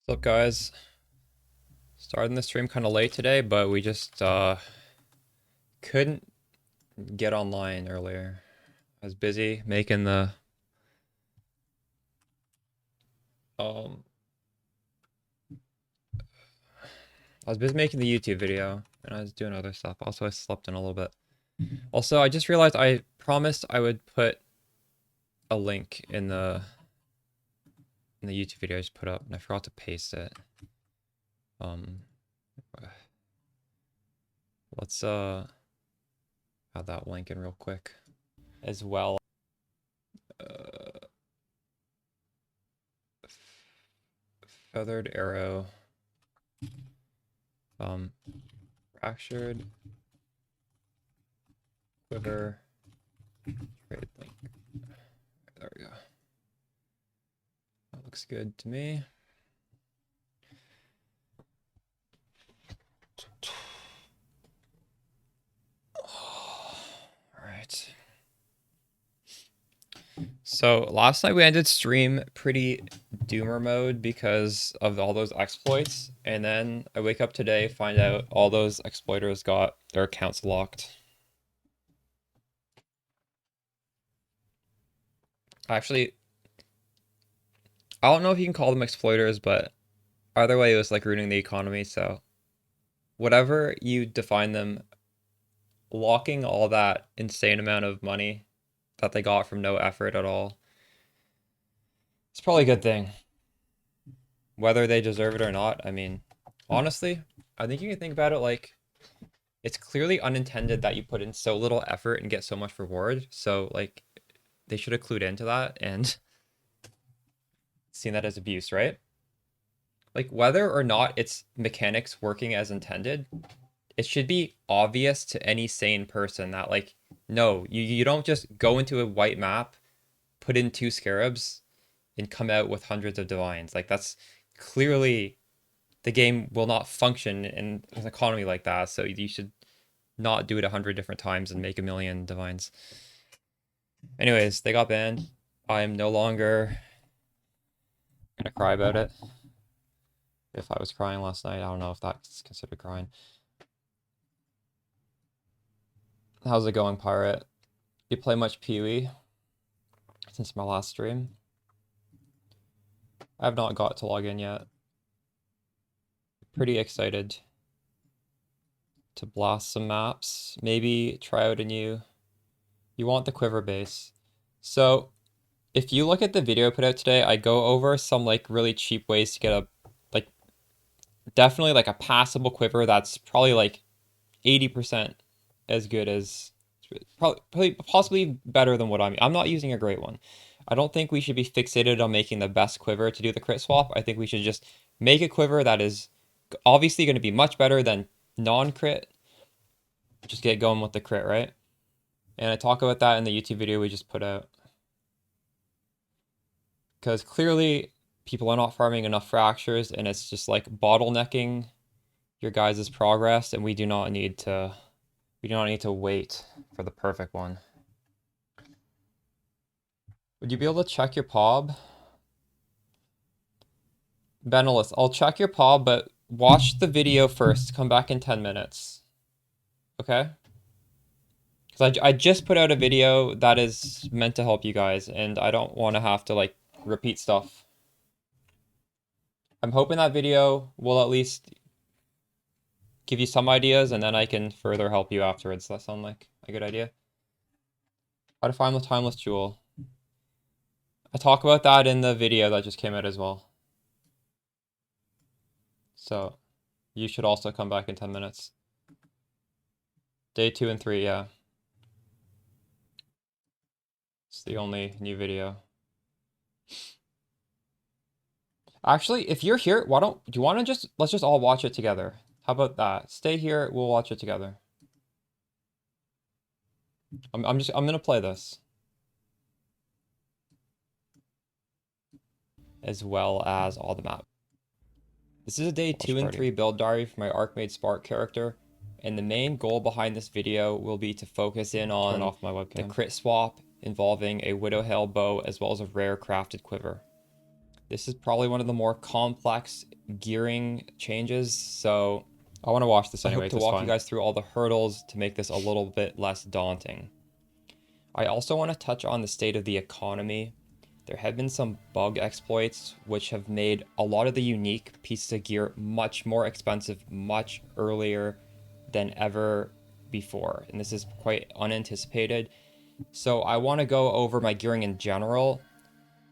What's up, guys? Starting the stream kind of late today, but we just couldn't get online earlier. I was busy making the um YouTube video, and I was doing other stuff. Also, I slept in a little bit. Also, I just realized I promised I would put a link in the YouTube video I just put up, and I forgot to paste it. Let's add that link in real quick as well. Feathered arrow. Fractured quiver trade link. There we go. That looks good to me. All right. So last night we ended stream pretty doomer mode because of all those exploits, and then I wake up today, find out all those exploiters got their accounts locked. Actually, I don't know if you can call them exploiters, but either way, it was like ruining the economy. So whatever you define them, locking all that insane amount of money that they got from no effort at all, it's probably a good thing. Whether they deserve it or not, I mean, honestly, I think you can think about it like it's clearly unintended that you put in so little effort and get so much reward. So like they should have clued into that and seen that as abuse, right? Like whether or not its mechanics working as intended, it should be obvious to any sane person that like, no, you don't just go into a white map, put in 2 scarabs, and come out with hundreds of divines. Like that's clearly the game will not function in an economy like that. So you should not do it 100 different times and make a million divines. Anyways, they got banned. I'm no longer gonna cry about it. If I was crying last night, I don't know if that's considered crying. How's it going, Pirate? You play much Pee-wee since my last stream? I have not got to log in yet. Pretty excited to blast some maps. Maybe try out a new... You want the quiver base. So if you look at the video I put out today, I go over some like really cheap ways to get a like definitely like a passable quiver that's probably like 80% as good as probably possibly better than what I'm not using a great one. I don't think we should be fixated on making the best quiver to do the crit swap. I think we should just make a quiver that is obviously going to be much better than non-crit. Just get going with the crit, right? And I talk about that in the YouTube video we just put out. Because clearly people are not farming enough fractures and it's just like bottlenecking your guys' progress, and we do not need to wait for the perfect one. Would you be able to check your POB? Benelis, I'll check your POB, but watch the video first. Come back in 10 minutes. Okay? Because I just put out a video that is meant to help you guys, and I don't want to have to, like, repeat stuff. I'm hoping that video will at least give you some ideas, and then I can further help you afterwards. Does that sound like a good idea? How to find the timeless jewel. I talk about that in the video that just came out as well. So, you should also come back in 10 minutes. Day 2 and 3, yeah. It's the only new video. Actually, if you're here, do you want to let's just all watch it together. How about that? Stay here, we'll watch it together. I'm gonna play this. As well as all the map. This is a day 2 and 3 build diary for my Archmage Spark character, and the main goal behind this video will be to focus in on the crit swap involving a Widowhail bow as well as a rare crafted quiver. This is probably one of the more complex gearing changes, so I want to watch this anyways. I hope to walk you guys through all the hurdles to make this a little bit less daunting. I also want to touch on the state of the economy. There have been some bug exploits which have made a lot of the unique pieces of gear much more expensive much earlier than ever before, and this is quite unanticipated. So I want to go over my gearing in general,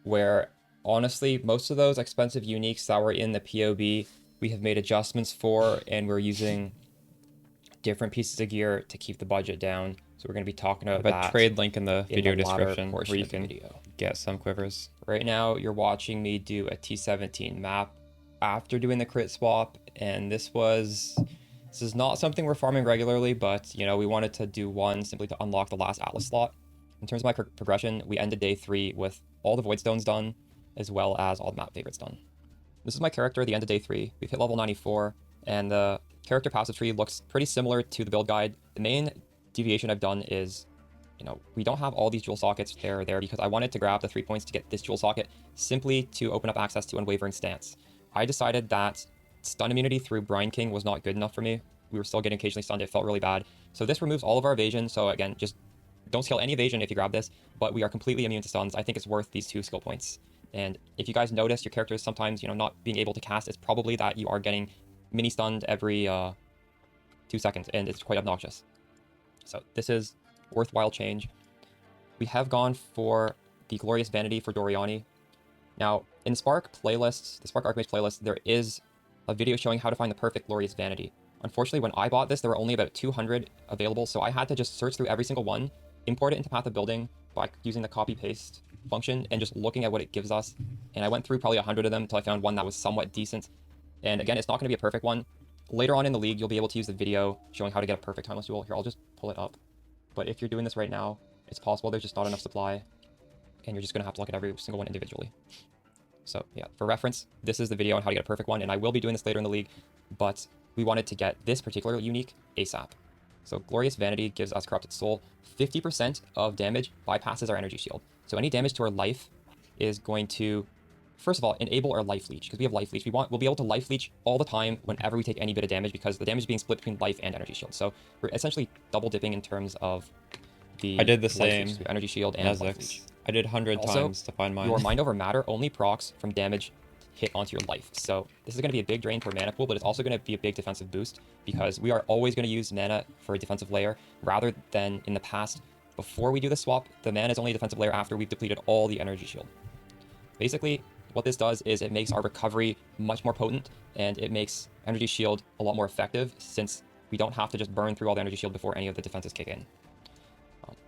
where honestly, most of those expensive uniques that were in the POB, we have made adjustments for, and we're using different pieces of gear to keep the budget down. So we're going to be talking about that. Trade link in the video description where you can get some quivers. Right now, you're watching me do a T17 map after doing the crit swap, and this is not something we're farming regularly, but you know, we wanted to do one simply to unlock the last Atlas slot. In terms of my progression, we ended day 3 with all the Void Stones done, as well as all the map favorites done. This is my character at the end of day 3. We've hit level 94, and the character passive tree looks pretty similar to the build guide. The main deviation I've done is, you know, we don't have all these jewel sockets there because I wanted to grab the 3 points to get this jewel socket simply to open up access to Unwavering Stance. I decided that stun immunity through Brine King was not good enough for me. We were still getting occasionally stunned. It felt really bad. So this removes all of our evasion. So again, just don't scale any evasion if you grab this, but we are completely immune to stuns. I think it's worth these 2 skill points. And if you guys notice your characters sometimes, you know, not being able to cast, it's probably that you are getting mini stunned every 2 seconds, and it's quite obnoxious. So this is worthwhile change. We have gone for the Glorious Vanity for Doriani. Now, in Spark playlists, the Spark Archmage playlist, there is a video showing how to find the perfect Glorious Vanity. Unfortunately, when I bought this, there were only about 200 available, so I had to just search through every single one, import it into Path of Building by using the copy-paste function, and just looking at what it gives us. And I went through probably 100 of them until I found one that was somewhat decent. And again, it's not going to be a perfect one. Later on in the league, you'll be able to use the video showing how to get a perfect timeless jewel. Here, I'll just pull it up. But if you're doing this right now, it's possible there's just not enough supply, and you're just going to have to look at every single one individually. So yeah, for reference, this is the video on how to get a perfect one, and I will be doing this later in the league, but we wanted to get this particular unique ASAP. So Glorious Vanity gives us Corrupted Soul. 50% of damage bypasses our energy shield. So any damage to our life is going to, first of all, enable our life leech, because we have life leech. We'll be able to life leech all the time whenever we take any bit of damage, because the damage is being split between life and energy shield. So we're essentially double dipping in terms of the. I did the same energy shield and life leech. I did 100 times to find mine. Your Mind Over Matter only procs from damage hit onto your life. So this is going to be a big drain for mana pool, but it's also going to be a big defensive boost, because we are always going to use mana for a defensive layer, rather than in the past. Before we do the swap, the mana is only a defensive layer after we've depleted all the energy shield. Basically, what this does is it makes our recovery much more potent, and it makes energy shield a lot more effective, since we don't have to just burn through all the energy shield before any of the defenses kick in.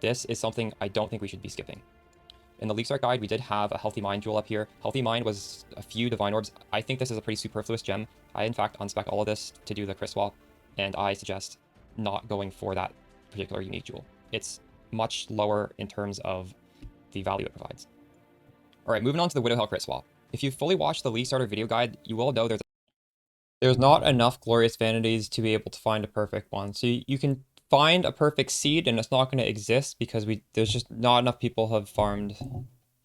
This is something I don't think we should be skipping. In the League Start guide, we did have a Healthy Mind jewel up here. Healthy Mind was a few Divine Orbs. I think this is a pretty superfluous gem. I, in fact, unspec all of this to do the crit swap, and I suggest not going for that particular unique jewel. It's much lower in terms of the value it provides. All right, moving on to the Widow Hell crit swap. If you've fully watched the League Starter video guide, you will know there's not enough Glorious Vanities to be able to find a perfect one. So you can find a perfect seed, and it's not going to exist because there's just not enough people have farmed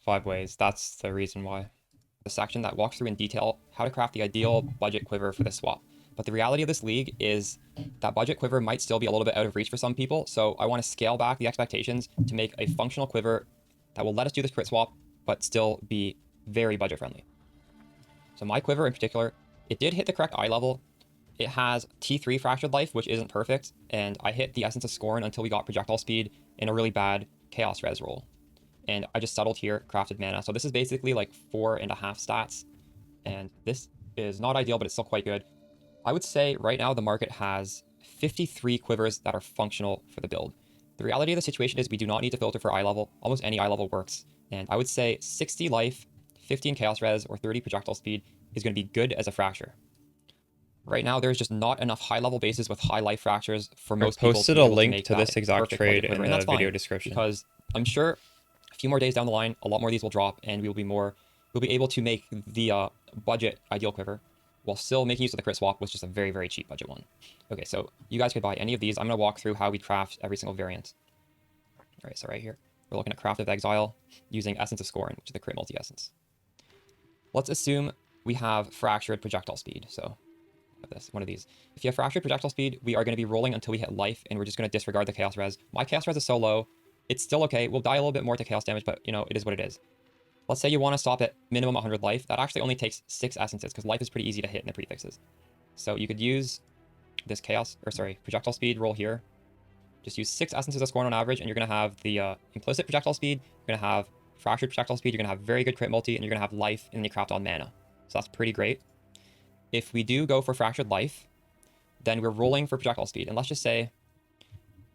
5 ways. That's the reason why. The section that walks through in detail how to craft the ideal budget quiver for this swap. But the reality of this league is that budget quiver might still be a little bit out of reach for some people, so I want to scale back the expectations to make a functional quiver that will let us do this crit swap, but still be very budget friendly. So my quiver in particular, it did hit the correct eye level. It has T3 Fractured Life, which isn't perfect, and I hit the Essence of Scorn until we got projectile speed in a really bad Chaos Res roll. And I just settled here, crafted mana. So this is basically like 4.5 stats, and this is not ideal, but it's still quite good. I would say right now the market has 53 quivers that are functional for the build. The reality of the situation is we do not need to filter for eye level. Almost any eye level works. And I would say 60 life, 15 Chaos Res, or 30 projectile speed is going to be good as a fracture. Right now, there's just not enough high-level bases with high life fractures for most people. I posted a link to this exact trade in the video description, because I'm sure a few more days down the line, a lot more of these will drop, and we'll be able to make the budget ideal quiver while still making use of the crit swap, which is just a very, very cheap budget one. Okay, so you guys could buy any of these. I'm going to walk through how we craft every single variant. All right, so right here, we're looking at Craft of Exile using Essence of Scorn, which is the crit multi-essence. let's assume we have fractured projectile speed. So one of these. If you have fractured projectile speed, we are going to be rolling until we hit life, and we're just going to disregard the chaos res. My chaos res is so low, it's still okay. We'll die a little bit more to chaos damage, but you know, it is what it is. Let's say you want to stop at minimum 100 life. That actually only takes 6 essences, because life is pretty easy to hit in the prefixes. So you could use this projectile speed roll here. Just use 6 essences of scorn on average, and you're going to have the implicit projectile speed, you're going to have fractured projectile speed, you're going to have very good crit multi, and you're going to have life, and then you craft on mana. So that's pretty great. If we do go for fractured life, then we're rolling for projectile speed. And let's just say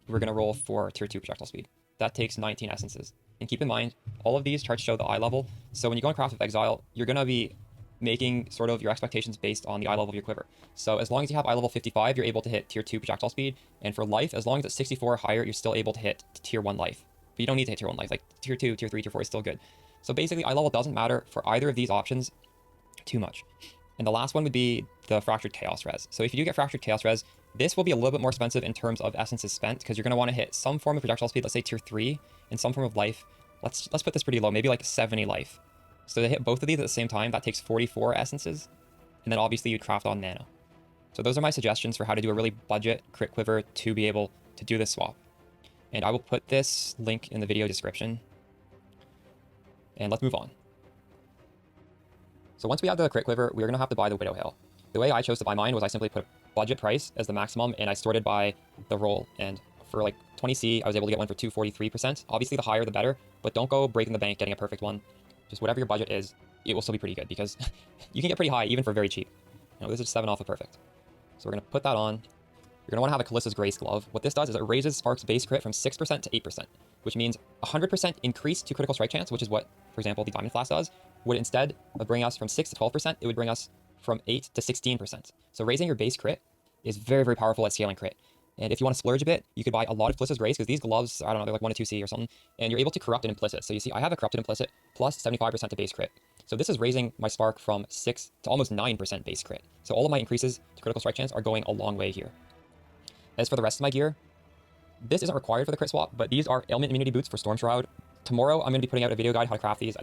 we're going to roll for tier 2 projectile speed. That takes 19 essences. And keep in mind, all of these charts show the eye level. So when you go on Craft of Exile, you're going to be making sort of your expectations based on the eye level of your quiver. So as long as you have eye level 55, you're able to hit tier 2 projectile speed. And for life, as long as it's 64 or higher, you're still able to hit tier 1 life. But you don't need to hit tier 1 life. Like tier 2, tier 3, tier 4 is still good. So basically, eye level doesn't matter for either of these options too much. And the last one would be the Fractured Chaos Res. So if you do get Fractured Chaos Res, this will be a little bit more expensive in terms of essences spent, because you're going to want to hit some form of projectile speed, let's say tier 3, and some form of life. Let's put this pretty low, maybe like 70 life. So to hit both of these at the same time, that takes 44 essences, and then obviously you'd craft on mana. So those are my suggestions for how to do a really budget crit quiver to be able to do this swap. And I will put this link in the video description. And let's move on. So once we have the crit quiver, we're going to have to buy the Widow Hail. The way I chose to buy mine was I simply put budget price as the maximum, and I sorted by the roll. And for like 20C, I was able to get one for 243%. Obviously, the higher the better, but don't go breaking the bank getting a perfect one. Just whatever your budget is, it will still be pretty good, because you can get pretty high even for very cheap. You know, this is 7 off of perfect. So we're going to put that on. You're going to want to have a Callista's Grace Glove. What this does is it raises Spark's base crit from 6% to 8%, which means 100% increase to critical strike chance, which is what, for example, the Diamond Flask does, would instead of bring us from 6 to 12%, it would bring us from 8 to 16%. So raising your base crit is very, very powerful at scaling crit. And if you want to splurge a bit, you could buy a lot of Callista's Grace, because these gloves, I don't know, they're like 1 to 2C or something, and you're able to corrupt an implicit. So you see, I have a corrupted implicit plus 75% to base crit. So this is raising my Spark from 6 to almost 9% base crit. So all of my increases to critical strike chance are going a long way here. As for the rest of my gear, this isn't required for the crit swap, but these are ailment immunity boots for Storm Shroud. Tomorrow, I'm going to be putting out a video guide how to craft these.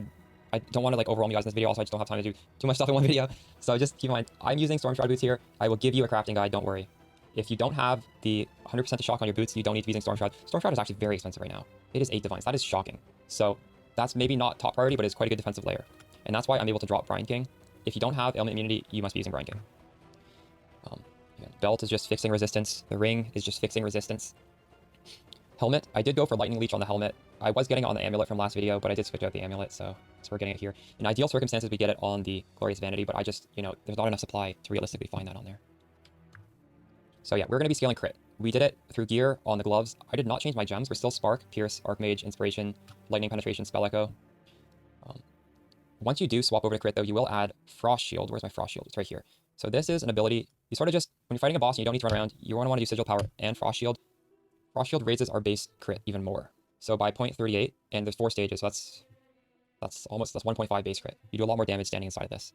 I don't want to like overwhelm you guys in this video, also I just don't have time to do too much stuff in one video. So just keep in mind, I'm using Storm Shroud boots here. I will give you a crafting guide, don't worry. If you don't have the 100% to shock on your boots, you don't need to be using Storm Shroud. Storm Shroud is actually very expensive right now. It is 8 divines. That is shocking. So that's maybe not top priority, but it's quite a good defensive layer. And that's why I'm able to drop Brine King. If you don't have ailment immunity, you must be using Brine King. Belt is just fixing resistance. The ring is just fixing resistance. Helmet, I did go for Lightning Leech on the helmet. I was getting it on the Amulet from last video, but I did switch out the Amulet, so we're getting it here. In ideal circumstances, we get it on the Glorious Vanity, but I just, you know, there's not enough supply to realistically find that on there. So yeah, we're going to be scaling crit. We did it through gear on the gloves. I did not change my gems. We're still Spark, Pierce, Archmage, Inspiration, Lightning Penetration, Spell Echo. Once you do swap over to crit, though, you will add Frost Shield. Where's my Frost Shield? It's right here. So this is an ability. You sort of just, when you're fighting a boss and you don't need to run around, you want to use Sigil Power and Frost Shield. Frost Shield raises our base crit even more. So by 0.38, and there's 4 stages, so that's 1.5 base crit. You do a lot more damage standing inside of this.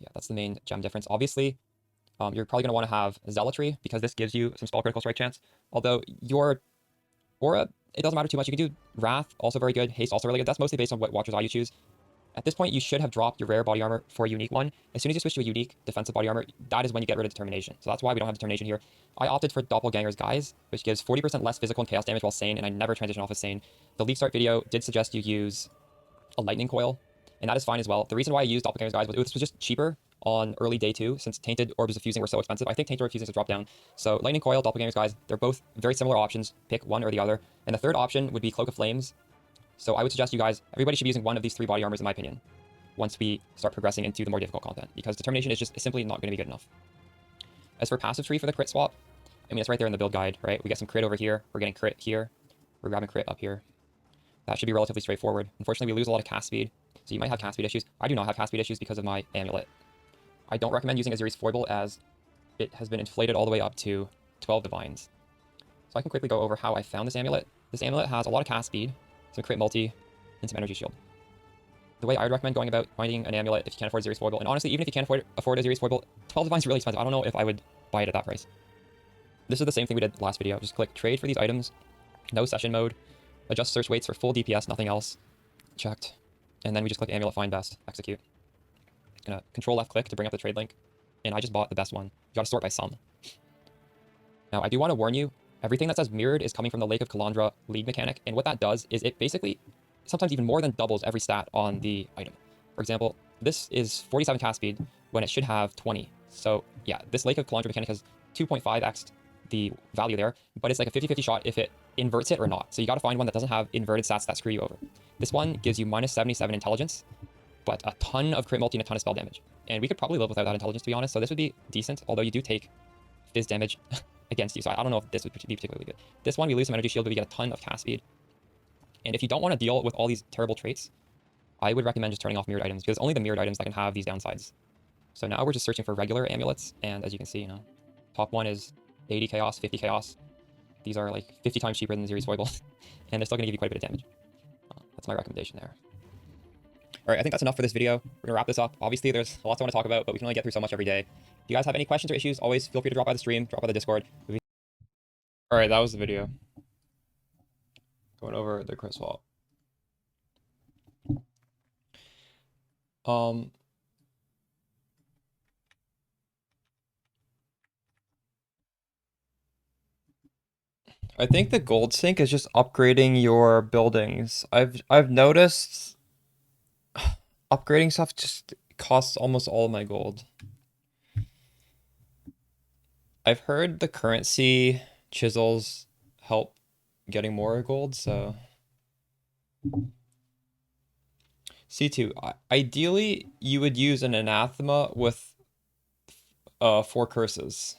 Yeah, that's the main gem difference. Obviously, you're probably going to want to have Zealotry, because this gives you some spell critical strike chance. Although your Aura, it doesn't matter too much. You can do Wrath, also very good. Haste, also really good. That's mostly based on what Watcher's Eye you choose. At this point, you should have dropped your rare body armor for a unique one. As soon as you switch to a unique defensive body armor, that is when you get rid of Determination. So that's why we don't have Determination here. I opted for Doppelganger's Guise, which gives 40% less physical and chaos damage while sane, and I never transition off of sane. The Leaf Start video did suggest you use a Lightning Coil, and that is fine as well. The reason why I used Doppelganger's Guise was this was just cheaper on early day 2, since Tainted Orbs of Fusing were so expensive. I think Tainted Orbs of Fusing has dropped down. So Lightning Coil, Doppelganger's Guise, they're both very similar options. Pick one or the other. And the third option would be Cloak of Flames. So I would suggest you guys, everybody should be using one of these 3 body armors in my opinion, once we start progressing into the more difficult content, because Determination is just simply not going to be good enough. As for passive tree for the crit swap, I mean, it's right there in the build guide, right? We get some crit over here, we're getting crit here, we're grabbing crit up here. That should be relatively straightforward. Unfortunately, we lose a lot of cast speed, so you might have cast speed issues. I do not have cast speed issues because of my Amulet. I don't recommend using Aziri's Foible, as it has been inflated all the way up to 12 divines. So I can quickly go over how I found this Amulet. This Amulet has a lot of cast speed, some crit multi, and some energy shield. The way I would recommend going about finding an Amulet if you can't afford Aziri's Foible, and honestly, even if you can't afford Aziri's Foible, 12 divines is really expensive. I don't know if I would buy it at that price. This is the same thing we did last video. Just click trade for these items, no session mode, adjust search weights for full DPS, nothing else. Checked. And then we just click Amulet, find best, execute. Gonna control left click to bring up the trade link. And I just bought the best one. You gotta sort by sum. Now, I do want to warn you, everything that says mirrored is coming from the Lake of Kalandra league mechanic, and what that does is it basically, sometimes even more than doubles every stat on the item. For example, this is 47 cast speed when it should have 20. So yeah, this Lake of Kalandra mechanic has 2.5x the value there, but it's like a 50-50 shot if it inverts it or not. So you gotta find one that doesn't have inverted stats that screw you over. This one gives you minus 77 intelligence, but a ton of crit multi and a ton of spell damage. And we could probably live without that intelligence, to be honest, so this would be decent, although you do take fizz damage against you, so I don't know if this would be particularly good. This one, we lose some energy shield, but we get a ton of cast speed. And if you don't want to deal with all these terrible traits, I would recommend just turning off mirrored items, because only the mirrored items that can have these downsides. So now we're just searching for regular amulets, and as you can see, top one is 80 chaos, 50 chaos. These are like 50 times cheaper than Zeri's Foible, and they're still going to give you quite a bit of damage. That's my recommendation there. Alright, I think that's enough for this video. We're going to wrap this up. Obviously, there's lots I want to talk about, but we can only get through so much every day. If you guys have any questions or issues, always feel free to drop by the stream, drop by the Discord. Alright, that was the video. Going over the crit swap. I think the gold sink is just upgrading your buildings. I've noticed upgrading stuff just costs almost all of my gold. I've heard the currency chisels help getting more gold, so C2. Ideally, you would use an anathema with 4 curses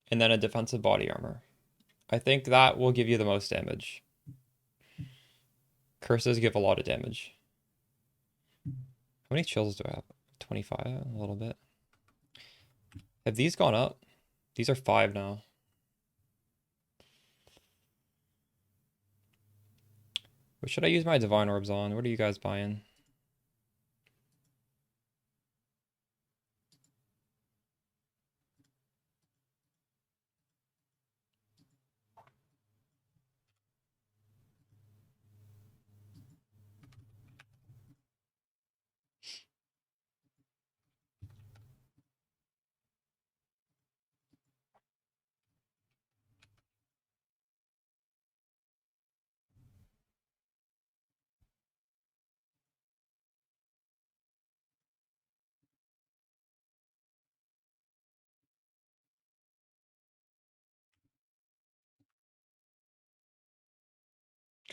and then a defensive body armor. I think that will give you the most damage. Curses give a lot of damage. How many chills do I have? 25, a little bit. Have these gone up? These are 5 now. What should I use my divine orbs on? What are you guys buying?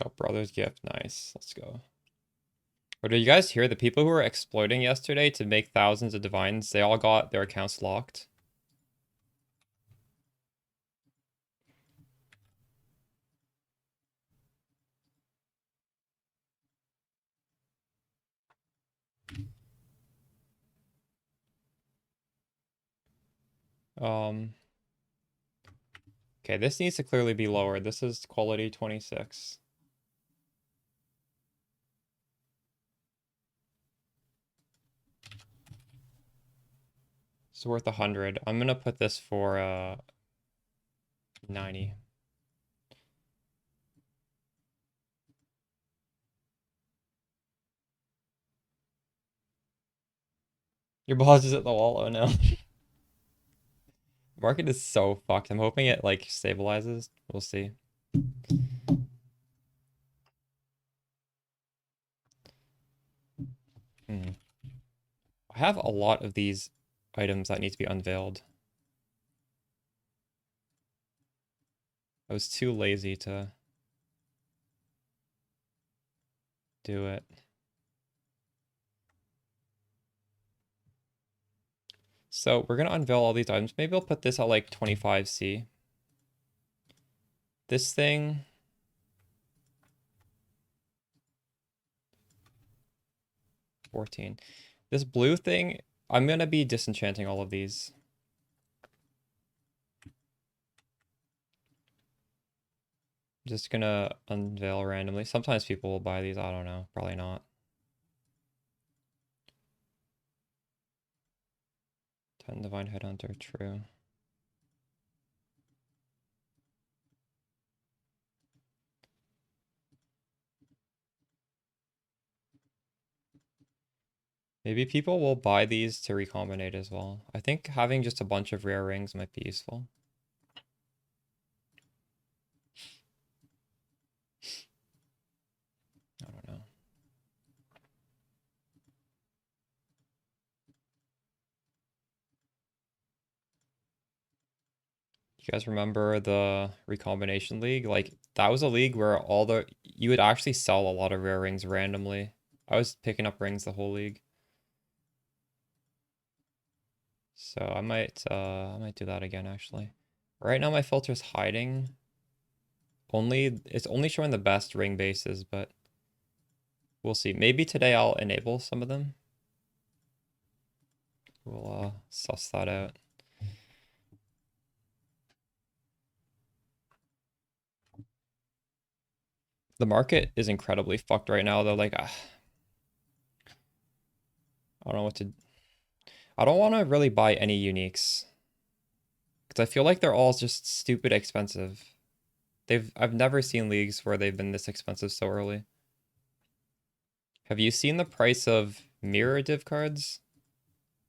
Got brother's gift. Nice. Let's go. But did you guys hear the people who were exploiting yesterday to make thousands of divines? They all got their accounts locked. Okay, this needs to clearly be lower. This is quality 26. It's worth 100. I'm gonna put this for 90. Your boss is at the wall. Oh no. Market is so fucked. I'm hoping it like stabilizes. We'll see. I have a lot of these items that need to be unveiled. I was too lazy to do it. So we're gonna unveil all these items. Maybe I'll put this at like 25C. This thing. $14. This blue thing, I'm gonna be disenchanting all of these. Just gonna unveil randomly. Sometimes people will buy these. I don't know. Probably not. 10 Divine Headhunter, true. Maybe people will buy these to recombinate as well. I think having just a bunch of rare rings might be useful. I don't know. You guys remember the recombination league? Like that was a league where you would actually sell a lot of rare rings randomly. I was picking up rings the whole league. So I might do that again actually. Right now my filter's hiding. It's only showing the best ring bases, but we'll see. Maybe today I'll enable some of them. We'll suss that out. The market is incredibly fucked right now though. Like I don't know what to. I don't want to really buy any uniques because I feel like they're all just stupid expensive. I've never seen leagues where they've been this expensive so early. Have you seen the price of mirror div cards?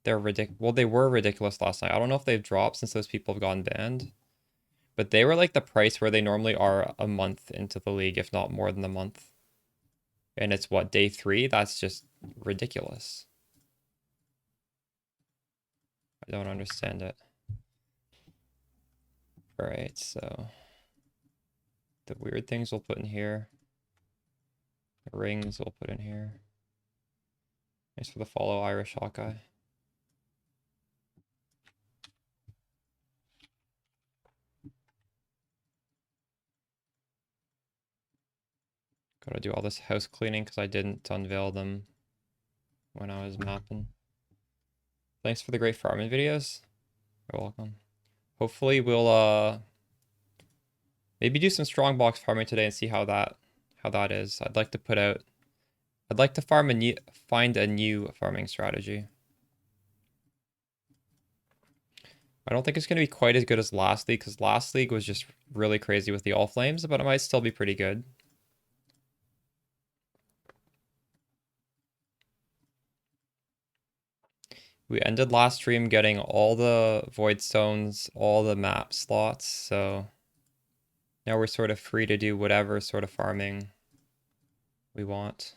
They're ridiculous. Well, they were ridiculous last night. I don't know if they've dropped since those people have gone banned, but they were like the price where they normally are a month into the league, if not more than a month. And it's what, day 3? That's just ridiculous. I don't understand it. All right, so the weird things we'll put in here. The rings we'll put in here. Thanks for the follow, Irish Hawkeye. Gotta do all this house cleaning because I didn't unveil them when I was mapping. Thanks for the great farming videos. You're welcome. Hopefully we'll maybe do some Strongbox farming today and see how that is. I'd like to find a new farming strategy. I don't think it's gonna be quite as good as last league because last league was just really crazy with the all flames, but it might still be pretty good. We ended last stream getting all the void stones, all the map slots, so now we're sort of free to do whatever sort of farming we want.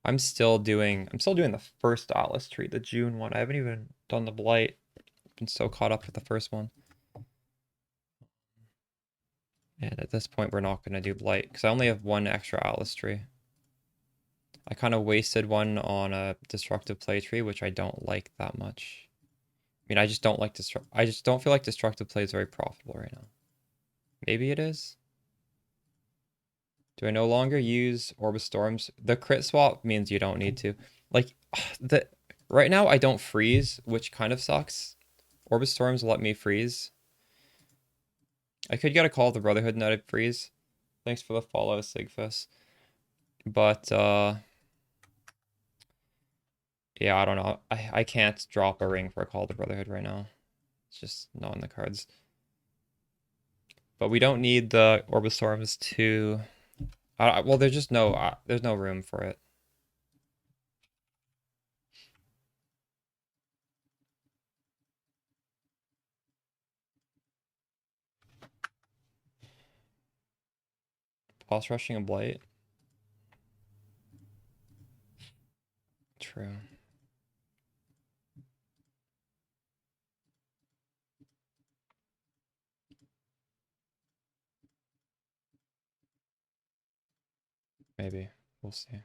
I'm still doing the first Atlas tree, the June one. I haven't even done the Blight. Been so caught up with the first one. And at this point, we're not going to do Blight because I only have one extra Atlas tree. I kind of wasted one on a destructive play tree, which I don't like that much. I mean, I just don't feel like destructive play is very profitable right now. Maybe it is. Do I no longer use Orb of Storms? The crit swap means you don't need to. Like, right now I don't freeze, which kind of sucks. Orb of Storms let me freeze. I could get a Call of the Brotherhood and I'd freeze. Thanks for the follow, Sigfus. But, yeah, I don't know. I can't drop a ring for a Call of the Brotherhood right now. It's just not in the cards. But we don't need the Orb of Storms to... well, there's just there's no room for it. Boss rushing a Blight. True. Maybe. We'll see.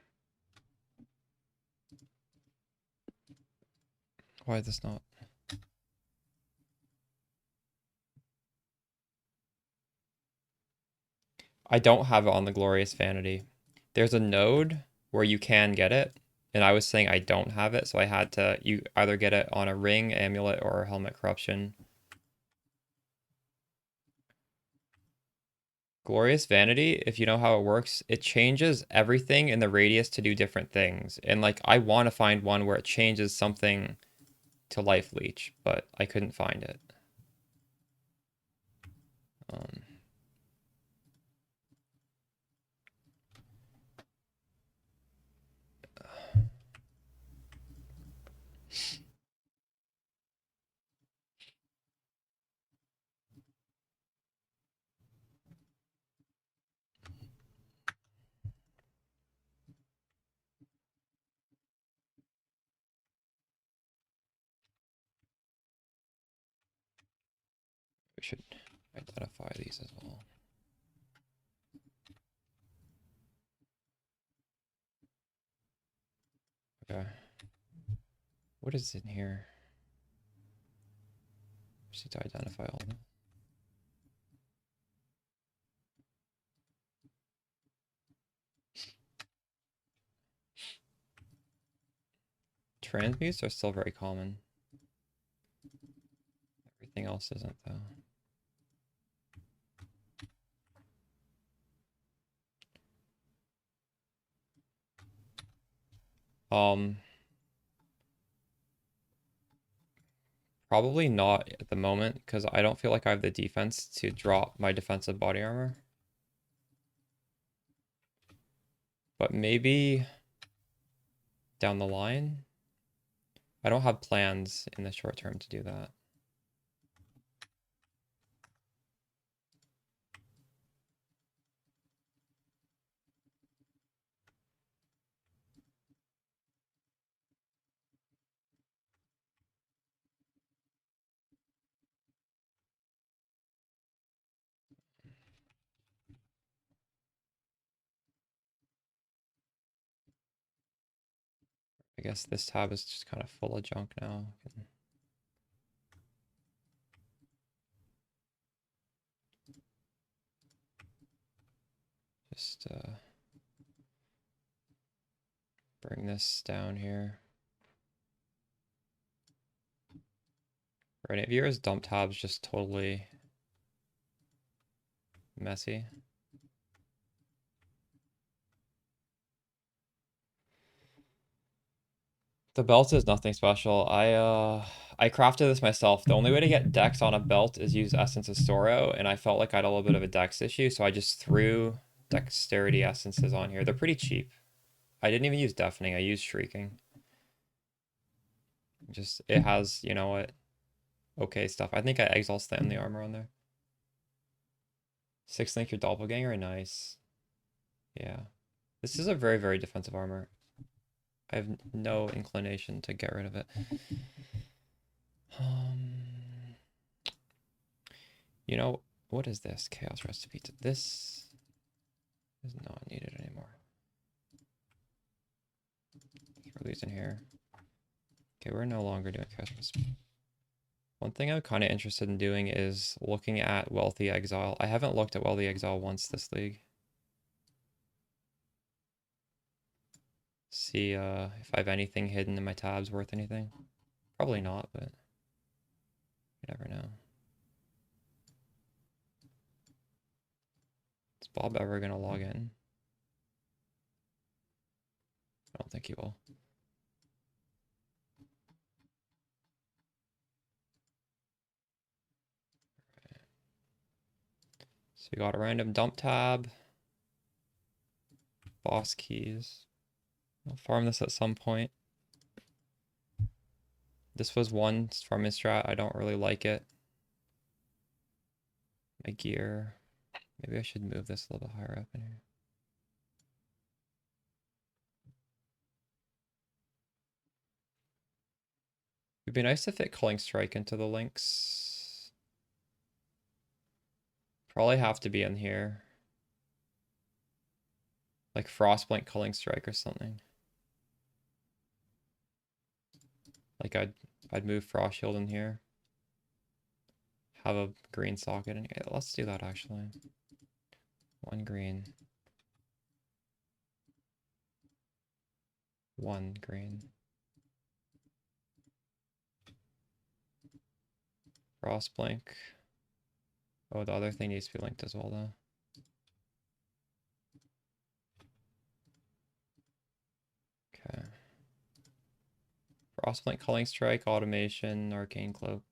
Why is this not? I don't have it on the Glorious Vanity. There's a node where you can get it, and I was saying I don't have it, so I had to you either get it on a ring, amulet, or helmet corruption. Glorious Vanity, if you know how it works, it changes everything in the radius to do different things. And like I want to find one where it changes something to life leech, but I couldn't find it. We should identify these as well. Okay. What is in here? Just need to identify all of them. Transmutes are still very common. Everything else isn't, though. Probably not at the moment, because I don't feel like I have the defense to drop my defensive body armor. But maybe down the line. I don't have plans in the short term to do that. I guess this tab is just kind of full of junk now. Just bring this down here. Right, if yours dump tab's just totally messy. The belt is nothing special. I crafted this myself. The only way to get dex on a belt is use Essence of Storo, and I felt like I had a little bit of a dex issue, so I just threw dexterity essences on here. They're pretty cheap. I didn't even use deafening, I used shrieking. Just, it has, you know what, okay stuff. I think I exile slam the armor on there. 6 link your doppelganger, nice. Yeah. This is a very, very defensive armor. I have no inclination to get rid of it. You know, what is this? Chaos Recipe. This is not needed anymore. Throw these in here. Okay, we're no longer doing Chaos Recipe. One thing I'm kind of interested in doing is looking at Wealthy Exile. I haven't looked at Wealthy Exile once this league. See if I have anything hidden in my tabs worth anything. Probably not, but you never know. Is Bob ever gonna log in? I don't think he will. So we got a random dump tab. Boss keys. I'll farm this at some point. This was one farming strat. I don't really like it. My gear. Maybe I should move this a little bit higher up in here. It'd be nice to fit Culling Strike into the links. Probably have to be in here. Like Frostblink Culling Strike or something. Like I'd move Frost Shield in here. Have a green socket in here. Let's do that actually. 1 green. 1 green. Frostblink. Oh, the other thing needs to be linked as well though. Okay. Frostblink, Culling Strike, Automation, Arcane Cloak.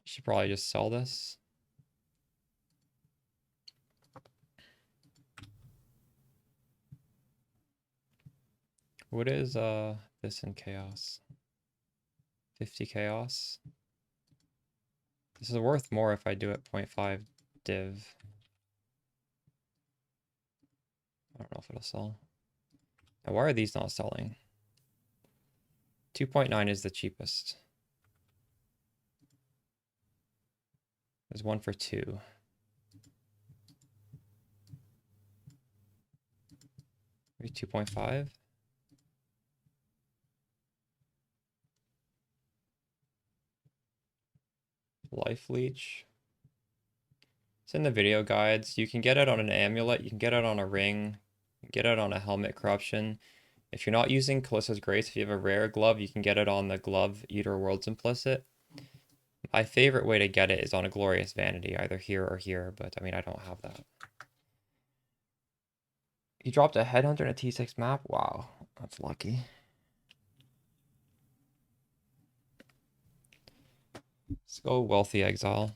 Should probably just sell this. What is this in chaos? 50 chaos. This is worth more if I do it 0.5 div. I don't know if it'll sell. Now, why are these not selling? 2.9 is the cheapest. There's one for 2. Maybe 2.5. Life leech. It's in the video guides. You can get it on an amulet. You can get it on a ring. You can get it on a helmet corruption. If you're not using Callisto's Grace, if you have a rare glove, you can get it on the glove Eater Worlds Implicit. My favorite way to get it is on a Glorious Vanity, either here or here, but I mean, I don't have that. You dropped a Headhunter in a T6 map? Wow, that's lucky. Let's go Wealthy Exile.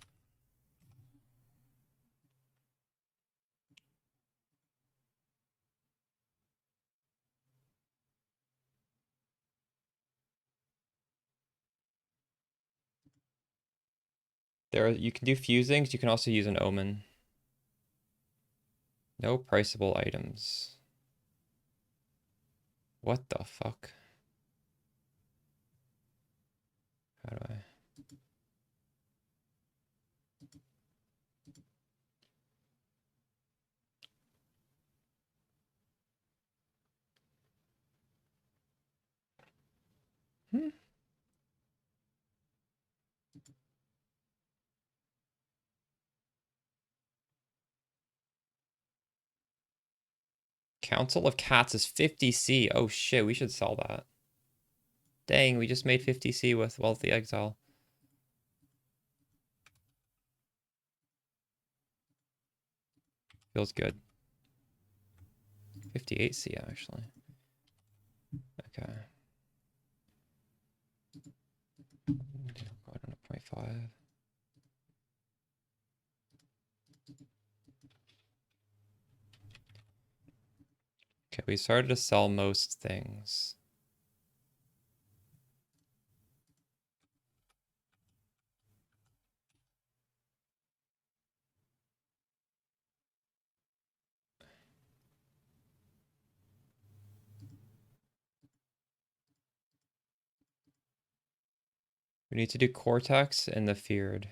There, you can do fusings. You can also use an Omen. No priceable items. What the fuck? How do I? Council of Cats is 50C. Oh shit, we should sell that. Dang, we just made 50C with Wealthy Exile. Feels good. 58C actually. Okay. Go down to 0.5. Okay, we started to sell most things. We need to do Cortex and the Feared.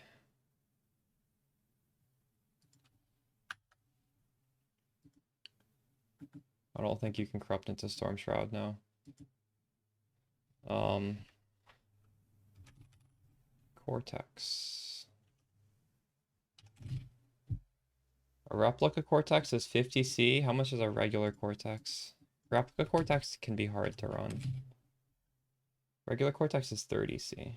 I don't think you can corrupt into Storm Shroud now. Cortex. A replica Cortex is 50C. How much is a regular Cortex? Replica Cortex can be hard to run. Regular Cortex is 30C.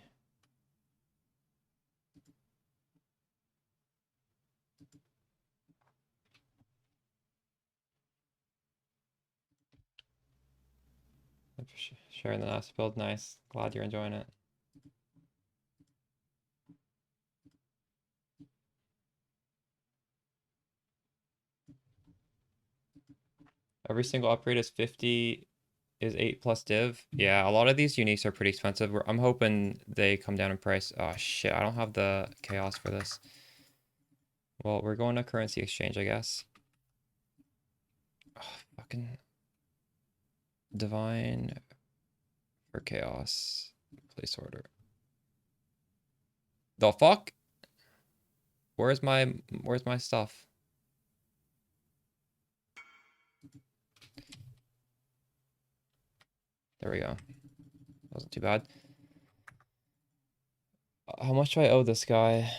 Sharing the last build, nice. Glad you're enjoying it. Every single upgrade is 50, is 8 plus div. Yeah, a lot of these uniques are pretty expensive. I'm hoping they come down in price. Oh shit, I don't have the chaos for this. Well, we're going to currency exchange, I guess. Oh, fucking divine for chaos. Place order. The fuck? Where's my stuff? There we go. Wasn't too bad. How much do I owe this guy?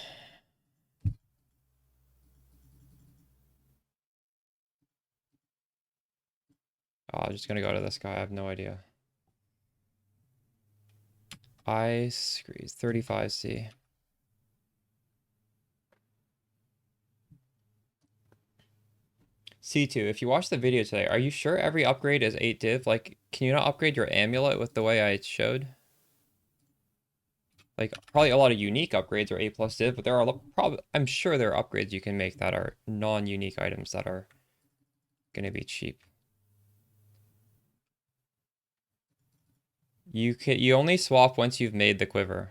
Oh, I'm just gonna go to this guy. I have no idea. Ice Grease 35C. C2, if you watch the video today, are you sure every upgrade is 8 div? Like, can you not upgrade your amulet with the way I showed? like probably a lot of unique upgrades are A plus div, but there are probably I'm sure there are upgrades you can make that are non-unique items that are gonna be cheap. You only swap once you've made the quiver.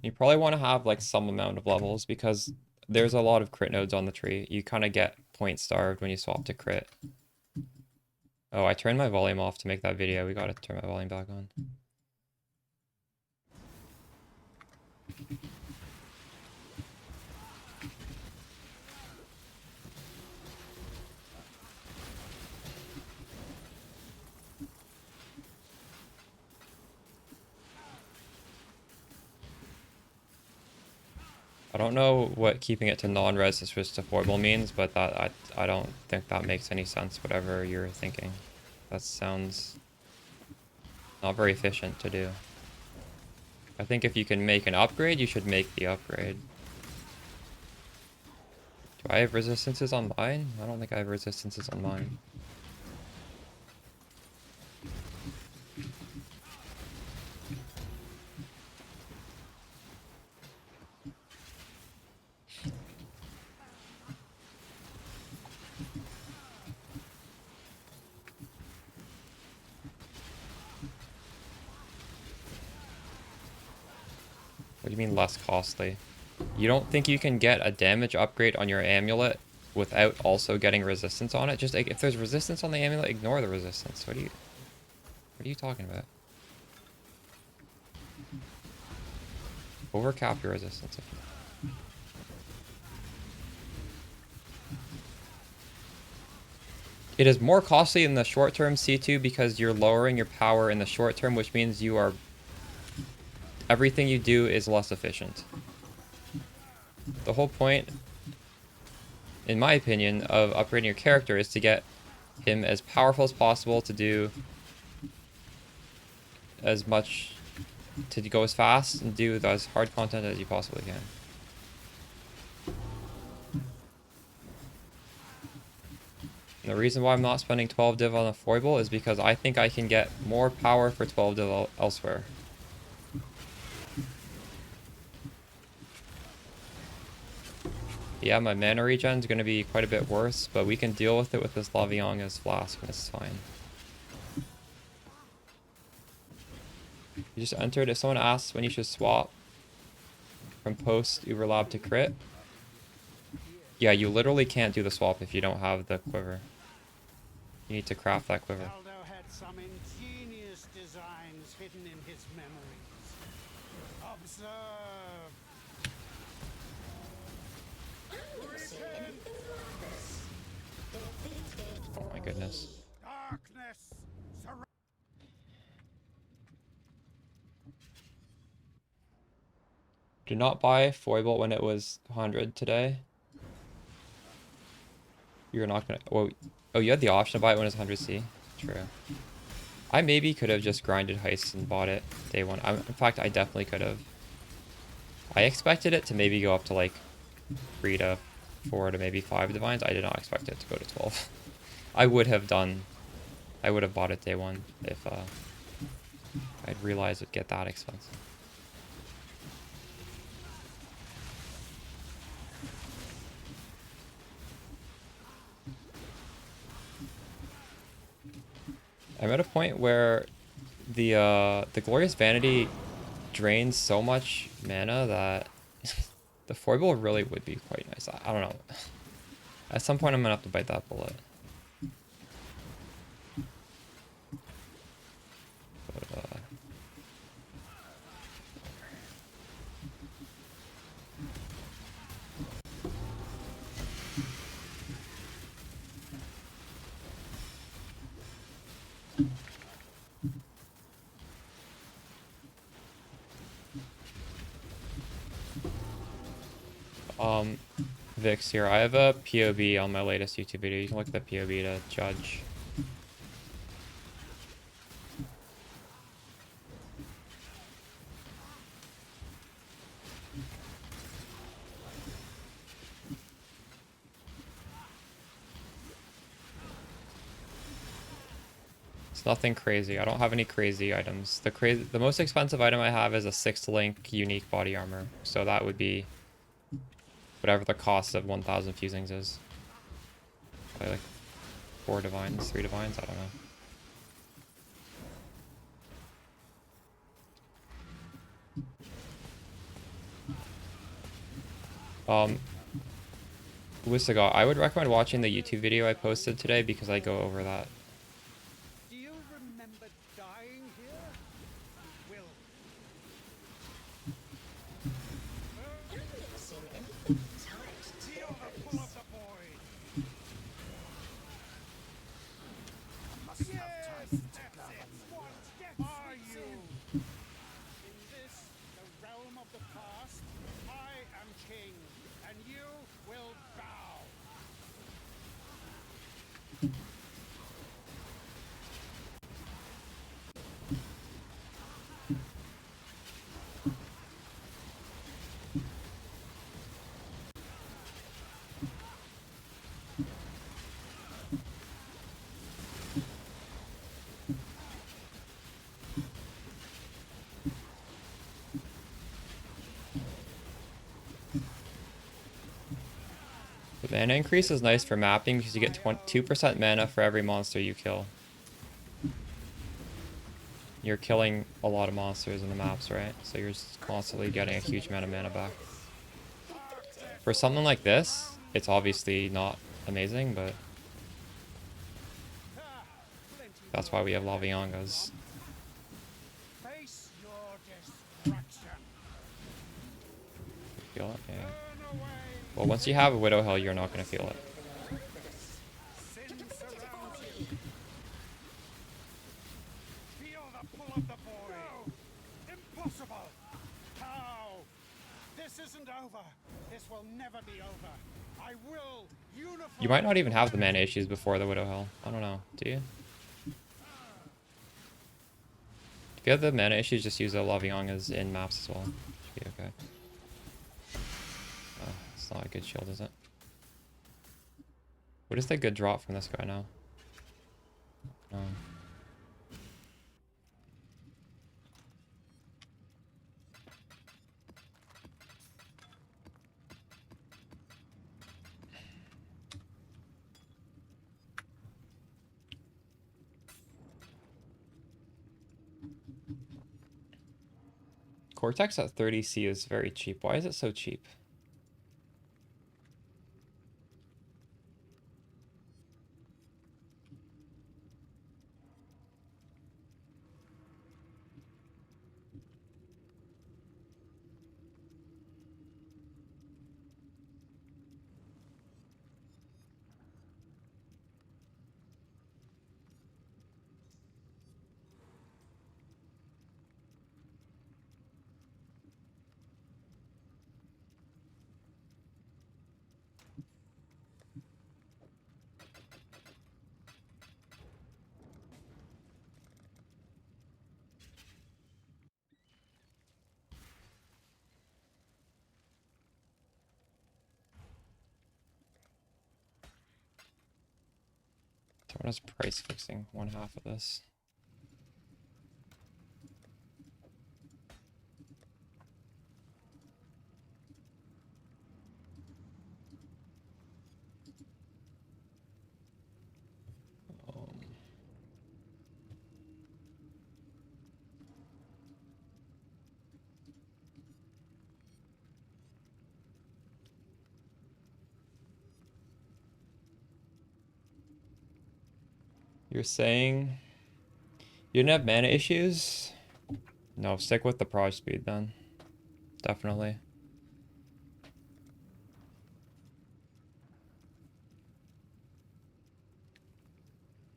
You probably want to have like some amount of levels because there's a lot of crit nodes on the tree. You kind of get point starved when you swap to crit. Oh, I turned my volume off to make that video. We gotta turn my volume back on. I don't know what keeping it to non-resist to foible means, but I don't think that makes any sense, whatever you're thinking. That sounds not very efficient to do. I think if you can make an upgrade, you should make the upgrade. Do I have resistances on mine? I don't think I have resistances on mine. What do you mean less costly? You don't think you can get a damage upgrade on your amulet without also getting resistance on it? Just like, if there's resistance on the amulet, ignore the resistance. What are you talking about? Overcap your resistance. It is more costly in the short term C2 because you're lowering your power in the short term, which means you are everything you do is less efficient. The whole point, in my opinion, of upgrading your character is to get him as powerful as possible, to do as much, to go as fast and do as hard content as you possibly can. And the reason why I'm not spending 12 div on a foible is because I think I can get more power for 12 div elsewhere. Yeah, my mana regen is going to be quite a bit worse, but we can deal with it with this Lavianga's flask, and it's fine. You just entered. If someone asks when you should swap from post Uberlab to crit, yeah, you literally can't do the swap if you don't have the quiver. You need to craft that quiver. Aldo had some ingenious designs hidden in his memories. Observe. Oh my goodness. Darkness. Do not buy foible when it was 100 today. You're not gonna. Oh, you had the option to buy it when it was 100C. True. I maybe could have just grinded heists and bought it day one. In fact, I definitely could have. I expected it to maybe go up to like 3 to 4 to maybe 5 divines. I did not expect it to go to 12. I would have bought it day one if I'd realized it'd get that expensive. I'm at a point where the Glorious Vanity drains so much mana that the foible really would be quite nice. I don't know. At some point, I'm gonna have to bite that bullet. But, Vix here. I have a POV on my latest YouTube video. You can look at the POV to judge. It's nothing crazy. I don't have any crazy items. The most expensive item I have is a 6-link unique body armor. So that would be whatever the cost of 1,000 fusings is. Probably like 4 divines, 3 divines, I don't know. Wisagot, I would recommend watching the YouTube video I posted today because I go over that. Do you remember dying here? Will. Feel the pull of the void. Yes, that's it. What are you? In this, the realm of the past, I am king, and you will bow. The mana increase is nice for mapping because you get 2% mana for every monster you kill. You're killing a lot of monsters in the maps, right? So you're just constantly getting a huge amount of mana back. For something like this, it's obviously not amazing, but that's why we have Laviangas. Face your destruction. Feel it? Yeah. Burn away. Well, once you have a Widow Hell, you're not going to feel it. Sin surrounds you. Feel the pull of the void. No. Impossible. How? This isn't over. This will never be over. I will unify. You might not even have the mana issues before the Widow Hell. I don't know. Do you? If you have the mana issues, just use the Laviangas in maps as well. Should be okay. Oh, it's not a good shield, is it? What is the good drop from this guy now? No. Cortex at 30C is very cheap. Why is it so cheap? So what is price fixing? 1/2 of this. You're saying you didn't have mana issues? No, stick with the proj speed then. Definitely.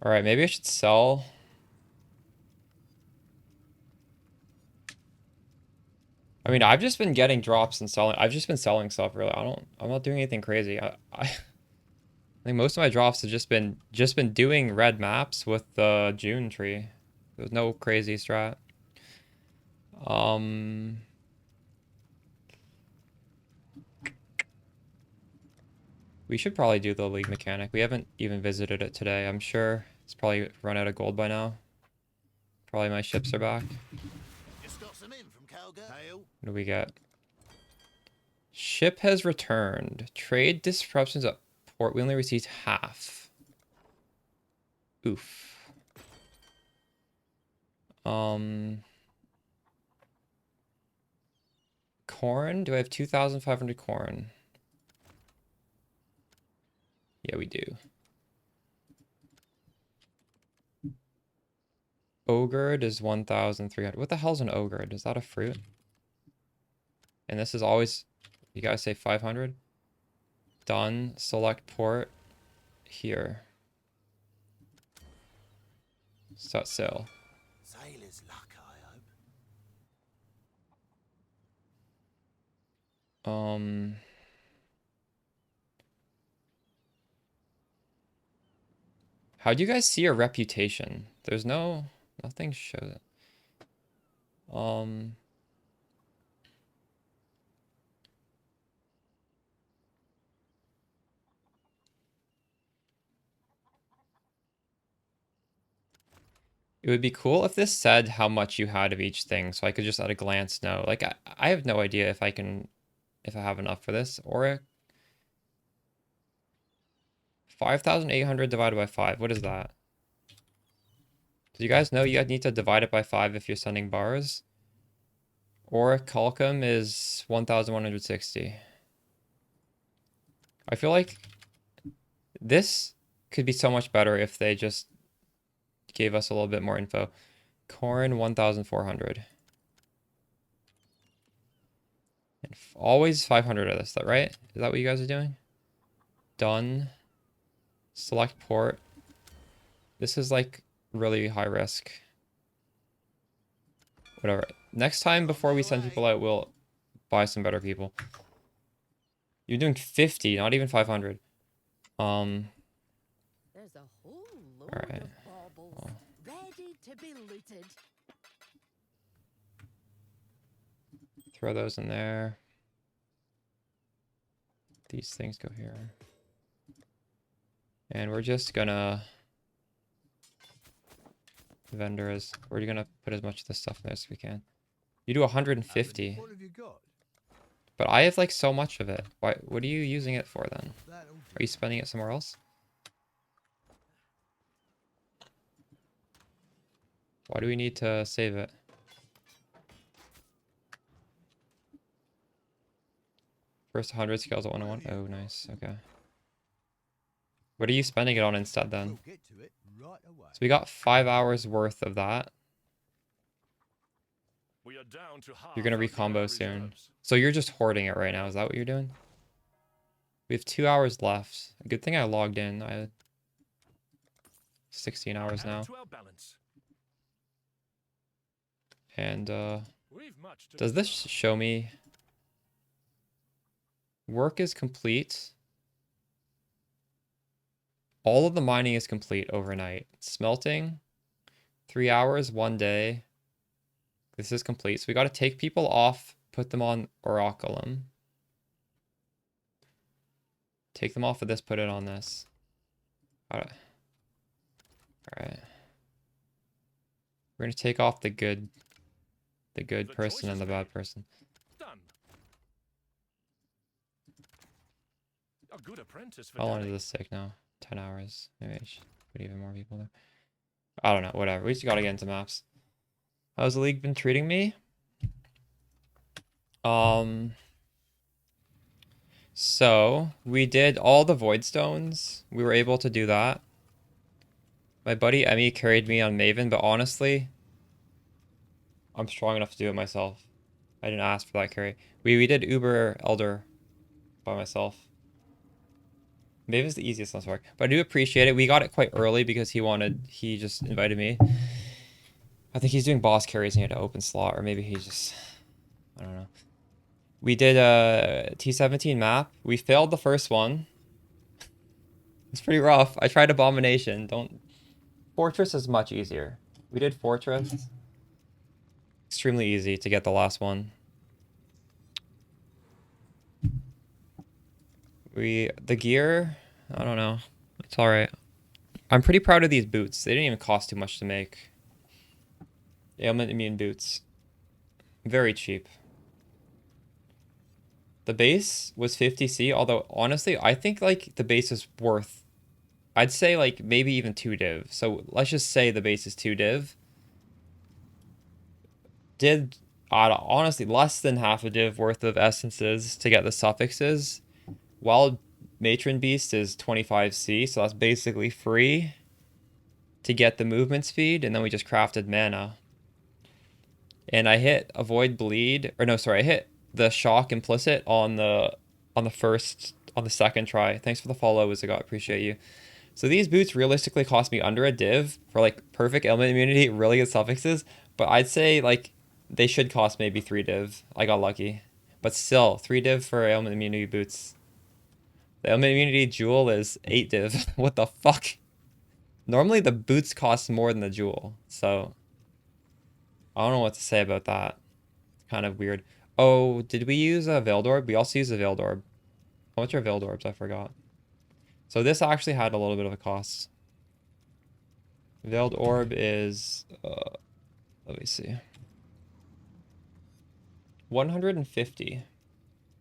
Alright, maybe I should sell. I mean, I've just been getting drops and selling. I've just been selling stuff, really. I'm not doing anything crazy. I think most of my drops have just been doing red maps with the June tree. There's no crazy strat. We should probably do the league mechanic. We haven't even visited it today. I'm sure it's probably run out of gold by now. Probably my ships are back. Just got some in from Kalguur. Hail. What do we get? Ship has returned. Trade disruptions at port. We only received half. Oof. Corn? Do I have 2,500 corn? Yeah, we do. Ogre is 1,300. What the hell's an ogre? Is that a fruit? And this is always, you guys say 500? Done. Select port here. Start sail. Sailor's luck, I hope. How do you guys see your reputation? There's nothing shows it. It would be cool if this said how much you had of each thing, so I could just at a glance know. Like, I have no idea if I have enough for this. Or 5,800 divided by 5. What is that? Do you guys know you need to divide it by 5 if you're sending bars? Or Kalkum is 1,160. I feel like this could be so much better if they just gave us a little bit more info. Corn, 1,400. And always 500 of this, right? Is that what you guys are doing? Done. Select port. This is like really high risk. Whatever. Next time before we send people out, we'll buy some better people. You're doing 50, not even 500. There's a whole load Alright. of baubles ready to be looted. Throw those in there. These things go here. And we're just gonna vendors. We're gonna put as much of this stuff in there as we can. You do 150. What have you got? But I have like so much of it. What are you using it for then? That'll do. Are you spending it somewhere else? Why do we need to save it? First 100 scales at 101. Oh, nice. Okay. What are you spending it on instead then? We'll get to it right away. So we got 5 hours worth of that. We are down to half You're gonna our recombo dinner soon. reserves. So you're just hoarding it right now. Is that what you're doing? We have 2 hours left. Good thing I logged in. I had 16 hours Add now. to our balance. And We've much to does this show me work is complete? All of the mining is complete overnight. Smelting, 3 hours, 1 day. This is complete. So we got to take people off, put them on Oraculum. Take them off of this, put it on this. Alright. We're gonna take off the good person and the bad person. done. A good apprentice for How long Danny. does this take now? 10 hours. Maybe I should put even more people there. I don't know. Whatever. We just gotta get into maps. How's the league been treating me? So we did all the void stones. We were able to do that. My buddy Emmy carried me on Maven, but honestly, I'm strong enough to do it myself. I didn't ask for that carry. We did Uber Elder by myself. Maven's the easiest on Spark, but I do appreciate it. We got it quite early because he just invited me. I think he's doing boss carries and he had to open slot, or maybe he just, I don't know. We did a T17 map. We failed the first one. It's pretty rough. I tried Abomination. Fortress is much easier. We did Fortress. Extremely easy to get the last one. The gear, I don't know. It's alright. I'm pretty proud of these boots. They didn't even cost too much to make. Ailment immune boots. Very cheap. The base was 50C, although honestly, I think like the base is worth, I'd say like maybe even 2 div. So let's just say the base is 2 div. Did honestly less than half a div worth of essences to get the suffixes. While Matron Beast is 25C, so that's basically free to get the movement speed, and then we just crafted mana. And I hit avoid bleed, or no, sorry, I hit the shock implicit on the second try. Thanks for the follow, Wizagot, appreciate you. So these boots realistically cost me under a div for like perfect ailment immunity, really good suffixes, but I'd say like they should cost maybe 3 div. I got lucky. But still, 3 div for ailment immunity boots. The ailment immunity jewel is 8 div. What the fuck? Normally the boots cost more than the jewel, so I don't know what to say about that. It's kind of weird. Oh, did we use a Veiled Orb? We also used a Veiled Orb. How much are Veiled Orbs? I forgot. So this actually had a little bit of a cost. Veiled Orb is, let me see. 150.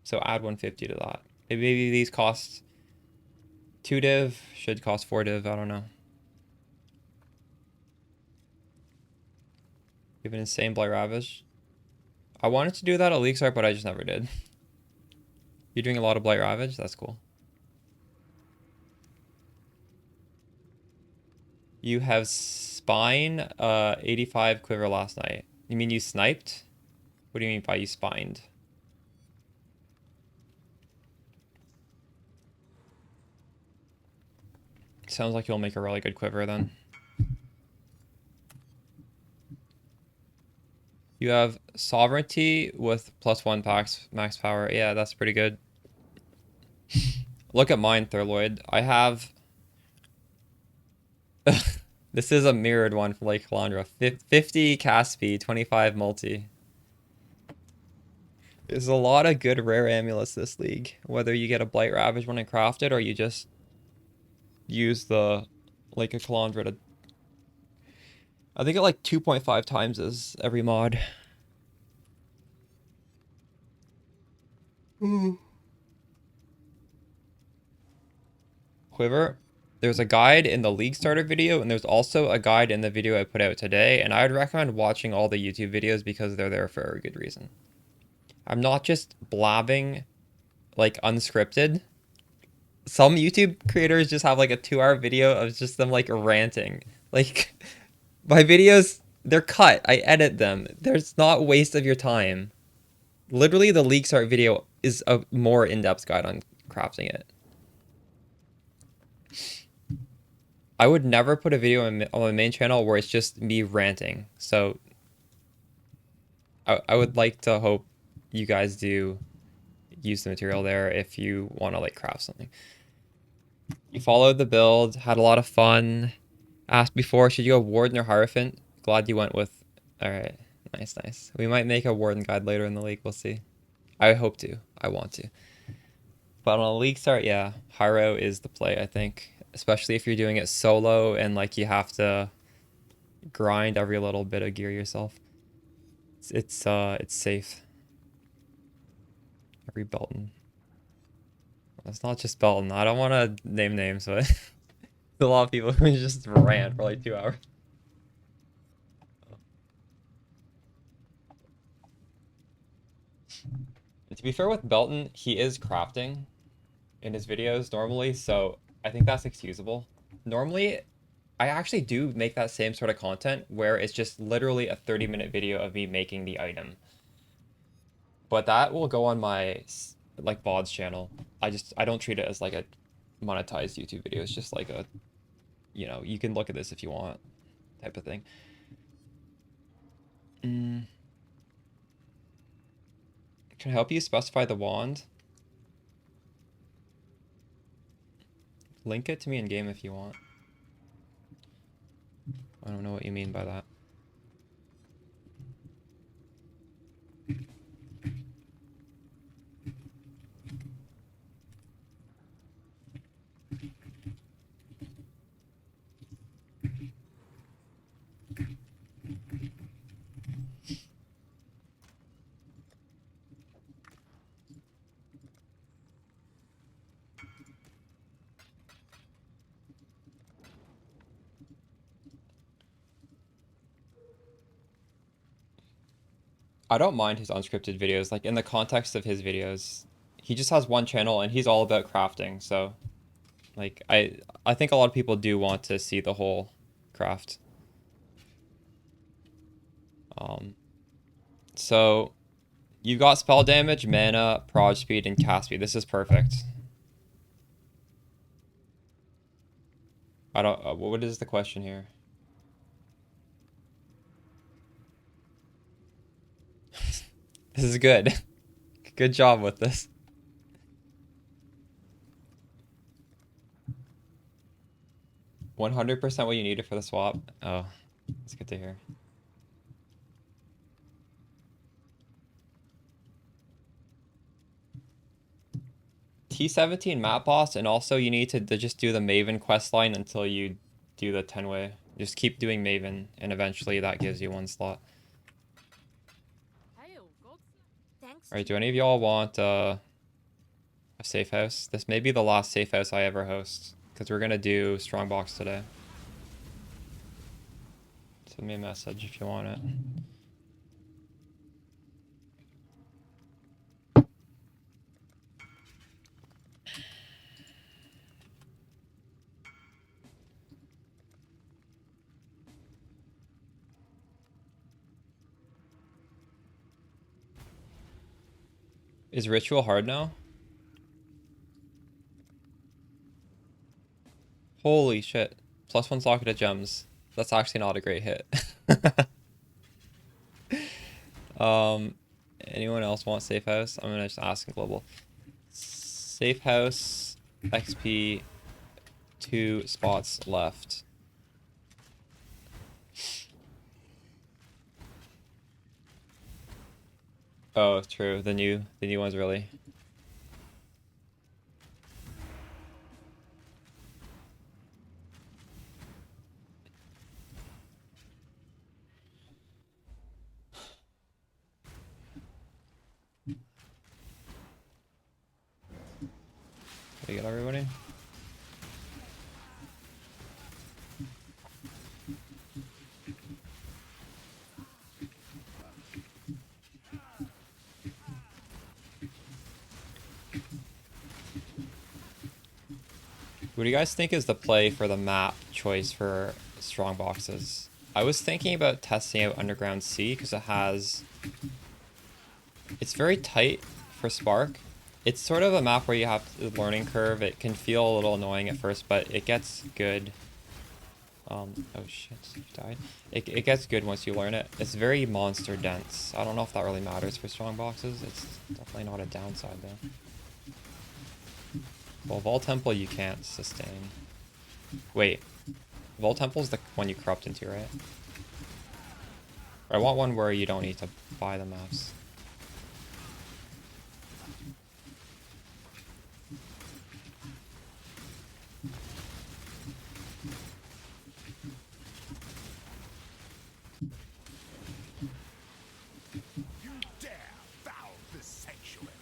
So add 150 to that. Maybe these cost 2 div, should cost 4 div, I don't know. We have an insane Blight Ravage. I wanted to do that at League Start, but I just never did. You're doing a lot of Blight Ravage? That's cool. You have Spine 85 Quiver last night. You mean you sniped? What do you mean by you spined? Sounds like you'll make a really good Quiver then. You have Sovereignty with +1 packs, max power. Yeah, that's pretty good. Look at mine, Thurloid. I have... This is a mirrored one for Lake Calandra. 50 cast speed, 25 multi. There's a lot of good rare amulets this league. Whether you get a Blight Ravage when I craft it, or you just use the Lake of Calandra to... I think it like 2.5 times as every mod. Quiver. There's a guide in the League Starter video, and there's also a guide in the video I put out today, and I would recommend watching all the YouTube videos because they're there for a good reason. I'm not just blabbing, like, unscripted. Some YouTube creators just have, like, a 2-hour video of just them, like, ranting. Like, my videos, they're cut. I edit them. There's not waste of your time. Literally, the League Start video is a more in-depth guide on crafting it. I would never put a video on my main channel where it's just me ranting. So I would like to hope you guys do use the material there if you want to like craft something. You followed the build, had a lot of fun. Asked before, should you go Warden or Hierophant? Glad you went with... Alright, nice. We might make a Warden guide later in the league, we'll see. I hope to. I want to. But on a league start, yeah, Hyro is the play, I think. Especially if you're doing it solo and like you have to grind every little bit of gear yourself. It's safe. Every Belton. It's not just Belton. I don't want to name names, but a lot of people who just rant for like 2 hours. And to be fair with Belton, he is crafting in his videos normally, so I think that's excusable. Normally, I actually do make that same sort of content where it's just literally a 30-minute video of me making the item. But that will go on my like VODS channel. I don't treat it as like a monetized YouTube video. It's just like a, you know, you can look at this if you want type of thing. Can I help you specify the wand? Link it to me in game if you want. I don't know what you mean by that. I don't mind his unscripted videos. Like, in the context of his videos, he just has one channel and he's all about crafting. So, like, I think a lot of people do want to see the whole craft. So you've got spell damage, mana, proj speed, and cast speed. This is perfect. I don't. What is the question here? This is good. Good job with this. 100% what you needed for the swap. Oh, that's good to hear. T17 map boss, and also you need to just do the Maven quest line until you do the 10-way. Just keep doing Maven, and eventually that gives you one slot. Thanks. Alright, do any of y'all want a safe house? This may be the last safe house I ever host, because we're gonna do Strongbox today. Send me a message if you want it. Is Ritual hard now? Holy shit. +1 socket of gems. That's actually not a great hit. Anyone else want safe house? I'm gonna just ask in global. Safe house XP 2 spots left. Oh, true. The new one's really. Did we get everybody? What do you guys think is the play for the map choice for strong boxes? I was thinking about testing out Underground Sea because it's very tight for Spark. It's sort of a map where you have the learning curve. It can feel a little annoying at first, but it gets good. Oh shit, you died. It gets good once you learn it. It's very monster dense. I don't know if that really matters for strong boxes. It's definitely not a downside though. Well, Vol Temple you can't sustain. Wait, Vol Temple's the one you corrupt into, right? I want one where you don't need to buy the maps. You dare foul this sanctuary.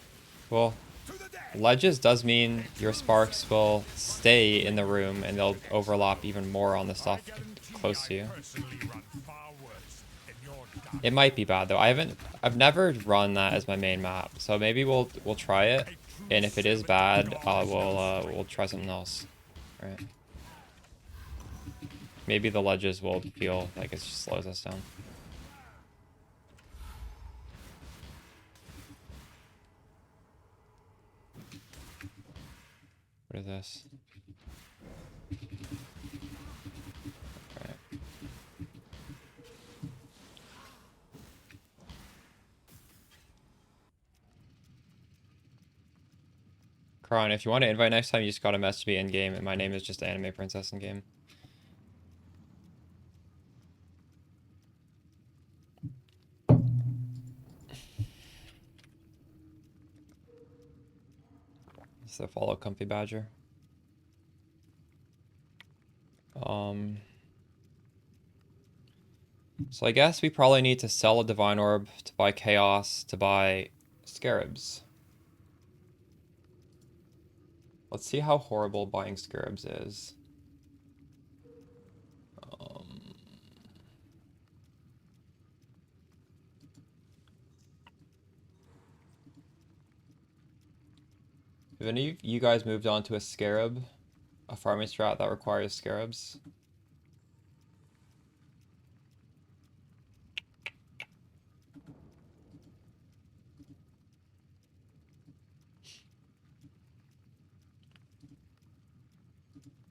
Well, To the dead. ledges does mean your sparks will stay in the room and they'll overlap even more on the stuff close to you. Personally run far worse than your dark. It might be bad though. I've never run that as my main map, so maybe we'll try it, and if it is bad, we'll try something else. All right. Maybe the ledges will feel like it just slows us down. What is this? Alright. Kron, if you want to invite next time, you just gotta message me in game, and my name is just Anime Princess in game. So follow Comfy Badger. So I guess we probably need to sell a Divine Orb to buy Chaos, to buy Scarabs. Let's see how horrible buying Scarabs is. Have any of you guys moved on to a scarab? A farming strat that requires scarabs?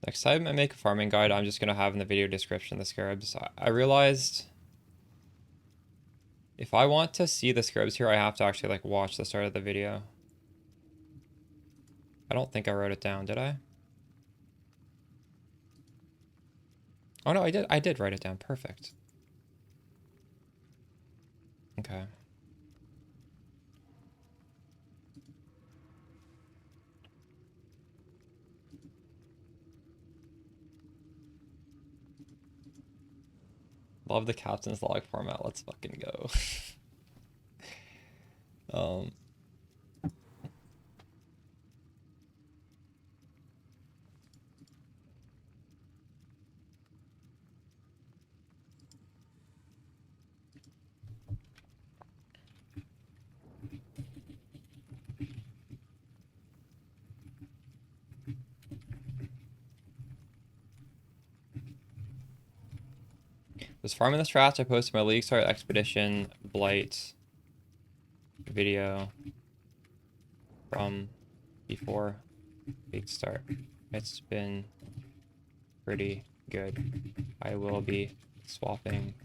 Next time I make a farming guide, I'm just gonna have in the video description the scarabs. I realized if I want to see the scarabs here, I have to actually like watch the start of the video. I don't think I wrote it down, did I? Oh no, I did. I did write it down. Perfect. Okay. Love the captain's log format. Let's fucking go. um. Was farming the strats I posted my League Start Expedition Blight video from before League Start. It's been pretty good. I will be swapping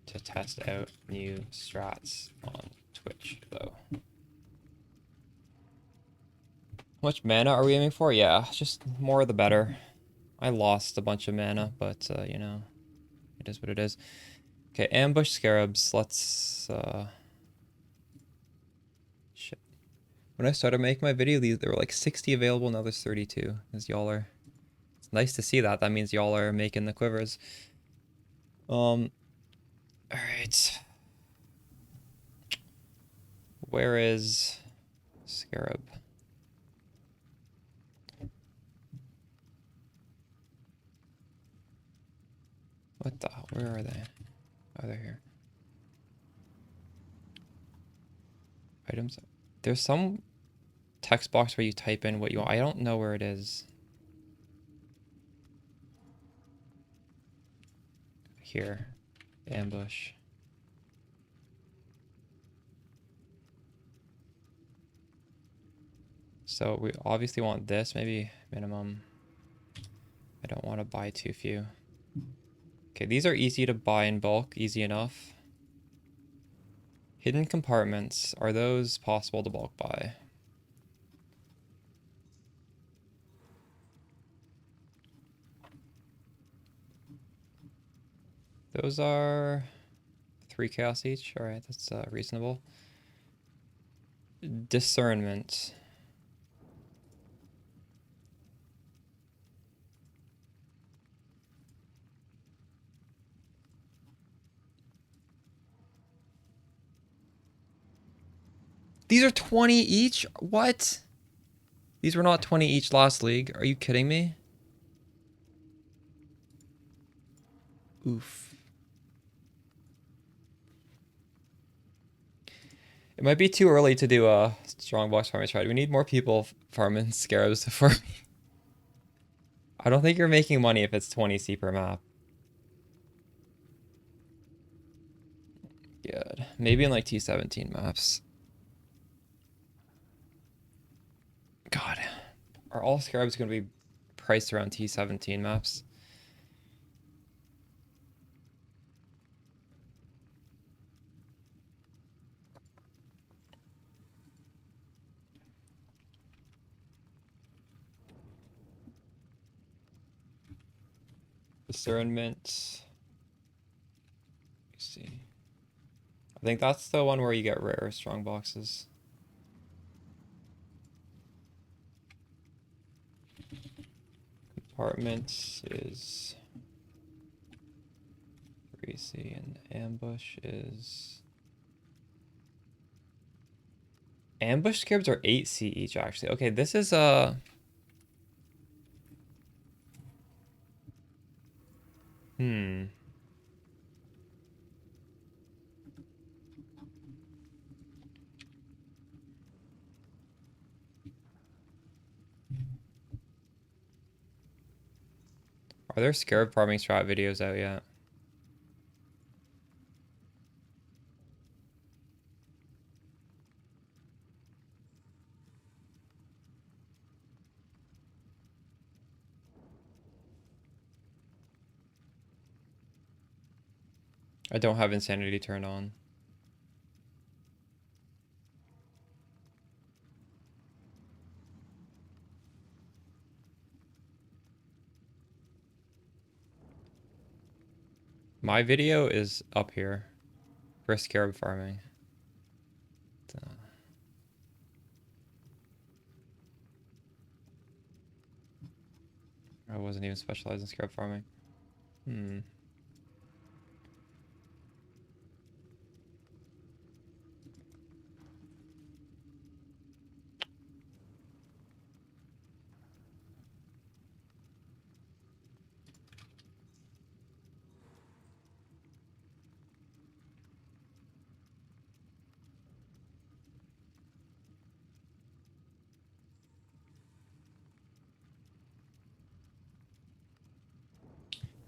to test out new strats on Twitch though. How much mana are we aiming for? Yeah, just more the better. I lost a bunch of mana, but you know, it is what it is. Okay, ambush scarabs. Let's shit. When I started making my video, there were like 60 available, now there's 32. Because y'all are, it's nice to see that. That means y'all are making the quivers. Alright. Where is scarab? What the hell? Where are they? Oh, they're here. Items. There's some text box where you type in what you want. I don't know where it is. Here. Ambush. So we obviously want this, maybe minimum. I don't want to buy too few. Okay, these are easy to buy in bulk, easy enough. Hidden compartments, are those possible to bulk buy? Those are 3 chaos each. All right, that's reasonable. Discernment. These are 20 each? What? These were not 20 each last league. Are you kidding me? Oof. It might be too early to do a Strongbox farming trade. We need more people farming scarabs for me. I don't think you're making money if it's 20C per map. Good. Maybe in like T17 maps. God. Are all scarabs going to be priced around T17 maps? Discernment. Let's see. I think that's the one where you get rare strong boxes. Compartment is 3C and ambush is... Ambush scarabs are 8C each actually. Okay, this is Are there scarab farming strat videos out yet? I don't have insanity turned on. My video is up here for scarab farming. I wasn't even specialized in scarab farming. Hmm.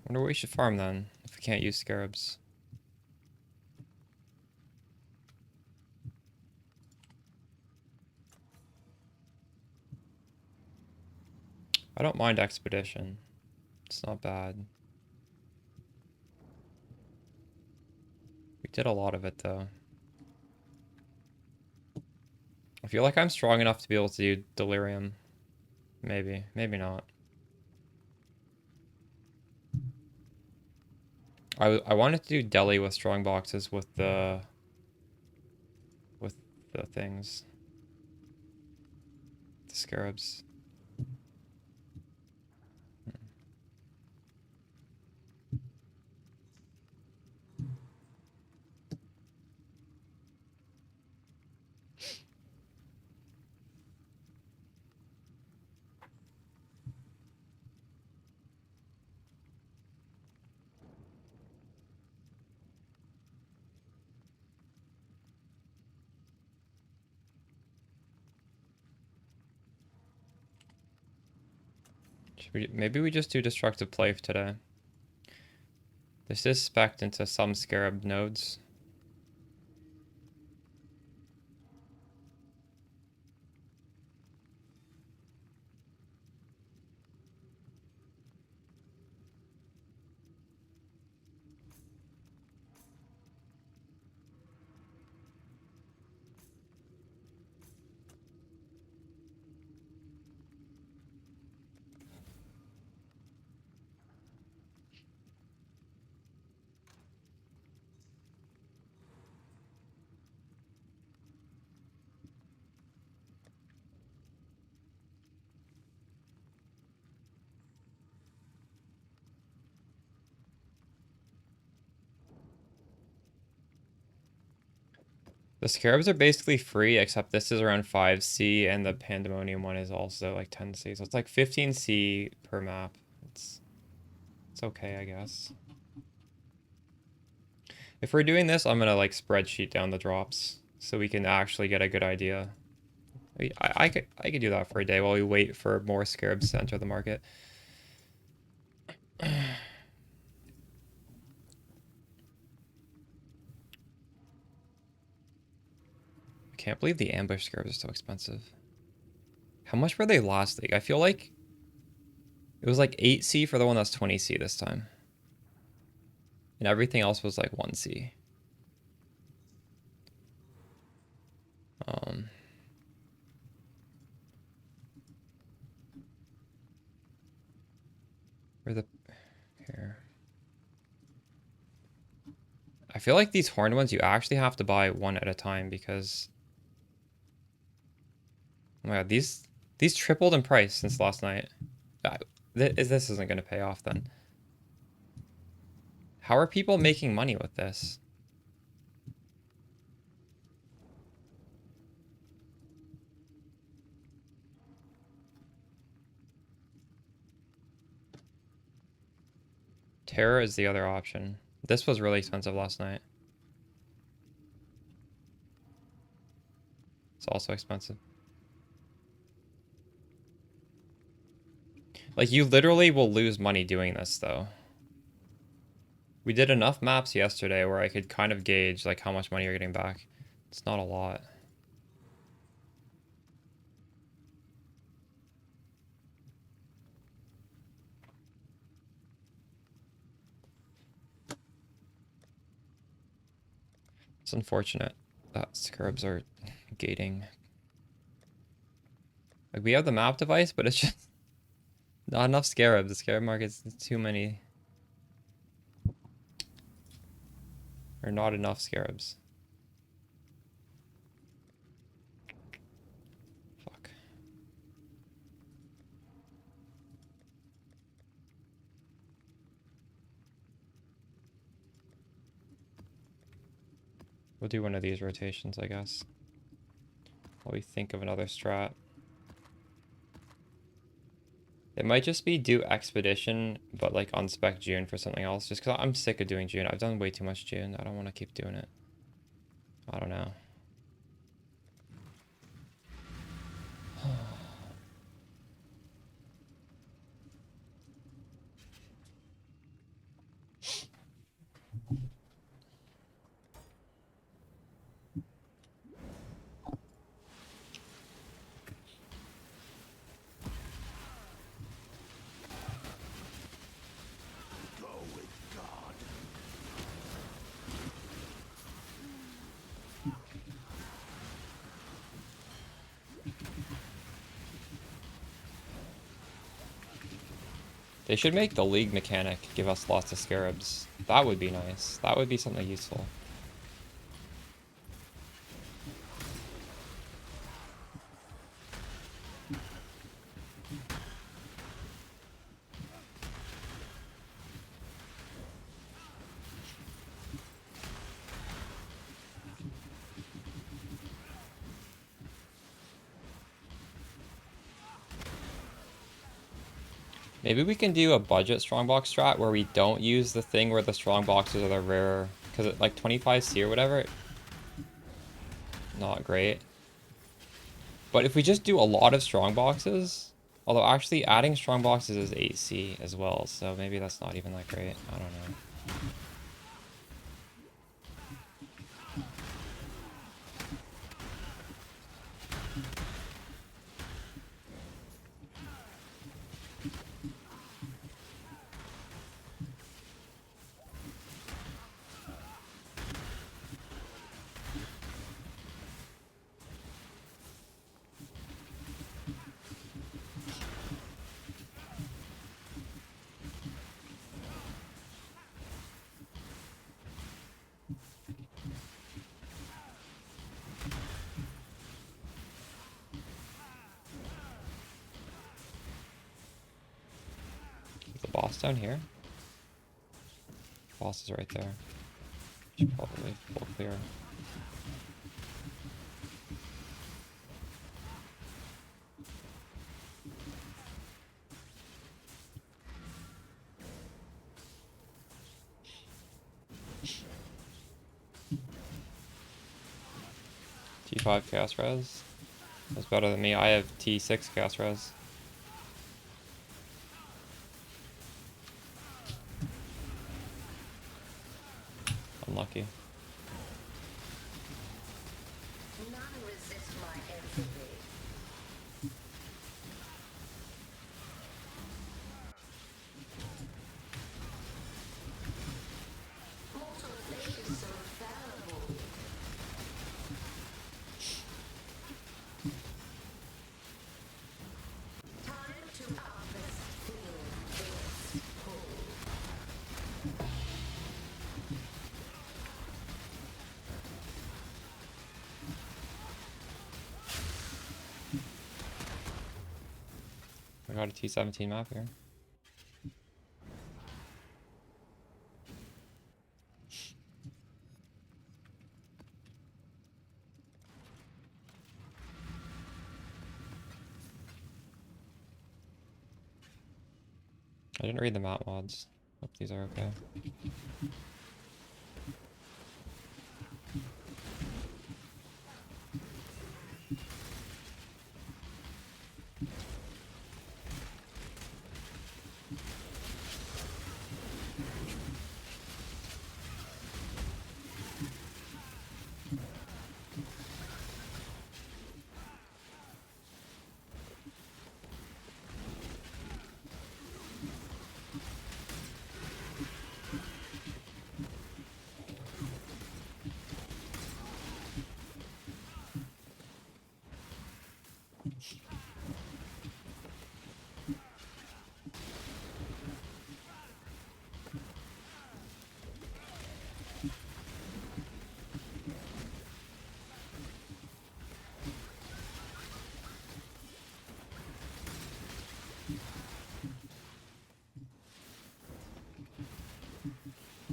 Wonder what we should farm then, if we can't use scarabs. I don't mind expedition. It's not bad. We did a lot of it though. I feel like I'm strong enough to be able to do delirium. Maybe, maybe not. I wanted to do deli with strong boxes with the things. The scarabs. Maybe we just do destructive play today. This is spec'd into some scarab nodes. The scarabs are basically free, except this is around 5C, and the Pandemonium one is also like 10C. So it's like 15C per map. It's okay, I guess. If we're doing this, I'm gonna like spreadsheet down the drops so we can actually get a good idea. I could do that for a day while we wait for more scarabs to enter the market. Can't believe the ambush scarabs are so expensive. How much were they last league? I feel like it was like 8C for the one that's 20C this time. And everything else was like 1C. Where the here. I feel like these horned ones you actually have to buy one at a time because oh my god, these tripled in price since last night. This isn't gonna pay off then. How are people making money with this? Terror is the other option. This was really expensive last night. It's also expensive. Like, you literally will lose money doing this, though. We did enough maps yesterday where I could kind of gauge, like, how much money you're getting back. It's not a lot. It's unfortunate that scarabs are gating. Like, we have the map device, but it's just not enough scarabs. The scarab market's too many. Or not enough scarabs. Fuck. We'll do one of these rotations, I guess. While we think of another strat. It might just be do Expedition, but like on spec June for something else. Just because I'm sick of doing June. I've done way too much June. I don't want to keep doing it. I don't know. Go with God. They should make the League mechanic give us lots of scarabs. That would be nice. That would be something useful. Maybe we can do a budget strongbox strat where we don't use the thing where the strongboxes are the rare, because it like 25C or whatever. Not great. But if we just do a lot of strongboxes, although actually adding strongboxes is 8C as well, so maybe that's not even that great. I don't know. Is the boss down here? Boss is right there. Should probably full clear. T5 chaos res. That's better than me. I have T6 chaos res. Unlucky. None resist my entropy. Mortal flesh is so fallible. Time to harvest. Feel its pull. I got a T17 map here. I didn't read the map mods. Hope these are okay.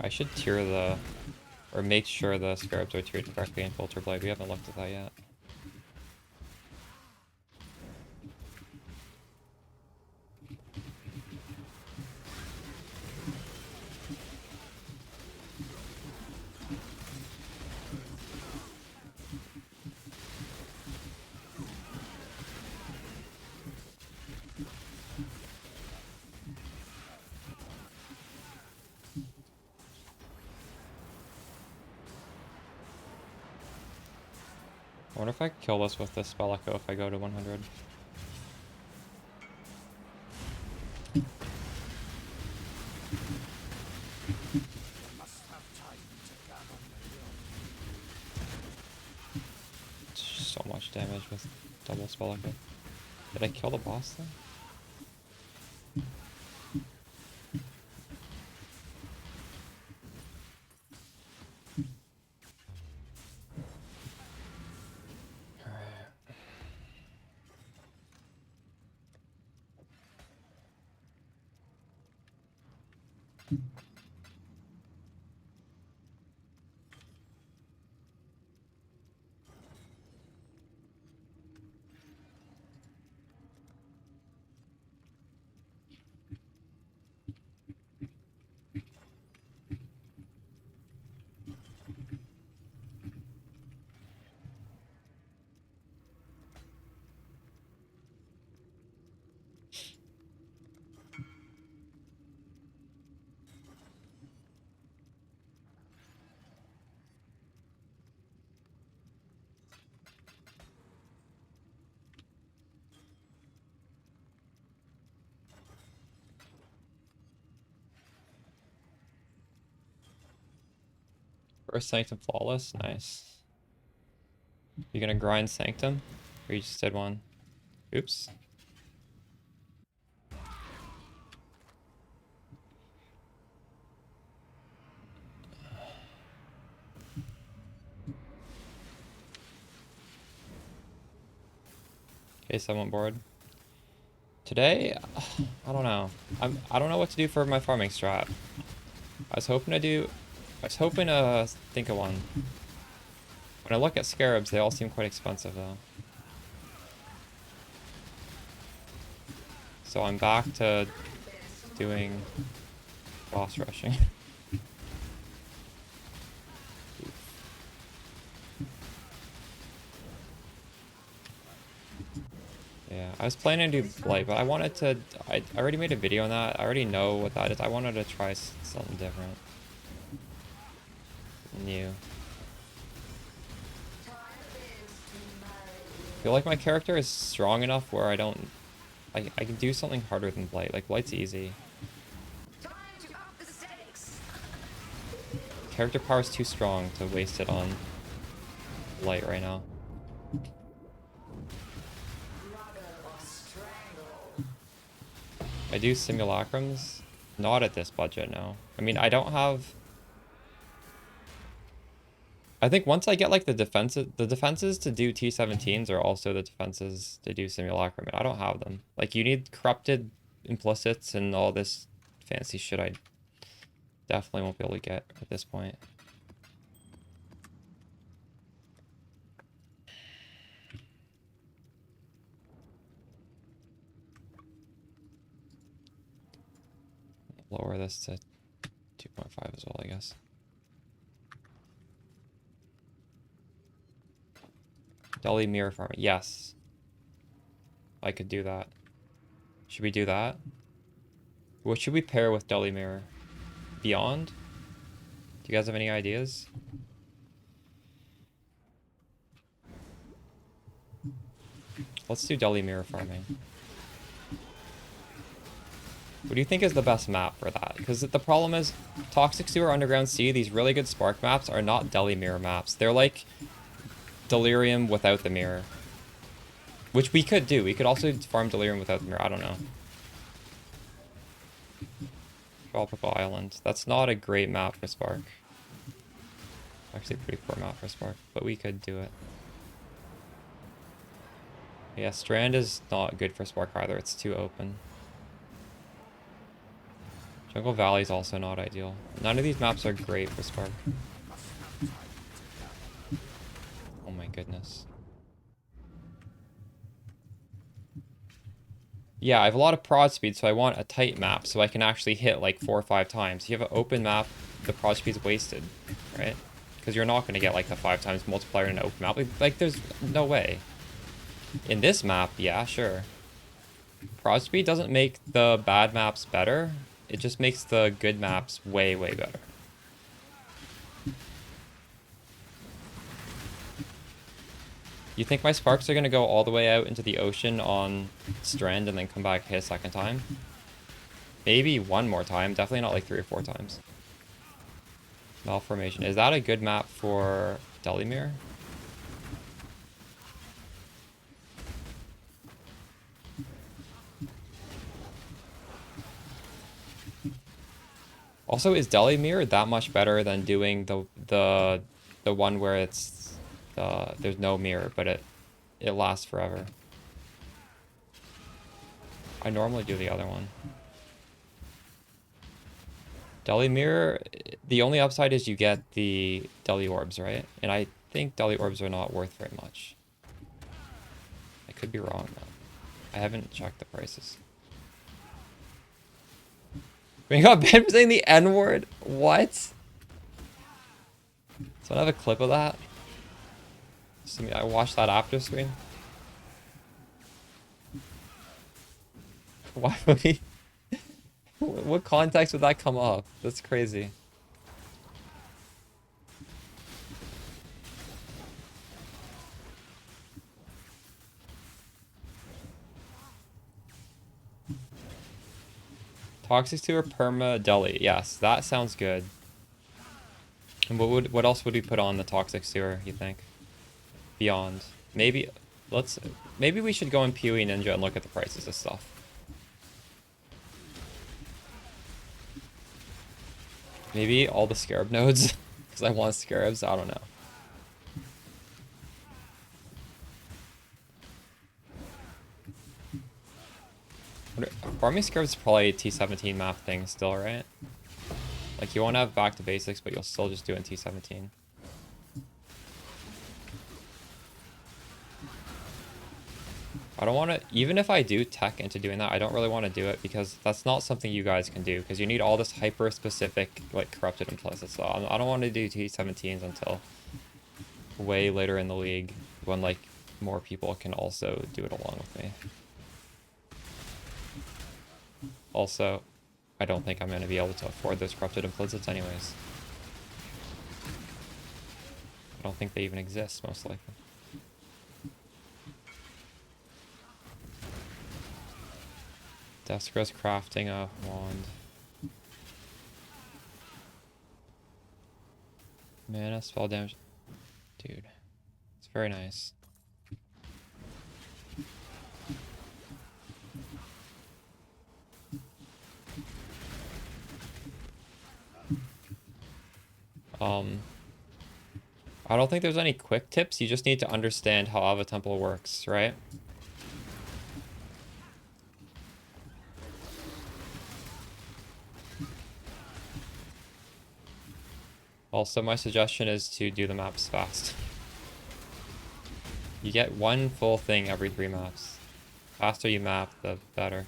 I should tier the, or make sure the scarabs are tiered correctly in Filter Blade. We haven't looked at that yet. I wonder if I kill this with this spell echo if I go to 100. Must have time to gather It's just so much damage with double spell echo. Did I kill the boss then? First Sanctum Flawless, nice. You gonna grind Sanctum? Or you just did one? Oops. Okay, someone bored. Today, I don't know. I don't know what to do for my farming strat. I was hoping to think of one. When I look at scarabs, they all seem quite expensive though. So I'm back to doing boss rushing. Yeah, I was planning to do Blight, but I wanted to... I already made a video on that. I already know what that is. I wanted to try something different. New. I feel like my character is strong enough where I don't... I can do something harder than Blight. Like, Blight's easy. Character power is too strong to waste it on Blight right now. I do simulacrums, not at this budget now. I mean, I don't have... I think once I get like the defenses to do T17s are also the defenses to do simulacrum, and I don't have them. Like, you need corrupted implicits and all this fancy shit I definitely won't be able to get at this point. Lower this to 2.5 as well, I guess. Deli mirror farming. Yes. I could do that. Should we do that? What should we pair with Deli mirror? Beyond? Do you guys have any ideas? Let's do Deli mirror farming. What do you think is the best map for that? Because the problem is, Toxic Sewer, Underground Sea, these really good Spark maps are not Deli mirror maps. They're like Delirium without the mirror. Which we could do. We could also farm Delirium without the mirror. I don't know. Tropical Island. That's not a great map for Spark. Actually, a pretty poor map for Spark, but we could do it. Yeah, Strand is not good for Spark either. It's too open. Jungle Valley is also not ideal. None of these maps are great for Spark. Oh my goodness. Yeah, I have a lot of prod speed, so I want a tight map so I can actually hit like 4 or 5 times. If you have an open map, the prod speed's wasted, right? Because you're not going to get like the 5 times multiplier in an open map. Like there's no way. In this map, yeah, sure. Prod speed doesn't make the bad maps better. It just makes the good maps way, way better. You think my sparks are going to go all the way out into the ocean on Strand and then come back hit a second time? Maybe one more time. Definitely not like 3 or 4 times. Malformation. Is that a good map for Delimir? Also, is Delimir that much better than doing the one where it's there's no mirror, but it lasts forever? I normally do the other one. Delimir, the only upside is you get the Deli Orbs, right? And I think Deli Orbs are not worth very much. I could be wrong, though. I haven't checked the prices. We got banned for saying the N-word? What? So I have a clip of that. I watched that after stream. Why would we? What context would that come up? That's crazy. Toxic Sewer Perma Deli. Yes, that sounds good. And what else would we put on the Toxic Sewer, you think? Beyond. Maybe we should go in PoE Ninja and look at the prices of stuff. Maybe all the Scarab nodes, because I want Scarabs, I don't know. Farming Scarabs is probably a T17 map thing still, right? Like, you won't have back to basics, but you'll still just do it in T17. I don't want to, even if I do tech into doing that, I don't really want to do it because that's not something you guys can do because you need all this hyper-specific, like, corrupted implicit. So I don't want to do T17s until way later in the league when, like, more people can also do it along with me. Also, I don't think I'm going to be able to afford those corrupted implicits anyways. I don't think they even exist, most likely. Deskra's crafting a wand. Mana, spell damage. Dude, it's very nice. I don't think there's any quick tips. You just need to understand how Ava Temple works, right? Also, my suggestion is to do the maps fast. You get one full thing every 3 maps. The faster you map, the better.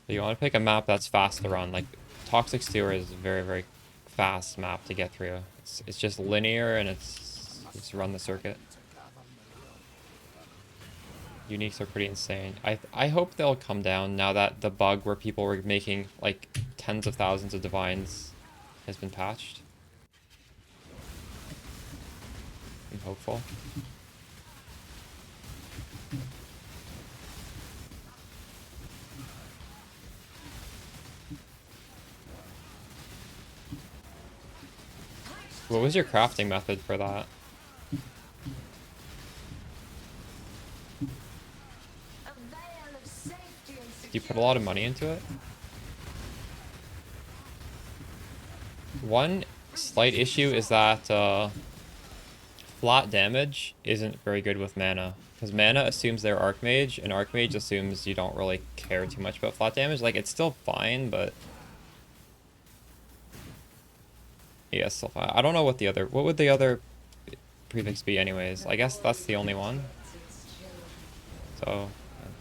So you want to pick a map that's fast to run. Like, Toxic Sewer is a very, very fast map to get through. It's just linear and it's just run the circuit. Uniques are pretty insane. I hope they'll come down now that the bug where people were making like tens of thousands of divines has been patched. I'm hopeful. What was your crafting method for that? you put a lot of money into it? One slight issue is that flat damage isn't very good with mana. Because mana assumes they're Archmage, and Archmage assumes you don't really care too much about flat damage. Like, it's still fine, but... yeah, it's still fine. I don't know what the other... what would the other prefix be anyways? I guess that's the only one. So,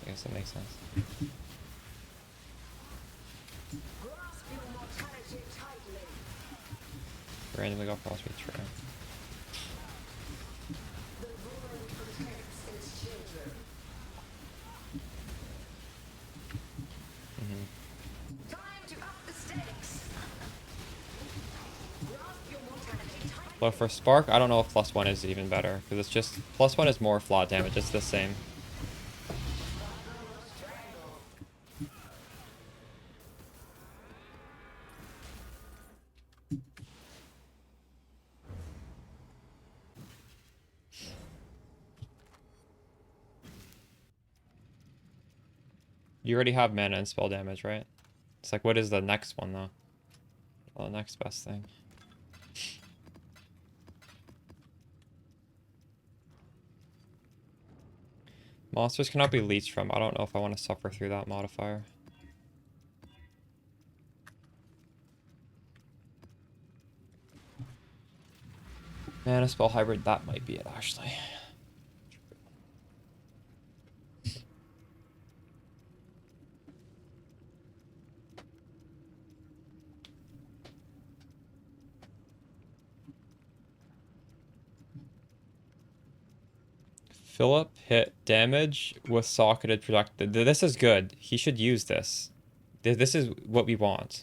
I guess that makes sense. Grasp your mortality tightly. Randomly go across me, true. The void protects its children. Time to up the stakes. Grasp your mortality tightly. Well, for Spark, I don't know if +1 is even better. Because it's just... +1 is more flat damage. It's the same. You already have mana and spell damage, right? It's like, what is the next one, though? Well, the next best thing. Monsters cannot be leeched from. I don't know if I want to suffer through that modifier. Mana spell hybrid, that might be it, actually. Philip hit damage with socketed projectile. This is good. He should use this. This is what we want.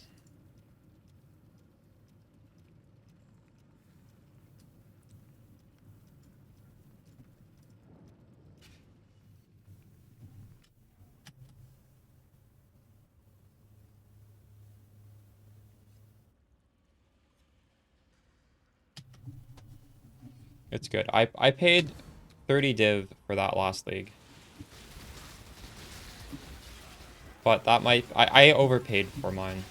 It's good. I paid 30 div for that last league. But that might... I overpaid for mine.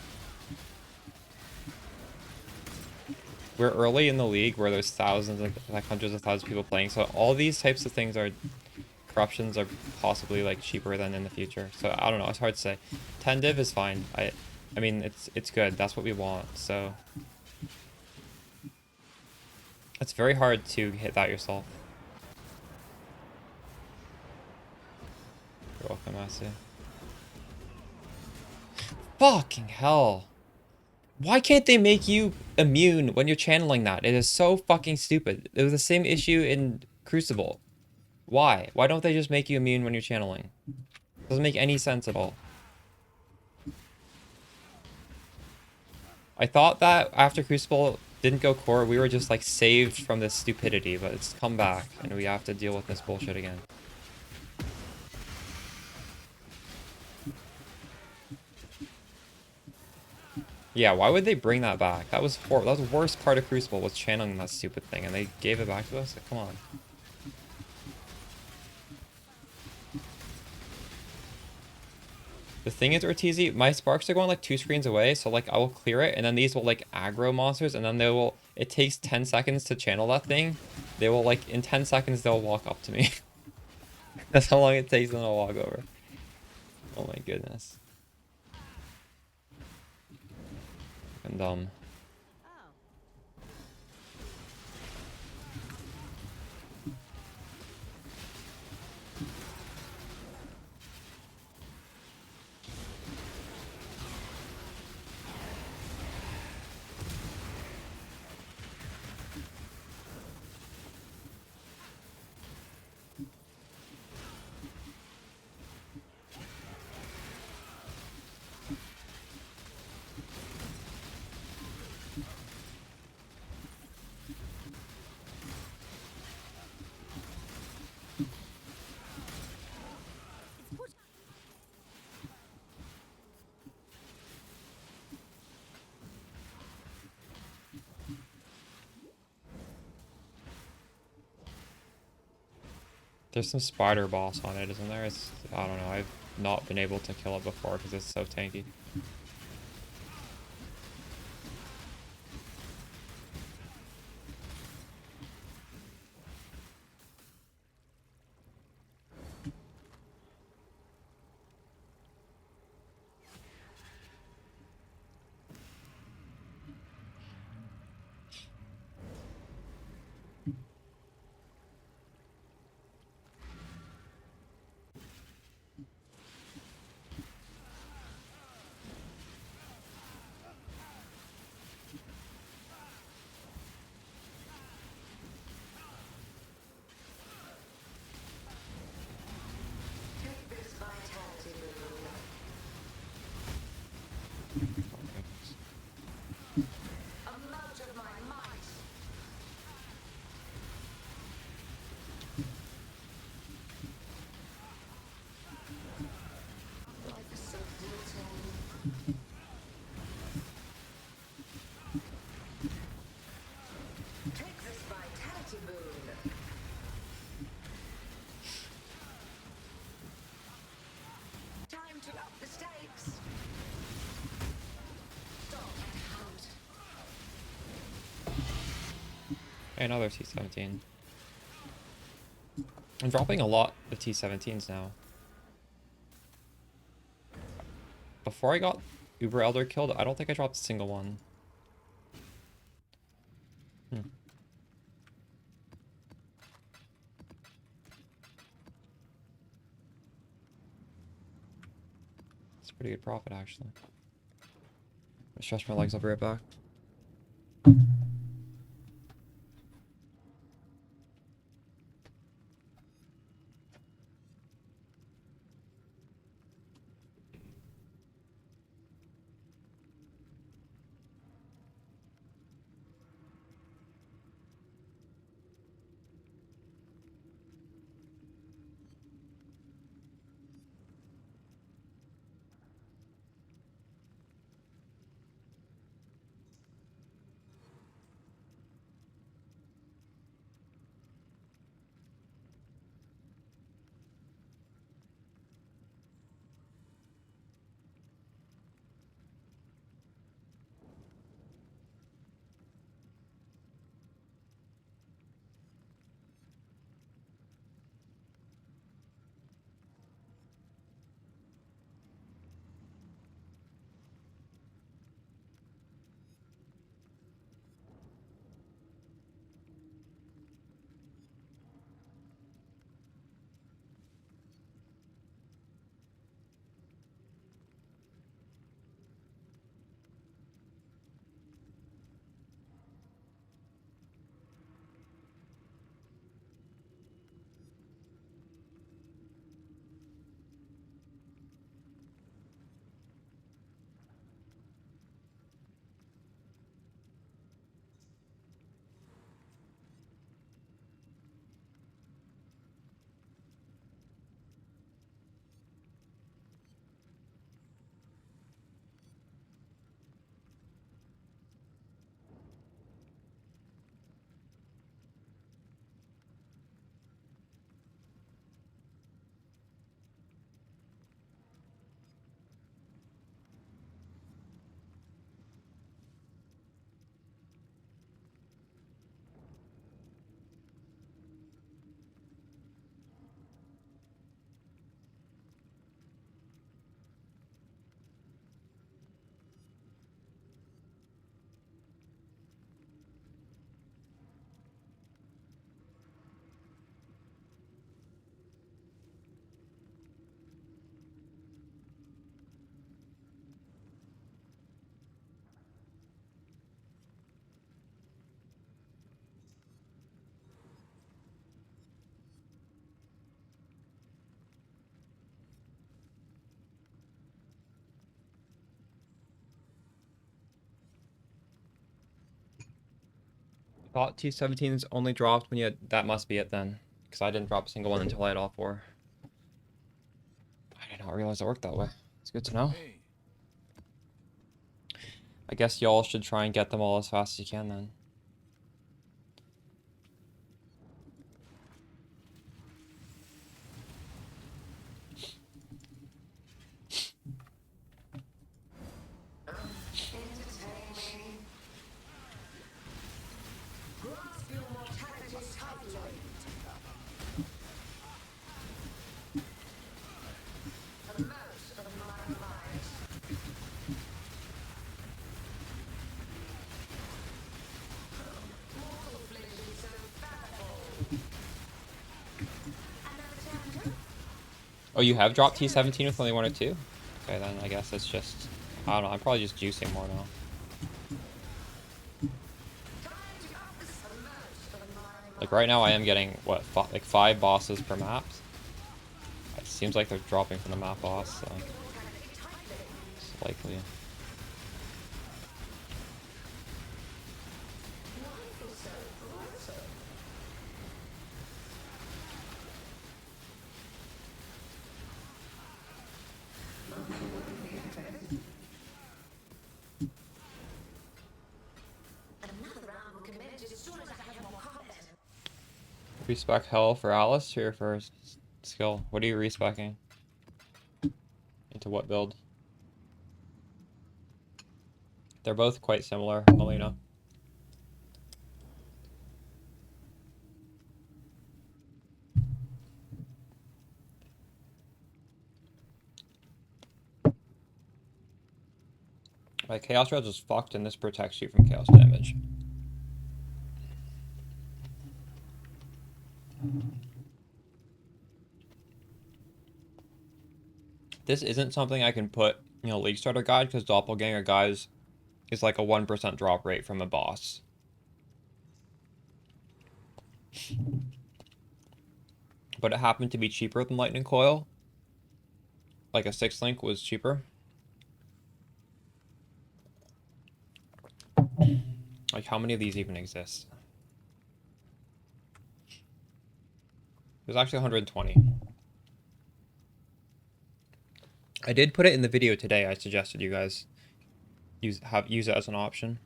We're early in the league where there's thousands and like hundreds of thousands of people playing. So all these types of things are... corruptions are possibly like cheaper than in the future. So I don't know. It's hard to say. 10 div is fine. I mean, it's good. That's what we want. So... it's very hard to hit that yourself. You're welcome, Massey. Fucking hell. Why can't they make you immune when you're channeling that? It is so fucking stupid. It was the same issue in Crucible. Why? Why don't they just make you immune when you're channeling? Doesn't make any sense at all. I thought that after Crucible didn't go core, we were just like saved from this stupidity, but it's come back and we have to deal with this bullshit again. Yeah, why would they bring that back? That was horrible. That was the worst part of Crucible, was channeling that stupid thing, and they gave it back to us? Like, come on. The thing is, Ortizi, my sparks are going like 2 screens away, so like I will clear it, and then these will like aggro monsters, and then they will... it takes 10 seconds to channel that thing. They will like, in 10 seconds, they'll walk up to me. That's how long it takes them to walk over. Oh my goodness. I'm dumb. There's some spider boss on it, isn't there? It's, I don't know. I've not been able to kill it before because it's so tanky. Take this vitality balloon. Amount of my might. Like so little. Take this vitality boon. Time to up the stakes. Stop and hunt. Another T17. I'm dropping a lot of T17s now. Before I got Uber Elder killed, I don't think I dropped a single one. It's a pretty good profit, actually. I stretch my legs, I'll be right back. Thought T17s only dropped when you had... That must be it then. Because I didn't drop a single one until I had all four. I did not realize it worked that way. It's good to know. Hey, I guess y'all should try and get them all as fast as you can then. Oh, you have dropped T17 with only 1 or 2? Okay, then I guess it's just... I don't know, I'm probably just juicing more now. Like, right now I am getting, what, like 5 bosses per map? It seems like they're dropping from the map boss, so... It's likely. Respec Hell for Alice or for skill? What are you respeccing? Into what build? They're both quite similar, Melina. Like, Chaos Reds is fucked and this protects you from chaos damage. This isn't something I can put, you know, League Starter Guide, because Doppelganger Guys is like a 1% drop rate from a boss. But it happened to be cheaper than Lightning Coil. Like a 6-link was cheaper. Like, how many of these even exist? There's actually 120. I did put it in the video today. I suggested you guys use it as an option.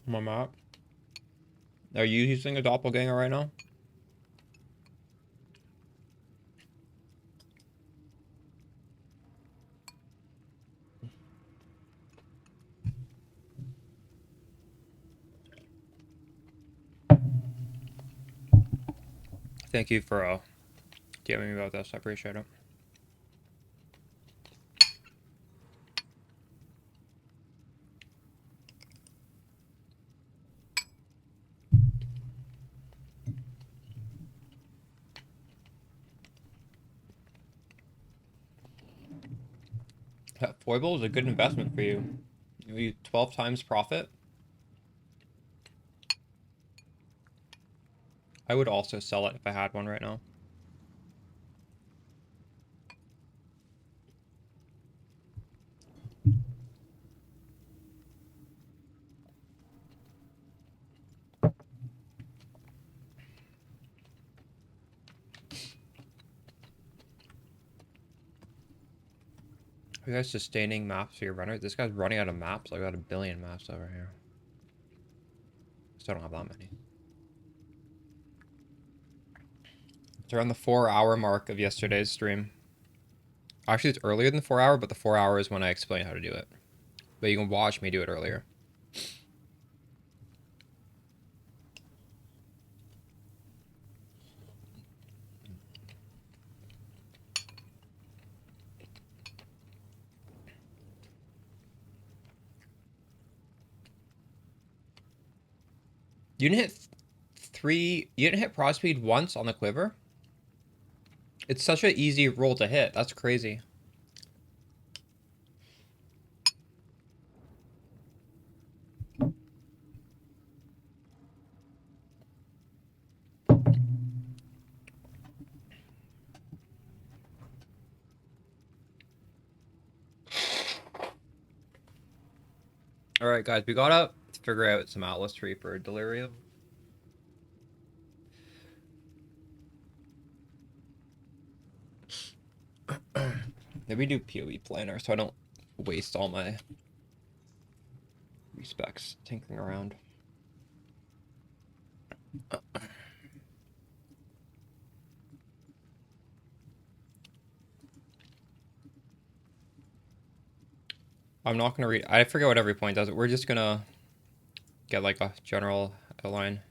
My map. Are you using a doppelganger right now? Thank you for DMing me about this. I appreciate it. That foible is a good investment for you. You 12 times profit. I would also sell it if I had one right now. Are you guys sustaining maps for your runners? This guy's running out of maps. I got 1 billion maps over here. Still don't have that many. It's around the 4-hour mark of yesterday's stream. Actually, it's earlier than the 4-hour, but the 4-hour is when I explain how to do it. But you can watch me do it earlier. You didn't hit you didn't hit prod speed once on the quiver? It's such an easy roll to hit. That's crazy. Alright, guys, we gotta figure out some Atlas tree for Delirium. Maybe do PoE planner so I don't waste all my respecs tinkering around. I'm not gonna read. I forget what every point does. We're just gonna get like a general outline.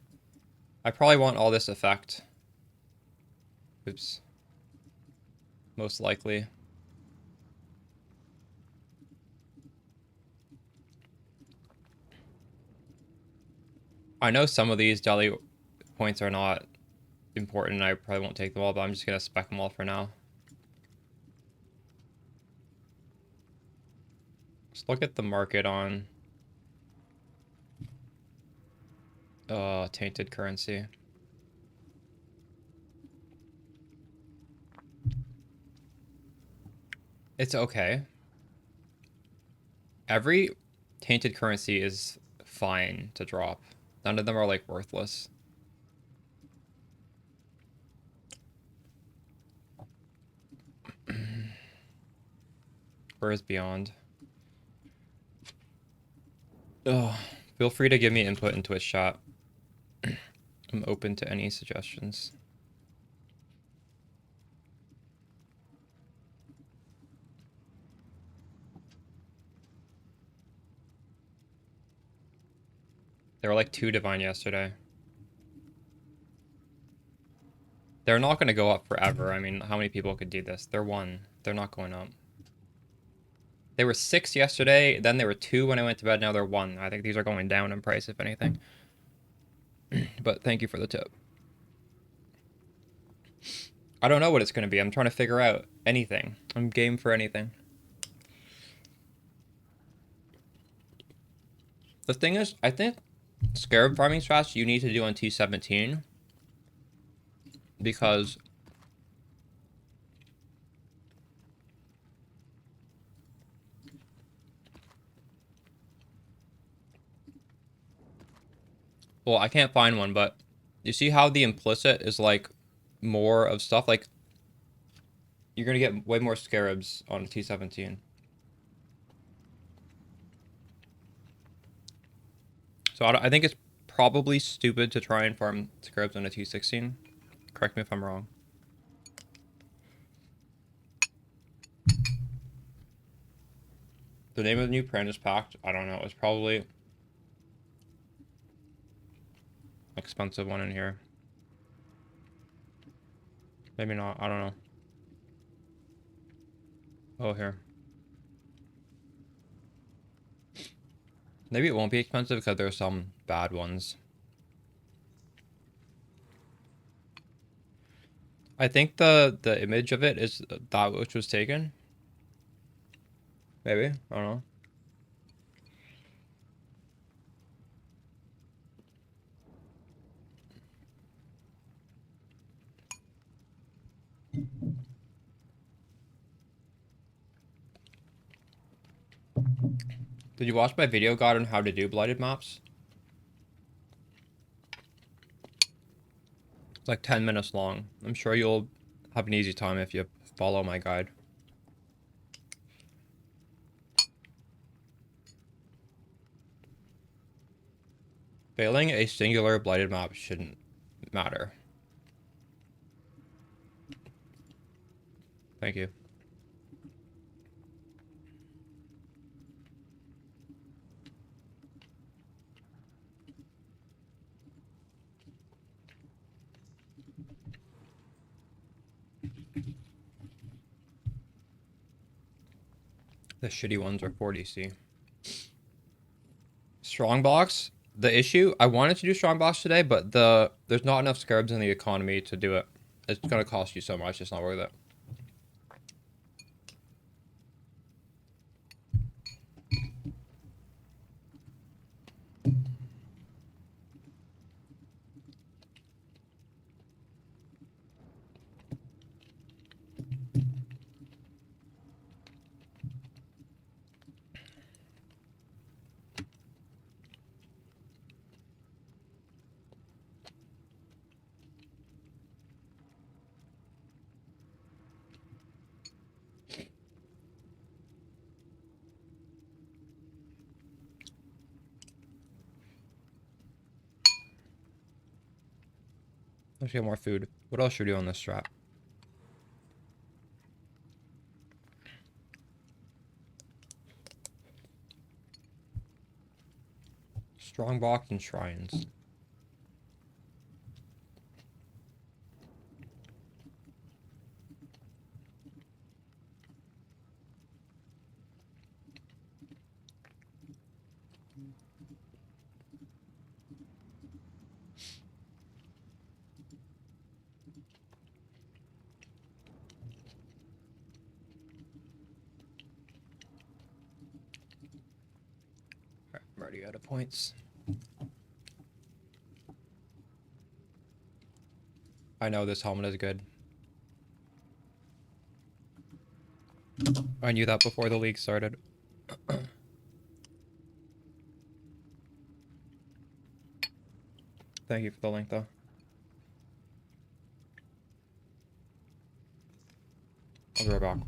I probably want all this effect. Oops. Most likely. I know some of these deli points are not important. I probably won't take them all, but I'm just gonna spec them all for now. Let's look at the market on tainted currency. It's okay. Every tainted currency is fine to drop. None of them are like worthless. Where is Beyond? Ugh. Feel free to give me input into Twitch chat. I'm open to any suggestions. There were like 2 divine yesterday. They're not going to go up forever. I mean, how many people could do this? They're 1. They're not going up. They were 6 yesterday, then they were 2 when I went to bed, now they're 1. I think these are going down in price, if anything. But thank you for the tip. I don't know what it's going to be. I'm trying to figure out anything. I'm game for anything. The thing is, I think scarab farming strats you need to do on T17 because well, I can't find one, but you see how the implicit is like more of stuff? Like, you're going to get way more scarabs on T17. So I think it's probably stupid to try and farm scarabs on a T16. Correct me if I'm wrong. The name of the new Apprentice Pact, I don't know. It's probably expensive one in here. Maybe not. I don't know. Oh, here. Maybe it won't be expensive because there are some bad ones. I think the image of it is that which was taken. Maybe. I don't know. Did you watch my video guide on how to do blighted maps? It's like 10 minutes long. I'm sure you'll have an easy time if you follow my guide. Failing a singular blighted map shouldn't matter. Thank you. The shitty ones are 40C. Strongbox. The issue, I wanted to do Strongbox today, but there's not enough scarabs in the economy to do it. It's gonna cost you so much, it's not worth it. Let's get more food. What else should we do on this strat? Strongbox and shrines. already out of points. I know this helmet is good. I knew that before the league started. Thank you for the link, though. I'll be right back.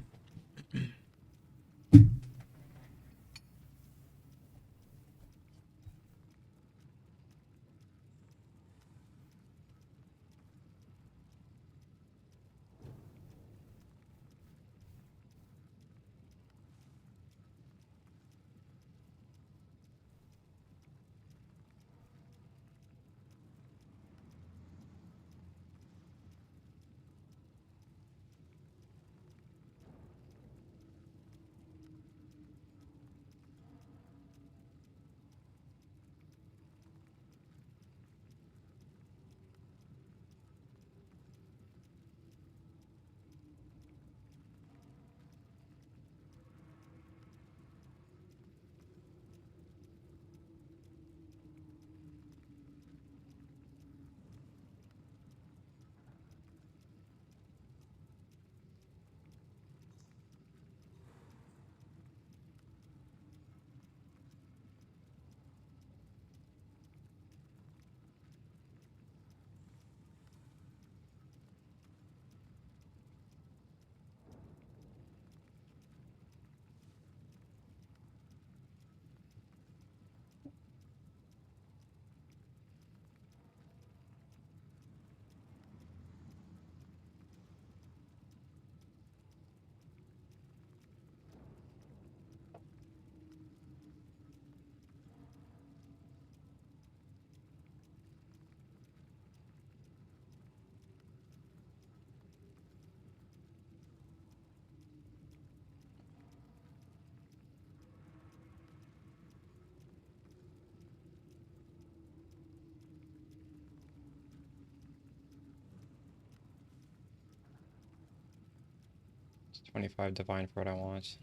It's 25 divine for what I want.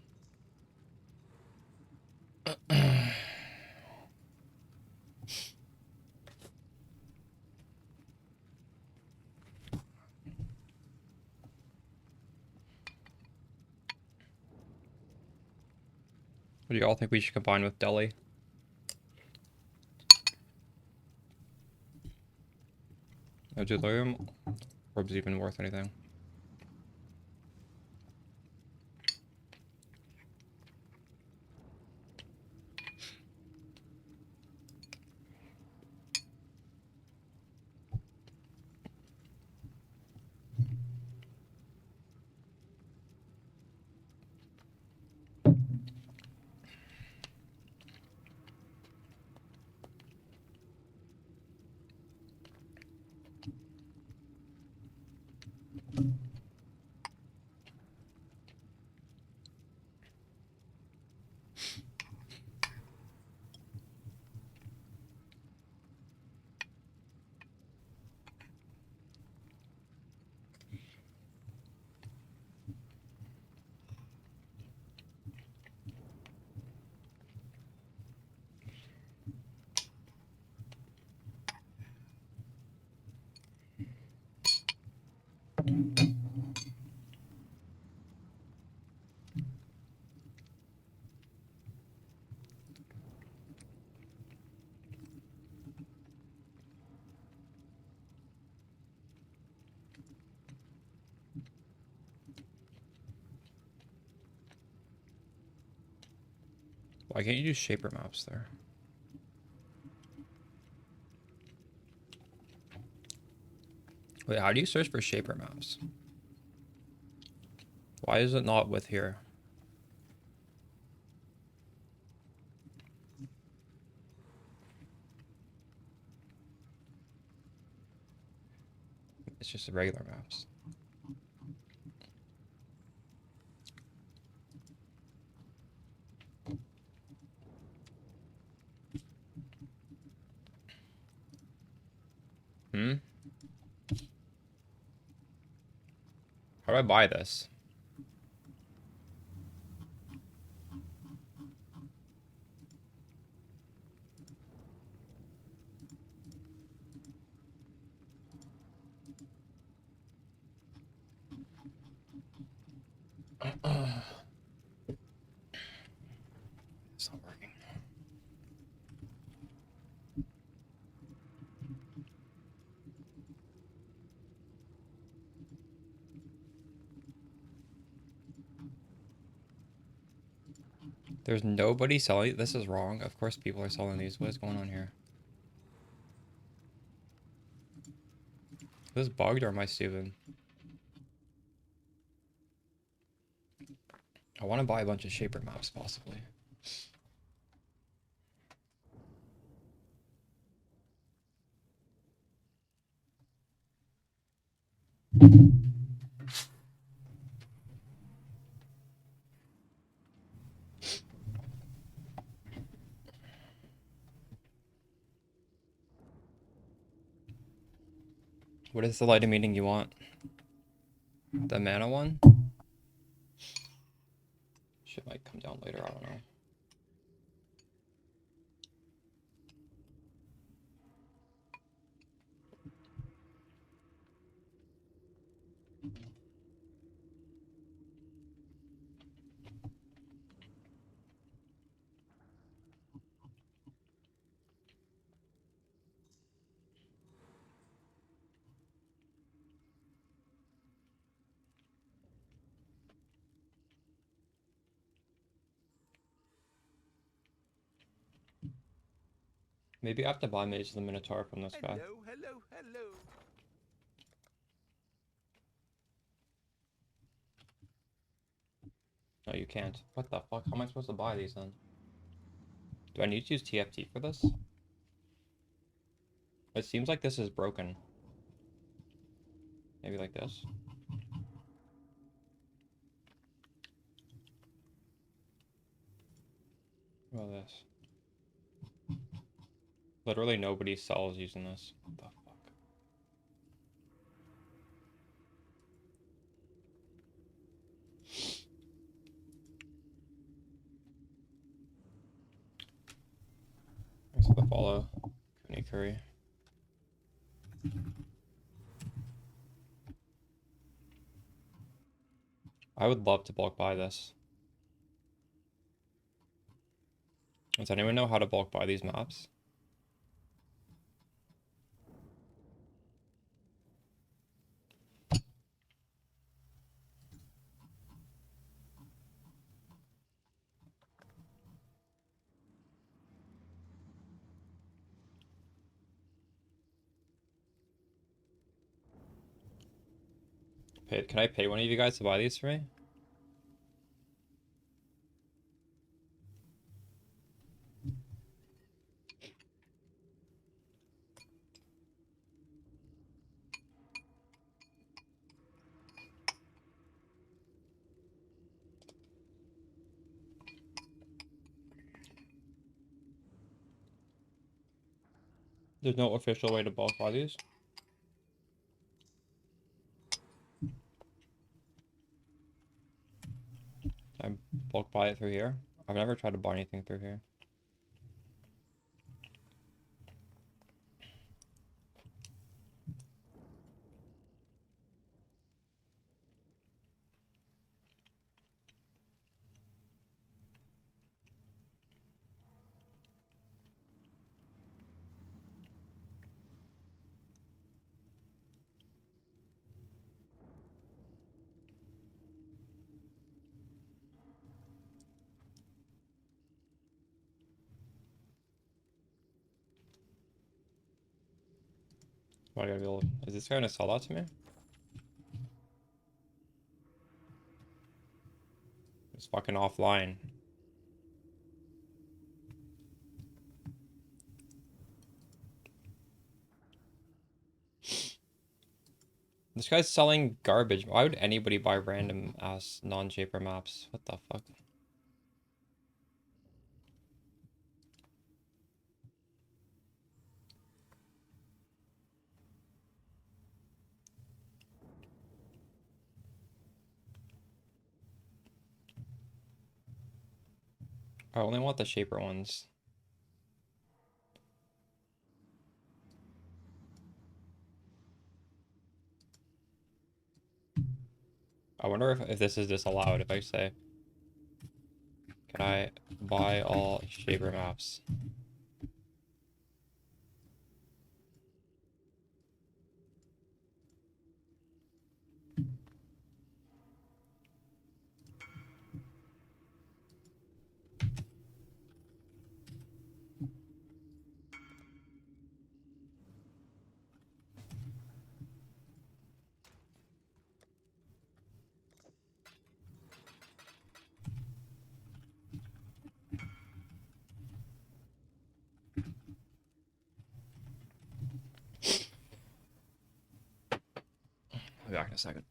What do you all think we should combine with Delhi? No delirium? Orb's even worth anything. Why can't you do shaper maps there? Wait, how do you search for shaper maps? Why is it not with here? It's just the regular maps. Hmm? How do I buy this? There's nobody selling. This is wrong. Of course people are selling these. What is going on here? Is this bugged or am I stupid? I want to buy a bunch of shaper maps, possibly. What is the lighting meeting you want? The mana one? Shit might come down later, I don't know. Maybe I have to buy Mage of the Minotaur from this guy. Hello. No, you can't. What the fuck? How am I supposed to buy these then? Do I need to use TFT for this? It seems like this is broken. Maybe like this. What about this? Literally nobody sells using this. What the fuck? Thanks for the follow, Cooney Curry. I would love to bulk buy this. Does anyone know how to bulk buy these maps? Can I pay one of you guys to buy these for me? There's no official way to bulk buy these. I bulk buy it through here. I've never tried to buy anything through here. Why do I gotta be able? Is this guy gonna sell that to me? It's fucking offline. This guy's selling garbage. Why would anybody buy random ass non-shaper maps? What the fuck? I only want the shaper ones. I wonder if this is disallowed. If I say, can I buy all shaper maps? I'll be back in a second.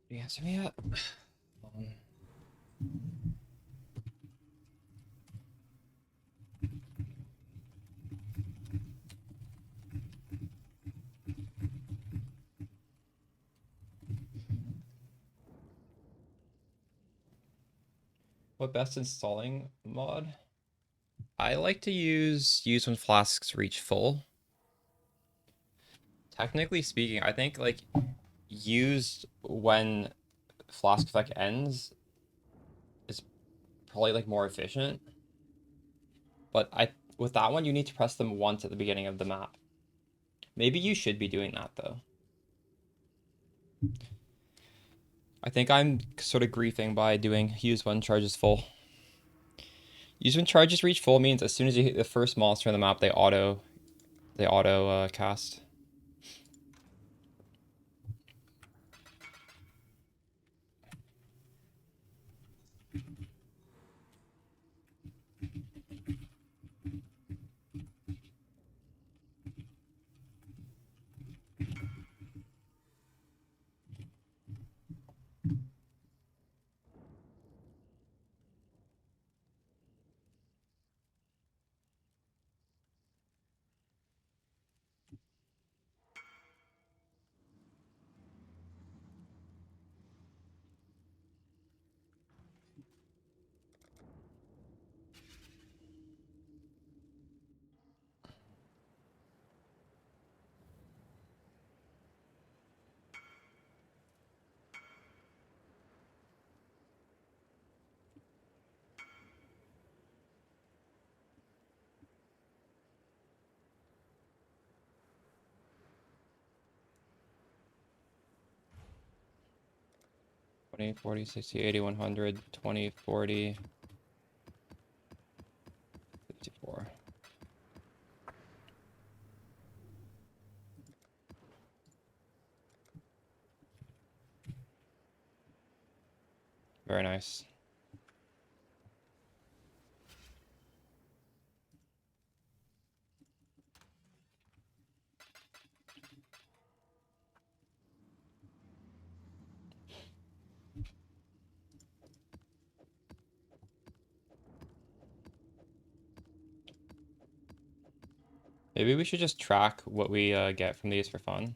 Did you answer me yet? What best installing mod? I like to use when flasks reach full. Technically speaking, I think like used when flask effect ends is probably like more efficient. But with that one you need to press them once at the beginning of the map. Maybe you should be doing that though. I think I'm sort of griefing by doing use when charges full. Use when charges reach full means as soon as you hit the first monster on the map, they auto cast. Twenty, 40, 60, 80, 100, 20, 40, 54. Very nice. Maybe we should just track what we get from these for fun.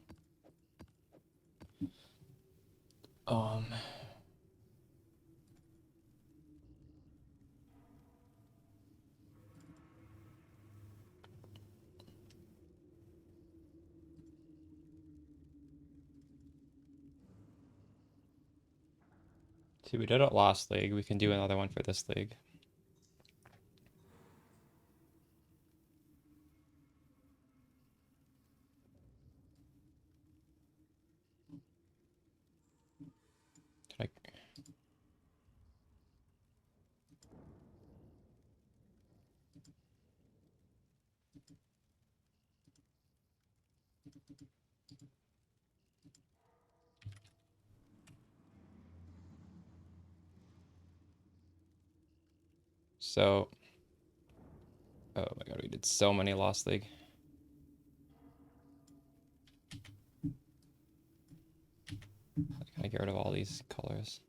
See, we did it last league. We can do another one for this league. Can I... So, oh my god, we did so many last league. Can I get rid of all these colors?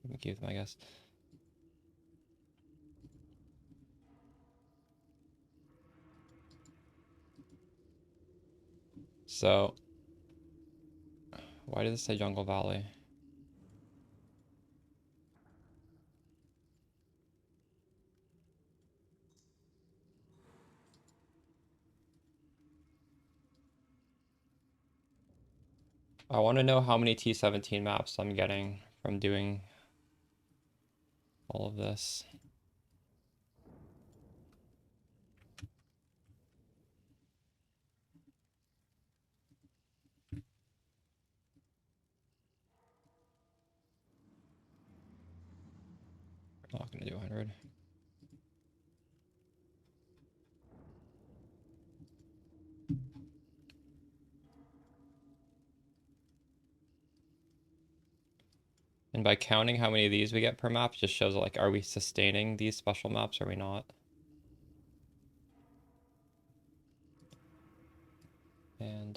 We can keep them, I guess. So, why did this say Jungle Valley? I want to know how many T17 maps I'm getting from doing all of this. I'm not gonna do 100. And by counting how many of these we get per map, just shows like, are we sustaining these special maps or are we not? And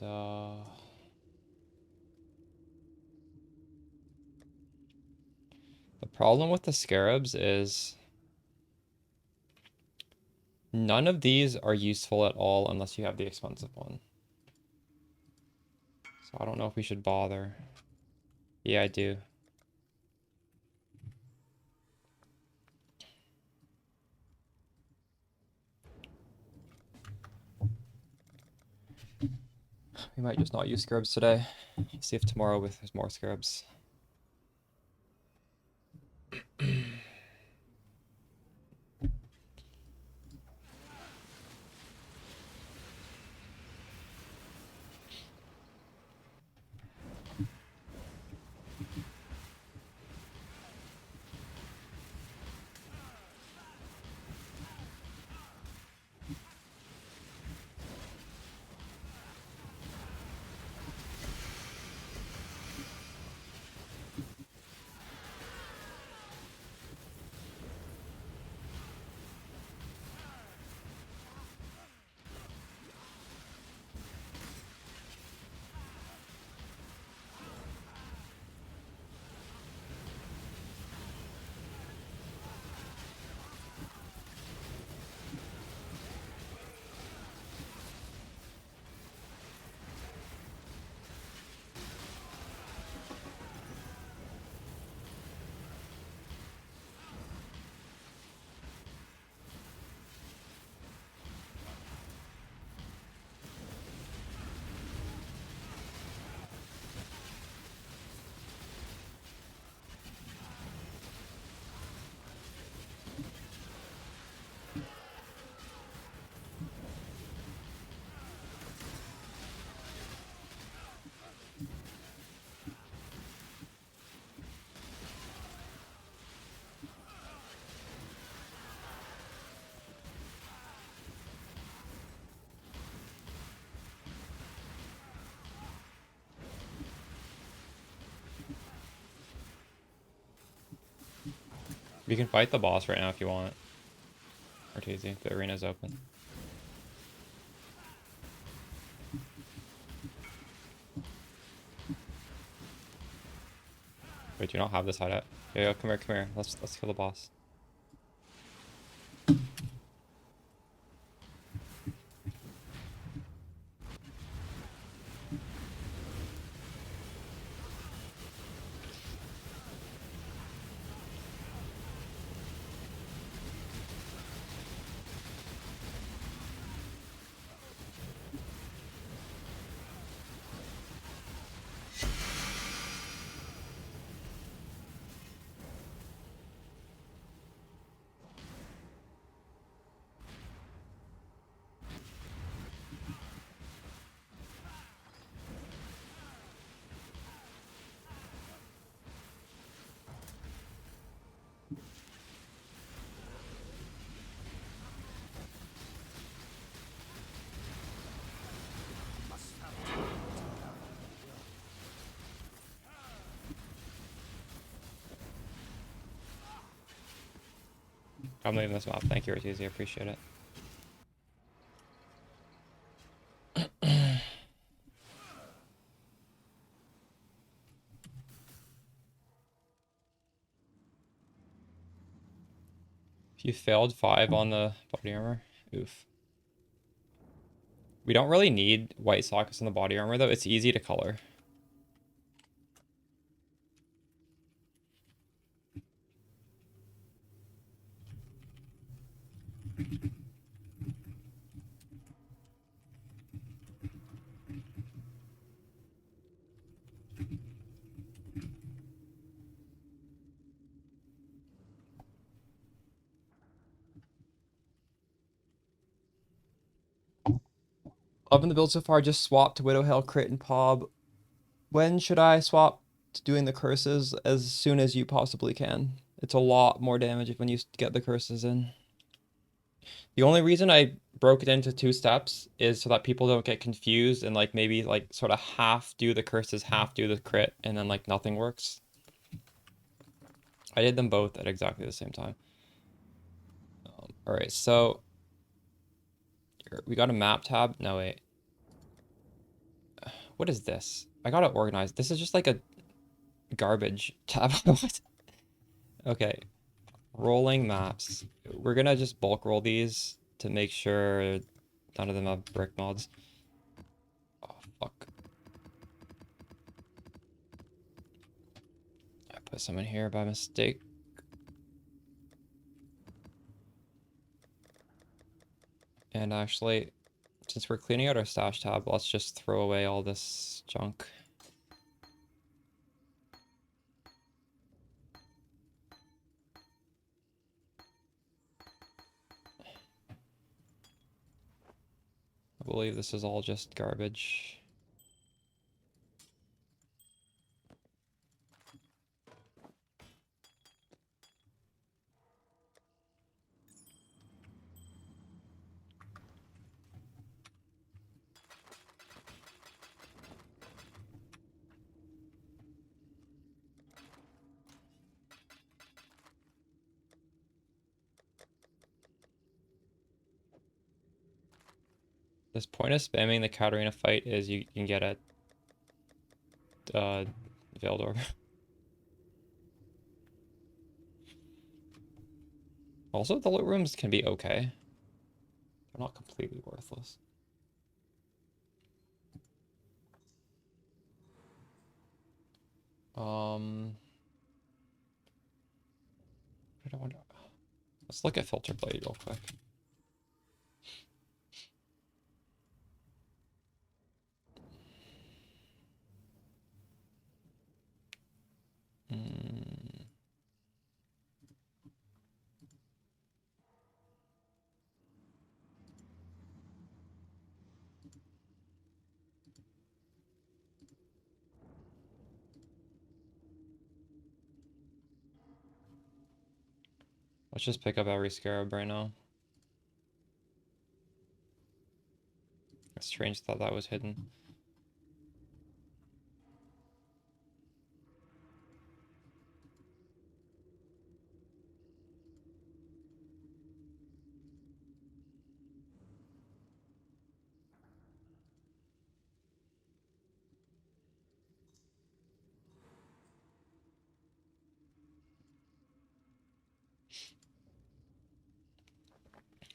the problem with the scarabs is none of these are useful at all unless you have the expensive one. So I don't know if we should bother. Yeah, I do. We might just not use scarabs today. See if tomorrow there's more scarabs. We can fight the boss right now if you want. Arteezy, the arena's open. Wait, do you not have this hideout? Yo, come here, come here. Let's kill the boss. I'm leaving this map. Thank you, Arteezy. I appreciate it. If you failed 5 on the body armor, oof. We don't really need white sockets on the body armor though. It's easy to color. Loving the build so far. Just swap to Widowhail, crit, and Pob. When should I swap to doing the curses? As soon as you possibly can. It's a lot more damage when you get the curses in. The only reason I broke it into 2 steps is so that people don't get confused and like maybe like sort of half do the curses, half do the crit, and then like nothing works. I did them both at exactly the same time. All right, so we got a map tab. No, wait. What is this? I got it organized. This is just like a garbage tab. What? Okay. Rolling maps. We're gonna just bulk roll these to make sure none of them have brick mods. Oh, fuck. I put some in here by mistake. And actually, since we're cleaning out our stash tab, let's just throw away all this junk. I believe this is all just garbage. This point of spamming the Katarina fight is you can get a Veiled Orb. Also, the loot rooms can be okay. They're not completely worthless. I don't want to... Let's look at Filter Blade real quick. Let's just pick up every scarab right now. It's strange that that was hidden.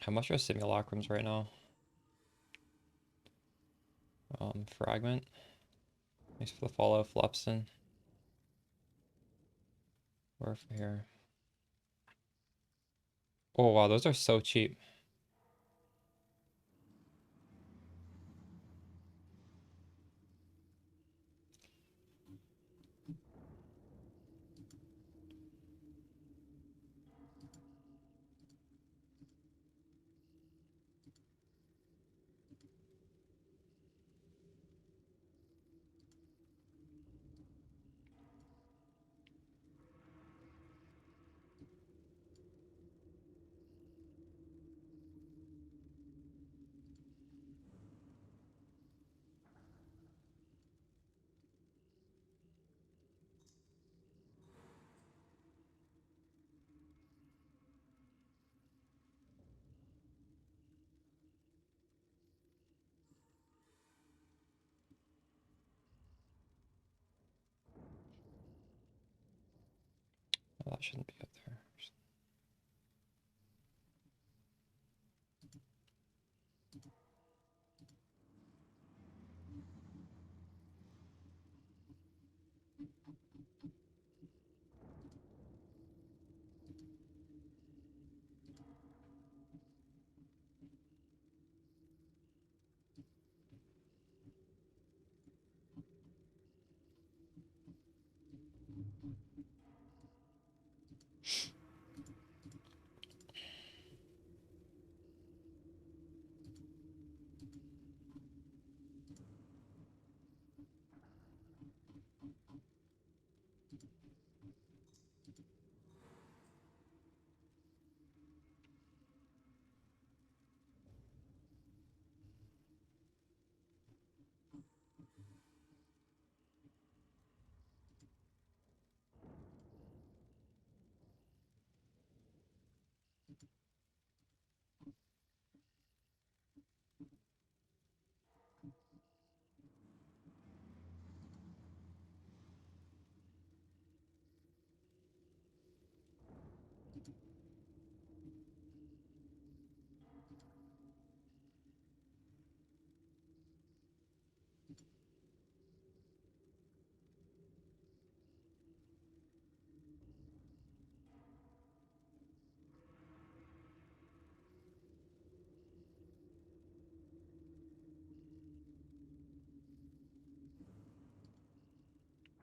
How much are simulacrums right now? Fragment. Thanks for the follow, Flupson. Where for here? Oh wow, those are so cheap. Oh, that shouldn't be up there.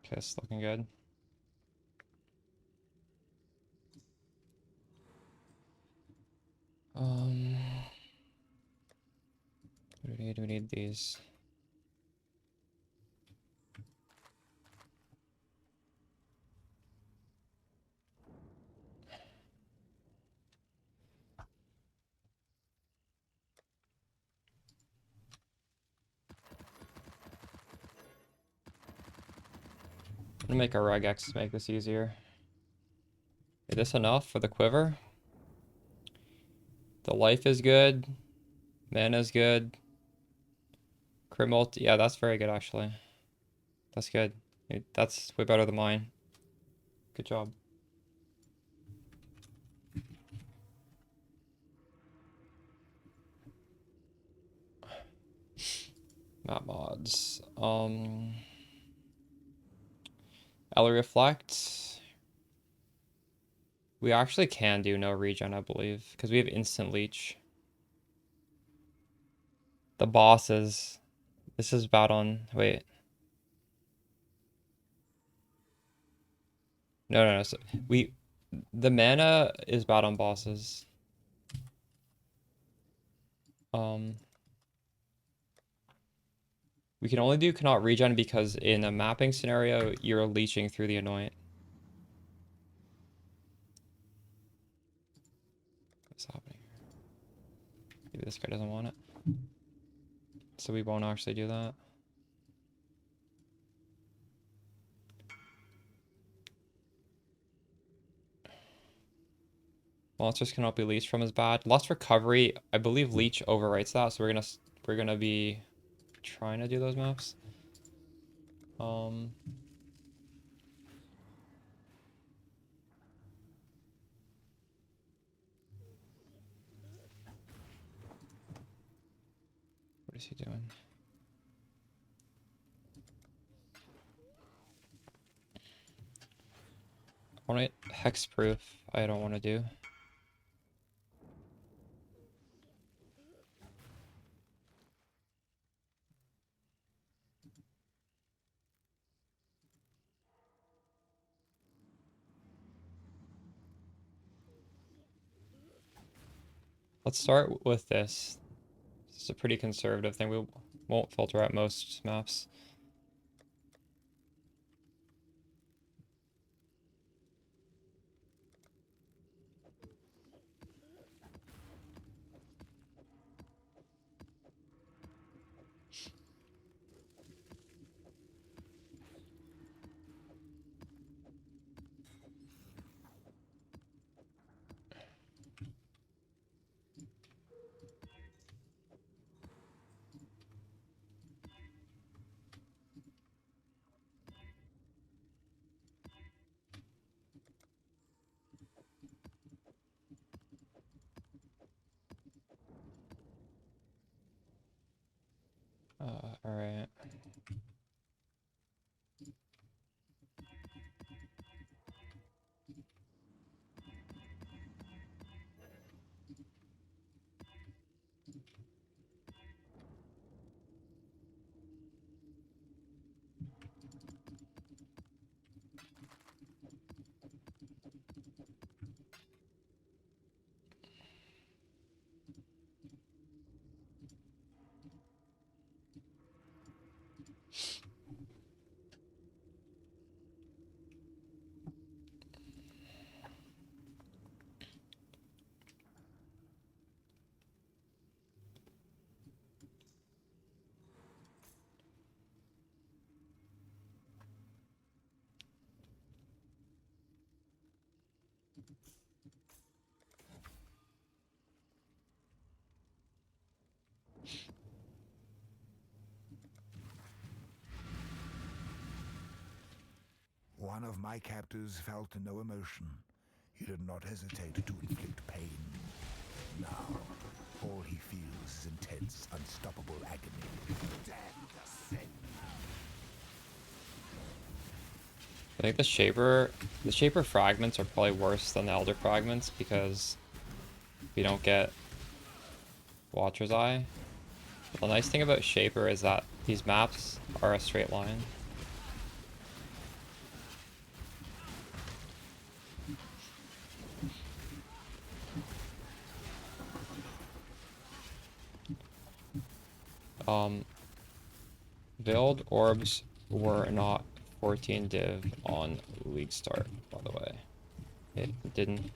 Okay, it's looking good. What do we need? We need these. I'm gonna make a regex to make this easier. Is this enough for the quiver? The life is good. Mana's good. Crit multi, yeah, that's very good actually. That's good. That's way better than mine. Good job. Map mods. Ellie Reflect. We actually can do no regen, I believe, because we have instant leech. The bosses. This is bad on. Wait. No. So the mana is bad on bosses. We can only do cannot regen because in a mapping scenario, you're leeching through the anoint. What's happening here? Maybe this guy doesn't want it. So we won't actually do that. Monsters cannot be leached from is bad. Lost recovery, I believe leech overwrites that, so we're gonna be trying to do those maps. What is he doing? I want it hexproof. I don't want to do. Let's start with this. This is a pretty conservative thing. We won't filter out most maps. All right. One of my captors felt no emotion. He did not hesitate to inflict pain. Now, all he feels is intense, unstoppable agony. Damn the sin. I think the shaper fragments are probably worse than the elder fragments because we don't get Watcher's Eye. But the nice thing about shaper is that these maps are a straight line. Veiled orbs were not 14 div on league start, by the way. It didn't.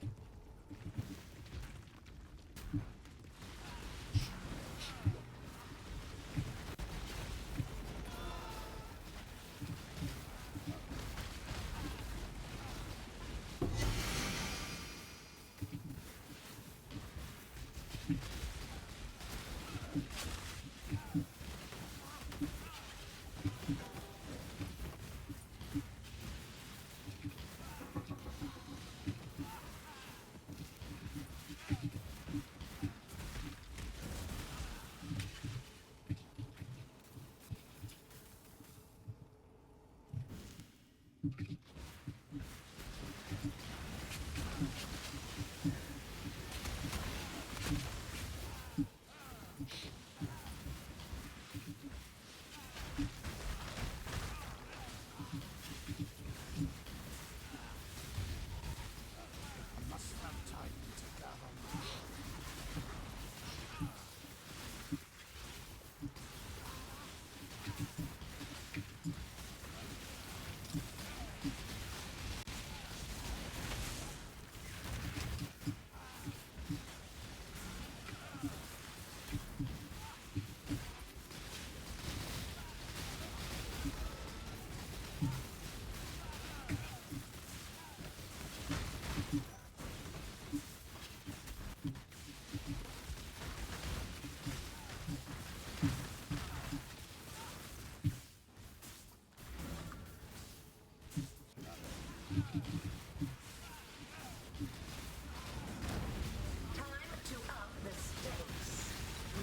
Time to up the stakes.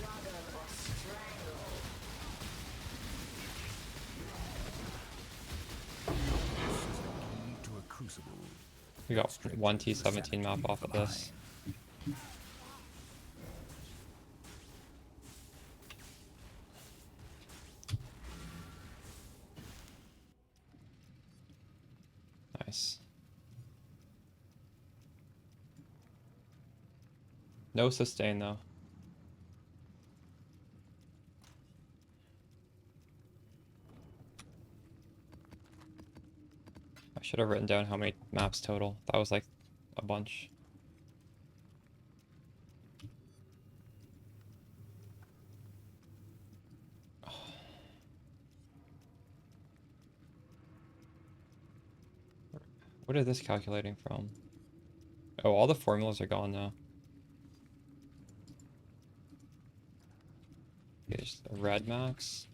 Mother or strangle. Lead to a crucible. We got 1T17 map off of this. Nice. No sustain though. I should have written down how many maps total. That was like a bunch. What is this calculating from? Oh, all the formulas are gone now. Okay, just the red max.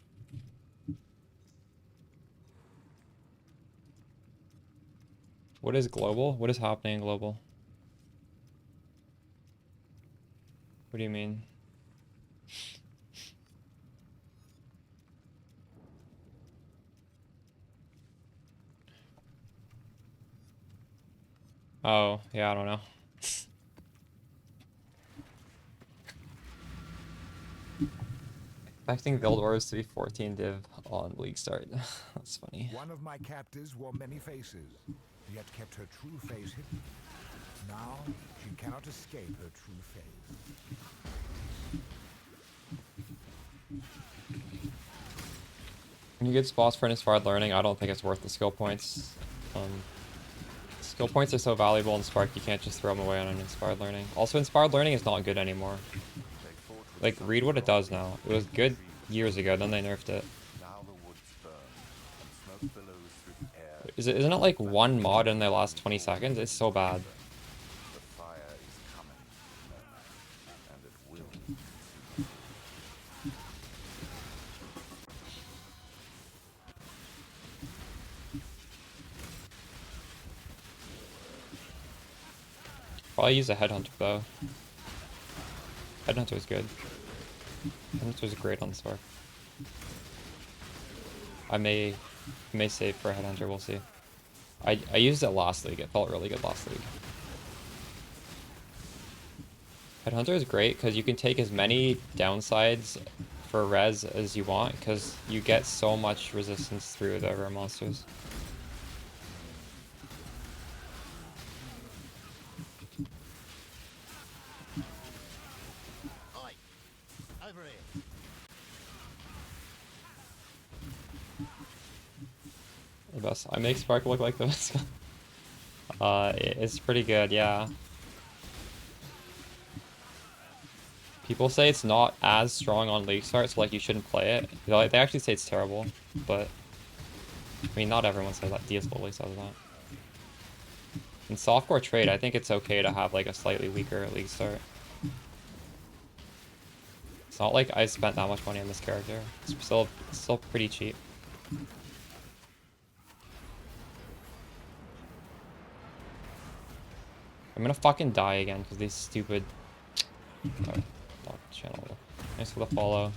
What is global? What is happening in global? What do you mean? Oh, yeah, I don't know. Expecting build orders to be 14 div on league start. That's funny. One of my captors wore many faces, yet kept her true face hidden. Now she cannot escape her true face. When you get spots for an inspired learning, I don't think it's worth the skill points. Skill points are so valuable in Spark, you can't just throw them away on an inspired learning. Also, inspired learning is not good anymore. Like, read what it does now. It was good years ago, then they nerfed it. Isn't it like one mod in the last 20 seconds? It's so bad. Probably use a headhunter though. Headhunter is good. Headhunter is great on Spark. I may save for a headhunter. We'll see. I used it last league. It felt really good last league. Headhunter is great because you can take as many downsides for res as you want because you get so much resistance through the rare monsters. Oi, over here. best. I make Spark look like the best. It's pretty good, yeah. People say it's not as strong on League Start, so like you shouldn't play it. They actually say it's terrible, but I mean not everyone says that. DS Lily says that. In softcore trade, I think it's okay to have like a slightly weaker League Start. It's not like I spent that much money on this character. It's still pretty cheap. I'm gonna fucking die again because these stupid. Channel. Thanks for the follow.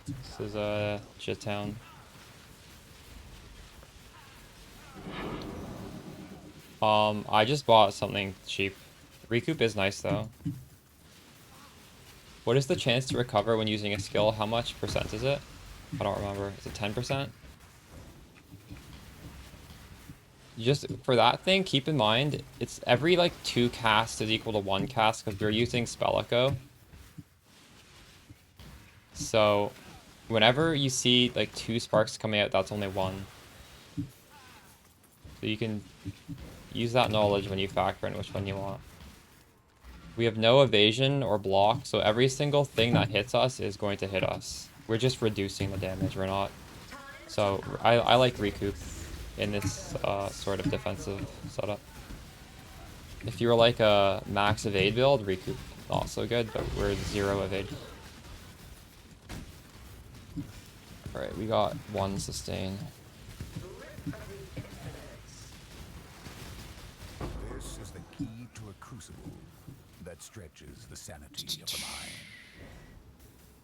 This is Shit Town. I just bought something cheap. Recoup is nice though. What is the chance to recover when using a skill? How much percent is it? I don't remember. Is it 10%? Just for that thing, keep in mind, it's every like 2 casts is equal to 1 cast because we're using Spell Echo. So whenever you see like 2 sparks coming out, that's only 1. So you can use that knowledge when you factor in which one you want. We have no evasion or block, so every single thing that hits us is going to hit us. We're just reducing the damage, we're not. So I like Recoup in this sort of defensive setup. If you were like a max evade build, Recoup not so good, but we're 0 evade. Alright, we got 1 sustain. This is the key to a crucible that stretches the sanity of the mind.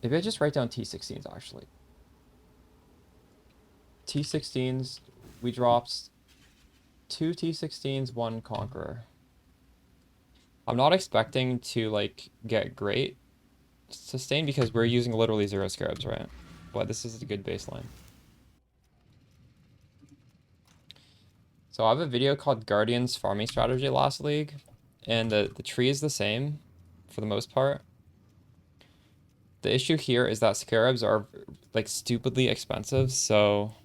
Maybe I just write down T16s actually. T16s, we dropped 2 T16s, 1 Conqueror. I'm not expecting to like get great sustain because we're using literally 0 scarabs, right? But this is a good baseline. So I have a video called Guardian's Farming Strategy last league, and the tree is the same for the most part. The issue here is that scarabs are like stupidly expensive, so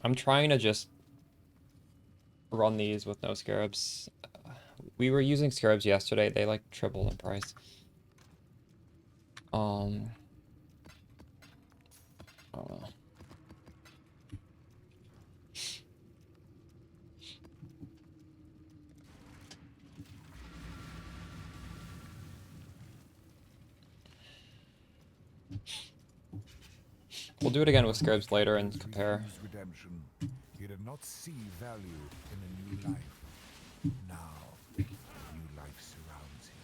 I'm trying to just run these with no scarabs. We were using scarabs yesterday, they like tripled in price. I don't know. We'll do it again with scarabs later and compare. Redemption. He did not see value in a new life. Now, a new life surrounds him.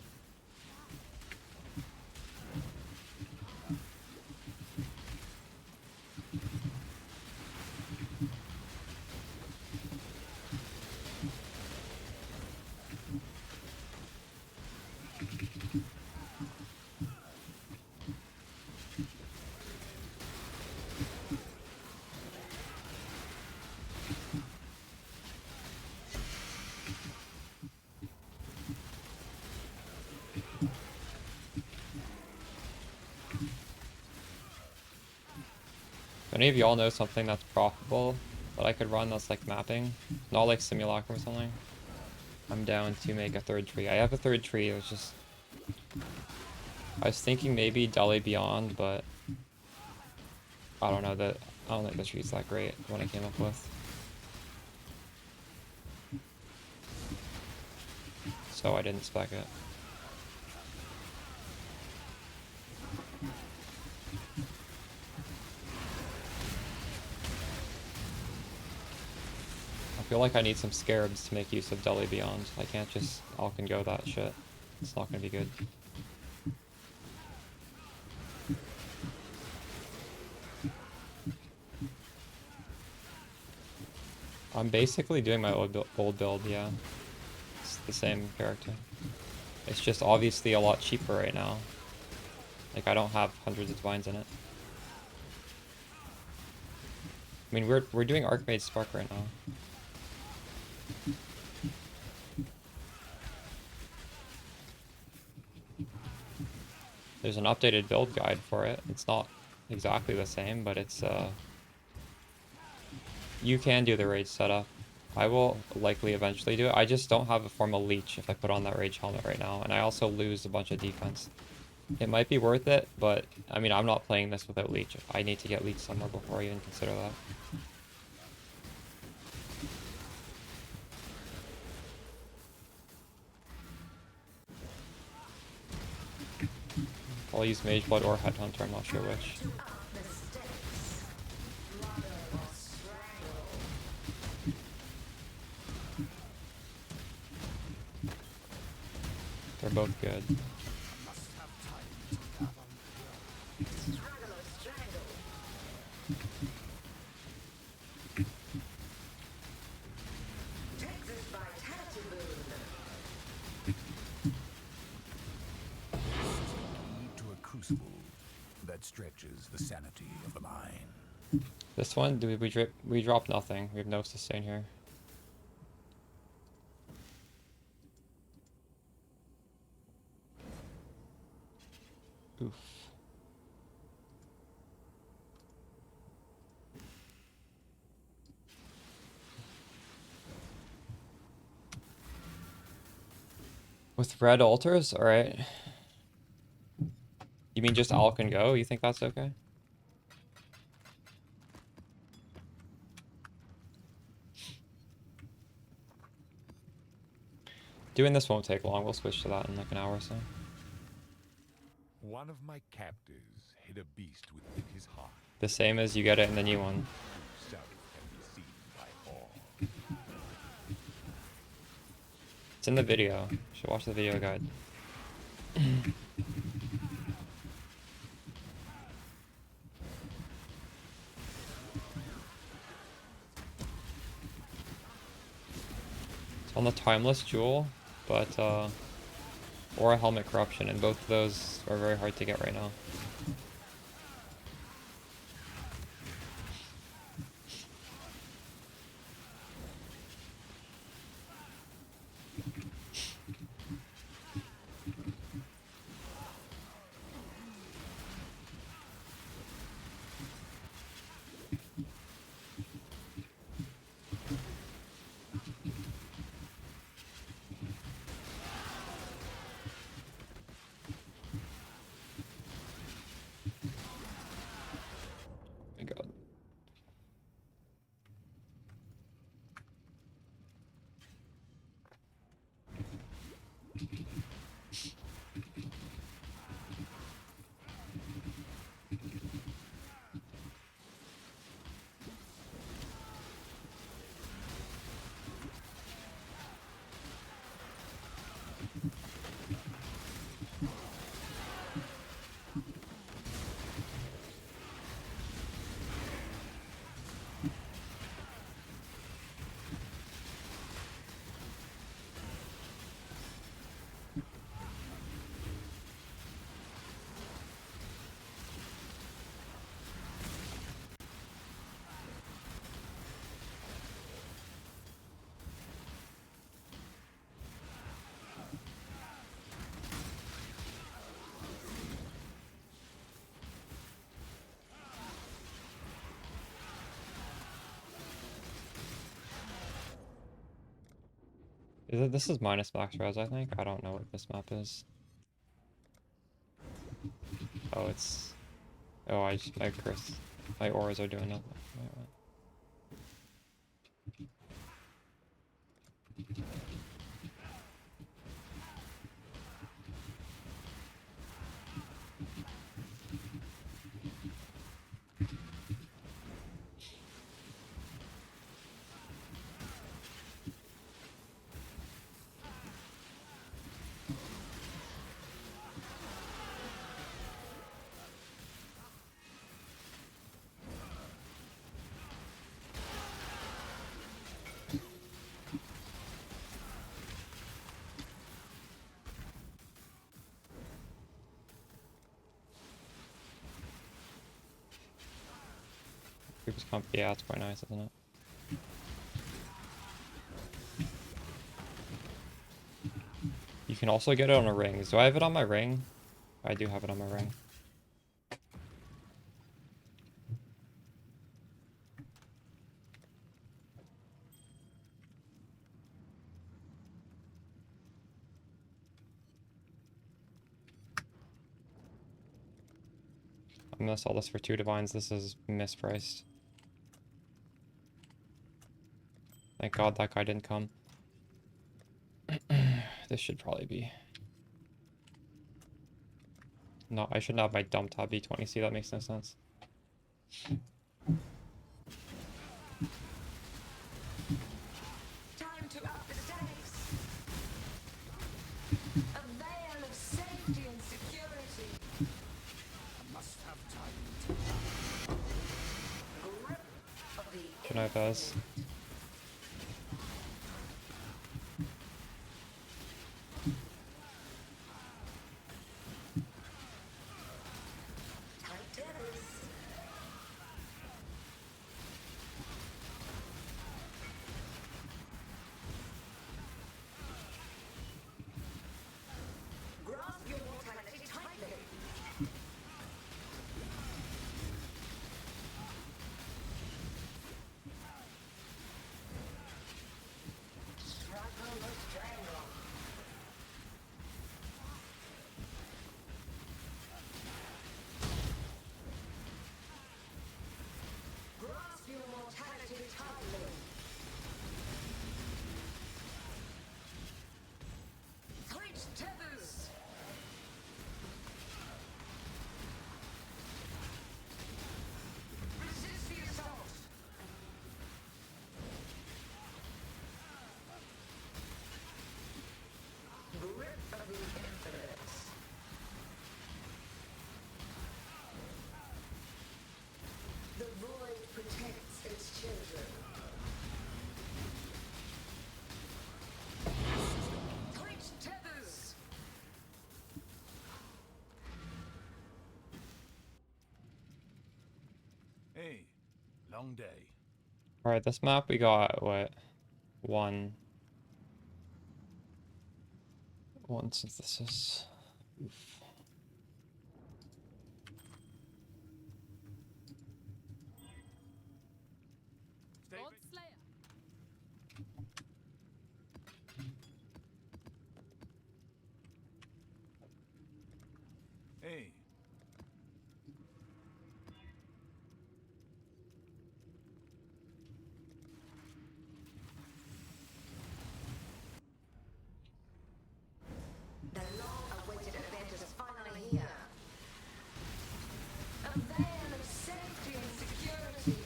If any of y'all know something that's profitable that I could run that's like mapping, not like Simulacrum or something, I'm down to make a 3rd tree. I have a 3rd tree, it was just... I was thinking maybe Delhi Beyond, but I don't know that. I don't think the tree's that great. What I came up with. So I didn't spec it. I feel like I need some scarabs to make use of Delhi Beyond. I can't just Alk and go that shit. It's not gonna be good. I'm basically doing my old build, yeah. It's the same character. It's just obviously a lot cheaper right now. Like, I don't have hundreds of divines in it. I mean, we're doing Archmage Spark right now. There's an updated build guide for it. It's not exactly the same, but it's You can do the rage setup. I will likely eventually do it. I just don't have a formal leech if I put on that rage helmet right now, and I also lose a bunch of defense. It might be worth it, but I mean, I'm not playing this without leech. I need to get leech somewhere before I even consider that. I'll use Mage Blood or Headhunter, I'm not sure which. To up the stakes. Slaughter or strangle. They're both good. Struggle or strangle. Take this vitality boon. Key to a crucible that stretches the sanity of the mind. This one, we drop nothing. We have no sustain here. Oof. With red altars? Alright. You mean just Al can go? You think that's okay? Doing this won't take long. We'll switch to that in like an hour or so. One of my captors hid a beast within his heart. The same as you get it in the new one. South can be seen by all. It's in the video. You should watch the video guide. It's on the Timeless Jewel, but or a Helmet Corruption, and both of those are very hard to get right now. My God. This is minus max res, I think. I don't know what this map is. Oh, it's... Oh, my curse. My auras are doing nothing. Wait, what? Creepers comp, yeah, it's quite nice, isn't it? You can also get it on a ring. Do I have it on my ring? I do have it on my ring. I'm gonna sell this for 2 divines. This is mispriced. Thank God that guy didn't come. This should probably be... No, I shouldn't have my dump top B20C. That makes no sense. Time to up the stakes. A veil of safety and security. Must have time. Grip of the Good night, guys. tight tethers. Grasp your mortality tightly. Struggle or strangle. Grasp your mortality tightly. Tight tethers. Resist the assault. Grip of the infinite. The void protects its children. Tight tethers. Hey, long day. Alright, this map we got, what? One synthesis. Oof. Stay God Slayer. Hey. The long-awaited event is finally here. A veil of safety and security.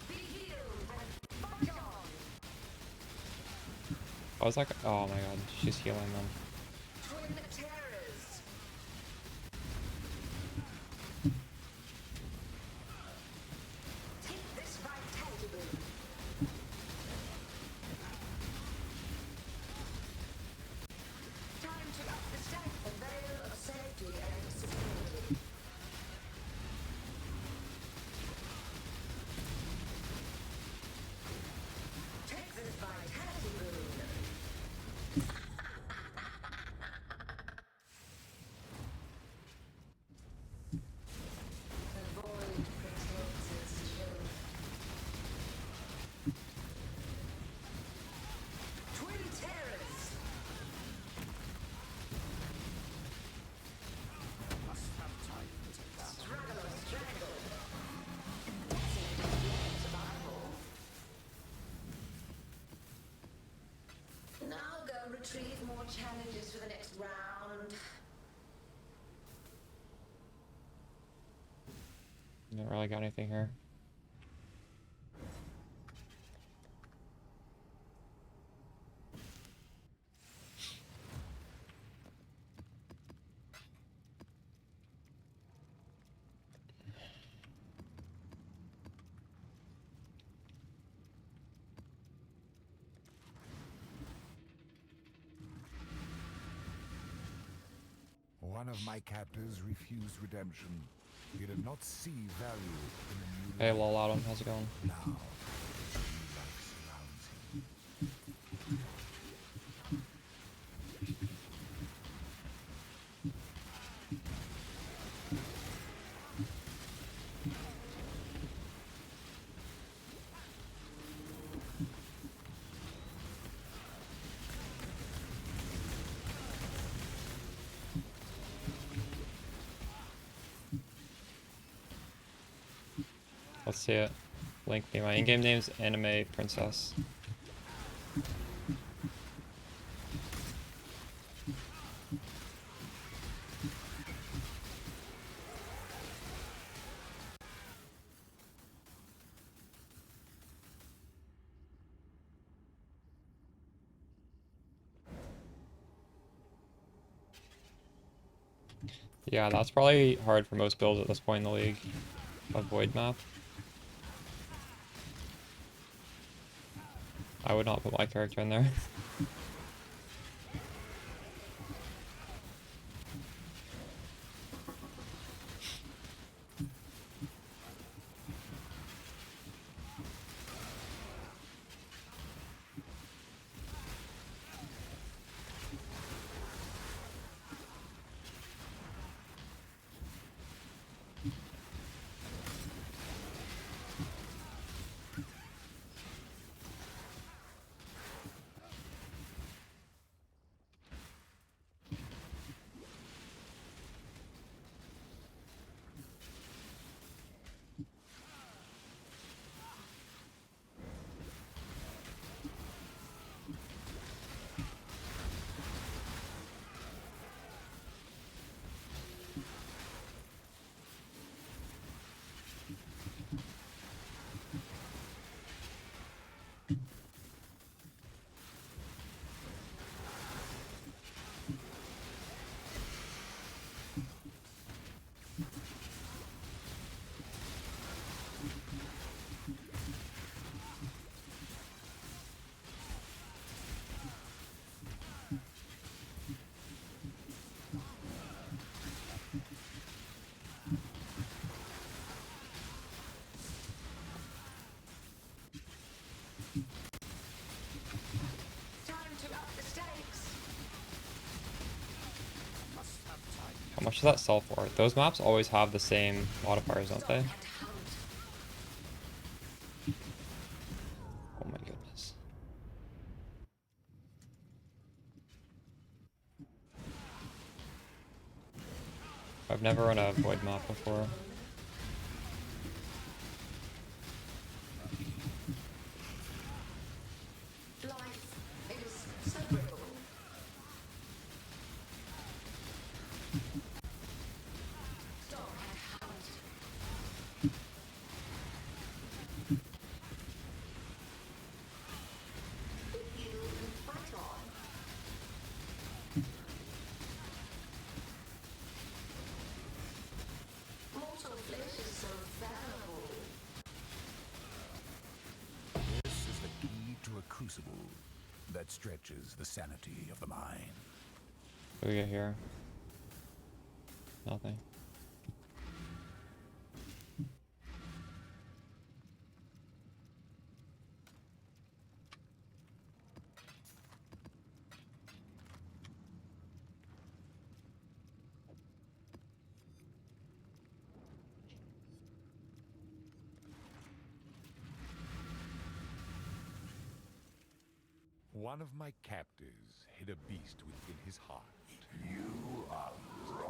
Be healed and fight on. I was like, oh my god, she's healing them. Twin terrors. Take this vitality boon. Time to up the stack. A veil of safety and security. Take this vitality boon. The void protects its children. Twin terrors. Must have time to gather. Struggle or strangle. Seem to be survival. Now go retrieve more challenges for the next round. Didn't really got anything here. One of my captors refused redemption. He did not see value in the new Hey, life. lol, Adam, how's it going? Now, a new life surrounds him. Let's see it. Link me. My in-game name's Anime Princess. Yeah, that's probably hard for most builds at this point in the league. A void map. I would not put my character in there. Time to up the stakes. How much does that sell for? Those maps always have the same modifiers, don't they? And hunt. Oh my goodness. I've never run a void map before. Life is so brittle. Stop and hunt. You and fight on. Mortal flesh is so fallible. This is the key to a crucible that stretches the sanity of the mind. What do we get here? Nothing. One of my captors hid a beast within his heart. You are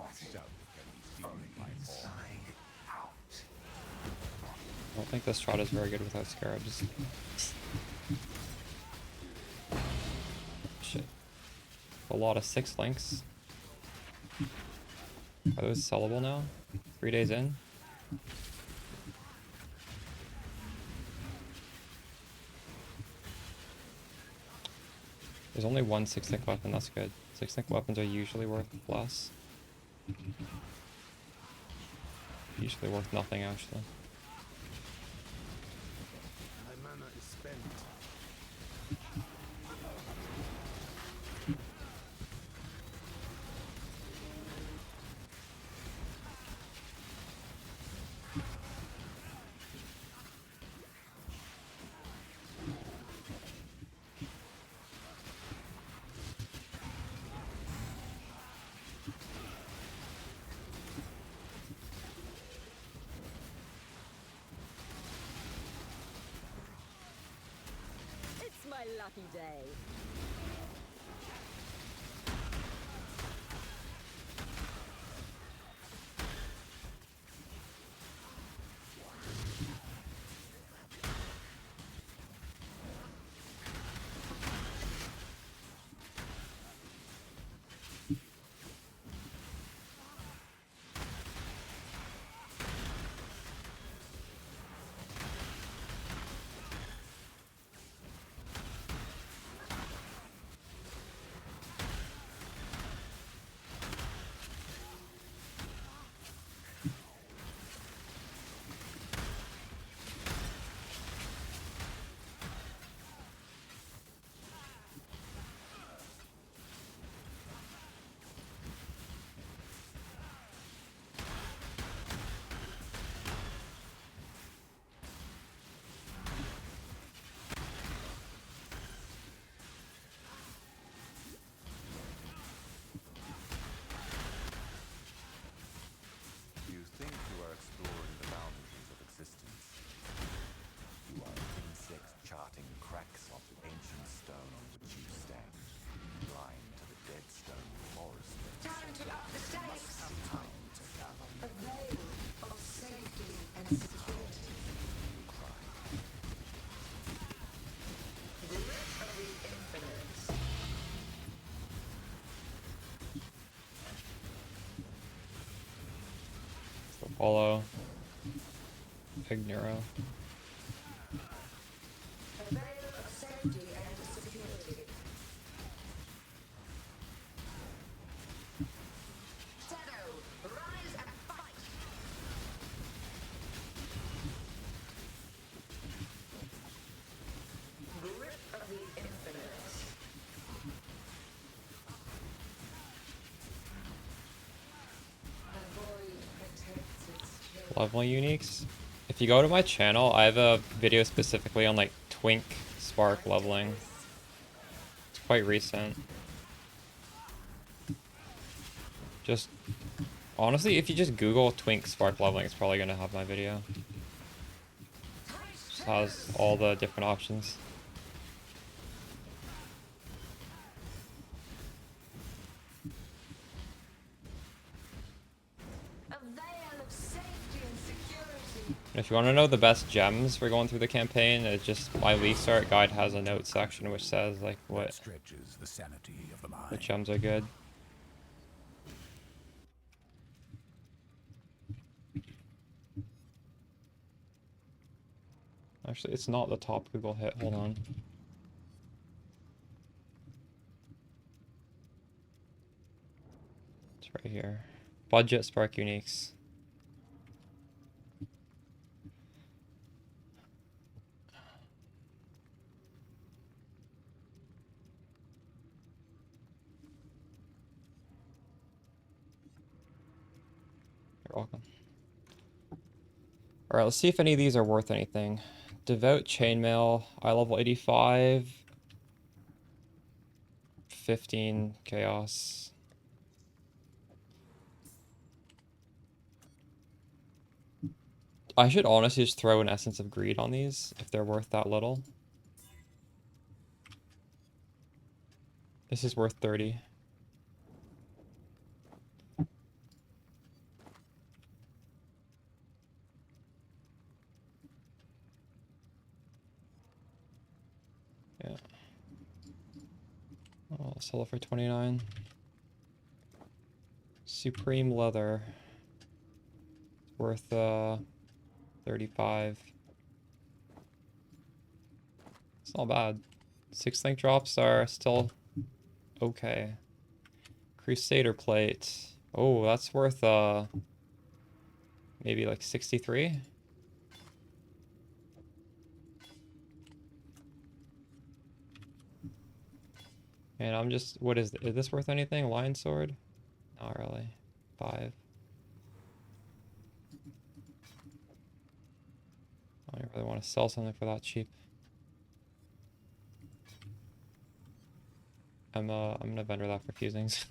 himself can be seen by all. I don't think this shot is very good without scarabs. Shit. A lot of 6 links. Are those sellable now? 3 days in? There's only one 6-link weapon, that's good. 6-link weapons are usually worth less. Usually worth nothing, actually. My mana is spent. It's my lucky day. Follow. Ignoro. A veil of safety and security. Shadow, rise and fight! Grip of the infinite. The void protects its children. Leveling uniques. If you go to my channel, I have a video specifically on like Twink Spark leveling. It's quite recent. Just honestly, if you just Google Twink Spark leveling, it's probably gonna have my video. Just has all the different options. A veil of safety and security. And if you want to know the best gems for going through the campaign, it's just my Leaf Start guide has a note section which says like what Stretches the sanity of the mind. gems are good. Actually, it's not the top Google hit. Hold on. It's right here. Budget Spark Uniques. You're welcome. Alright, let's see if any of these are worth anything. Devout Chainmail, eye level 85. 15 Chaos. I should honestly just throw an Essence of Greed on these if they're worth that little. This is worth 30. Yeah. Oh, I'll sell it for 29. Supreme Leather. It's worth 35. It's not bad. 6-link drops are still okay. Crusader Plate. Oh, that's worth maybe like 63. And I'm just, what is this worth anything? Lion Sword? Not really. 5. I don't really want to sell something for that cheap. I'm gonna vendor that for fusings.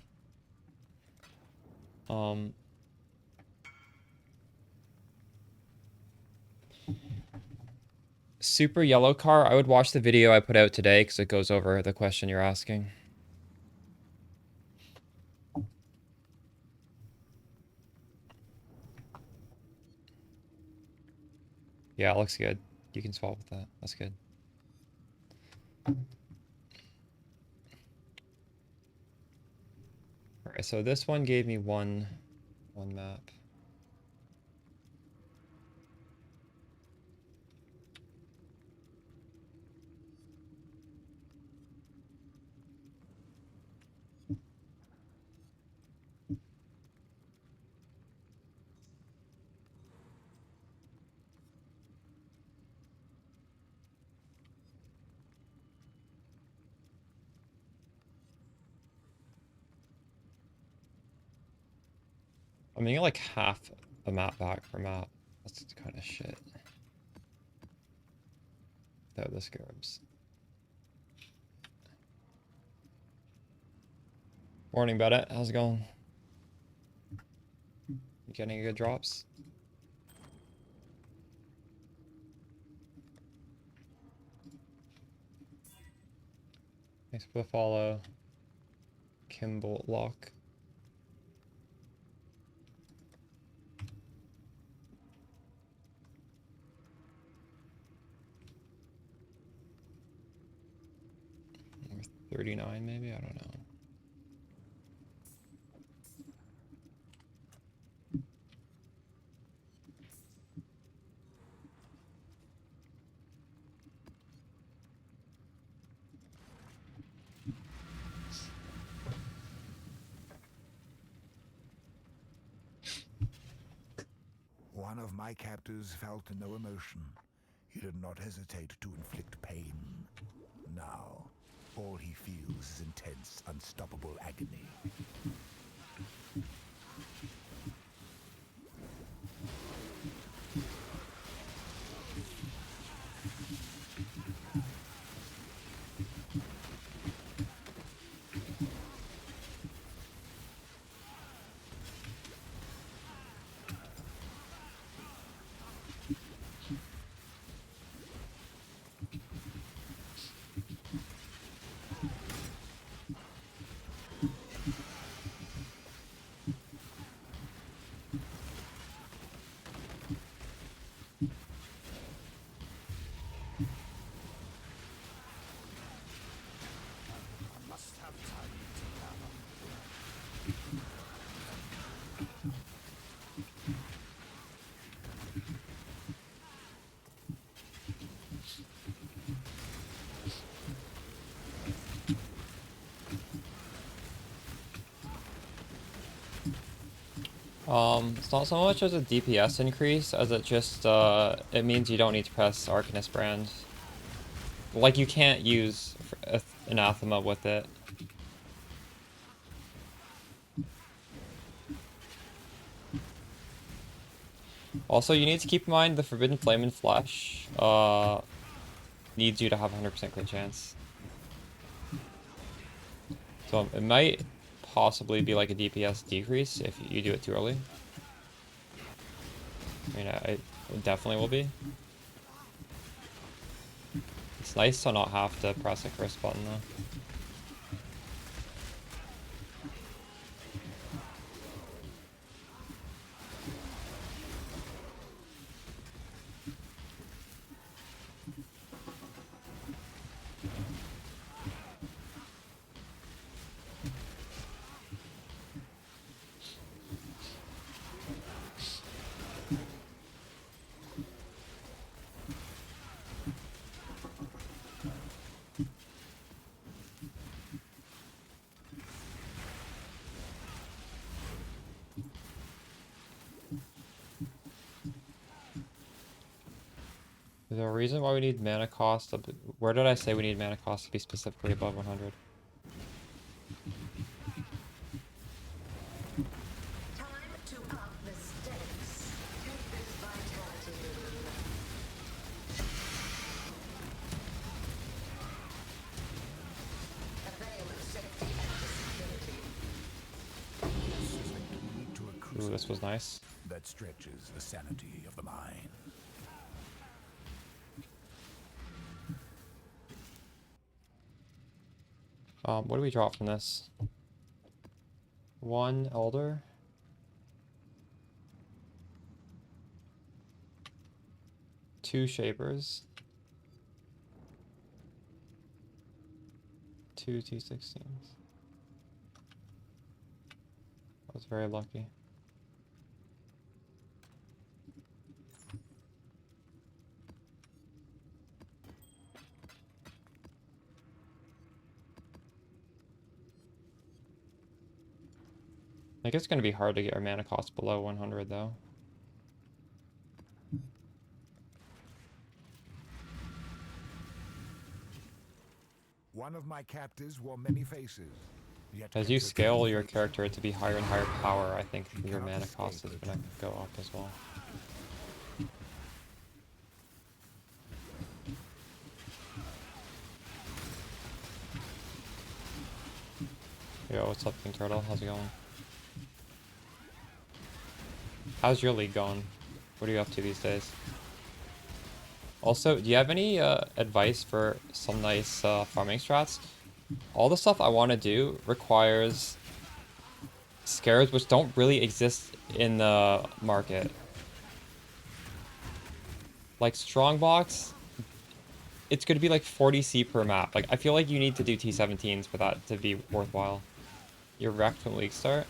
Super Yellow Car, I would watch the video I put out today because it goes over the question you're asking. Yeah, it looks good. You can swap with that. That's good. Alright, so this one gave me one map. I'm gonna get like half a map back per map. That's kind of shit. Without the scarabs. Morning, Bennett. How's it going? You getting any good drops? Thanks for the follow. Kimball Lock. Or 39 maybe? I don't know. One of my captors felt no emotion. He did not hesitate to inflict pain. Now, all he feels is intense, unstoppable agony. Must have time to gather. It's not so much as a DPS increase as it just it means you don't need to press Arcanist Brand. Like you can't use Anathema with it. Also, you need to keep in mind the Forbidden Flame and Flesh needs you to have 100% crit chance. So it might possibly be like a DPS decrease if you do it too early. I mean, it definitely will be. It's nice to not have to press a curse button though. Is there a reason why we need mana cost? Where did I say we need mana cost to be specifically above 100? Time to up the stakes. Take this vitality rune. A veil of safety and security. To a Ooh, crucible this was nice. that stretches the sanity of the mind. What do we drop from this? 1 Elder. 2 Shapers. 2 T16s. I was very lucky. I think it's going to be hard to get our mana cost below 100 though. One of my captors wore many faces. Yet As you kept her scale true your faith. character to be higher and higher power, I think your mana cost is going to go up as well. Yo, what's up, King Turtle? How's it going? How's your league going? What are you up to these days? Also, do you have any advice for some nice farming strats? All the stuff I want to do requires scares which don't really exist in the market. Like Strongbox, it's going to be like 40C per map. Like, I feel like you need to do T17s for that to be worthwhile. You're wrecked when leagues start.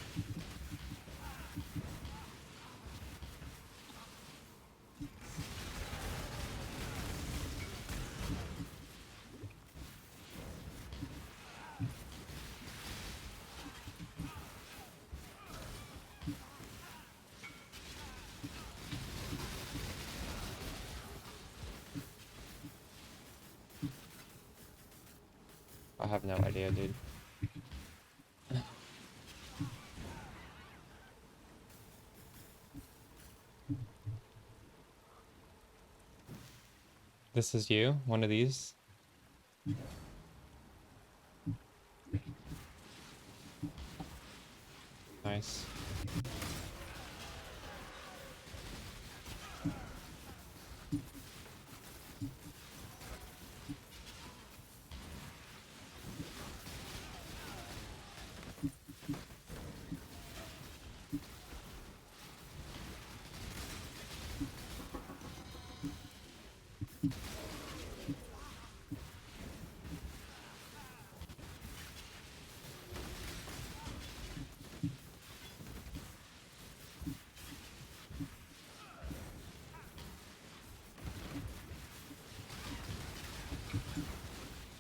I have no idea, dude. This is you? One of these? Nice.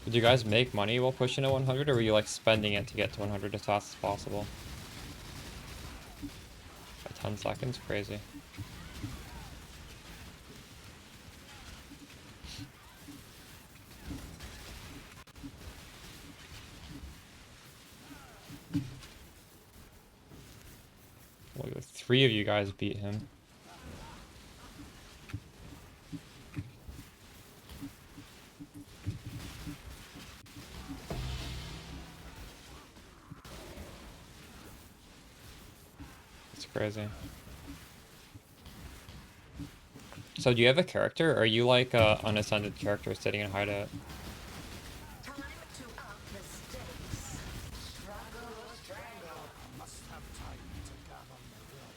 Did you guys make money while pushing to 100, or were you like spending it to get to 100 as fast as possible? By 10 seconds? Crazy. Well, 3 of you guys beat him. Crazy. So do you have a character, or are you like a unascended character sitting in hideout? Time to up the stakes. Struggle or strangle. Must have time to gather my will.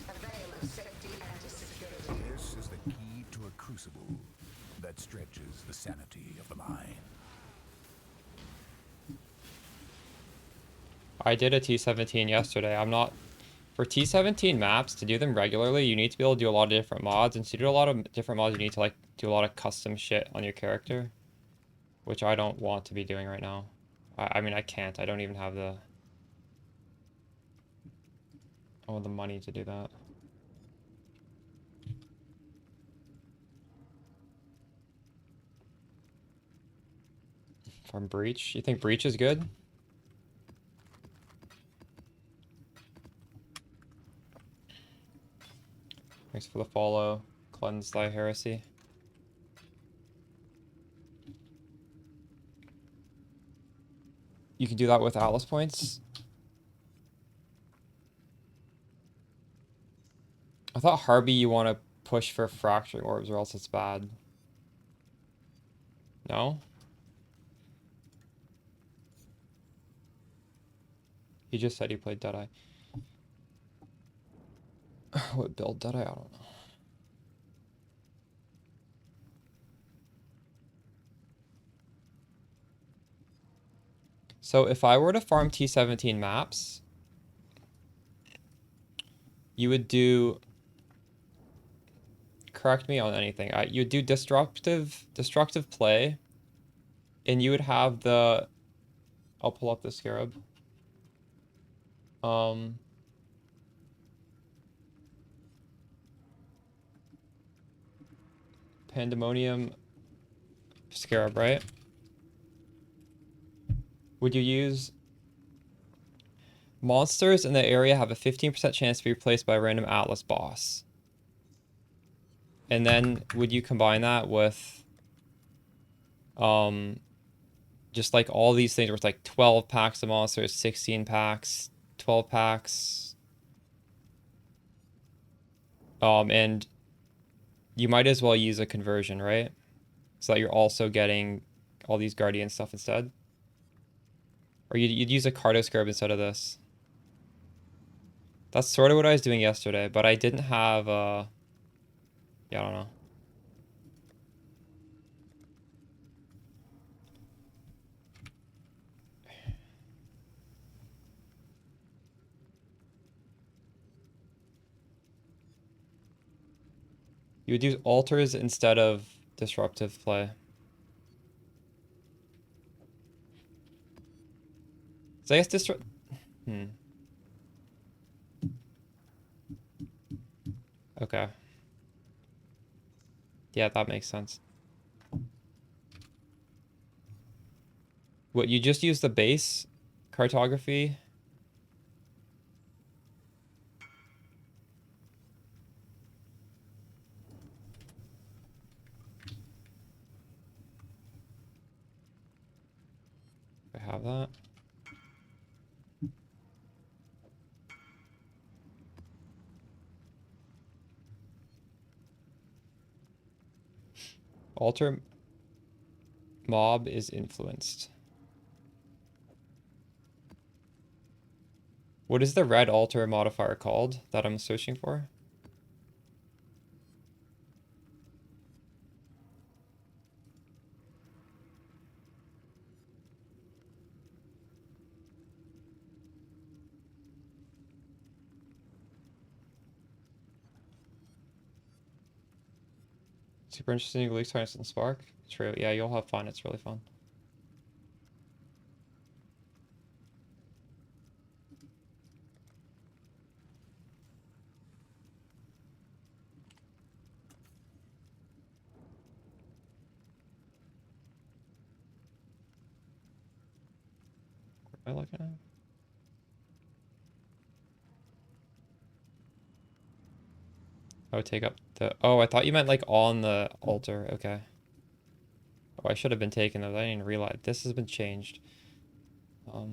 A veil of safety and security. This is the key to a crucible that stretches the sanity of the mind. I did a T17 yesterday. I'm not... For T17 maps, to do them regularly, you need to be able to do a lot of different mods. And to do a lot of different mods, you need to like do a lot of custom shit on your character. Which I don't want to be doing right now. I mean, I can't. I don't even have the... Oh, the money to do that. From Breach? You think Breach is good? Thanks for the follow. Cleanse thy heresy. You can do that with Atlas points. I thought Harby you want to push for fracturing orbs or else it's bad. No? He just said he played Deadeye. What build Deadeye? I don't know. So if I were to farm T17 maps, you would do... Correct me on anything. You would do destructive play, and you would have the... I'll pull up the Scarab. Pandemonium Scarab, right? Would you use... Monsters in the area have a 15% chance to be replaced by a random Atlas boss. And then would you combine that with just like all these things where it's like 12 packs of monsters, 16 packs, 12 packs. And you might as well use a conversion, right? So that you're also getting all these Guardian stuff instead. Or you'd use a Cardo Scarab instead of this. That's sort of what I was doing yesterday, but I didn't have, yeah, I don't know. You would use altars instead of disruptive play. So I guess Okay. Yeah, that makes sense. What, you just use the base cartography? I have that. Alter mob is influenced. What is the red alter modifier called that I'm searching for? Super interesting. Leaks harness and spark. True. Yeah, you'll have fun. It's really fun. What am I looking at? Oh, take up the... Oh, I thought you meant like on the altar. Okay. Oh, I should have been taking those. I didn't even realize. This has been changed. Okay,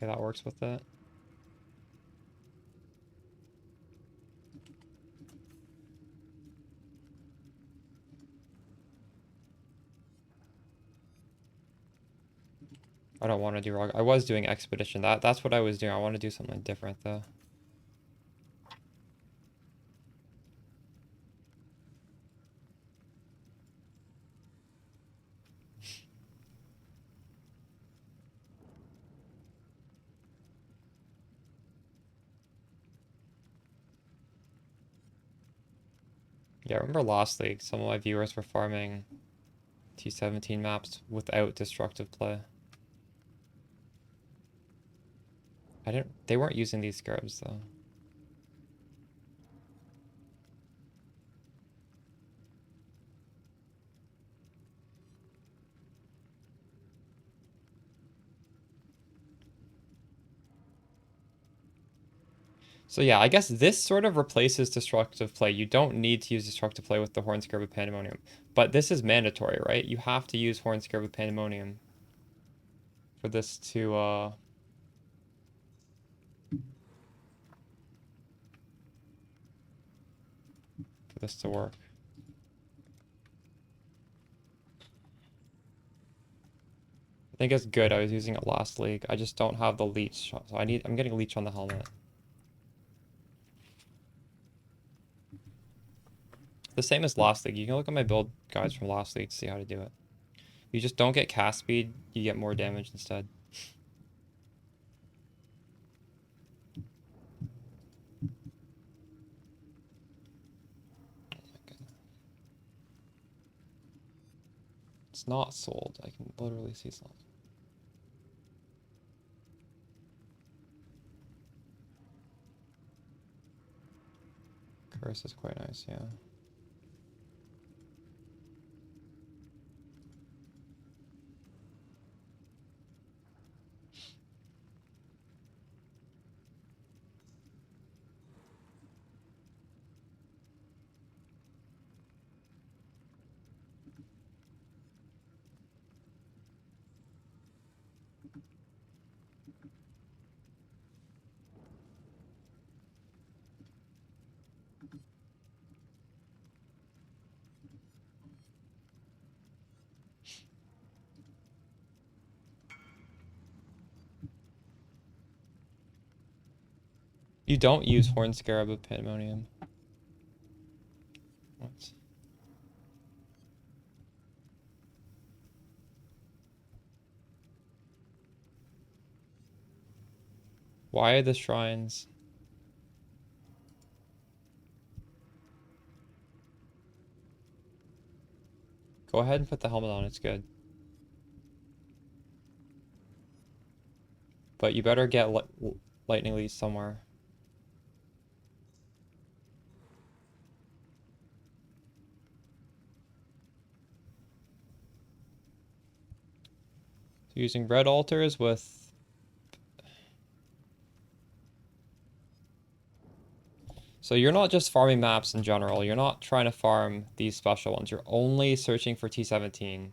that works with it. I don't want to do rock. I was doing expedition. That's what I was doing. I want to do something different though. Yeah, I remember last league, some of my viewers were farming T17 maps without destructive play. They weren't using these scarabs though. So yeah, I guess this sort of replaces destructive play. You don't need to use destructive play with the Horn Scarab of Pandemonium. But this is mandatory, right? You have to use Horn Scarab of Pandemonium for this to work. I think it's good. I was using it last league. I just don't have the leech, so I'm getting leech on the helmet. The same as last league. You can look at my build guides from last league to see how to do it. You just don't get cast speed, you get more damage instead. It's not sold. I can literally see sold. Curse is quite nice, yeah. You don't use Horn Scarab of Pandemonium. What? Why are the shrines? Go ahead and put the helmet on, it's good. But you better get lightning leash somewhere. So using red altars with... So you're not just farming maps in general. You're not trying to farm these special ones. You're only searching for T17.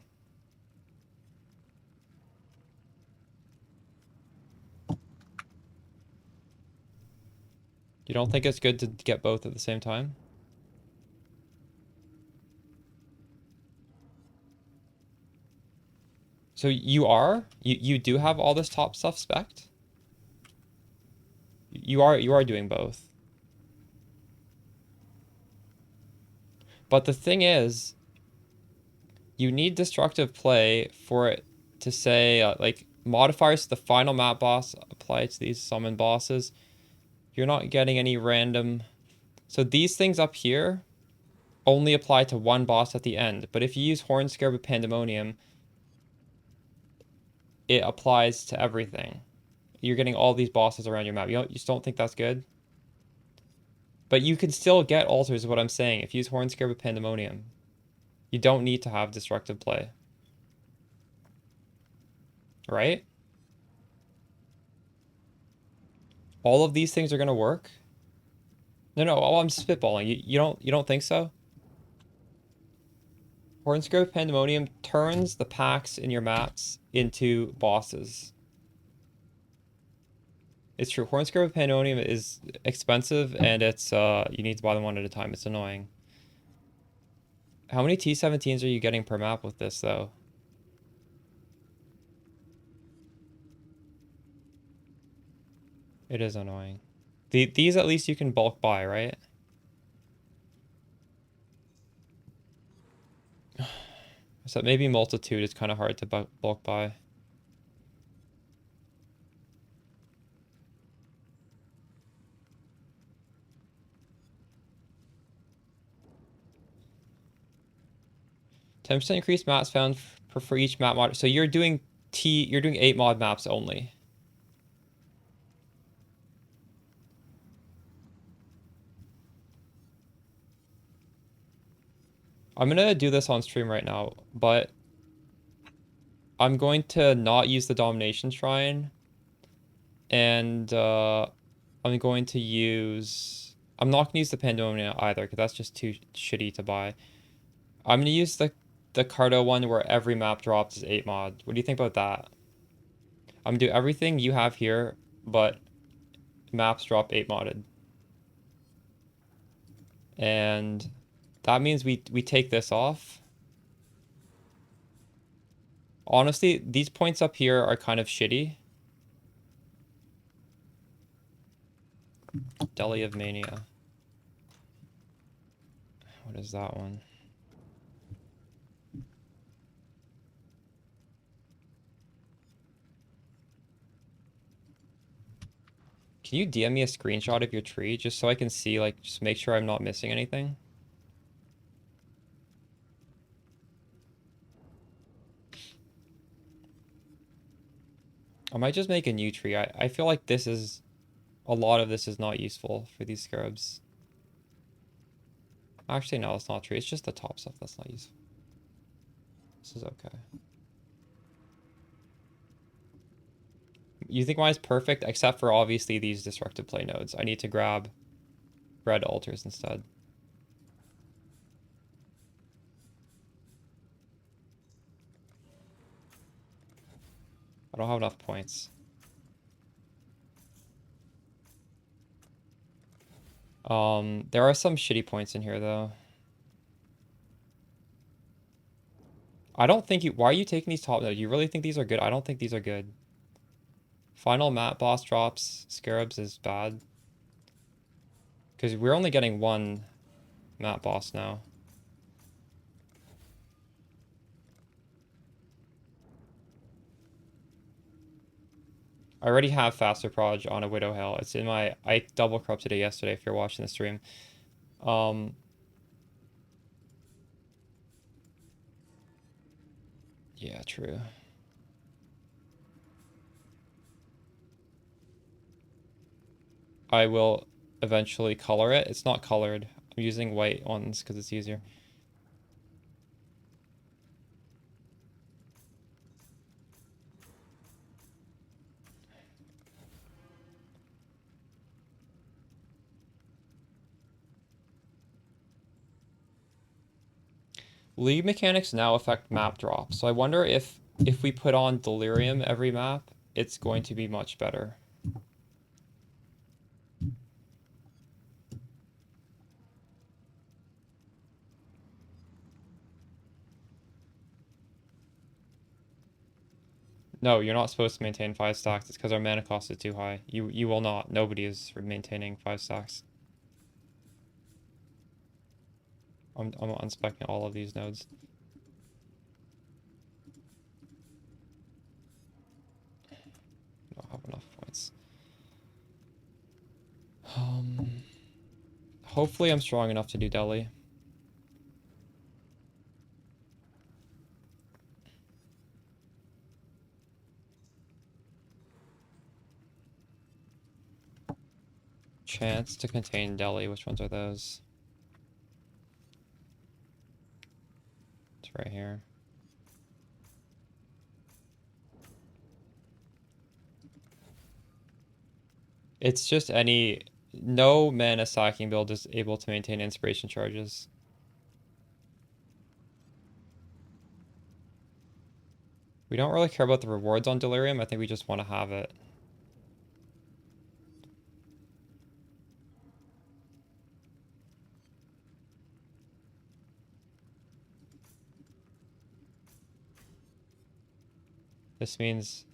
You don't think it's good to get both at the same time? So you are? You do have all this top stuff spec'd? You are doing both. But the thing is, you need destructive play for it to say, like, modifiers to the final map boss apply to these summon bosses. You're not getting any random... So these things up here only apply to one boss at the end. But if you use Horn Scarab with Pandemonium, it applies to everything. You're getting all these bosses around your map. You just don't think that's good? But you can still get altars, is what I'm saying, if you use Horn Scarab with Pandemonium. You don't need to have destructive play. Right? All of these things are gonna work? No, I'm spitballing. You don't think so? Horn Scarab with Pandemonium turns the packs in your maps into bosses. It's true. Horn Scarab with Pandemonium is expensive, and it's you need to buy them one at a time. It's annoying. How many T17s are you getting per map with this, though? It is annoying. These at least you can bulk buy, right? So maybe Multitude is kind of hard to bulk buy. %10 increased maps found for each map mod. So you're doing 8 mod maps only. I'm gonna do this on stream right now, but I'm going to not use the Domination Shrine, and I'm going to use... I'm not gonna use the Pandemonium either, because that's just too shitty to buy. I'm gonna use the Cardo one where every map drops is 8 mod. What do you think about that? I'm gonna do everything you have here, but maps drop 8 modded. And that means we take this off. Honestly, these points up here are kind of shitty. Deli of Mania. What is that one? Can you DM me a screenshot of your tree just so I can see, like, just make sure I'm not missing anything? I might just make a new tree. I feel like this is... A lot of this is not useful for these scarabs. Actually, no, it's not tree. It's just the top stuff that's not useful. This is okay. You think mine's perfect, except for obviously these destructive play nodes. I need to grab red altars instead. I don't have enough points. There are some shitty points in here though. I don't think you... Why are you taking these top nodes? You really think these are good? I don't think these are good. Final map boss drops scarabs is bad. Because we're only getting one map boss now. I already have faster proj on a Widow Hill. It's in my... I double corrupted it yesterday if you're watching the stream. Yeah, true. I will eventually color it. It's not colored. I'm using white ones because it's easier. League mechanics now affect map drop. So I wonder if we put on Delirium every map, it's going to be much better. No, you're not supposed to maintain 5 stacks. It's because our mana cost is too high. You will not. Nobody is maintaining 5 stacks. I'm unspecking all of these nodes. I don't have enough points. Hopefully I'm strong enough to do Delhi. Chance to contain Delhi. Which ones are those? It's right here. It's just no mana stacking build is able to maintain inspiration charges. We don't really care about the rewards on Delirium. I think we just want to have it. This means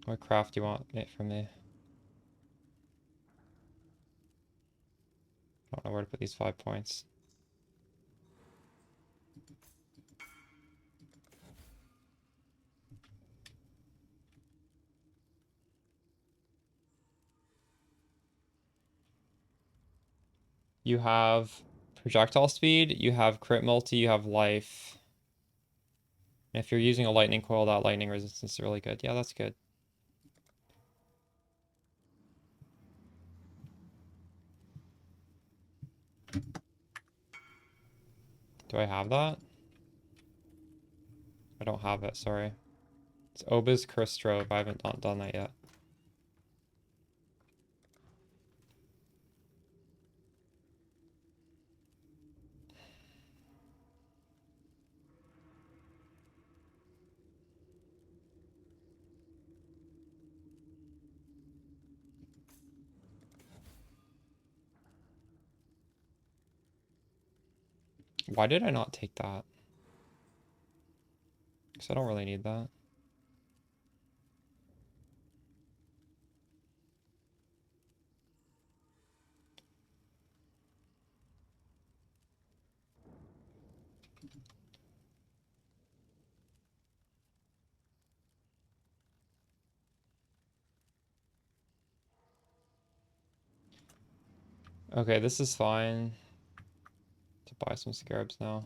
what craft do you want it from me? I don't know where to put these 5 points. You have projectile speed, you have crit multi, you have life. And if you're using a lightning coil, that lightning resistance is really good. Yeah, that's good. Do I have that? I don't have it, sorry. It's Oba's Curse Strobe. I haven't done that yet. Why did I not take that? Because I don't really need that. Okay, this is fine. To buy some scarabs now.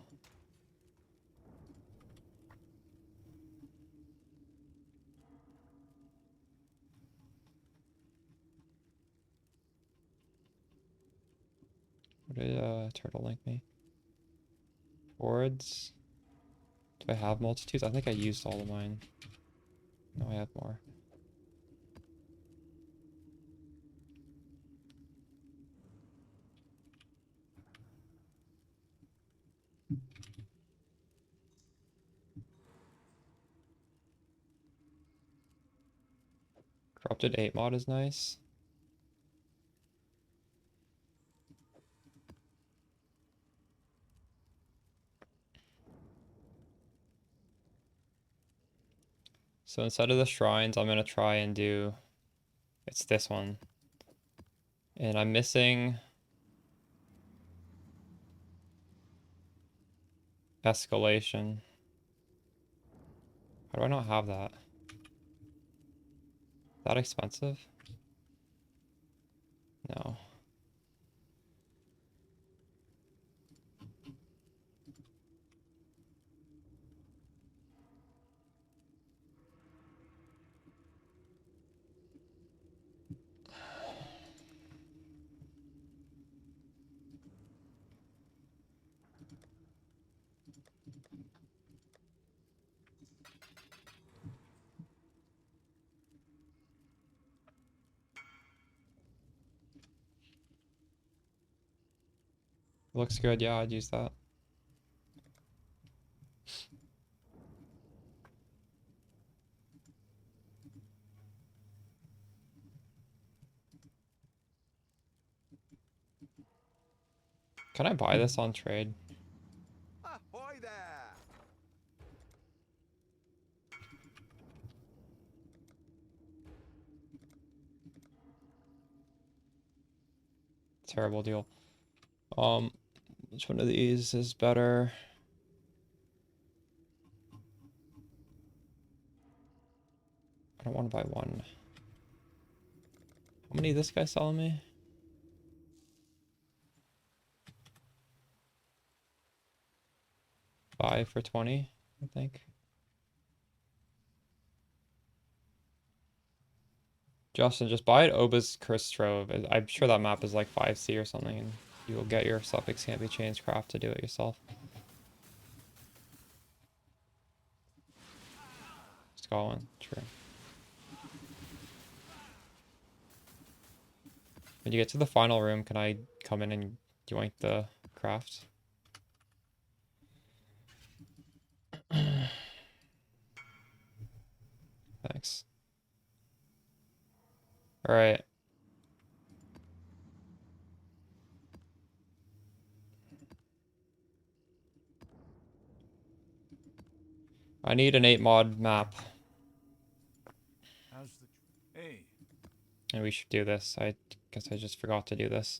What did Turtle link me? Boards. Do I have multitudes? I think I used all of mine. No, I have more. Corrupted 8 mod is nice. So instead of the shrines, I'm gonna try and do... It's this one. And I'm missing... Escalation. How do I not have that? That expensive? No. Looks good, yeah, I'd use that. Can I buy this on trade? Ahoy there! Terrible deal. Which one of these is better? I don't want to buy one. How many is this guy selling me? 5 for 20, I think. Justin, just buy it Oba's Curse Trove. I'm sure that map is like 5C or something, and you will get your Suffix Can't Be Changed craft to do it yourself. Scotland, true. When you get to the final room, can I come in and yoink the craft? Thanks. Alright. I need an 8 mod map. How's the... Hey, And we should do this. I guess I just forgot to do this.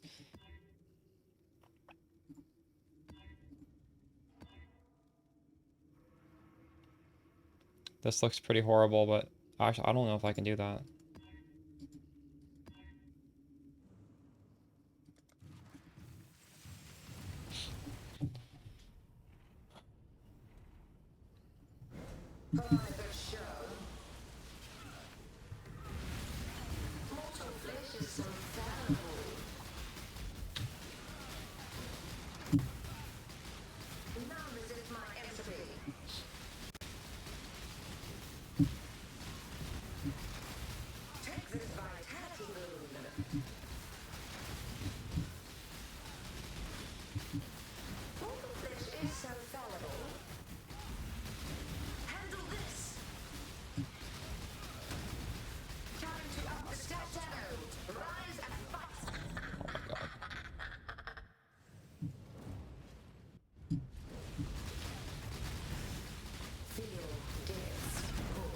This looks pretty horrible, but actually, I don't know if I can do that. Private show. Mortal flesh is so fallible. None resist my entropy. Take this vitality boon. Mortal flesh is so fallible. Handle this. Time to up the shadow. Rise and fight. Oh my god. Feel death's pull.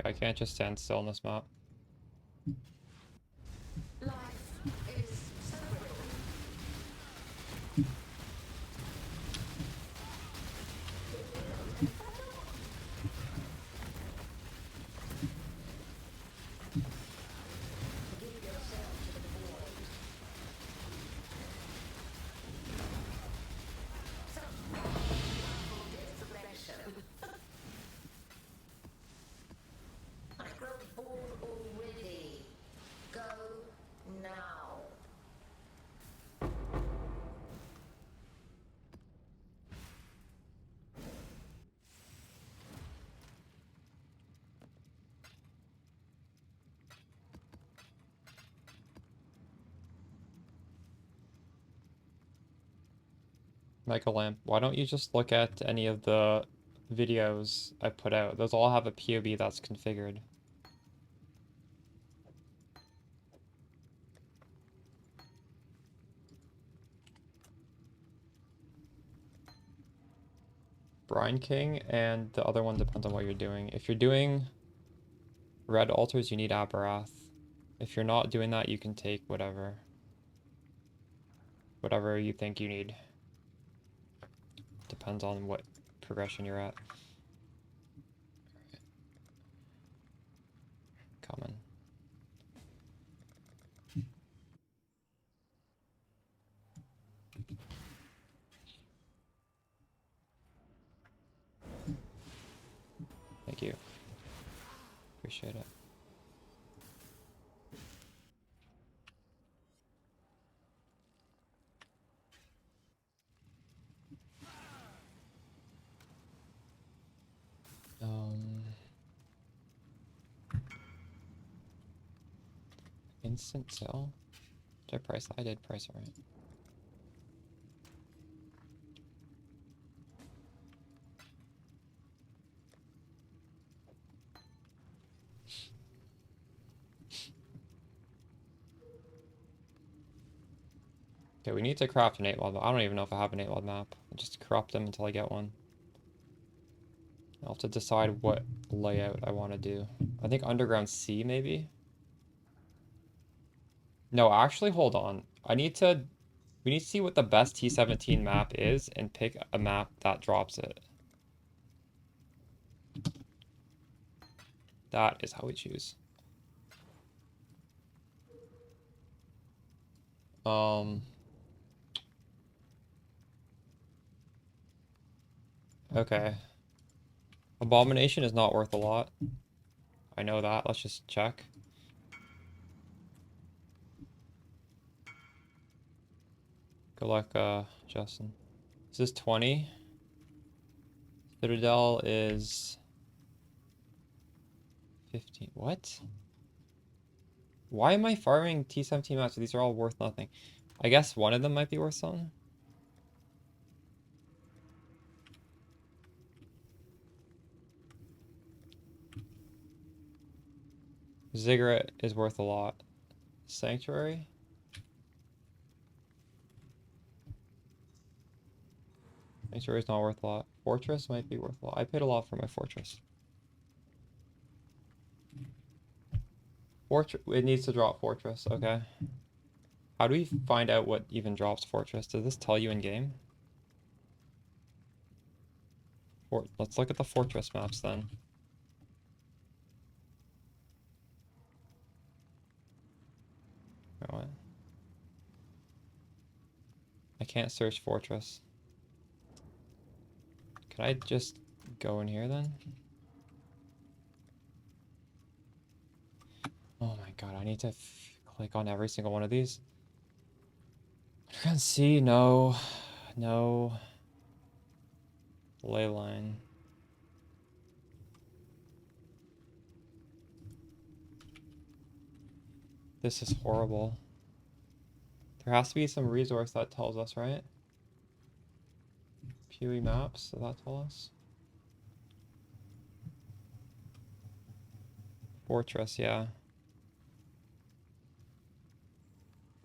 I can't just stand still on this map. Life is so brittle. Give yourself to the void. Some powerful desperation. I grow bored already. Go now. Michael Lamp, why don't you just look at any of the videos I put out? Those all have a POV that's configured. Brine King, and the other one depends on what you're doing. If you're doing red altars, you need Abarath. If you're not doing that, you can take whatever. Whatever you think you need. Depends on what progression you're at. Coming. Thank you. Appreciate it. Instant sell? Did I price that? I did price it right. Okay, we need to craft an 8-wad map. I don't even know if I have an 8-wad map. I'll just corrupt them until I get one. I'll have to decide what layout I want to do. I think Underground C, maybe? No, actually, hold on. We need to see what the best T17 map is and pick a map that drops it. That is how we choose. Okay. Abomination is not worth a lot. I know that. Let's just check. Good luck, Justin. Is this 20? Citadel is 15. What? Why am I farming T17 maps? These are all worth nothing. I guess one of them might be worth something. Ziggurat is worth a lot. Sanctuary? Sanctuary is not worth a lot. Fortress might be worth a lot. I paid a lot for my fortress. It needs to drop fortress. Okay. How do we find out what even drops fortress? Does this tell you in game? Let's look at the fortress maps then. What? I can't search fortress. Can I just go in here then? Oh my god, I need to click on every single one of these. I can't see. No. No. Ley line. This is horrible. There has to be some resource that tells us, right? Pewee maps, does that tell us? Fortress, yeah.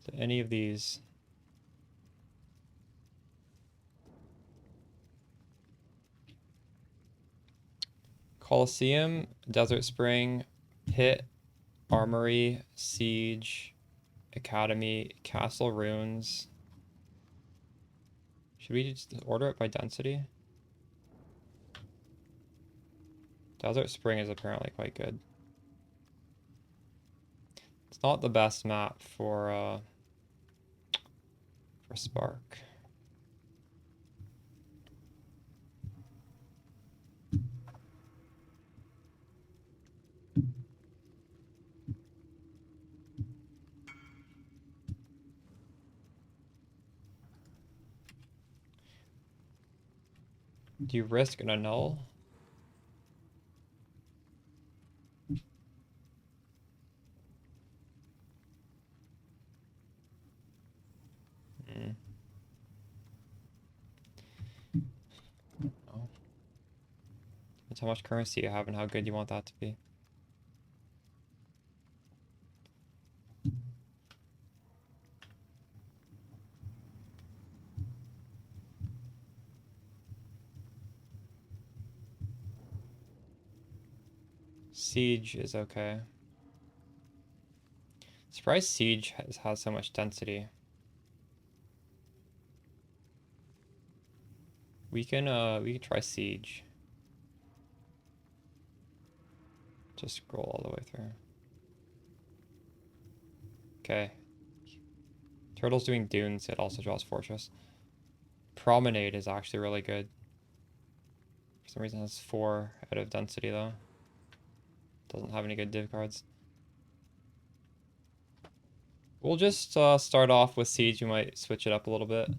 So any of these. Colosseum, Desert Spring, Pit, Armory, Siege, Academy, Castle Ruins. Should we just order it by density? Desert Spring is apparently quite good. It's not the best map for Spark. Do you risk an annul? Oh. That's how much currency you have and how good you want that to be. Siege is okay. Surprised Siege has so much density. We can try Siege. Just scroll all the way through. Okay. Turtle's doing dunes, it also draws fortress. Promenade is actually really good. For some reason it's 4 out of density though. Doesn't have any good div cards. We'll just start off with Siege. We might switch it up a little bit.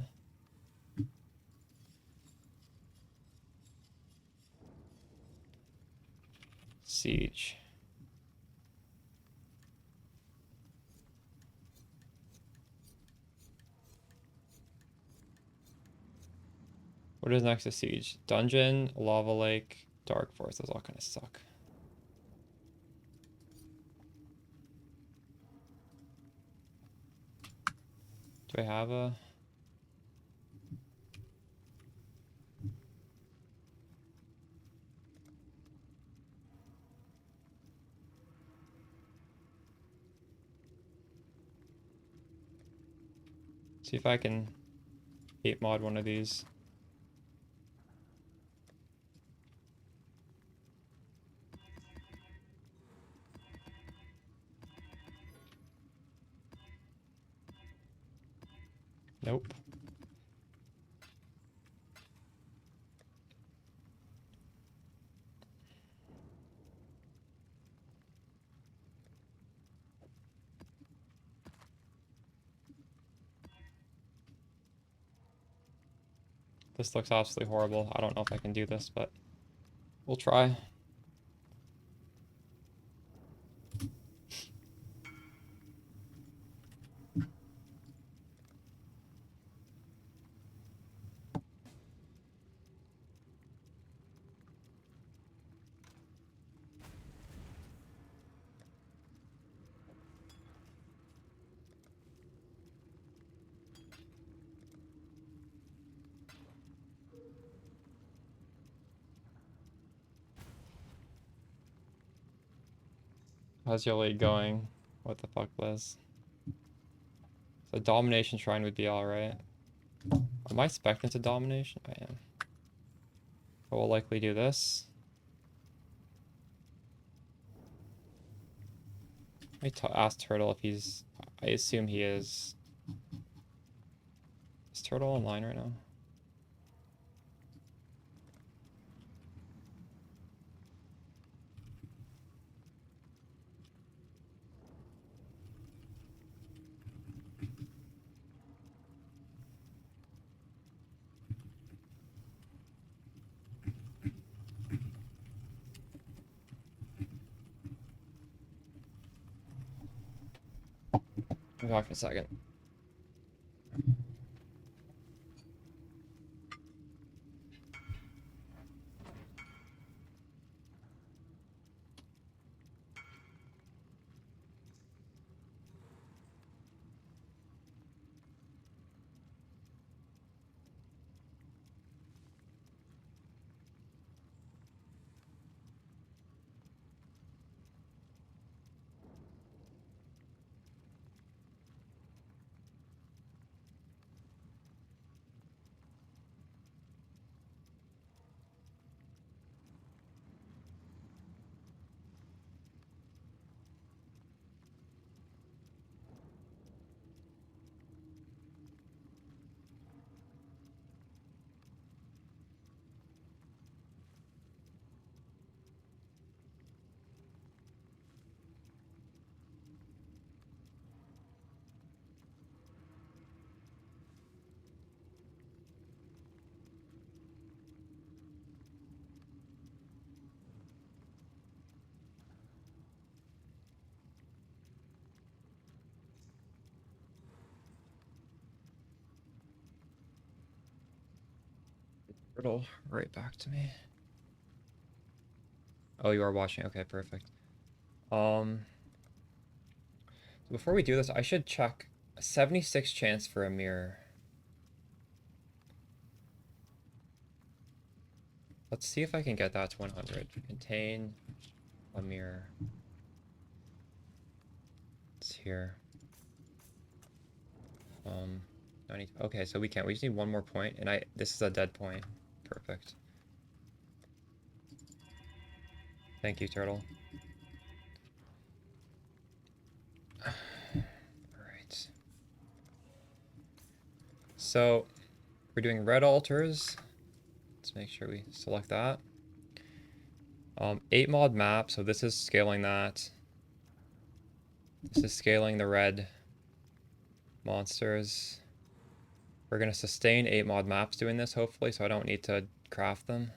Siege. What is next to Siege? Dungeon, Lava Lake, Dark Forest. Those all kind of suck. Do I have a... See if I can 8 mod one of these. Nope. This looks absolutely horrible. I don't know if I can do this, but we'll try. How's your league going? What the fuck, Liz? So domination shrine would be alright. Am I spec'd into domination? I am. I will likely do this. Let me ask Turtle if he's... I assume he is. Is Turtle online right now? I'll be back in a second. Turtle, right back to me. Oh, you are watching. Okay, perfect. Before we do this, I should check a 76 chance for a mirror. Let's see if I can get that to 100. Contain a mirror. It's here. 90. Okay, so we can't. We just need one more point, and this is a dead point. Perfect. Thank you, Turtle. Alright. So, we're doing red altars. Let's make sure we select that. 8 mod map, so this is scaling that. This is scaling the red monsters. We're going to sustain 8 mod maps doing this, hopefully, so I don't need to craft them.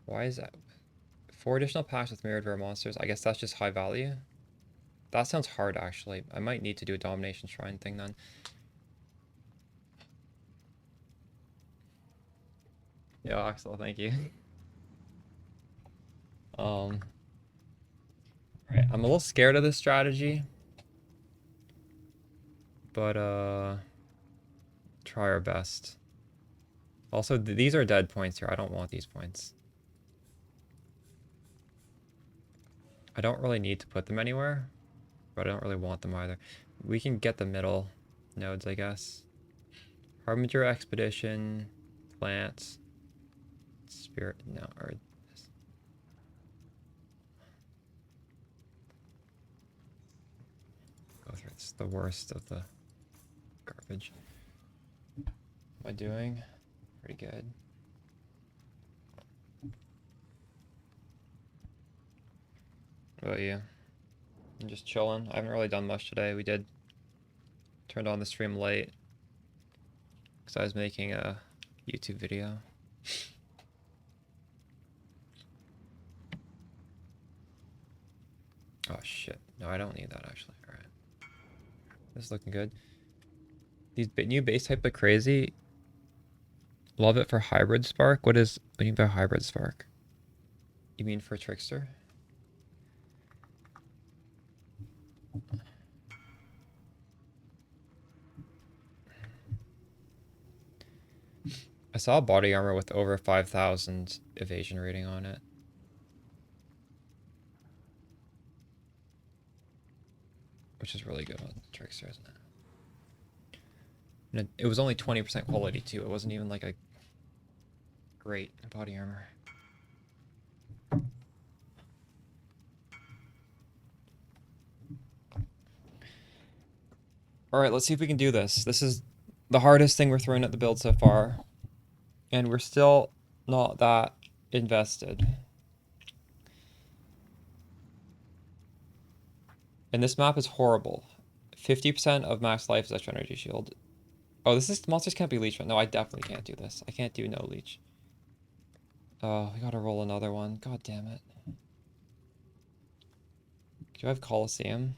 Why is that? 4 additional packs with mirrored rare monsters. I guess that's just high value. That sounds hard, actually. I might need to do a domination shrine thing then. Yo, Axel, thank you. Right, I'm a little scared of this strategy, but try our best. Also, these are dead points here. I don't want these points. I don't really need to put them anywhere, but I don't really want them either. We can get the middle nodes, I guess. Harbinger Expedition, plants, Spirit, no, or this. Go through this, the worst of the garbage. What am I doing? Pretty good. What about you? I'm just chilling. I haven't really done much today. We turned on the stream late because I was making a YouTube video. Oh shit. No, I don't need that actually. Alright. This is looking good. These new base type look crazy. Love it for hybrid spark. What do you mean by hybrid spark? You mean for trickster? I saw a body armor with over 5,000 evasion rating on it. Which is really good on trickster, isn't it? And it was only 20% quality too. It wasn't even like a great body armor. Alright, let's see if we can do this. This is the hardest thing we're throwing at the build so far. And we're still not that invested. And this map is horrible. 50% of max life is extra energy shield. Oh, this is monsters can't be leech. No, I definitely can't do this. I can't do no leech. Oh, we gotta roll another one. God damn it. Do I have Colosseum?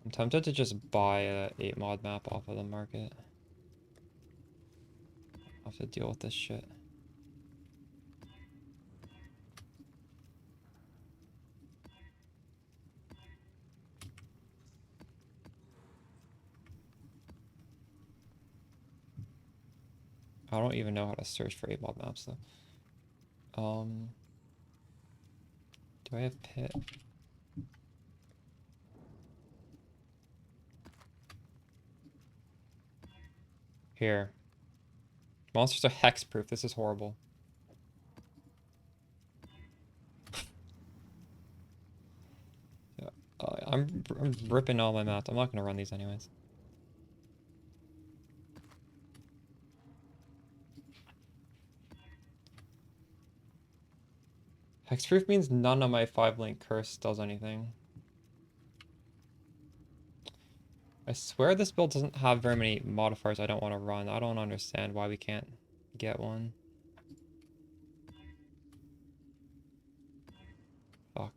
I'm tempted to just buy a 8 mod map off of the market. I'll have to deal with this shit. I don't even know how to search for 8 mod maps though. Do I have pit? Here. Monsters are hexproof. This is horrible. Yeah, I'm ripping all my mats. I'm not gonna run these anyways. Hexproof means none of my 5-link curse does anything. I swear this build doesn't have very many modifiers I don't want to run. I don't understand why we can't get one. Fuck.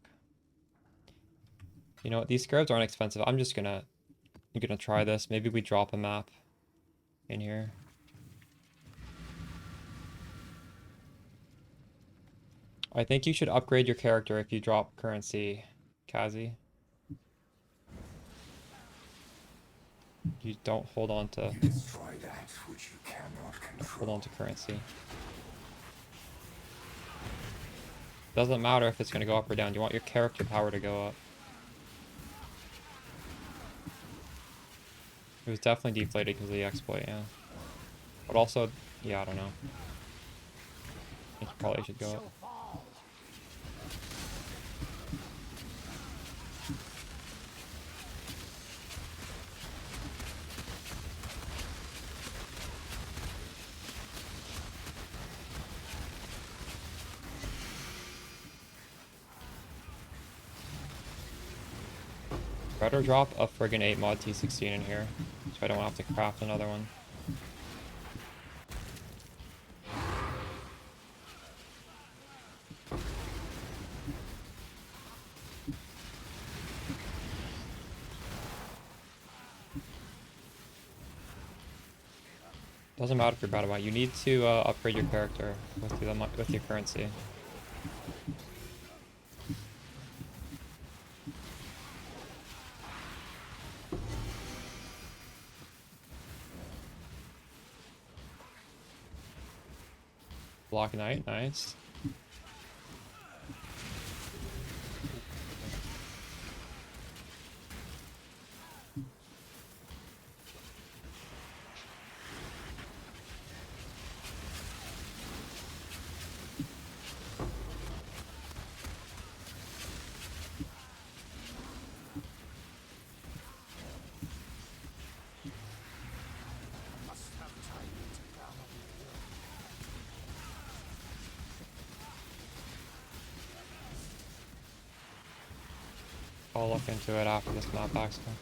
You know what? These scarabs aren't expensive. I'm gonna try this. Maybe we drop a map in here. I think you should upgrade your character if you drop currency, Kazi. You don't hold on to currency. Doesn't matter if it's gonna go up or down. You want your character power to go up. It was definitely deflated because of the exploit, yeah. But also, yeah, I don't know. I think you probably should go up. Better drop a friggin' 8 mod T16 in here, so I don't have to craft another one. Doesn't matter if you're bad about it. You need to upgrade your character with your currency. Block Knight, nice. I'll look into it after this map accident.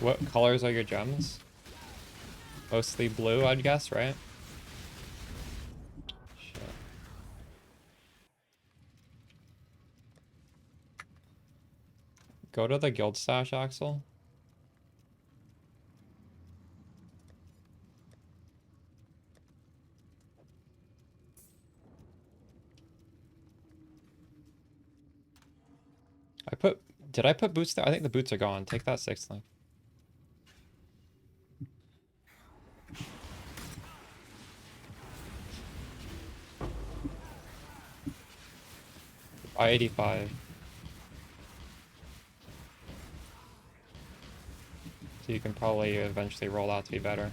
What colors are your gems? Mostly blue, I'd guess, right? Shit. Go to the guild stash, Axel. Did I put boots there? I think the boots are gone. Take that 6th link. I-85. So you can probably eventually roll out to be better.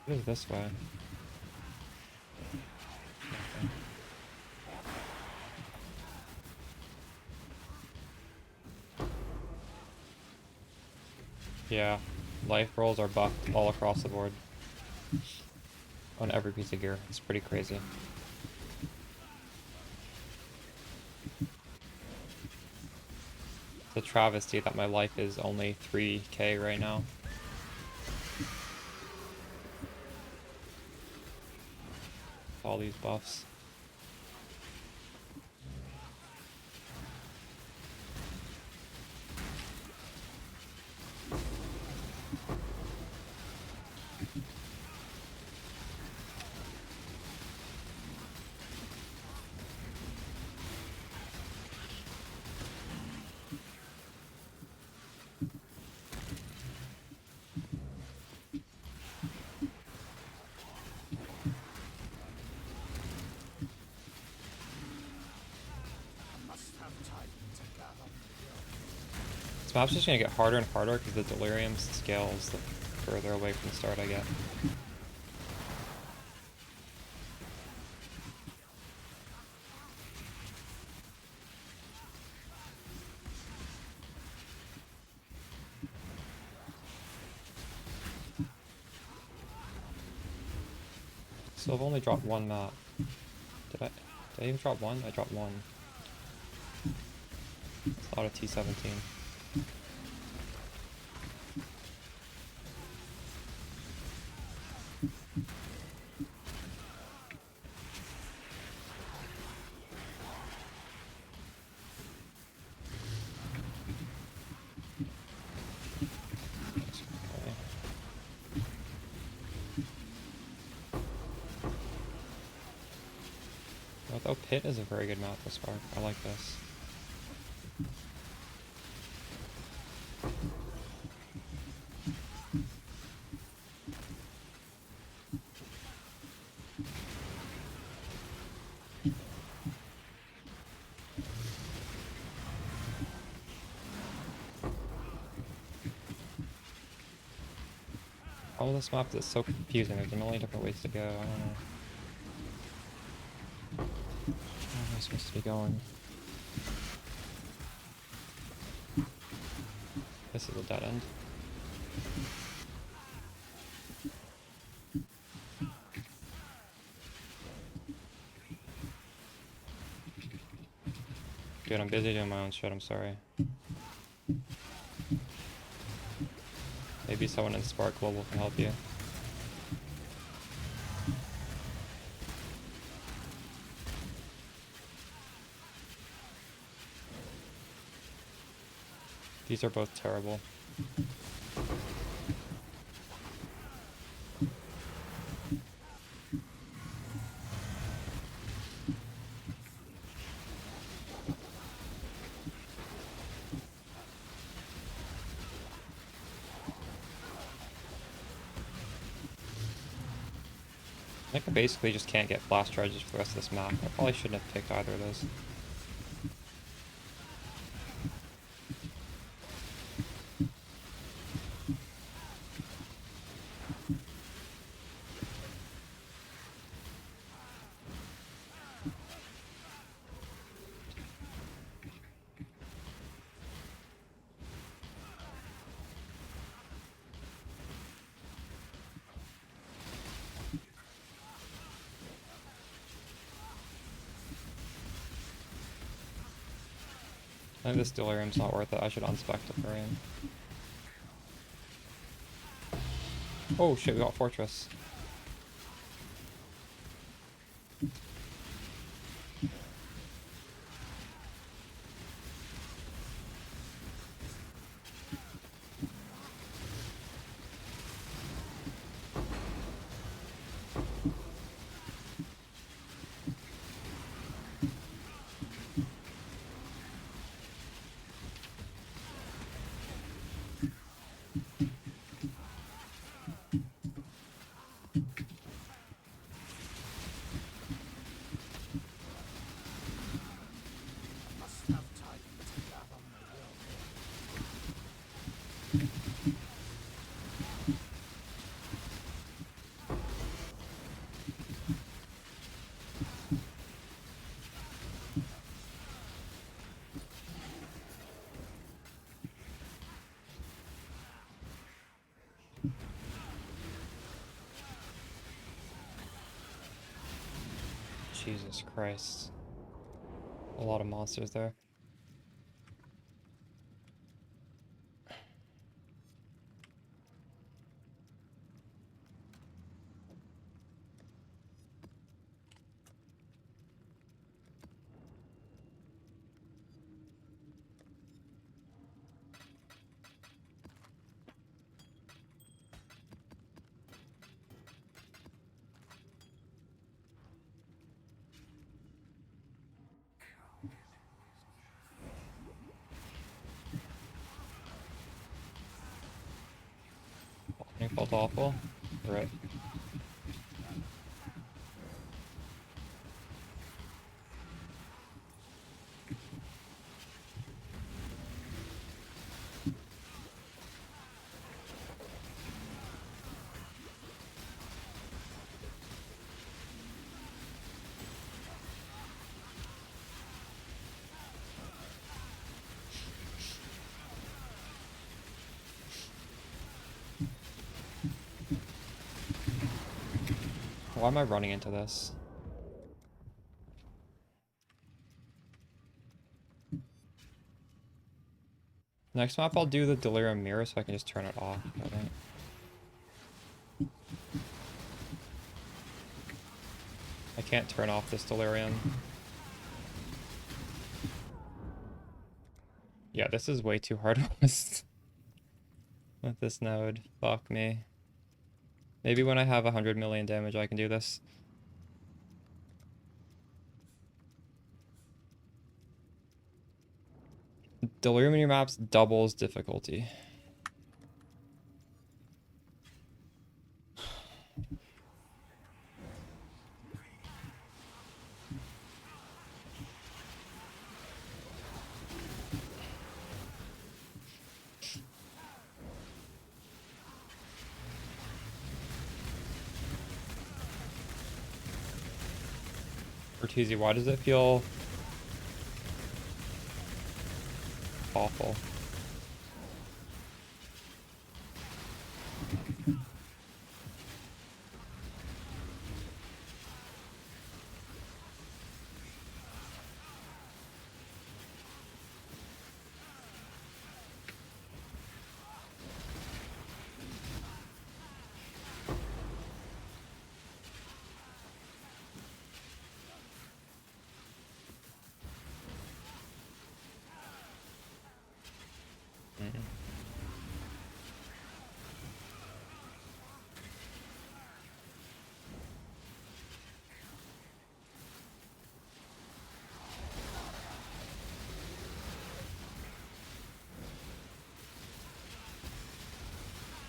What is this way? Yeah, life rolls are buffed all across the board. On every piece of gear. It's pretty crazy. It's a travesty that my life is only 3k right now. All these buffs. This map's just gonna get harder and harder because the delirium scales the further away from the start I get. So I've only dropped one map. Did I even drop one? I dropped one. It's a lot of T17. Pit is a very good map for Spark. I like this. Oh, this map is so confusing. There's a million different ways to go. I don't know. Where am I supposed to be going? This is a dead end. Dude, I'm busy doing my own shit, I'm sorry. Maybe someone in Spark Global can help you. These are both terrible. I think I basically just can't get blast charges for the rest of this map. I probably shouldn't have picked either of those. I think this delirium's not worth it. I should unspec delirium. Oh shit, we got fortress. Jesus Christ. A lot of monsters there. You felt awful? Right. Why am I running into this? Next map I'll do the delirium mirror so I can just turn it off, I think. I can't turn off this delirium. Yeah, this is way too hard with this node. Fuck me. Maybe when I have 100 million damage I can do this. Delirium in your maps doubles difficulty. Ortizi, why does it feel awful?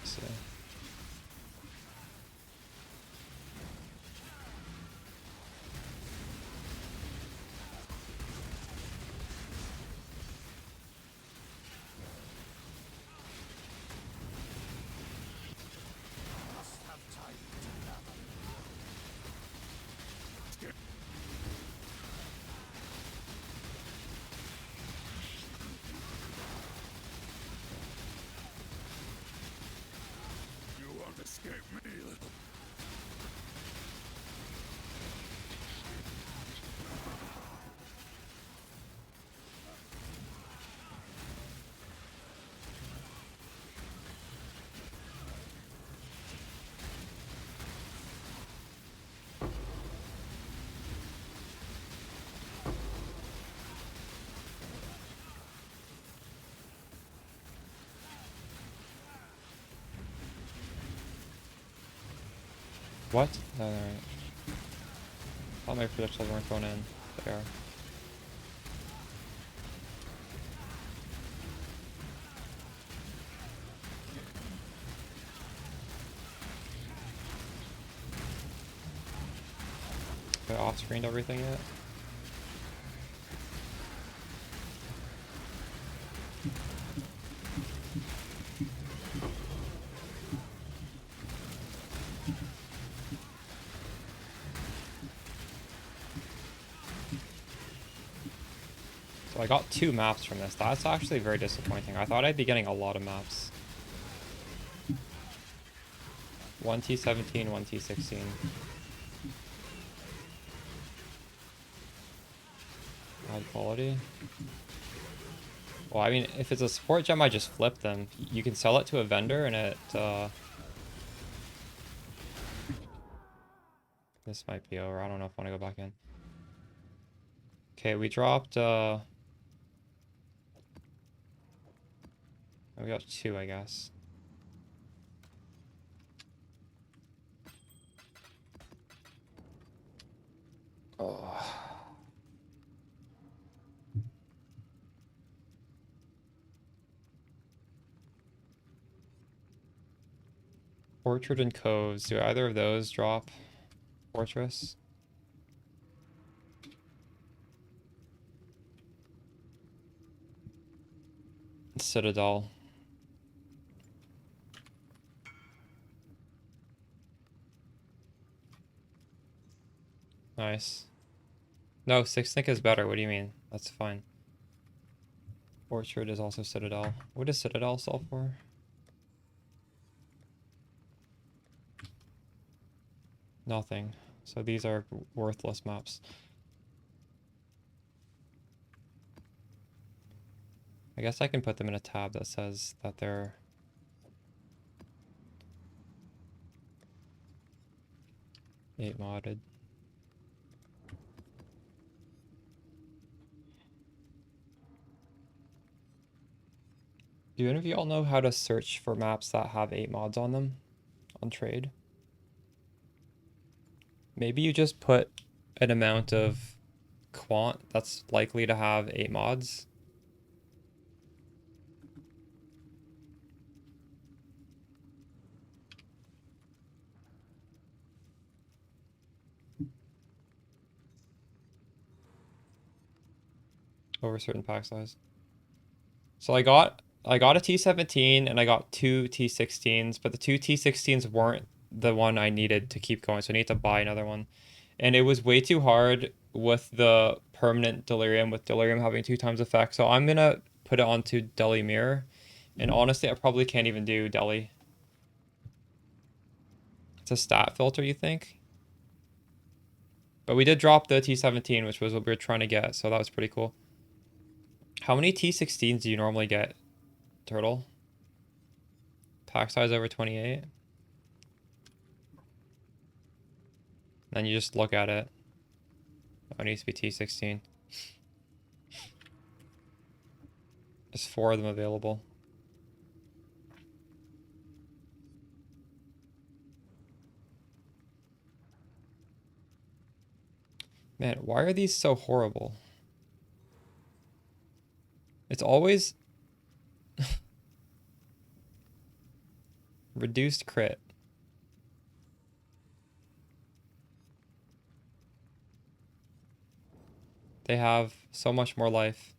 So. You won't escape me, little. What? No, they're right. Thought my projectiles weren't going in. They are. Have I off-screened everything yet? So I got 2 maps from this. That's actually very disappointing. I thought I'd be getting a lot of maps. 1 T17, 1 T16. High quality. Well, I mean, if it's a support gem, I just flip them. You can sell it to a vendor and it, this might be over. I don't know if I want to go back in. Okay, we dropped, we got 2, I guess. Oh. Orchard and Coves. Do either of those drop Fortress? Citadel. Nice. No, Sixnick is better. What do you mean? That's fine. Orchard is also Citadel. What does Citadel sell for? Nothing. So these are worthless maps. I guess I can put them in a tab that says that they're eight modded. Do any of you all know how to search for maps that have 8 mods on them on trade? Maybe you just put an amount of quant that's likely to have 8 mods. over certain pack size. So I got a T17 and I got two T16s, but the two T16s weren't the one I needed to keep going, so I need to buy another one. And it was way too hard with the permanent Delirium, with Delirium having 2 times effect. So I'm gonna put it onto Deli Mirror. And honestly, I probably can't even do Deli. It's a stat filter, you think? But we did drop the T17, which was what we were trying to get, so that was pretty cool. How many T16s do you normally get, Turtle? Pack size over 28? Then you just look at it. Oh, it needs to be T16. There's 4 of them available. Man, why are these so horrible? It's always reduced crit. They have so much more life.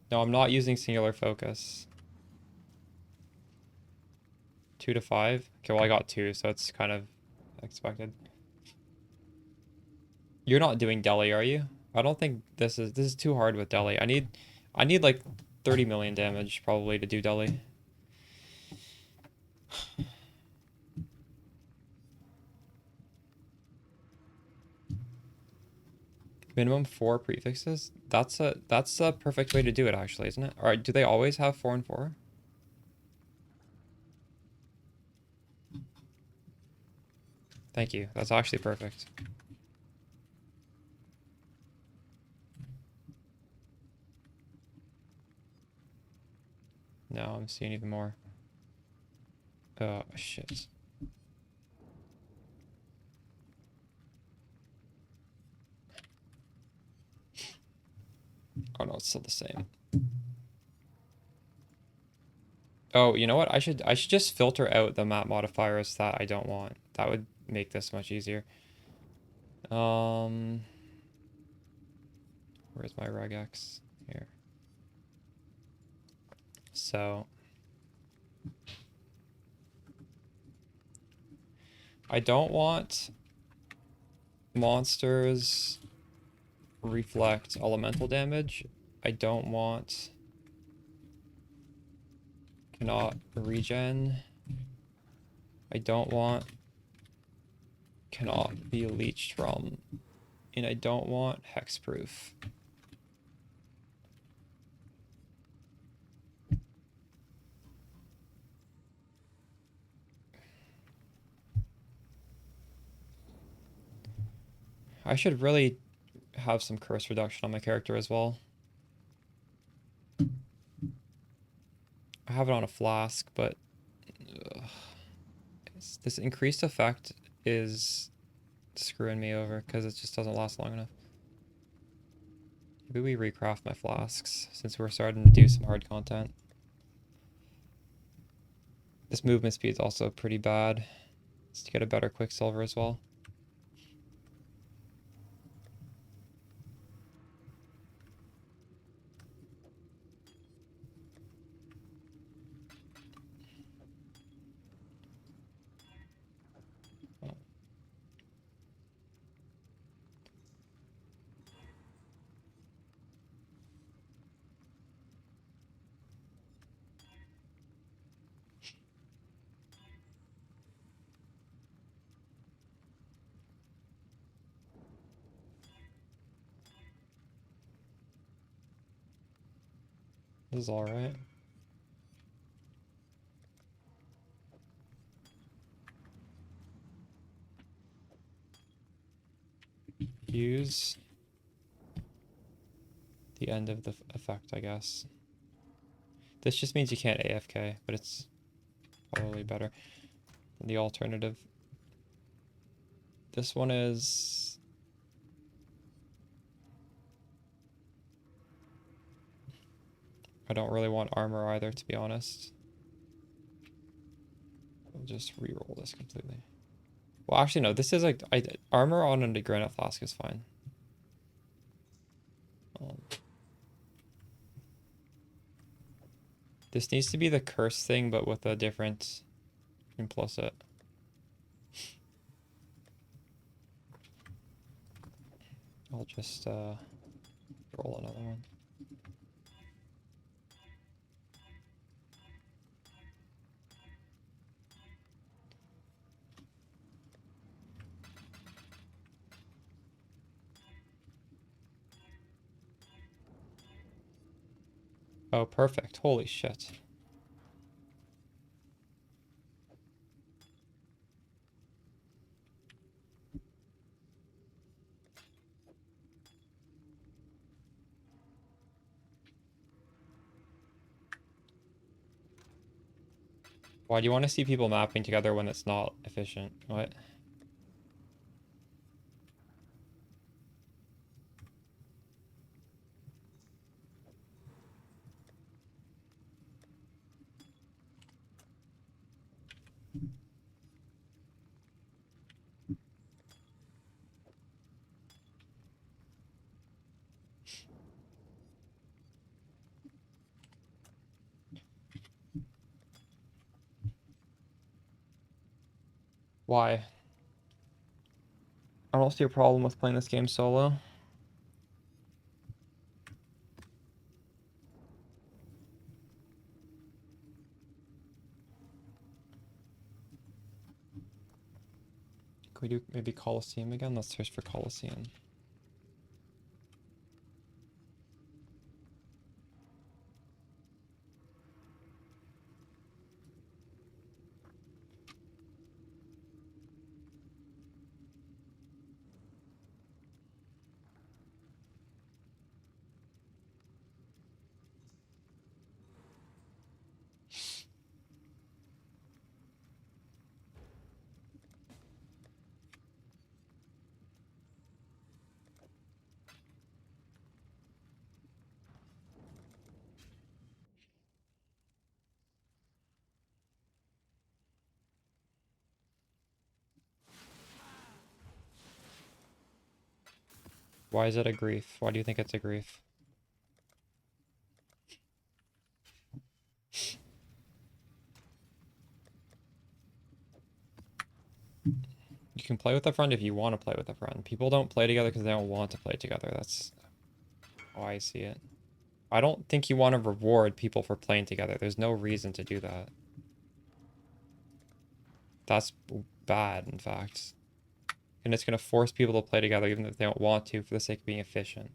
No, I'm not using singular focus. 2 to 5? Okay, well I got 2, so it's kind of expected. You're not doing Deli, are you? I don't think this is too hard with Deli. I need like 30 million damage probably to do Deli. Minimum 4 prefixes? That's a perfect way to do it actually, isn't it? Alright, do they always have 4 and 4? Thank you. That's actually perfect. No, I'm seeing even more. Oh, shit. Oh no, it's still the same. Oh, you know what? I should just filter out the map modifiers that I don't want. That would make this much easier. Where's my regex? Here. So I don't want monsters reflect elemental damage. I don't want cannot regen. I don't want cannot be leached from. And I don't want hexproof. I should really have some curse reduction on my character as well. I have it on a flask, but this increased effect is screwing me over because it just doesn't last long enough. Maybe we recraft my flasks since we're starting to do some hard content. This movement speed is also pretty bad. Let's get a better Quicksilver as well. This is alright. Use the end of the effect, I guess. This just means you can't AFK, but it's probably better than the alternative. This one is... I don't really want armor either, to be honest. I'll just re-roll this completely. Well, actually, no. This is like armor on a granite flask is fine. This needs to be the curse thing, but with a different. You can plus it. I'll just roll another one. Oh, perfect. Holy shit. Why do you want to see people mapping together when it's not efficient? What? Why? I don't see a problem with playing this game solo. Could we do maybe Colosseum again? Let's search for Colosseum. Why is it a grief? Why do you think it's a grief? You can play with a friend if you want to play with a friend. People don't play together because they don't want to play together. That's how I see it. I don't think you want to reward people for playing together. There's no reason to do that. That's bad, in fact. And it's going to force people to play together even if they don't want to for the sake of being efficient.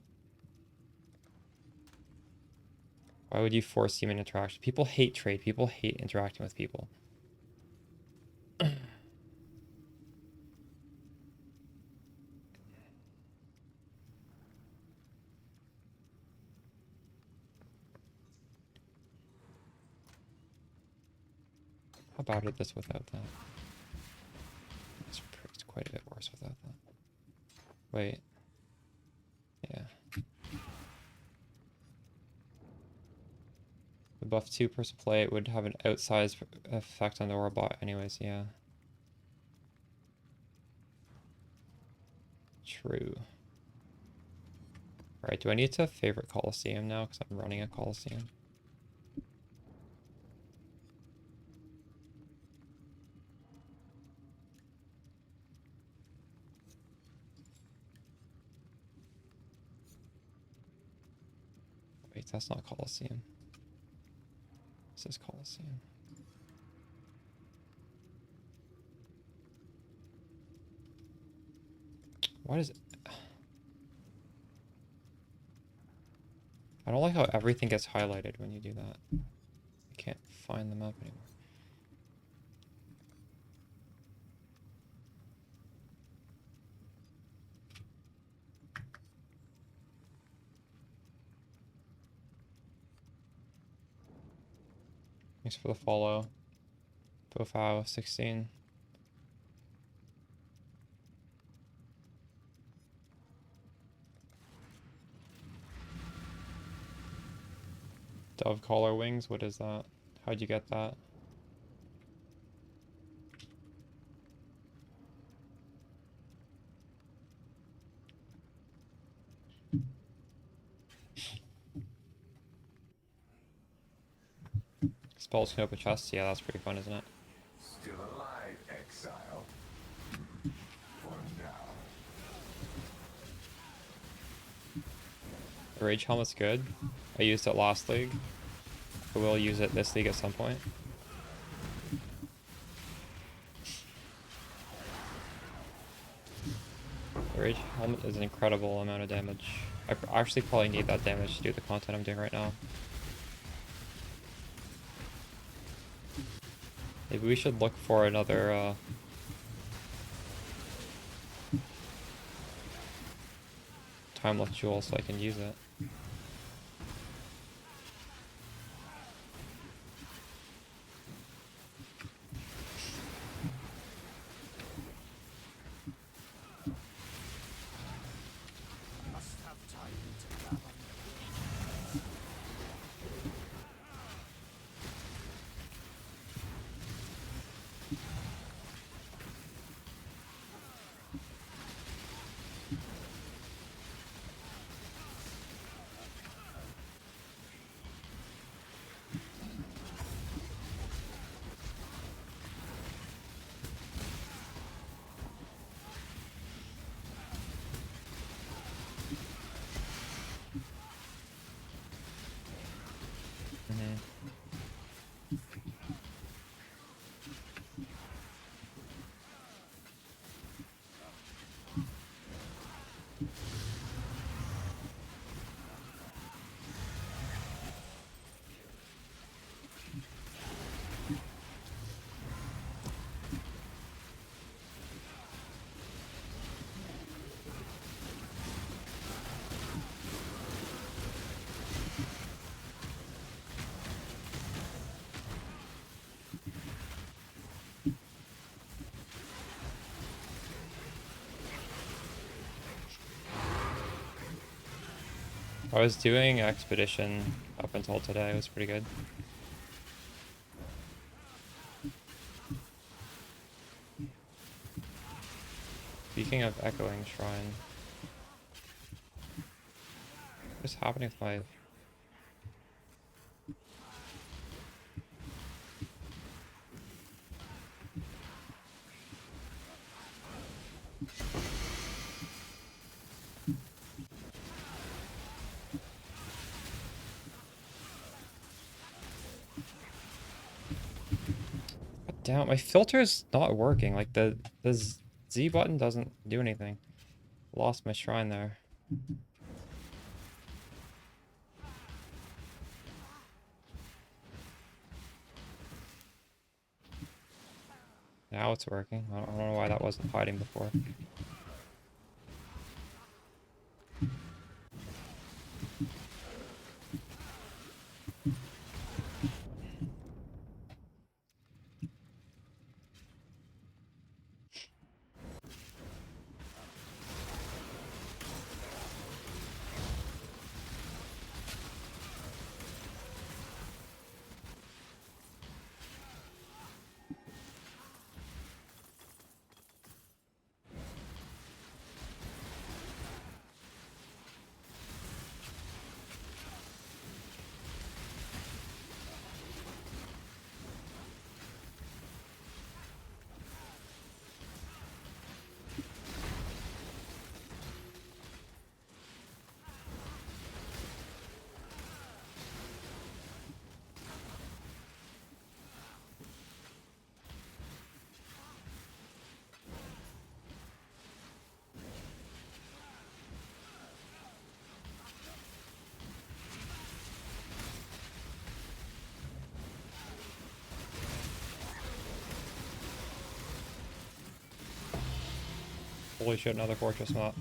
Why would you force human interaction? People hate trade. People hate interacting with people. How about it this without that? It's quite a bit worse without that. Wait. Yeah. The buff 2-person play, it would have an outsized effect on the robot anyways, yeah. True. Alright, do I need to favorite Colosseum now? Because I'm running a Colosseum. Wait, that's not Colosseum. This is Colosseum. What is it? I don't like how everything gets highlighted when you do that. I can't find the map anymore. Thanks for the follow. Bofao 16. Dove collar wings, what is that? How'd you get that? spells can open chests. Yeah, that's pretty fun, isn't it? Still alive, exile. For now. The Rage Helmet's good. I used it last league. I will use it this league at some point. The Rage Helmet is an incredible amount of damage. I actually probably need that damage to do the content I'm doing right now. Maybe we should look for another Timeless Jewel so I can use it. Must have time to gather. I was doing Expedition up until today. It was pretty good. Speaking of Echoing Shrine, what's happening with my... God damn, my filter's not working. Like the Z button doesn't do anything. Lost my shrine there. Now it's working. I don't know why that wasn't hiding before. Holy shit, another fortress map.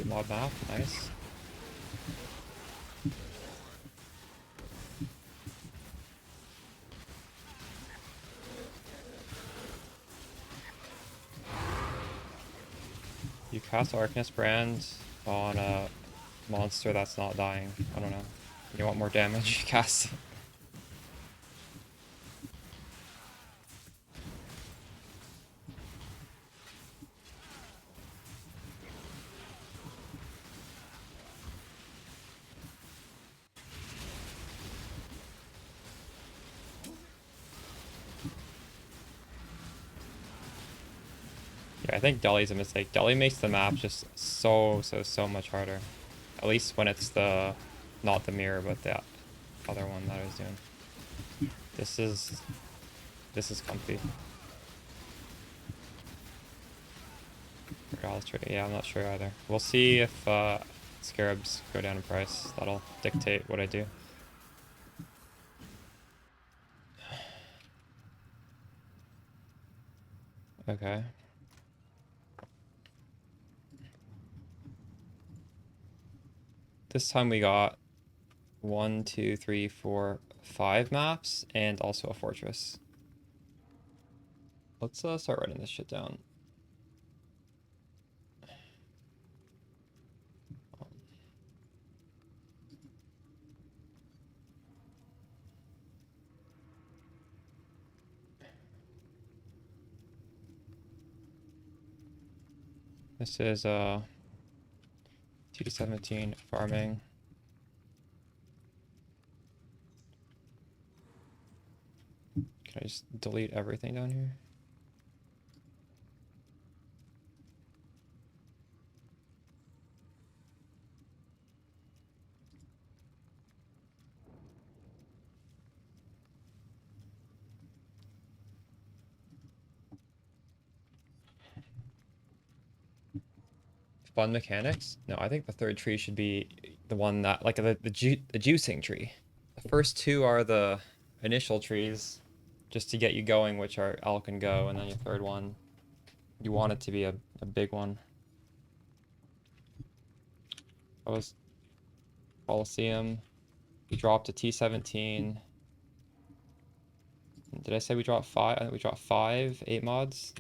Mob map, nice. cast Arcanist Brand on a monster that's not dying. I don't know. You want more damage? Cast. Yeah, I think Delhi's a mistake. Delhi makes the map just so much harder. At least when it's the not the mirror, but the other one that I was doing. This is comfy. Yeah, I'm not sure either. We'll see if scarabs go down in price. That'll dictate what I do. Okay. This time we got 1, 2, 3, 4, 5 maps and also a fortress. Let's start writing this shit down. This is T17 farming. Can I just delete everything down here? Fun mechanics? No, I think the third tree should be the one that, like the juicing tree. The first two are the initial trees, just to get you going, which are Elk and Go, and then your third one, you want it to be a big one. That was Coliseum. We dropped a T17. Did I say we dropped 5? I think we dropped 5, 8 mods.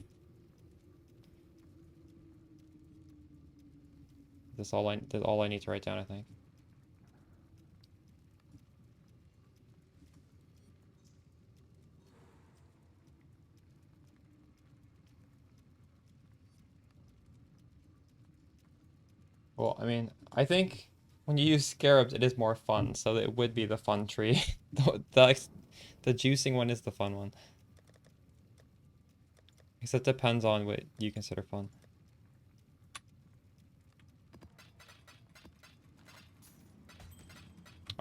That's all I need to write down, I think. Well, I mean, I think when you use scarabs, it is more fun, so it would be the fun tree. The juicing one is the fun one. Because it depends on what you consider fun.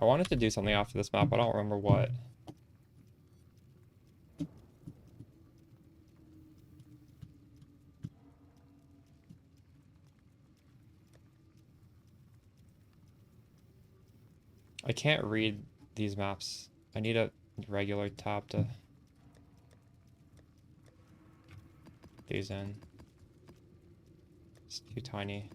I wanted to do something after this map, I don't remember what. I can't read these maps. I need a regular tab to these in. It's too tiny.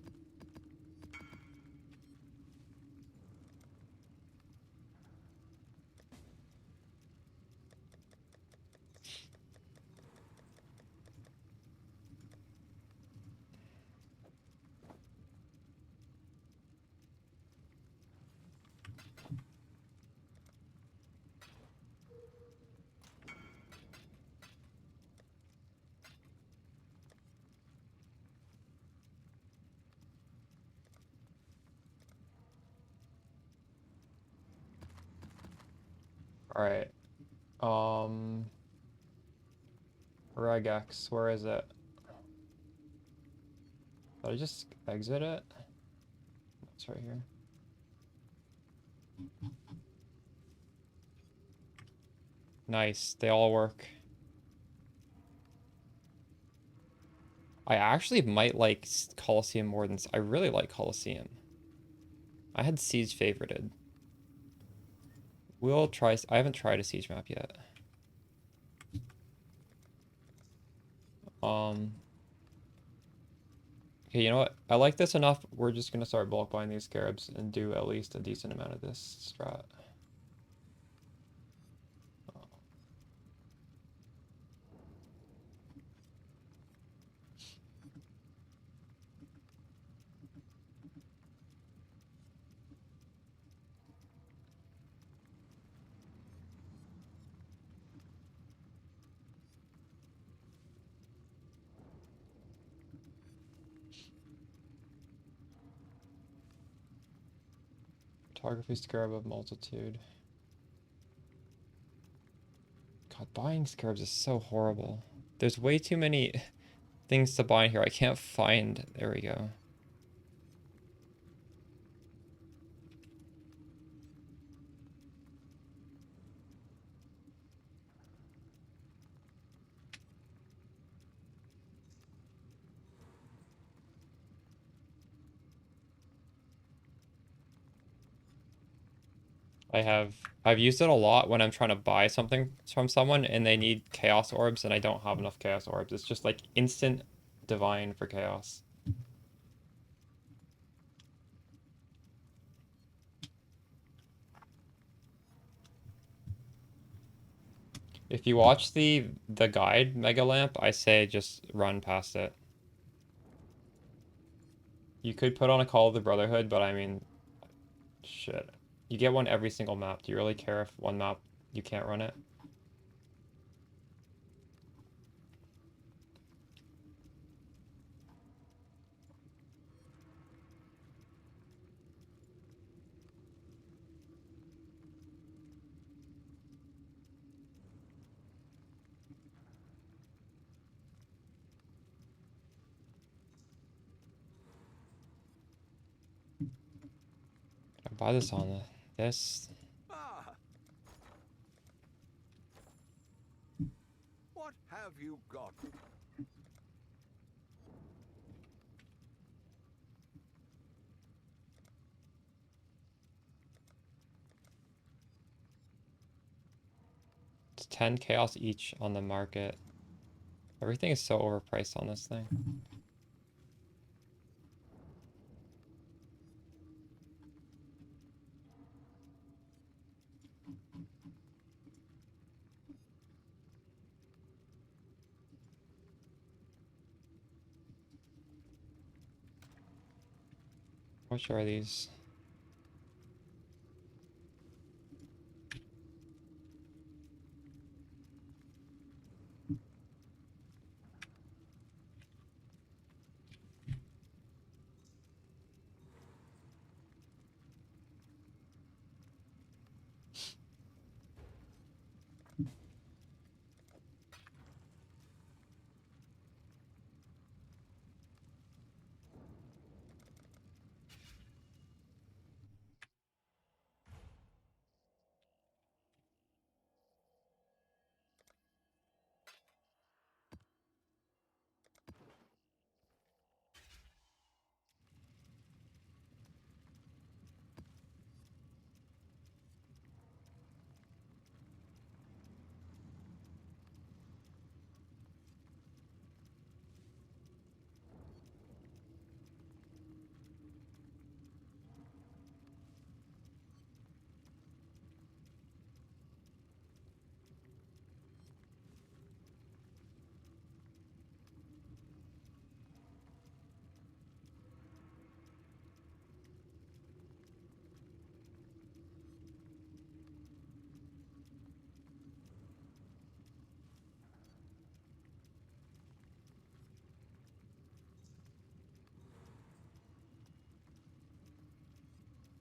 Alright. Regex, where is it? Did I just exit it? It's right here. Nice, they all work. I actually might like Coliseum more than... I really like Coliseum. I had Siege favorited. We'll try... I haven't tried a Siege map yet. Okay, you know what? I like this enough. We're just gonna start bulk buying these scarabs and do at least a decent amount of this strat. Topography Scarab of Multitude. God, buying scarabs is so horrible. There's way too many things to buy here. I can't find... There we go. I've used it a lot when I'm trying to buy something from someone and they need chaos orbs and I don't have enough chaos orbs. It's just like instant divine for chaos. If you watch the guide Mega Lamp, I say just run past it. You could put on a Call of the Brotherhood, but I mean, shit. You get one every single map. Do you really care if one map you can't run it? I buy this on this. Ah! What have you got? It's 10 chaos each on the market. Everything is so overpriced on this thing. Which are these?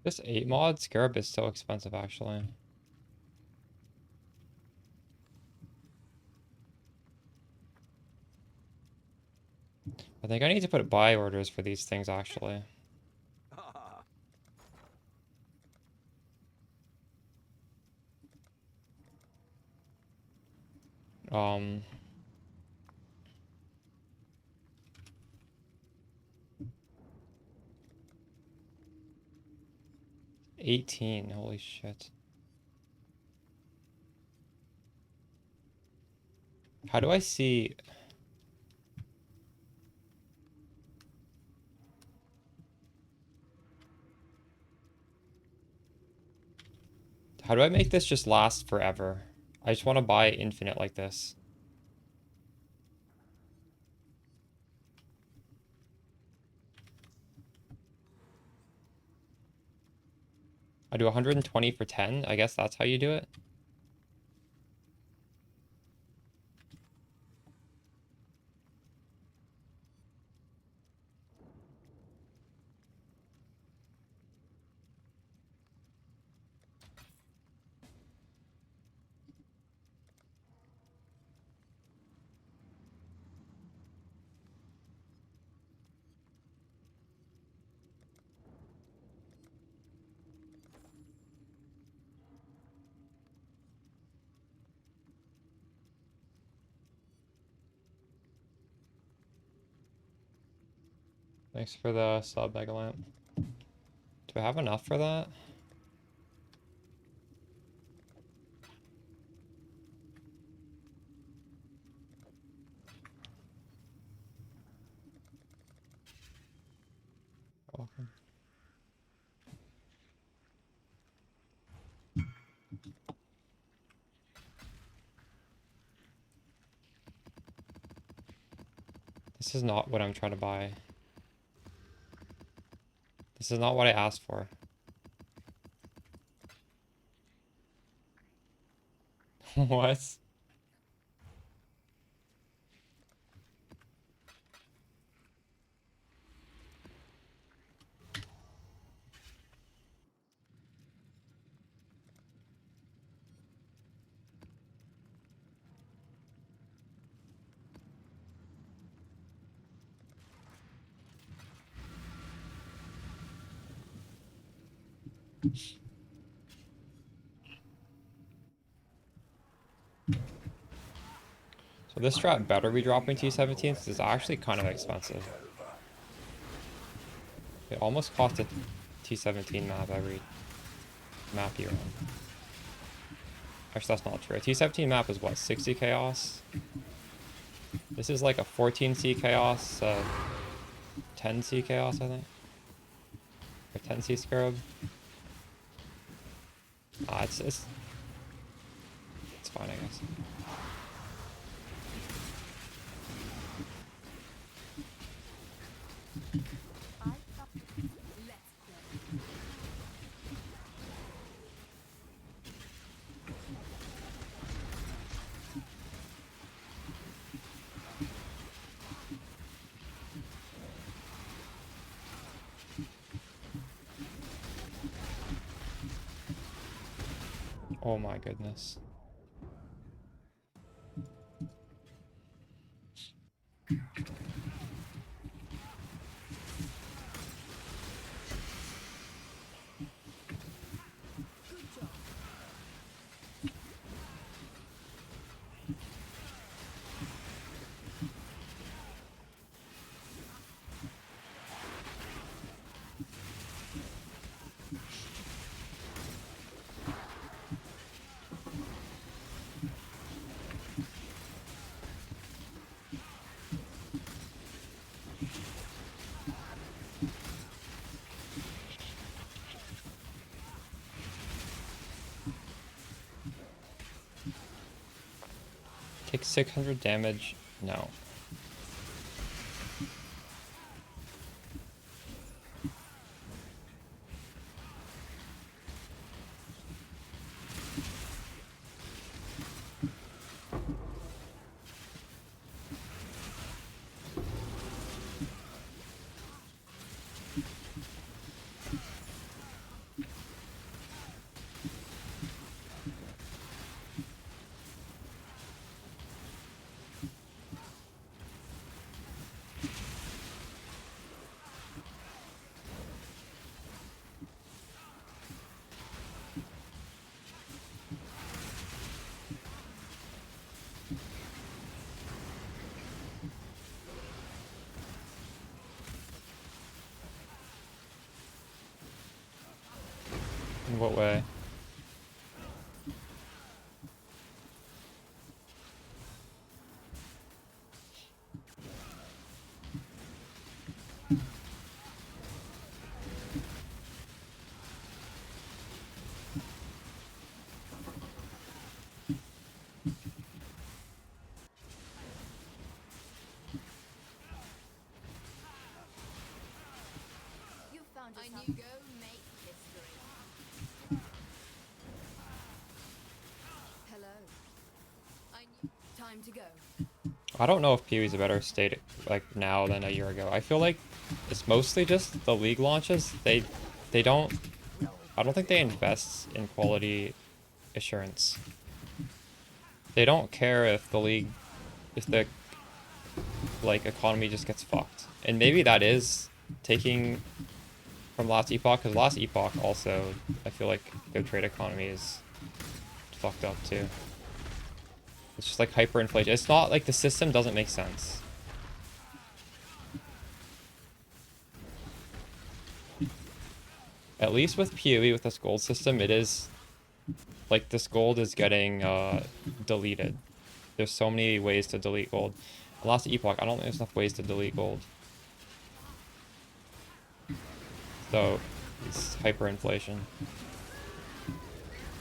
This 8 mod Scarab is so expensive actually. I think I need to put buy orders for these things actually. Um 18, holy shit. How do I see... How do I make this just last forever? I just want to buy infinite like this. I do 120 for 10. I guess that's how you do it. Thanks for the sub, Mega Lamp. Do I have enough for that? Welcome. This is not what I'm trying to buy. This is not what I asked for. What? So this strat better be dropping T17 because it's actually kind of expensive. It almost cost a T17 map every map you run. Actually, that's not true. A T17 map is what, 60 chaos? This is like a 14C chaos, 10C chaos, I think. Or 10C scarab. It's fine, I guess. Oh my goodness. Take 600 damage? No. In what way? You found I knew go make history. Hello. I knew time to go. I don't know if PoE's a better state like now than a year ago. I feel like it's mostly just the league launches. They don't, I don't think they invest in quality assurance. They don't care if the league, if the like economy just gets fucked. And maybe that is taking from last epoch, because last epoch also, I feel like their trade economy is fucked up too. It's just like hyperinflation. It's not like the system doesn't make sense. At least with PoE, with this gold system, it is... Like, this gold is getting deleted. There's so many ways to delete gold. Last Epoch, I don't think there's enough ways to delete gold. So, it's hyperinflation.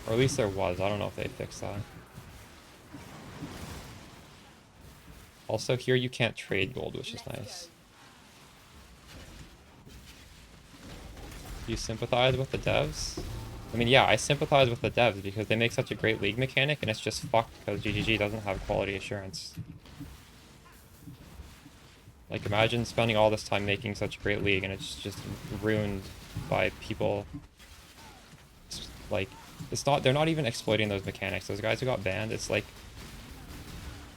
Or at least there was. I don't know if they fixed that. Also, here you can't trade gold, which is nice. You sympathize with the devs? I mean, yeah, I sympathize with the devs because they make such a great league mechanic, and it's just fucked because GGG doesn't have quality assurance. Like, imagine spending all this time making such a great league, and it's just ruined by people. Like, it's not, they're not even exploiting those mechanics. Those guys who got banned, it's like,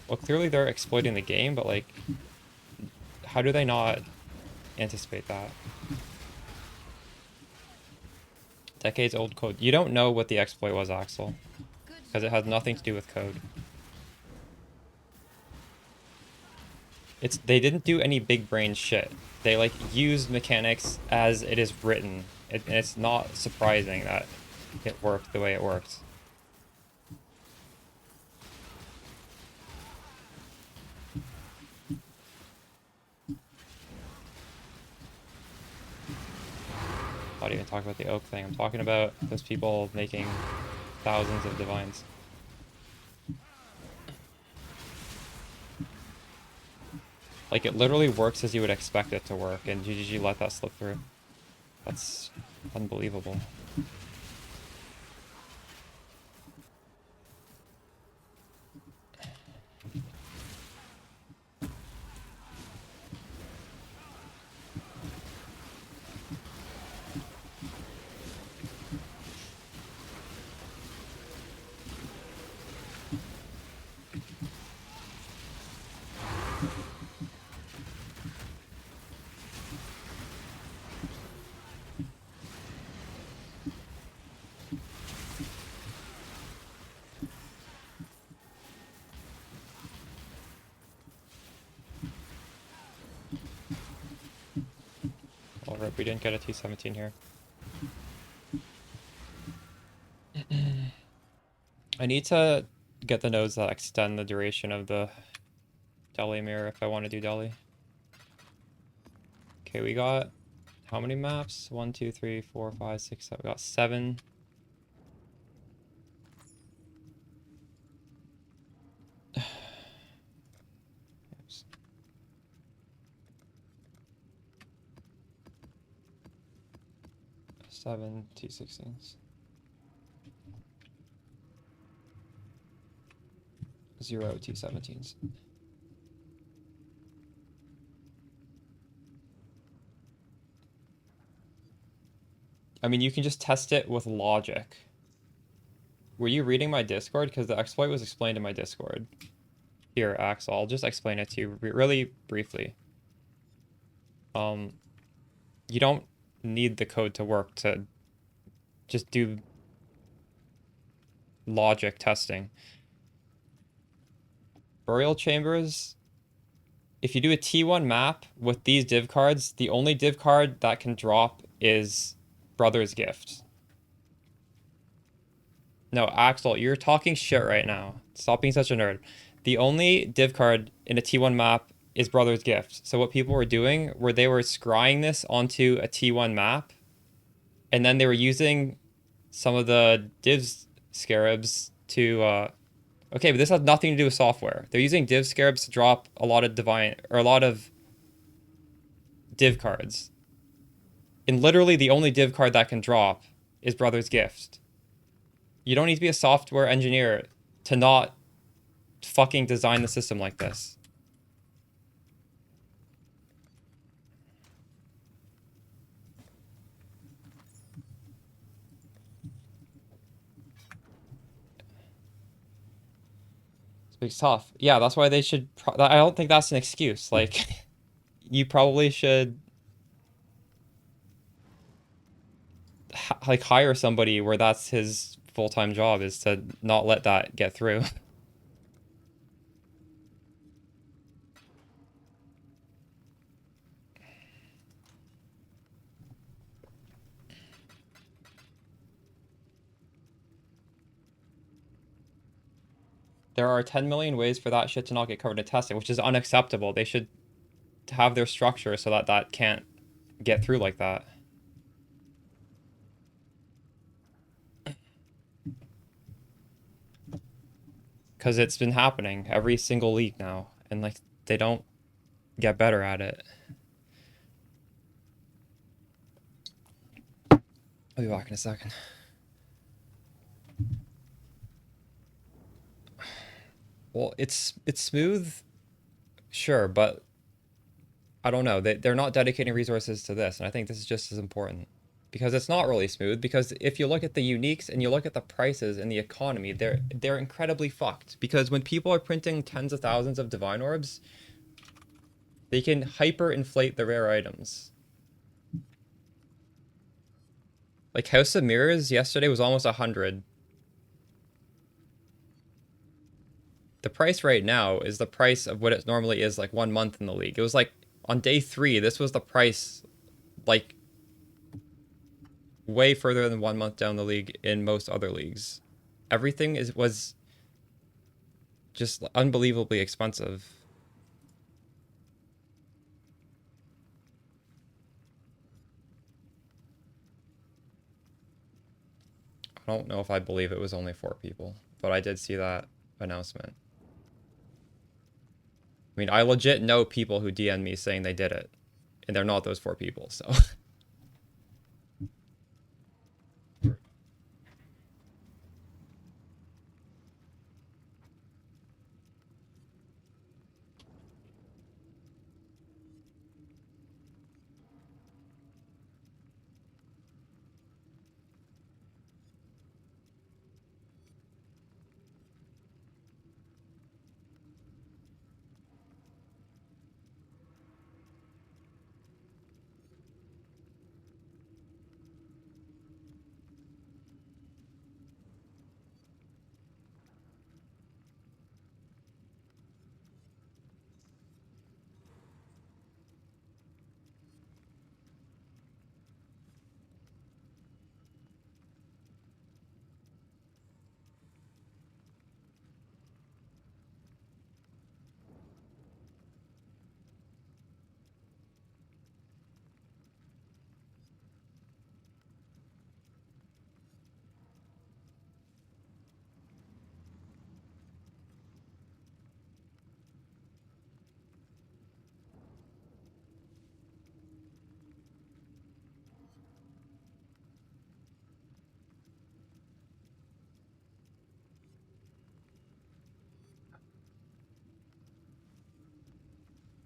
well, clearly they're exploiting the game, but like, how do they not anticipate that? Decades old code. You don't know what the exploit was, Axel, because it has nothing to do with code. They didn't do any big brain shit. They like used mechanics as it is written. And it's not surprising that it worked the way it worked. Not even talk about the oak thing. I'm talking about those people making thousands of divines. Like, it literally works as you would expect it to work, and GGG let that slip through. That's unbelievable. Well, rip, we didn't get a T17 here. I need to get the nodes that extend the duration of the Delhi mirror if I want to do Delhi. Okay, we got how many maps? 1, 2, 3, 4, 5, 6, 7. We got 7. Oops. Seven T16s. 0 T17s. I mean, you can just test it with logic. Were you reading my Discord? Because the exploit was explained in my Discord. Here, Axel, I'll just explain it to you really briefly. You don't need the code to work to just do logic testing. Burial chambers, if you do a T1 map with these div cards, the only div card that can drop is Brother's Gift. No, Axel, you're talking shit right now. Stop being such a nerd. The only div card in a T1 map is Brother's Gift. So what people were doing were they were scrying this onto a T1 map, and then they were using some of the div scarabs to okay, but this has nothing to do with software. They're using div scarabs to drop a lot of divine or a lot of div cards. And literally the only div card that can drop is Brother's Gift. You don't need to be a software engineer to not fucking design the system like this. It's tough. Yeah, that's why they should... I don't think that's an excuse. Like, you probably should... like, hire somebody where that's his full-time job, is to not let that get through. There are 10 million ways for that shit to not get covered in testing, which is unacceptable. They should have their structure so that that can't get through like that. Because it's been happening every single league now, and like they don't get better at it. I'll be back in a second. Well, it's smooth, sure, but I don't know. They're not dedicating resources to this, and I think this is just as important. Because it's not really smooth, because if you look at the uniques and you look at the prices in the economy, they're incredibly fucked. Because when people are printing tens of thousands of divine orbs, they can hyper-inflate the rare items. Like House of Mirrors yesterday was almost 100. The price right now is the price of what it normally is like 1 month in the league. It was like on day 3, this was the price like way further than 1 month down the league in most other leagues. Everything was just unbelievably expensive. I don't know if I believe it was only 4 people, but I did see that announcement. I mean, I legit know people who DM me saying they did it, and they're not those 4 people, so.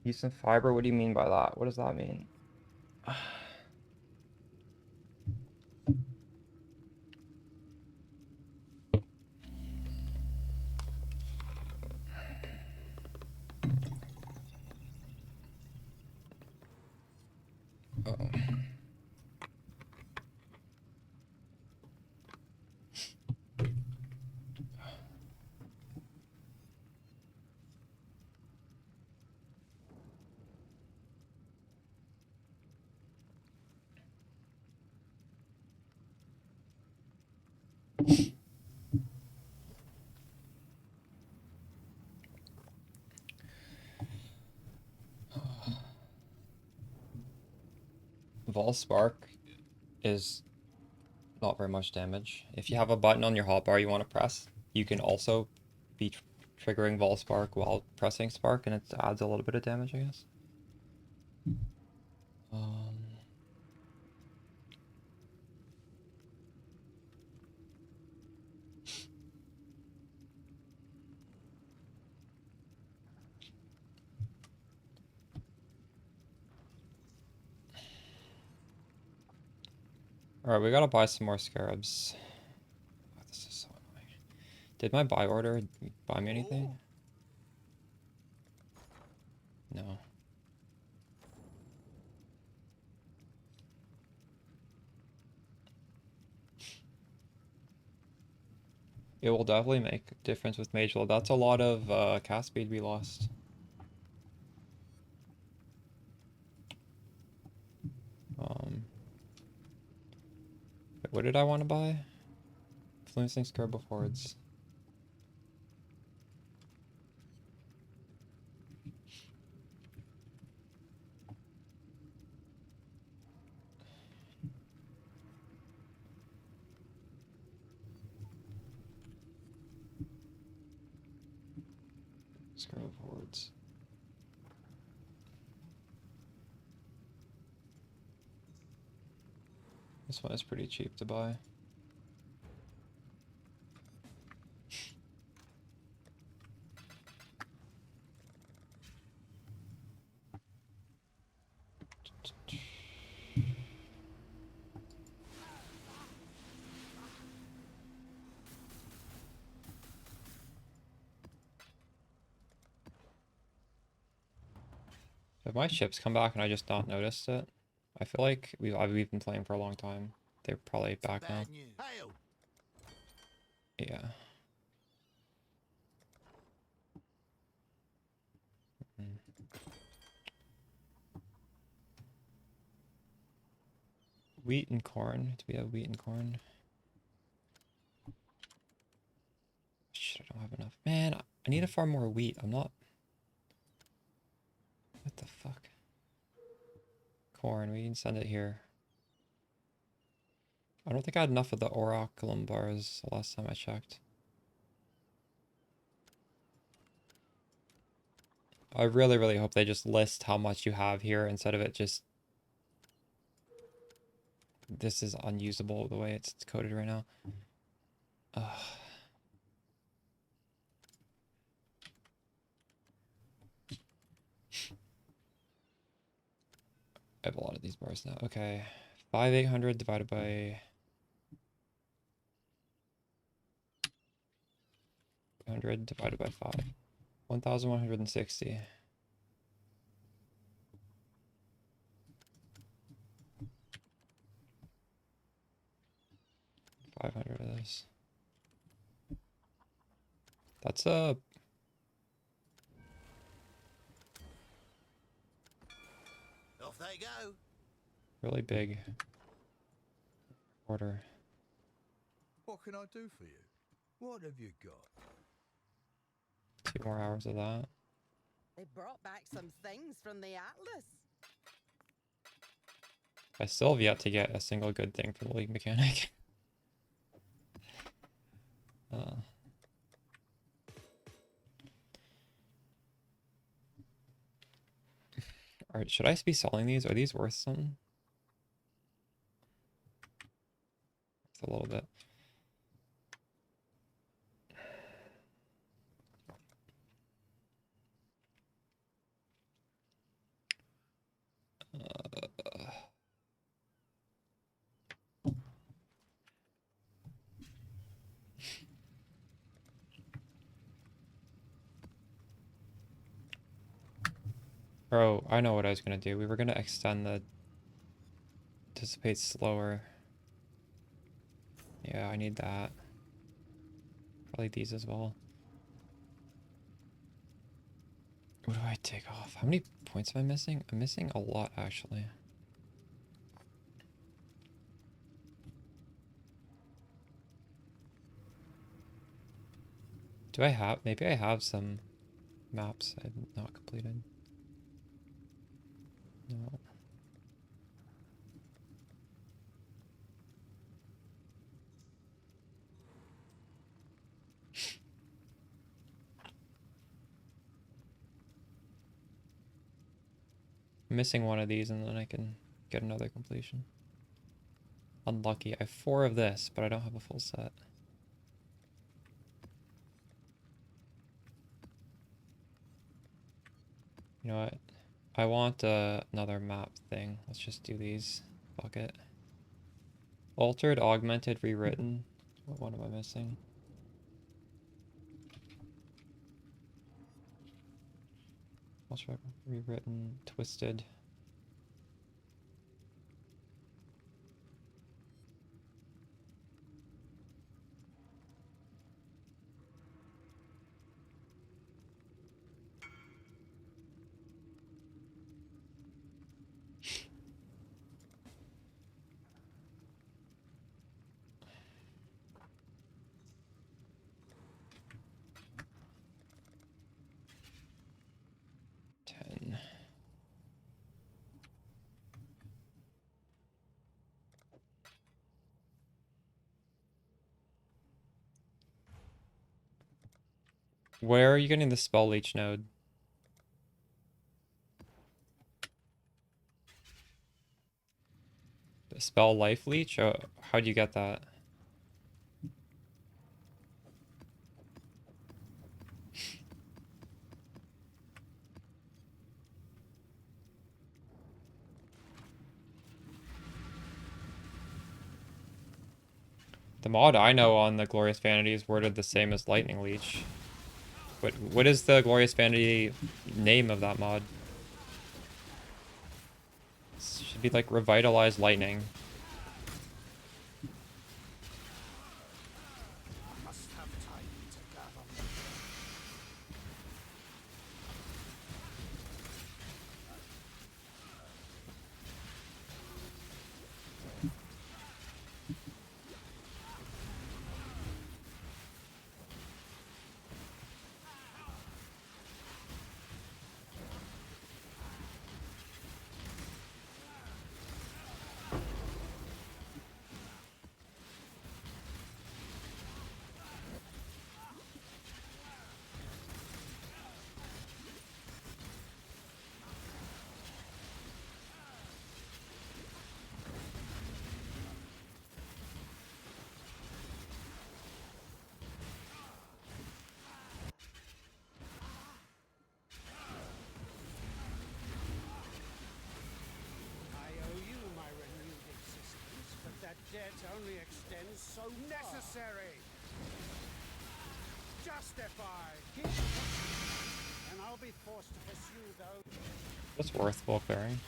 Use some fiber? What do you mean by that? What does that mean? Uh-oh. Vol Spark is not very much damage. If you have a button on your hotbar you want to press, you can also be triggering Vol Spark while pressing Spark, and it adds a little bit of damage, I guess. Alright, we gotta buy some more scarabs. Oh, this is so annoying. Did my buy order buy me anything? No. It will definitely make a difference with Mage Load. That's a lot of cast speed we lost. What did I want to buy? Influencing Scarab of Hordes. Grove hordes. This one is pretty cheap to buy. Have my ships come back and I just not noticed it? I feel like we've been playing for a long time. They're probably back now. Hail! Yeah. Wheat and corn. Do we have wheat and corn? Shit, I don't have enough. Man, I need to farm more wheat. I'm not... What the fuck? Corn, we can send it here. I don't think I had enough of the oraculum bars the last time I checked. I really, really hope they just list how much you have here instead of it just... This is unusable the way it's coded right now. Ugh. I have a lot of these bars now. Okay. 5,800 divided by 100 divided by 5. 1,160. 500 of this. That's a Off they go. really big order. What can I do for you? What have you got? 2 more hours of that. They brought back some things from the Atlas. I still have yet to get a single good thing from the League Mechanic. Alright, should I be selling these? Are these worth something? Worth a little bit. Bro, I know what I was gonna do. We were gonna extend the dissipate slower. Yeah, I need that. Probably these as well. What do I take off? How many points am I missing? I'm missing a lot, actually. Do I have... Maybe I have some maps I've not completed. No. I'm missing one of these and then I can get another completion. Unlucky. I have 4 of this, but I don't have a full set. You know what? I want another map thing. Let's just do these. Fuck it. Altered, augmented, rewritten. What one am I missing? Altered, rewritten, twisted. Where are you getting the spell leech node? The spell life leech? Oh, how'd you get that? The mod I know on the Glorious Vanity is worded the same as Lightning Leech. What is the Glorious Vanity name of that mod? It should be like Revitalized Lightning. Must have time to gather. I owe you my renewed existence, but that debt only extends so necessary. Justify. And I'll be forced to pursue those. That's worth bulk bearing.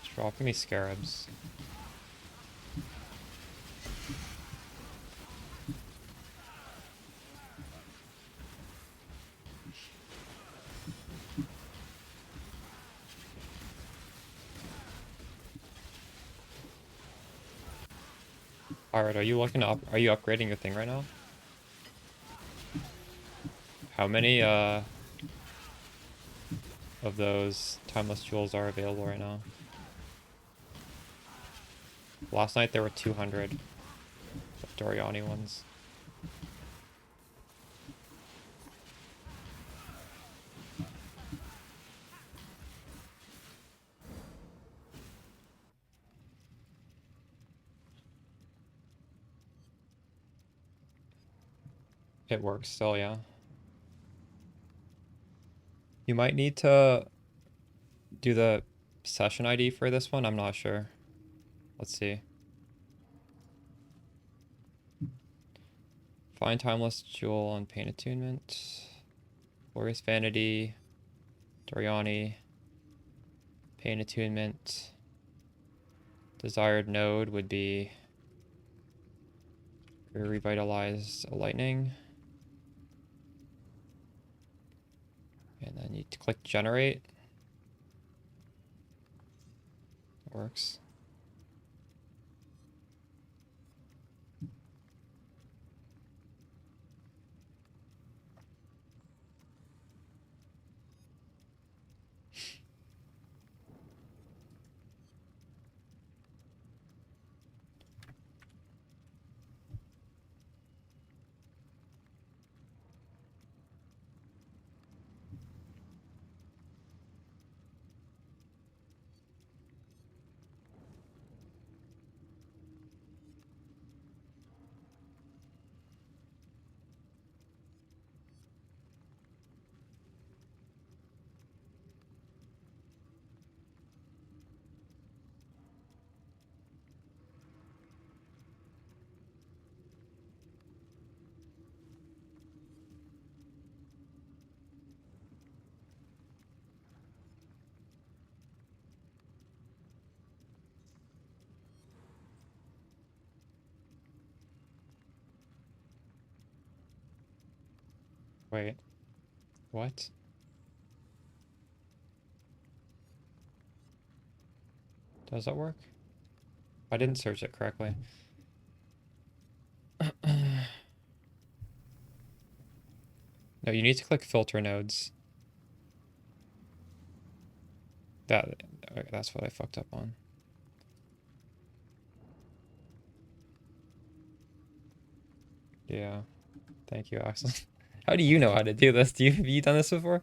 It's dropping me scarabs. Alright, are you looking to are you upgrading your thing right now? How many of those timeless jewels are available right now? Last night there were 200 Doriani ones. It works still, yeah. You might need to do the session ID for this one. I'm not sure. Let's see. Find timeless jewel on pain attunement. Glorious Vanity. Doriani. Pain attunement. Desired node would be revitalize a lightning. And then you click generate. It works. Wait. What? Does that work? I didn't search it correctly. No, you need to click filter nodes. Okay, that's what I fucked up on. Yeah. Thank you, Axel. How do you know how to do this? Have you done this before?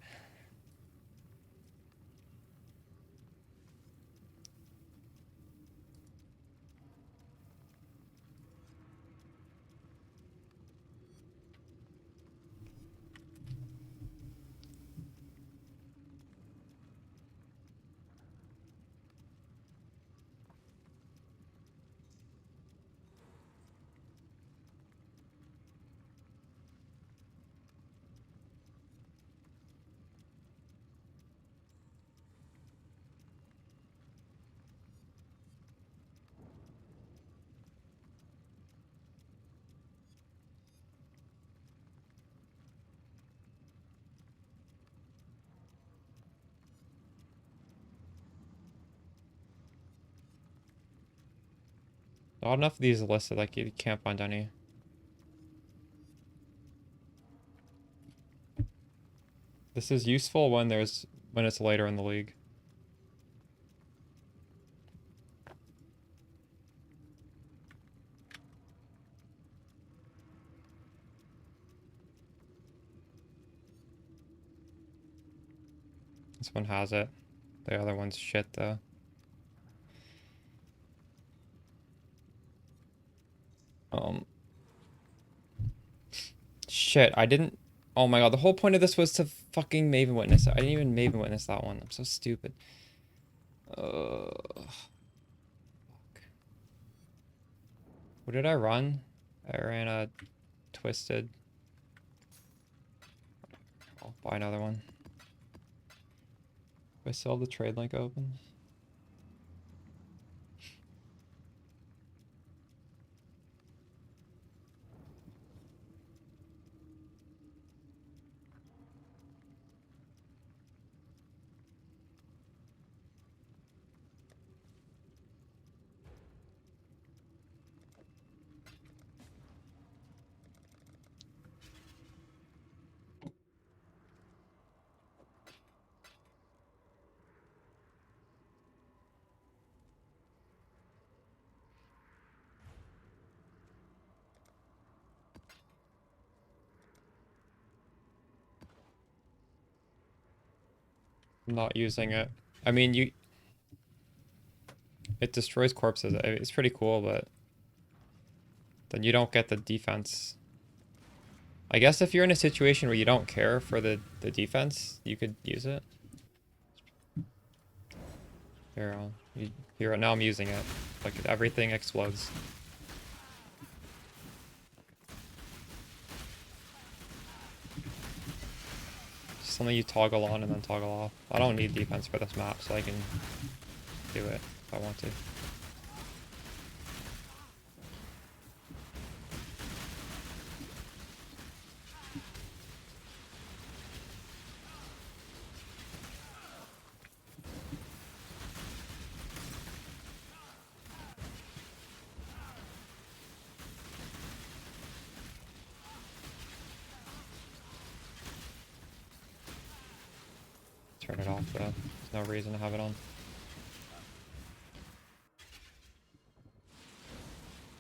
Not enough of these listed, like you can't find any. This is useful when it's later in the league. This one has it. The other one's shit though. Shit, I didn't. Oh my god, the whole point of this was to fucking Maven Witness it. I didn't even Maven Witness that one. I'm so stupid. Fuck. What did I run? I ran a Twisted. I'll buy another one. Do I still have the trade link open? I'm not using it. I mean, it destroys corpses. It's pretty cool, but then you don't get the defense. I guess if you're in a situation where you don't care for the defense, you could use it. Here, now I'm using it. Like, everything explodes. Something you toggle on and then toggle off. I don't need defense for this map, so I can do it if I want to. Turn it off though. There's no reason to have it on.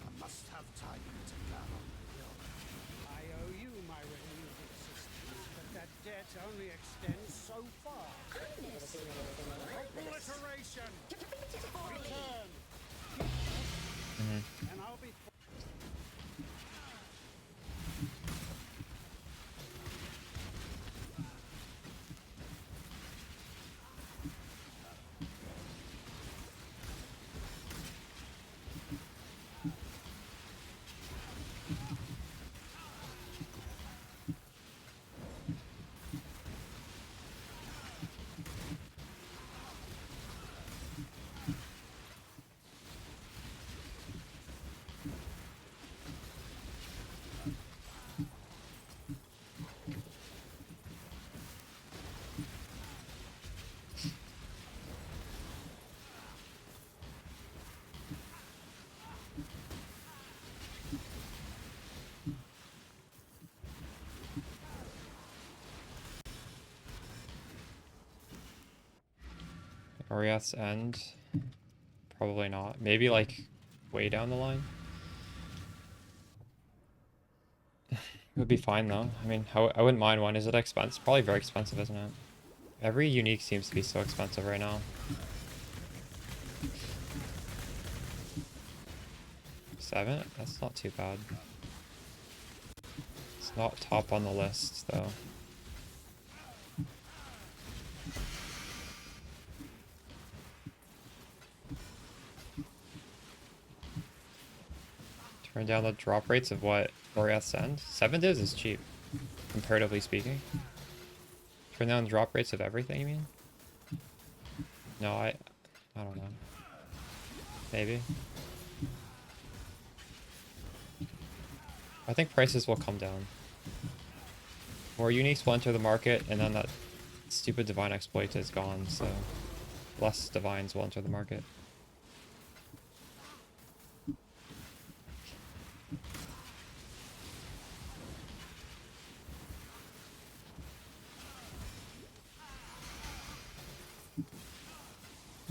I must have time to plan on the bill. I owe you my renewed existence, but that debt only extends so far. Obliteration! Return! And I'll be... Oriath's end? Probably not. Maybe like way down the line. It would be fine though. I mean, I wouldn't mind one. Is it expensive? Probably very expensive, isn't it? Every unique seems to be so expensive right now. 7? That's not too bad. It's not top on the list though. Turn down the drop rates of what Oriath's End? 7 divs is cheap, comparatively speaking. Turn down the drop rates of everything, you mean? No, I don't know. Maybe. I think prices will come down. More uniques will enter the market, and then that stupid divine exploit is gone, so less divines will enter the market.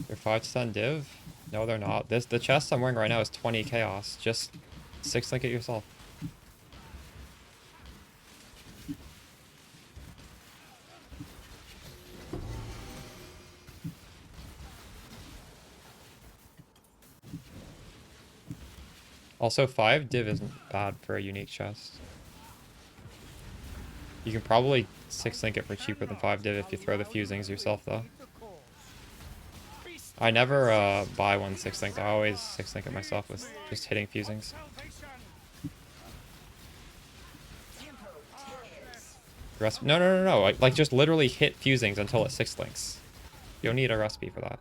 They're 5 to 10 div? No, they're not. The chest I'm wearing right now is 20 chaos. Just 6 link it yourself. Also, 5 div isn't bad for a unique chest. You can probably 6 link it for cheaper than 5 div if you throw the fusings yourself, though. I never buy one 6 link. I always 6 link it myself with just hitting fusings. Recipe? No. Like just literally hit fusings until it 6 links. You don't need a recipe for that.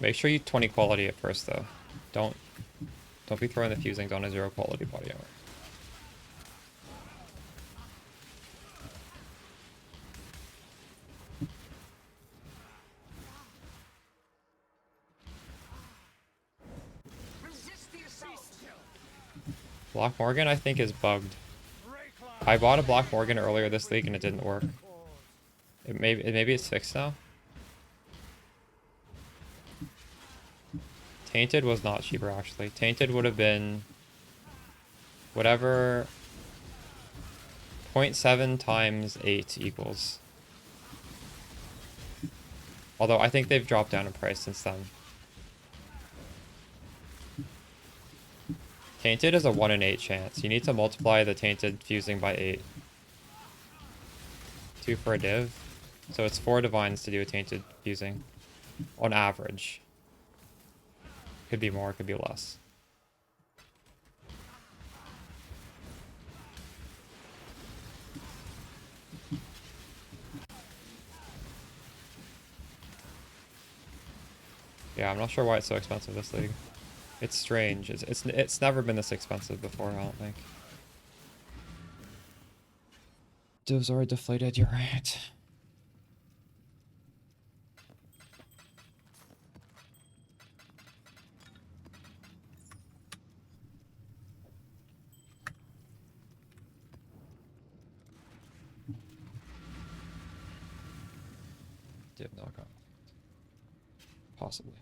Make sure you 20 quality at first though. Don't be throwing the fusings on a 0 quality body armor. Black Morgan I think is bugged. I bought a Black Morgan earlier this league and it didn't work. Maybe it's fixed now. Tainted was not cheaper actually. Tainted would have been whatever 0.7 times 8 equals. Although I think they've dropped down in price since then. Tainted is a 1 in 8 chance. You need to multiply the tainted fusing by 8. 2 for a div. So it's 4 divines to do a tainted fusing. On average. Could be more, could be less. Yeah, I'm not sure why it's so expensive this league. It's strange. It's never been this expensive before, I don't think. Divs are deflated, you're right. Div knockout. Possibly.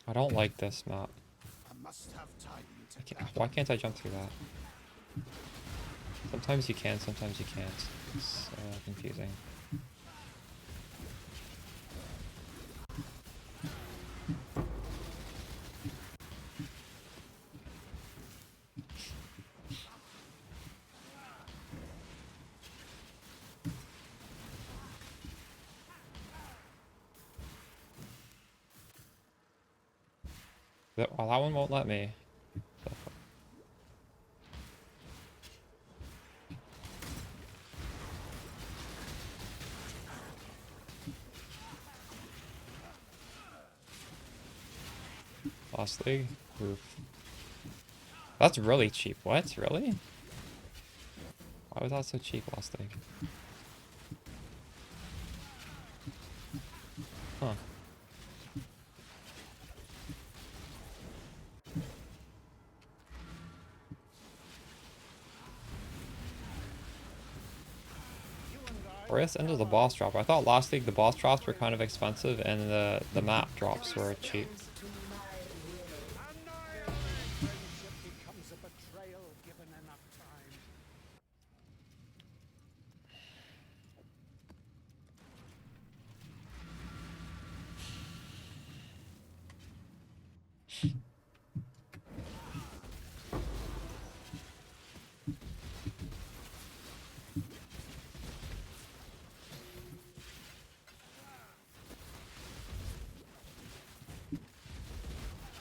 I don't like this map. Why can't I jump through that? Sometimes you can, sometimes you can't. It's confusing. Well, that one won't let me. Last league? Oof. That's really cheap. What? Really? Why was that so cheap last league? Or at the end of the boss drop. I thought last league the boss drops were kind of expensive and the map drops were cheap. Friendship becomes a betrayal given enough time.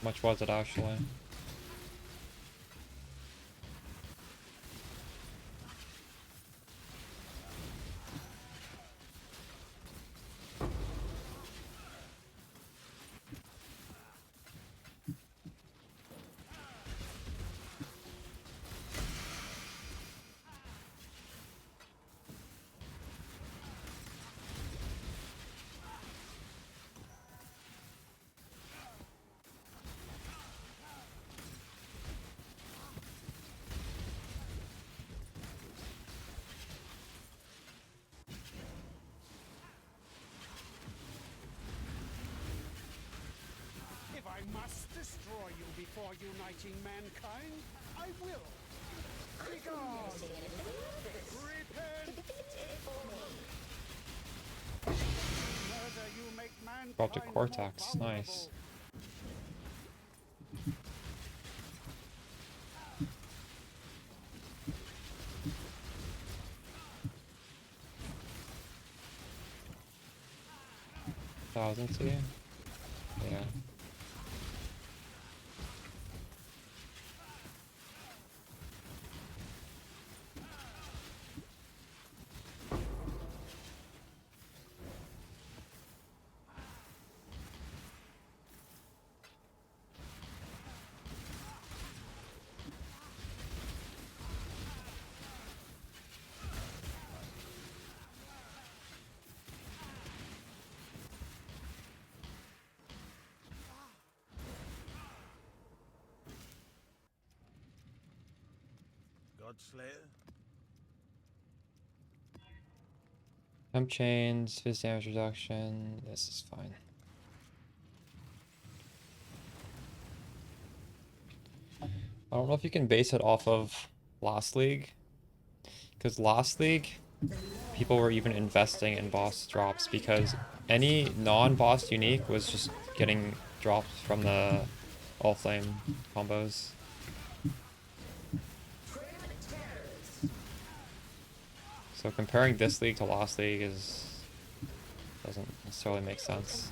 How much was it actually? If I must destroy you before uniting mankind, I will. Begone! Repent! Murder you make mankind Dropped a more Cortex, nice. vulnerable. Thousand to you? Yeah. Godslayer? Temp chains, fizz damage reduction. This is fine. I don't know if you can base it off of last league. Because last league, people were even investing in boss drops because any non-boss unique was just getting dropped from the all flame combos. So comparing this league to last league doesn't necessarily make sense.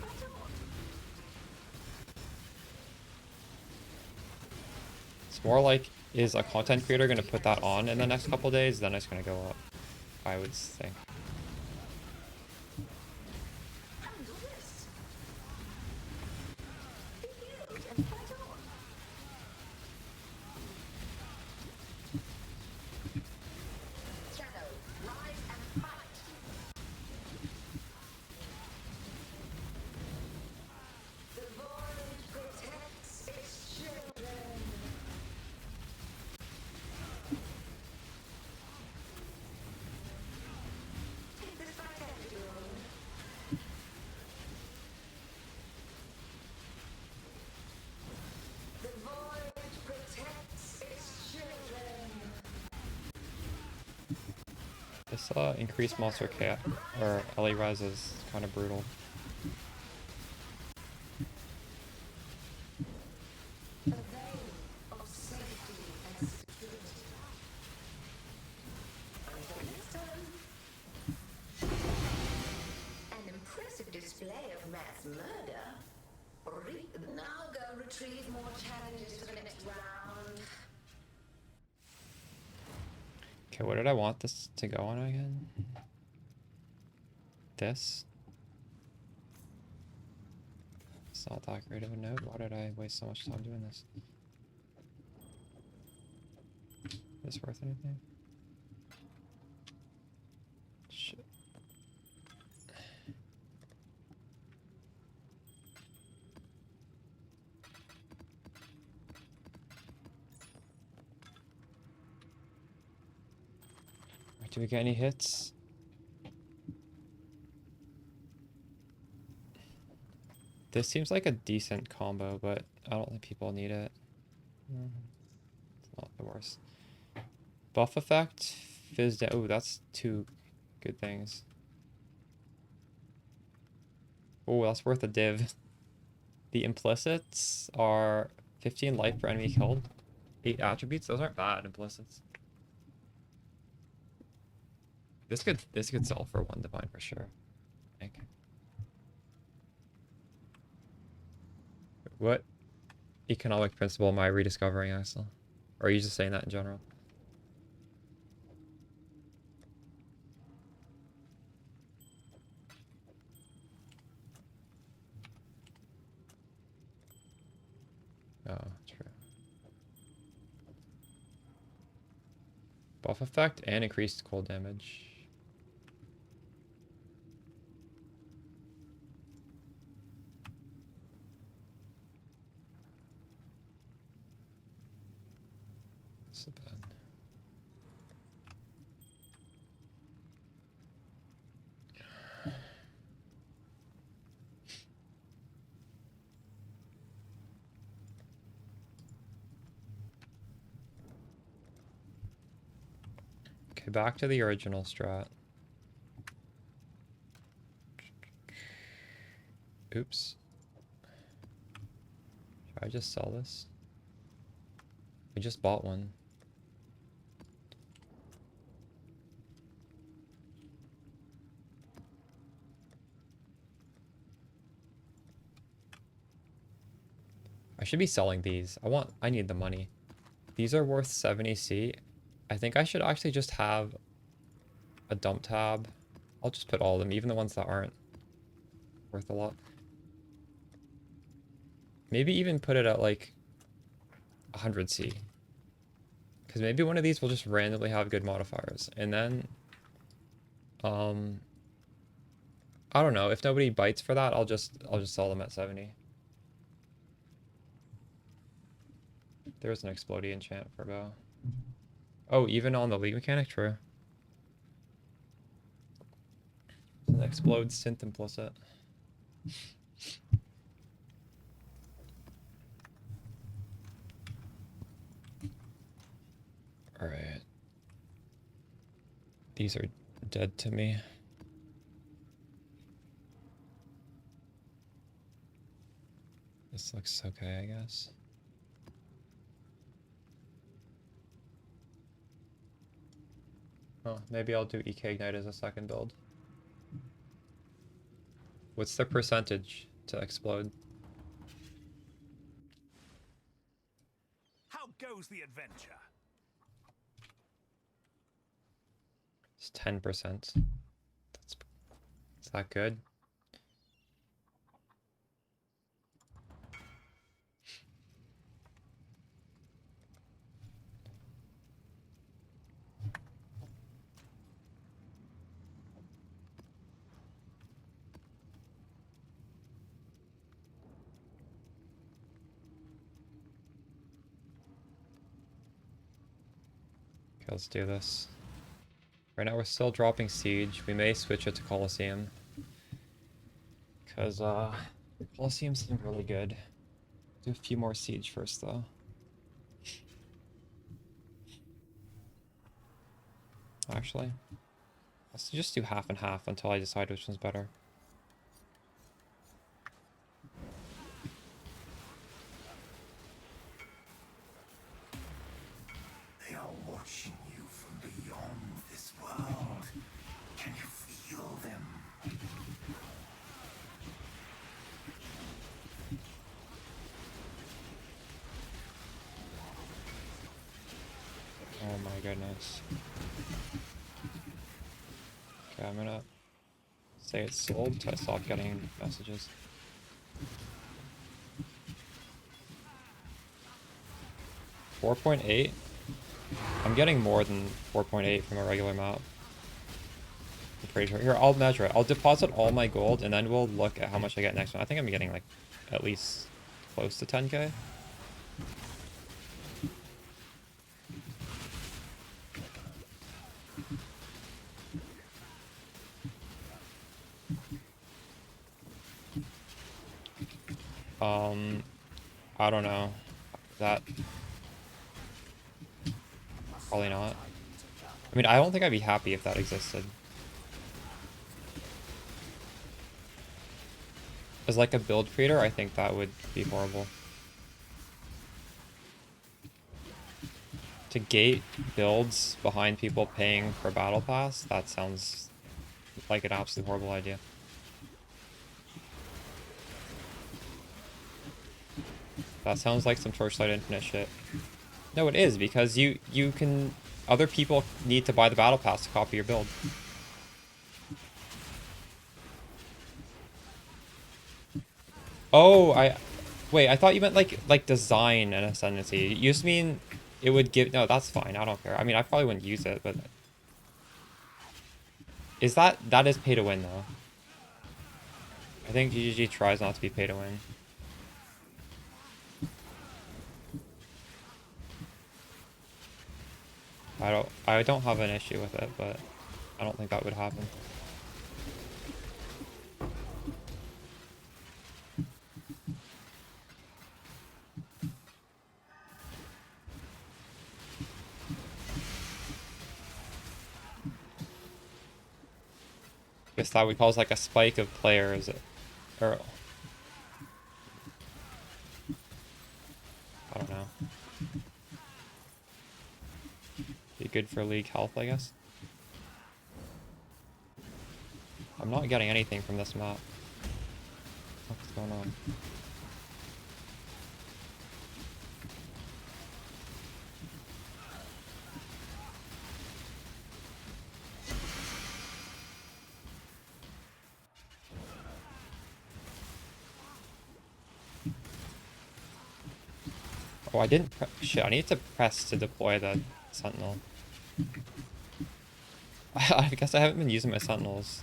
It's more like, is a content creator going to put that on in the next couple days? Then it's going to go up, I would think. This increased monster cat or LA res is kind of brutal. An impressive display of mass murder. Now go retrieve more challenges for the next round. Okay, what did I want this to go on again? This? It's not that great of a note. Why did I waste so much time doing this? Is this worth anything? Shit. Do we get any hits? This seems like a decent combo, but I don't think people need it. It's not the worst. Buff effect, fizz down. Oh, that's two good things. Oh, that's worth a div. The implicits are 15 life per enemy killed. 8 attributes. Those aren't bad implicits. This could sell for 1 divine for sure. I think. What economic principle am I rediscovering, Axel? Or are you just saying that in general? Oh, true. Buff effect and increased cold damage. That's so bad. Okay, back to the original strat. Oops. Should I just sell this? We just bought one. I should be selling these. I need the money. These are worth 70C. I think I should actually just have a dump tab. I'll just put all of them, even the ones that aren't worth a lot. Maybe even put it at like 100C. Because maybe one of these will just randomly have good modifiers. And then, I don't know. If nobody bites for that, I'll just sell them at 70. There's an explodey enchant for bow. Oh, even on the league mechanic? True. An explode synth implicit. Alright. These are dead to me. This looks okay, I guess. Oh, maybe I'll do EK Ignite as a second build. What's the percentage to explode? How goes the adventure? It's 10%. Is that good? Okay, let's do this. Right now we're still dropping Siege. We may switch it to Coliseum. Because, Coliseum seemed really good. Do a few more Siege first, though. Actually, let's just do half and half until I decide which one's better. They are watching you from beyond this world. Can you feel them? Oh my goodness. Okay, I'm gonna say it's sold until I stop getting messages. $4.8? I'm getting more than 4.8 from a regular map. I'm pretty sure. Here, I'll measure it. I'll deposit all my gold and then we'll look at how much I get next one. I think I'm getting like at least close to 10k. I don't know. That probably not. I mean, I don't think I'd be happy if that existed. As like a build creator, I think that would be horrible. To gate builds behind people paying for battle pass, that sounds like an absolutely horrible idea. That sounds like some Torchlight Infinite shit. No, it is, because you can... Other people need to buy the battle pass to copy your build. Oh, Wait, I thought you meant like design and ascendancy. You just mean it would give... No, that's fine. I don't care. I mean, I probably wouldn't use it, but... Is that... That is pay to win, though. I think GGG tries not to be pay to win. I don't have an issue with it, but I don't think that would happen. Guess that would cause like a spike of players, or I don't know. Be good for league health, I guess. I'm not getting anything from this map. What's going on? Oh, I didn't shit, I need to press to deploy the sentinel. I guess I haven't been using my sentinels.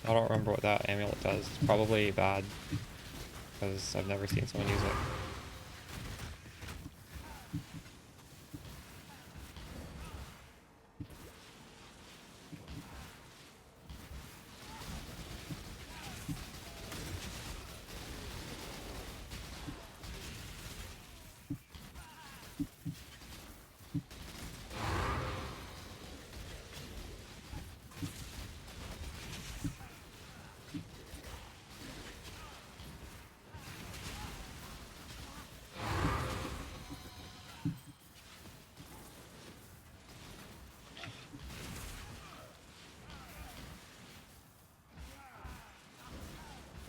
I don't remember what that amulet does. It's probably bad, because I've never seen someone use it.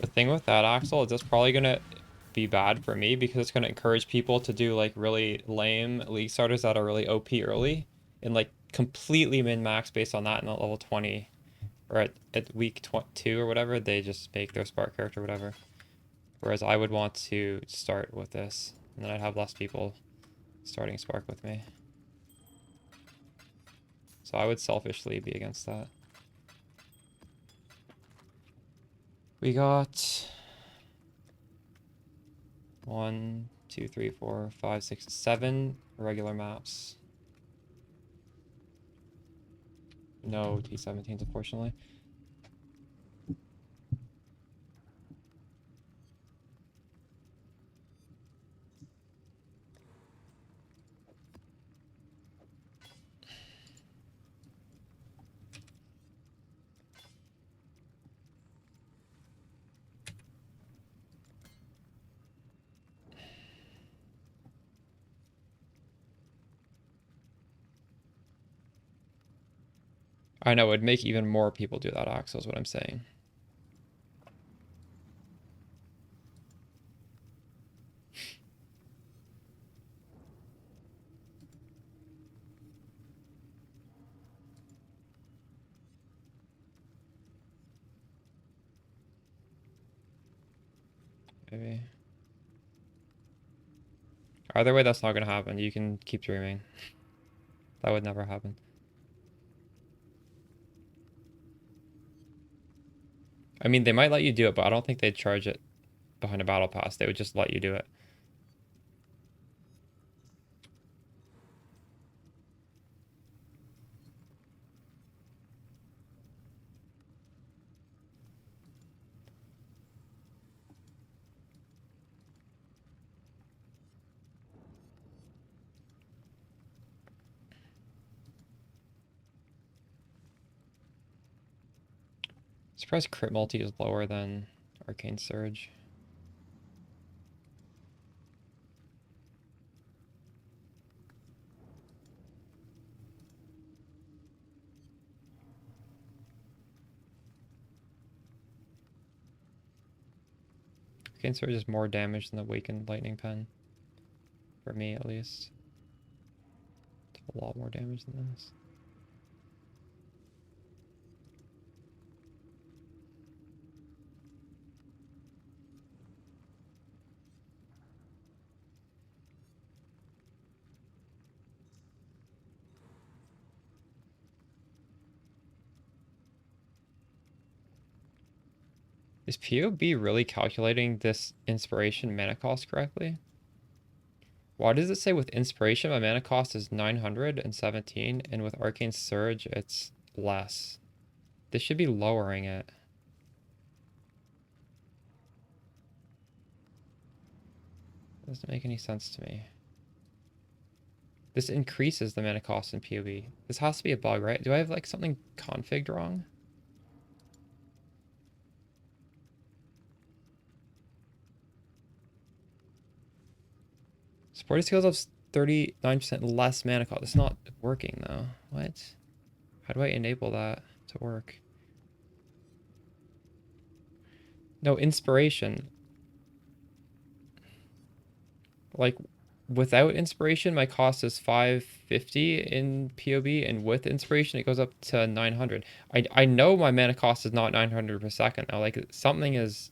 The thing with that, Axel, is it's probably gonna be bad for me because it's gonna encourage people to do like really lame league starters that are really OP early and like completely min-max based on that in at level 20 or at week 2 or whatever. They just make their spark character or whatever. Whereas I would want to start with this, and then I'd have less people starting spark with me. So I would selfishly be against that. We got 1, 2, 3, 4, 5, 6, 7 regular maps. No T17s, unfortunately. I know, it'd make even more people do that, Axel, is what I'm saying. maybe. Either way, that's not gonna happen. You can keep dreaming. That would never happen. I mean, they might let you do it, but I don't think they'd charge it behind a battle pass. They would just let you do it. Surprised crit multi is lower than Arcane Surge. Arcane Surge is more damage than the Awakened Lightning Pen. For me, at least. It's a lot more damage than this. Is POB really calculating this inspiration mana cost correctly? Why does it say with inspiration my mana cost is 917 and with Arcane Surge it's less? This should be lowering it. Doesn't make any sense to me. This increases the mana cost in POB. This has to be a bug, right? Do I have like something configured wrong? Supported skills have 39% less mana cost. It's not working though. What? How do I enable that to work? No, inspiration. Like, without inspiration, my cost is 550 in POB, and with inspiration, it goes up to 900. I know my mana cost is not 900 per second now. Like, something is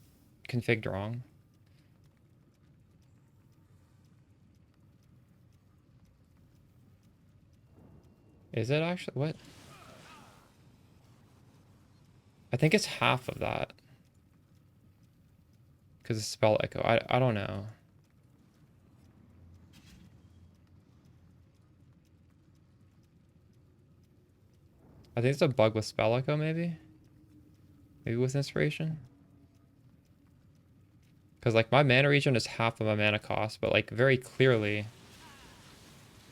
configured wrong. Is it actually? What? I think it's half of that. Because it's spell echo. I don't know. I think it's a bug with spell echo, maybe? Maybe with inspiration? Because, like, my mana regen is half of my mana cost, but, like, very clearly,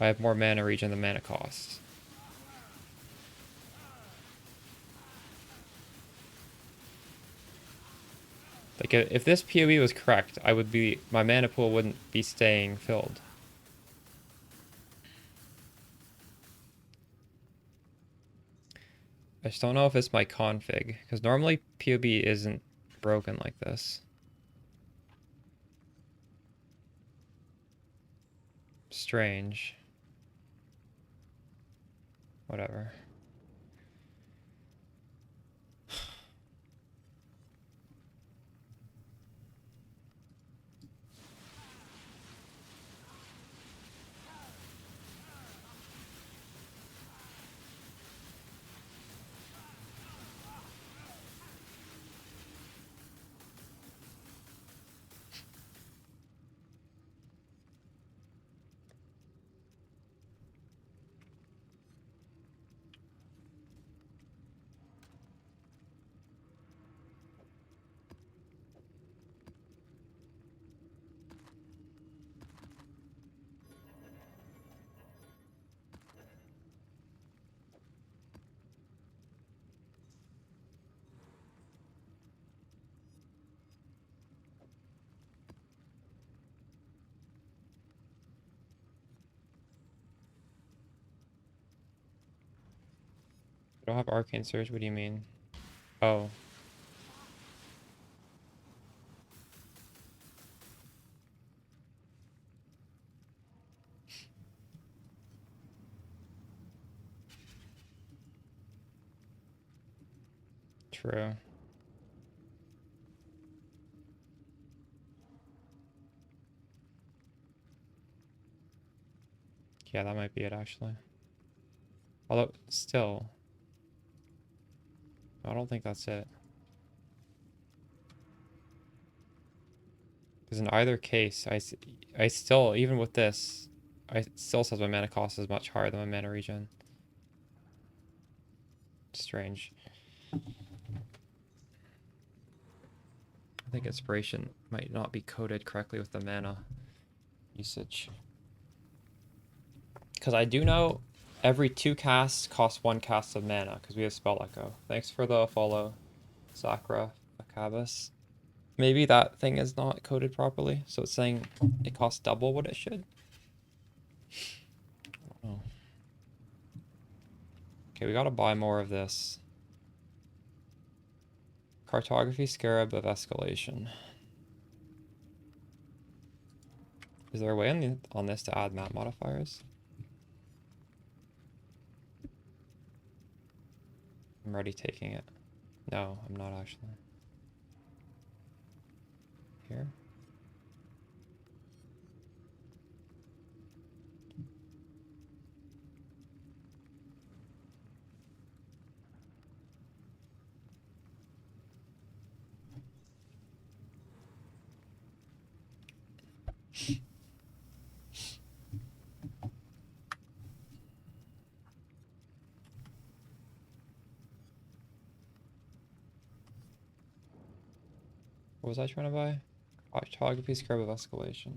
I have more mana regen than mana cost. Like, if this PoE was correct, my mana pool wouldn't be staying filled. I just don't know if it's my config, because normally PoB isn't broken like this. Strange. Whatever. I don't have Arcane Surge, what do you mean? Oh. True. Yeah, that might be it actually. Although, still, I don't think that's it. Because in either case, I still, even with this, it still says my mana cost is much higher than my mana regen. Strange. I think inspiration might not be coded correctly with the mana usage. Because I do know every 2 casts cost 1 cast of mana, because we have Spell Echo. Thanks for the follow, Sakura Akabas. Maybe that thing is not coded properly, so it's saying it costs double what it should. Oh. Okay, we gotta buy more of this. Cartography Scarab of Escalation. Is there a way on this to add map modifiers? I'm already taking it. No, I'm not actually. Here? What was I trying to buy? Cartography Scarab of Escalation.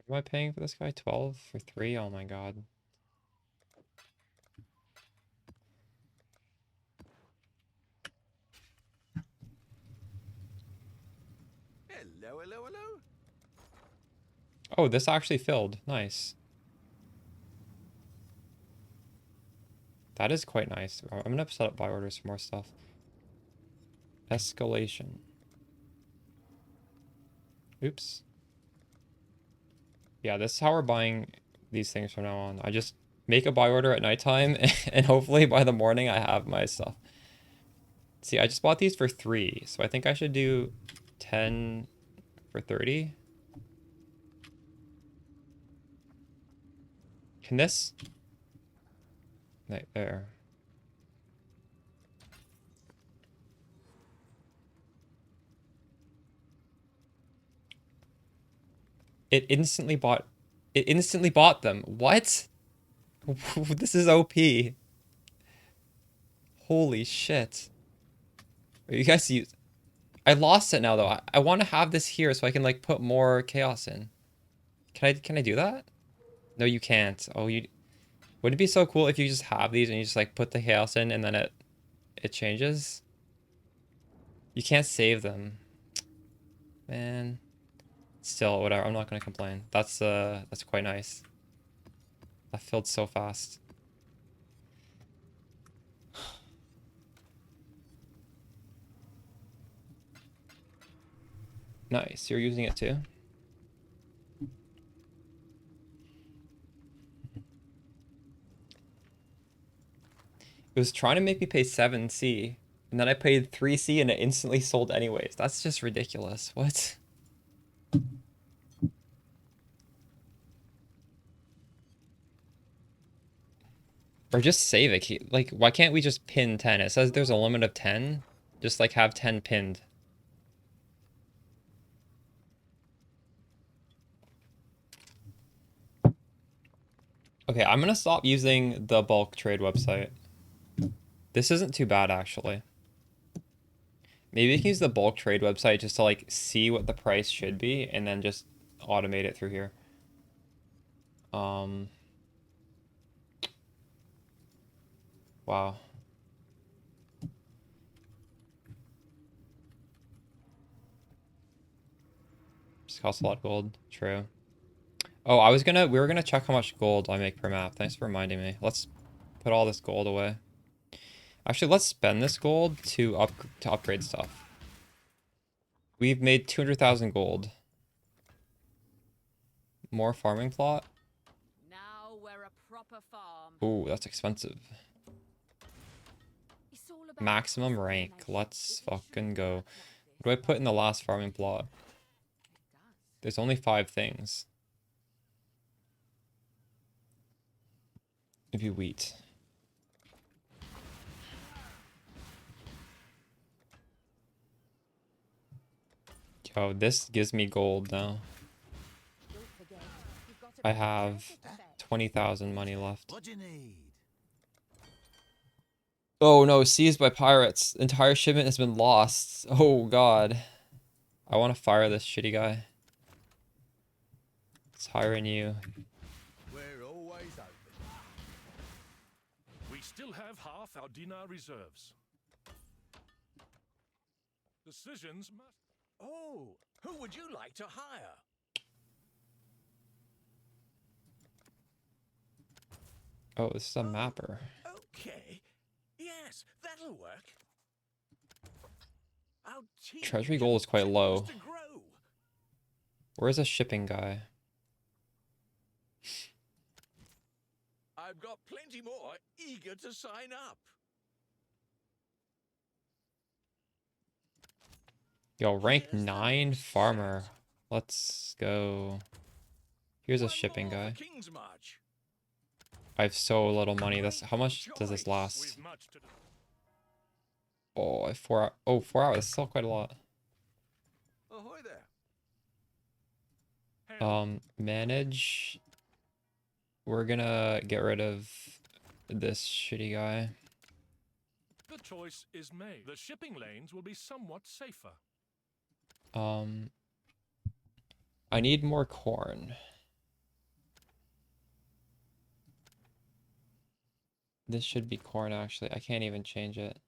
What am I paying for this guy? 12 for 3? Oh my god. Hello, hello, hello. Oh, this actually filled. Nice. That is quite nice. I'm gonna set up buy orders for more stuff. Escalation. Oops. Yeah, this is how we're buying these things from now on. I just make a buy order at nighttime, and hopefully by the morning I have my stuff. See, I just bought these for 3, so I think I should do 10 for 30. Can this? Right there. It instantly bought them. What? This is OP. Holy shit. You guys use... I lost it now though. I want to have this here so I can like put more chaos in. Can I do that? No, you can't. Oh, you... Wouldn't it be so cool if you just have these and you just like put the chaos in and then it changes? You can't save them. Man. Still, whatever. I'm not gonna complain. That's quite nice. That filled so fast. Nice. You're using it too? It was trying to make me pay 7C, and then I paid 3C and it instantly sold anyways. That's just ridiculous. What? Or just save it. Like, why can't we just pin 10? It says there's a limit of 10. Just like have 10 pinned. Okay, I'm gonna stop using the bulk trade website. This isn't too bad, actually. Maybe we can use the bulk trade website just to like see what the price should be and then just automate it through here. Wow. Just costs a lot of gold. True. Oh, we were gonna check how much gold I make per map. Thanks for reminding me. Let's put all this gold away. Actually, let's spend this gold to upgrade stuff. We've made 200,000 gold. More farming plot. Now we're a proper farm. Ooh, that's expensive. It's all about Maximum rank. Let's fucking go. What do I put in the last farming plot? There's only 5 things. Maybe wheat. Yo, this gives me gold now. I have 20,000 money left. What do you need? Oh no, seized by pirates. Entire shipment has been lost. Oh god. I want to fire this shitty guy. It's hiring you. We're always open. We still have half our dinar reserves. Decisions must... Oh, who would you like to hire? Oh, this is a mapper. Okay. Yes, that'll work. Our team Treasury goal is quite low. continues to grow. Where's a shipping guy? I've got plenty more eager to sign up. Yo, rank Here's the 9 next farmer. Let's go. Here's a One shipping more guy. for Kingsmarch. I have so little money. How much does this last? We've much to do. Oh, 4 hours. That's still quite a lot. Ahoy there. Manage. We're gonna get rid of this shitty guy. The choice is made. The shipping lanes will be somewhat safer. I need more corn. This should be corn, actually. I can't even change it.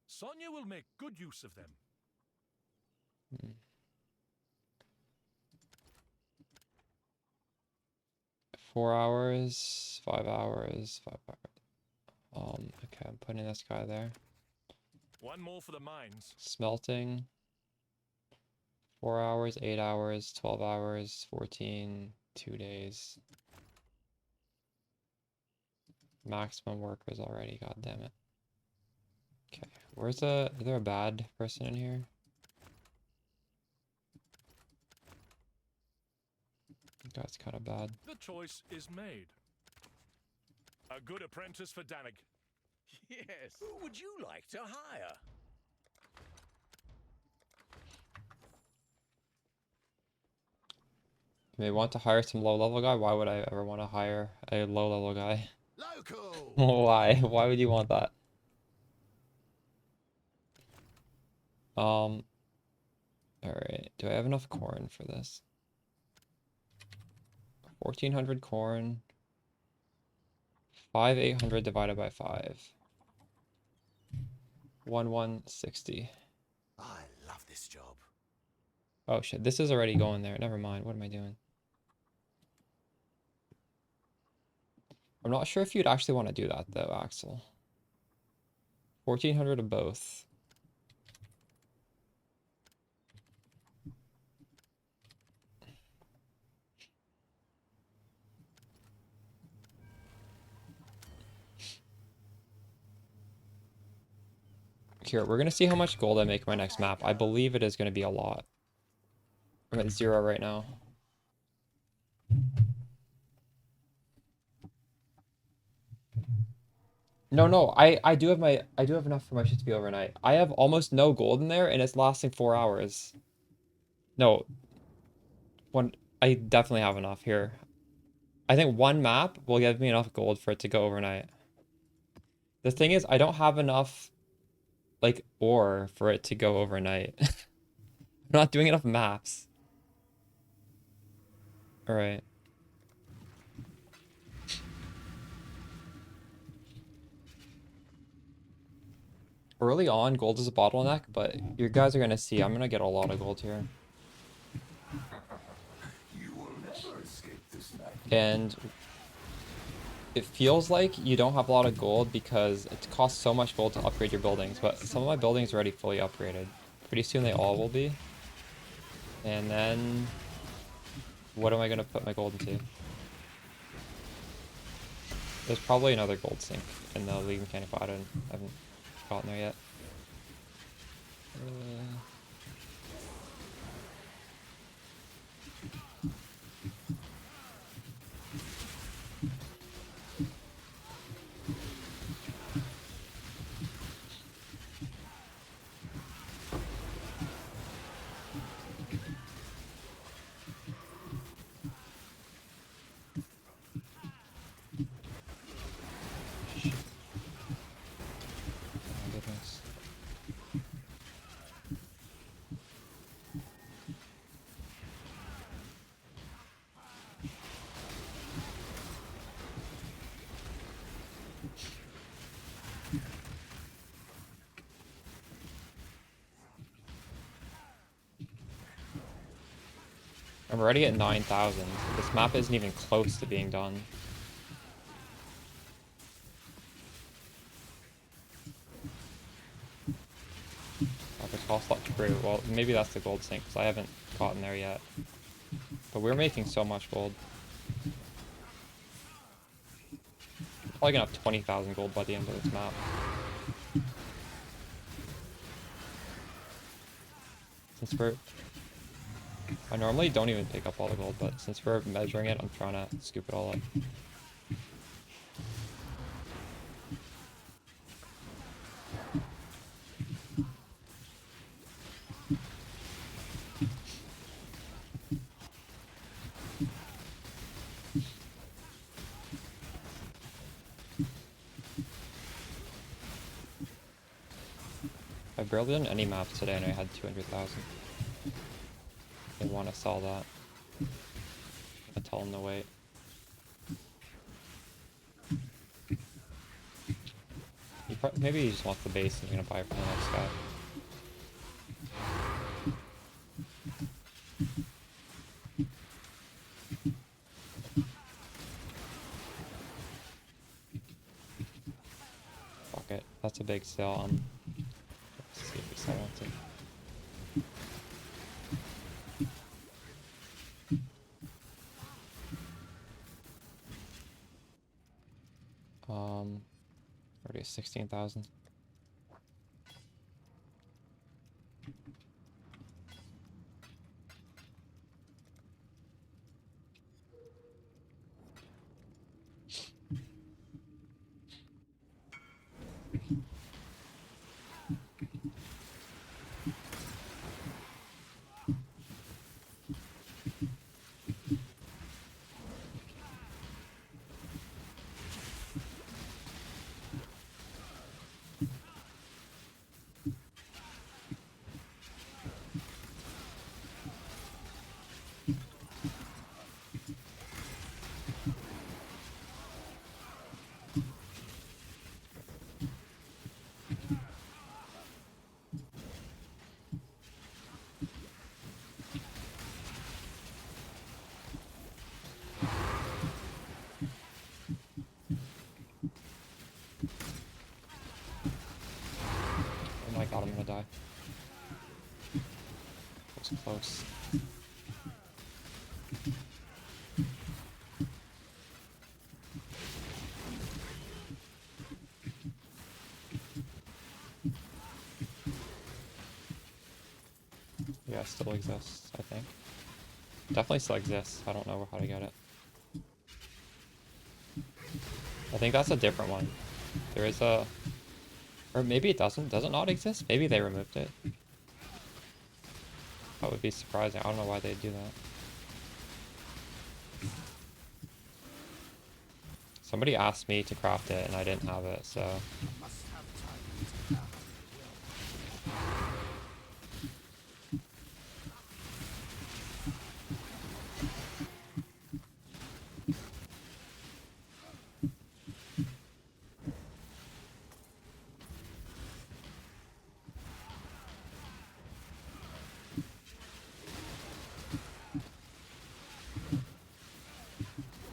Sonia will make good use of them. 4 hours, 5 hours, 5 hours. Okay, I'm putting this guy there. One more for the mines. Smelting. 4 hours, 8 hours, 12 hours, 14, 2 days. Maximum workers already, god damn it. Okay, is there a bad person in here? That's kind of bad. The choice is made. A good apprentice for Danig. Yes. Who would you like to hire? You may want to hire some low-level guy. Why would I ever want to hire a low-level guy? Local. Why? Why would you want that? All right. Do I have enough corn for this? 1,400 corn. 5,800 divided by 5. 1,160. I love this job. Oh shit, this is already going there. Never mind. What am I doing? I'm not sure if you'd actually want to do that though, Axel. 1,400 of both. Here, we're gonna see how much gold I make my next map. I believe it is gonna be a lot. I'm at 0 right now. No, I do have enough for my shit to be overnight. I have almost no gold in there and it's lasting 4 hours. No. I definitely have enough here. I think one map will give me enough gold for it to go overnight. The thing is, I don't have enough like ore for it to go overnight. I'm not doing enough maps. All right. Early on, gold is a bottleneck, but you guys are gonna see I'm gonna get a lot of gold here. You will never escape this night. And it feels like you don't have a lot of gold because it costs so much gold to upgrade your buildings, but some of my buildings are already fully upgraded. Pretty soon they all will be. And then what am I gonna put my gold into? There's probably another gold sink in the League Mechanic, but I haven't gotten there yet. Oh my goodness. I'm already at 9,000. This map isn't even close to being done. It's cost lot true. Well, maybe that's the gold sink, because I haven't gotten there yet. But we're making so much gold. I'm probably gonna have 20,000 gold by the end of this map. I normally don't even pick up all the gold, but since we're measuring it, I'm trying to scoop it all up. I've barely done any maps today and I had 200,000. They want to sell that. I tell them to wait. Maybe he just wants the base and he's gonna buy it from the next guy. Fuck it. That's a big sale. Let's see if we sell it. Already 16,000. Oh my god, I'm gonna die. That was close. still exists, I think. Definitely still exists. I don't know how to get it. I think that's a different one. There is a... Or maybe it doesn't. Does it not exist? Maybe they removed it. That would be surprising. I don't know why they'd do that. Somebody asked me to craft it and I didn't have it, so...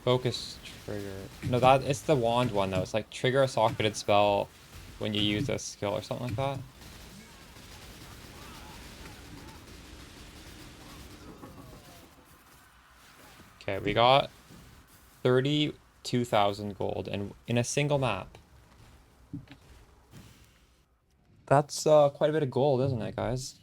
Focus trigger. No, that it's the wand one though. It's like trigger a socketed spell when you use a skill or something like that. Okay, we got 32,000 gold and in a single map. That's quite a bit of gold, isn't it, guys?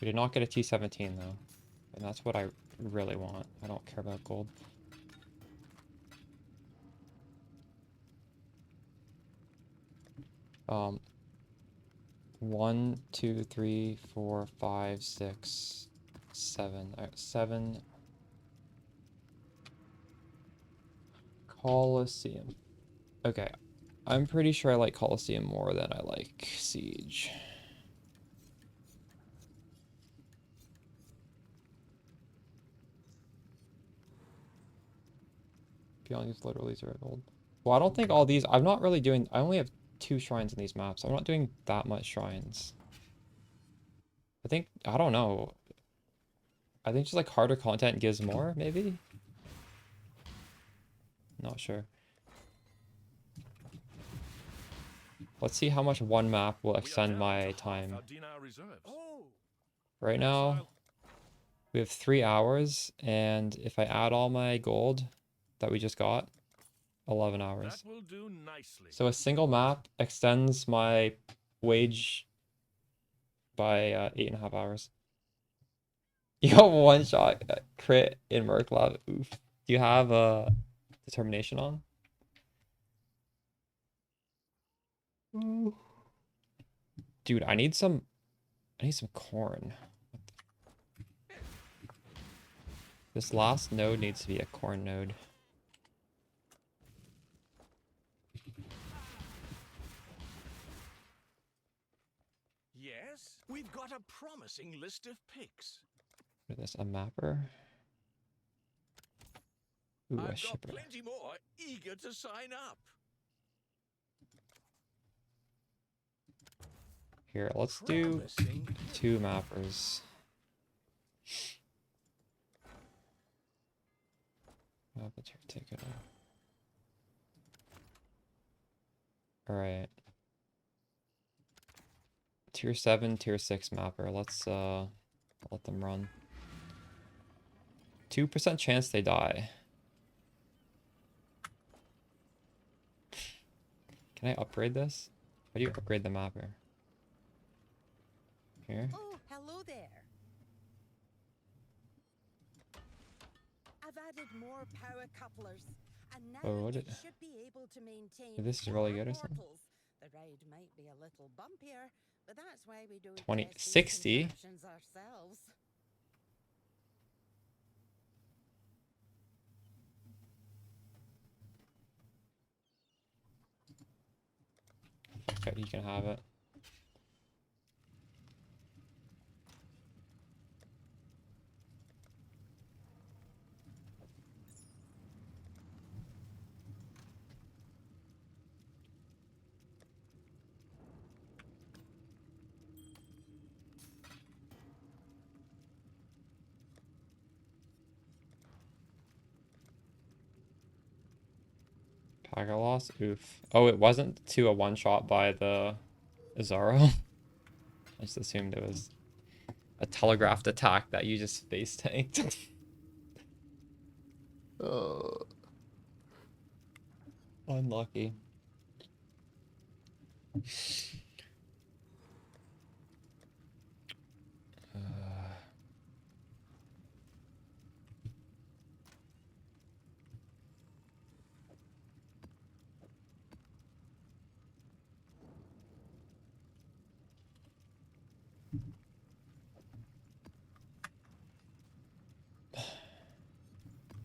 We did not get a T17 though, and that's what I really want. I don't care about gold. Um, 1, 2, 3, 4, 5, 6, 7. 7. Colosseum. Okay, I'm pretty sure I like Colosseum more than I like Siege. Beyond these literally 0 gold. Well, I don't think all these... I'm not really doing... I only have 2 shrines in these maps. I'm not doing that much shrines. I think... I don't know. I think just like harder content gives more, maybe? Not sure. Let's see how much one map will extend my time. Right now, we have 3 hours, and if I add all my gold that we just got, 11 hours. That will do nicely. So a single map extends my wage by 8.5 hours. You got one shot crit in Merklab. Oof. Do you have determination on? Ooh. Dude, I need some corn. This last node needs to be a corn node. Yes, we've got a promising list of picks. What is this, a mapper? Ooh, a I've got shipper. plenty more eager to sign up. Here, let's do 2 mappers. Map the ticket. Alright. Tier 7, tier 6 mapper. Let's let them run. 2% chance they die. Can I upgrade this? How do you upgrade the mapper? Here? Oh, hello there. I've added more power couplers, and now Oh, what it did... should be able to maintain This is really good or 4 something? portals. The ride might be a little bumpier, but that's why we don't 20... test these 60? contraptions ourselves. Okay, you can have it. Packet loss? Oof. Oh, it wasn't to a one-shot by the Azaro? I just assumed it was a telegraphed attack that you just face tanked. Oh. Unlucky.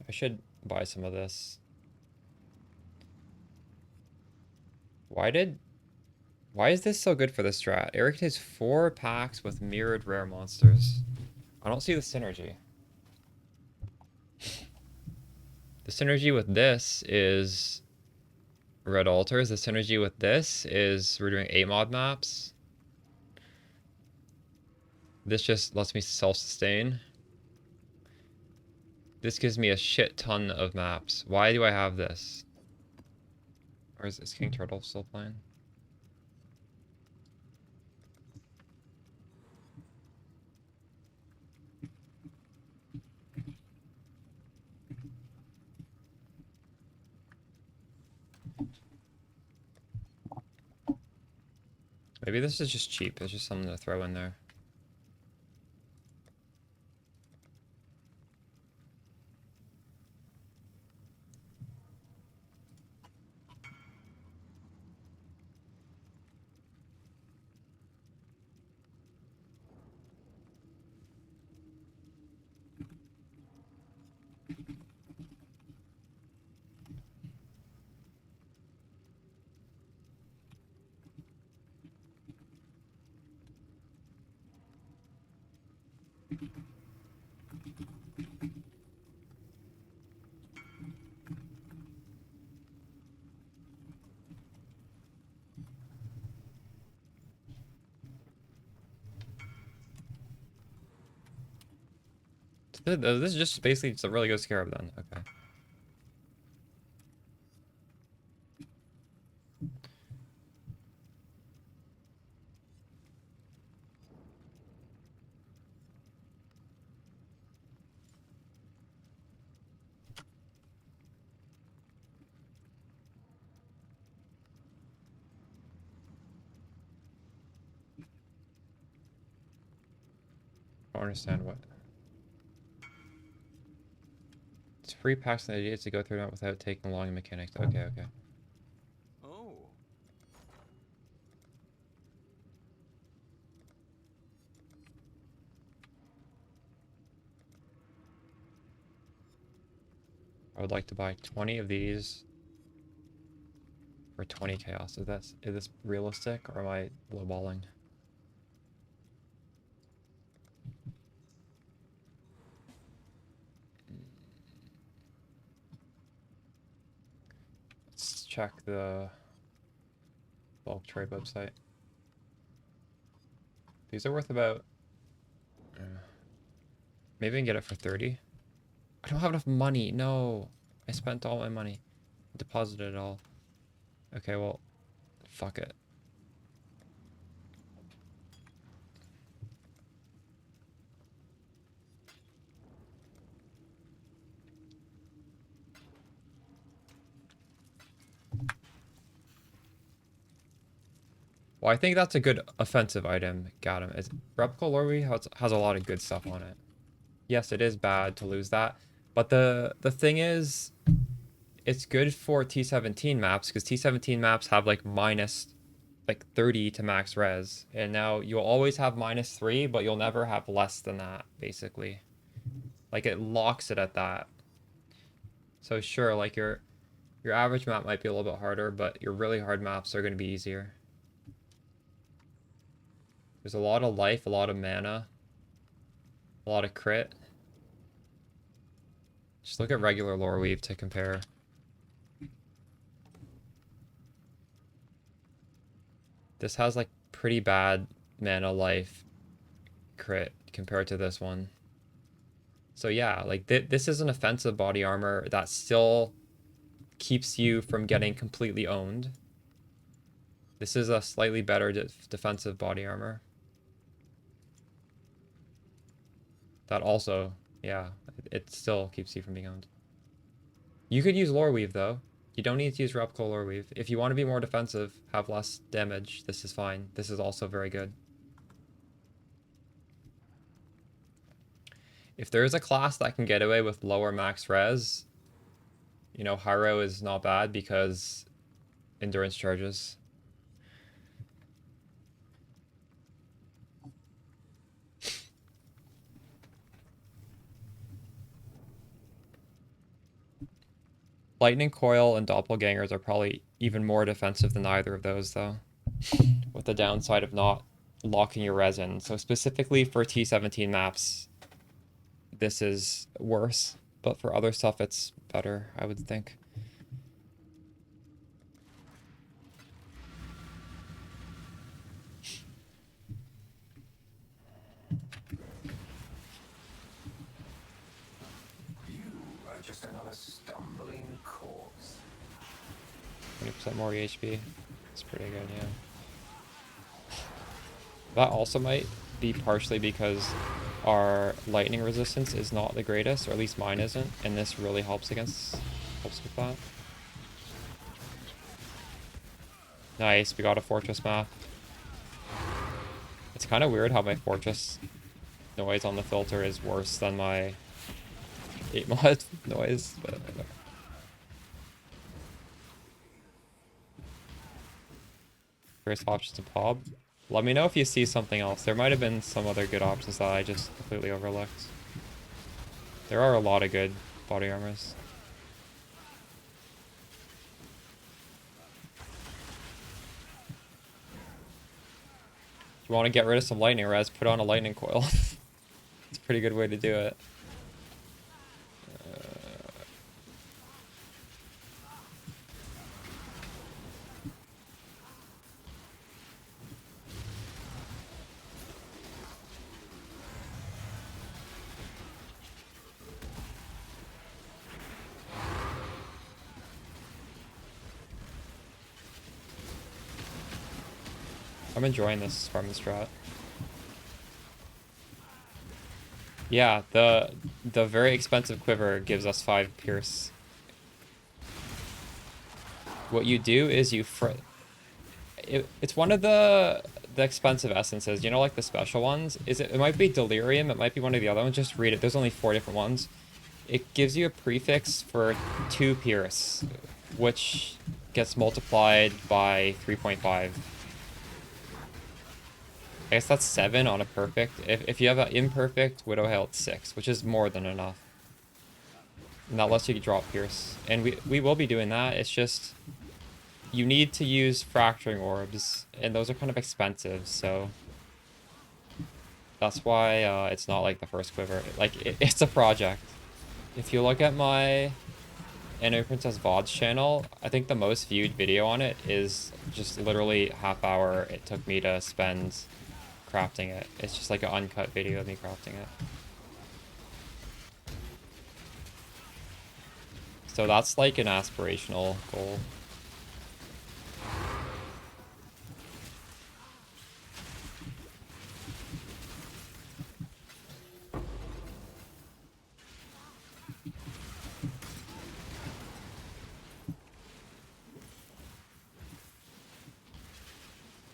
I should buy some of this. Why is this so good for the strat? Eric has 4 packs with mirrored rare monsters. I don't see the synergy. The synergy with this is red altars. The synergy with this is we're doing A-mod maps. This just lets me self-sustain. This gives me a shit ton of maps. Why do I have this? Or is King Turtle still playing? Maybe this is just cheap. It's just something to throw in there. This is just basically just a really good scarab then. Okay. I don't understand what. It's free packs and ideas to go through that without taking long mechanics. Okay, okay. Oh. I would like to buy 20 of these for 20 chaos. Is this realistic or am I lowballing? Let's check the bulk trade website. These are worth about... maybe I can get it for 30. I don't have enough money. No. I spent all my money. Deposited it all. Okay, well, fuck it. Well, I think that's a good offensive item. Got him. Replica Lorry has a lot of good stuff on it. Yes, it is bad to lose that. But the thing is, it's good for T17 maps, because T17 maps have like minus like 30 to max res. And now you'll always have -3, but you'll never have less than that, basically. Like it locks it at that. So sure, like your average map might be a little bit harder, but your really hard maps are going to be easier. There's a lot of life, a lot of mana, a lot of crit. Just look at regular lore weave to compare. This has like pretty bad mana life crit compared to this one. So yeah, like this is an offensive body armor that still keeps you from getting completely owned. This is a slightly better defensive body armor. That also, yeah, it still keeps you from being owned. You could use lore weave though. You don't need to use Replica Lore Weave. If you want to be more defensive, have less damage, this is fine. This is also very good. If there is a class that can get away with lower max res, you know, Hyro is not bad because endurance charges. Lightning Coil and Doppelgangers are probably even more defensive than either of those, though. With the downside of not locking your res in. So specifically for T17 maps, this is worse. But for other stuff, it's better, I would think. Just another stumbling corpse. 20% more HP. It's pretty good, yeah. That also might be partially because our lightning resistance is not the greatest, or at least mine isn't, and this really helps with that. Nice, we got a fortress map. It's kind of weird how my fortress noise on the filter is worse than my 8 mod noise, but first options to pop. Let me know if you see something else. There might have been some other good options that I just completely overlooked. There are a lot of good body armors. If you want to get rid of some lightning res, put on a lightning coil. It's a pretty good way to do it. I'm enjoying this farming strat. Yeah, the very expensive quiver gives us 5 pierce. What you do is you it's one of the expensive essences, you know, like the special ones. It might be delirium, it might be one of the other ones. Just read it. There's only 4 different ones. It gives you a prefix for 2 pierce, which gets multiplied by 3.5. I guess that's 7 on a perfect. If you have an imperfect Widow Hail, it's 6, which is more than enough. And that lets you drop Pierce. And we will be doing that. It's just you need to use Fracturing Orbs, and those are kind of expensive, so that's why it's not like the first quiver. Like, it's a project. If you look at my Anime Princess VODS channel, I think the most viewed video on it is just literally half hour it took me to spend crafting it. It's just like an uncut video of me crafting it. So that's like an aspirational goal.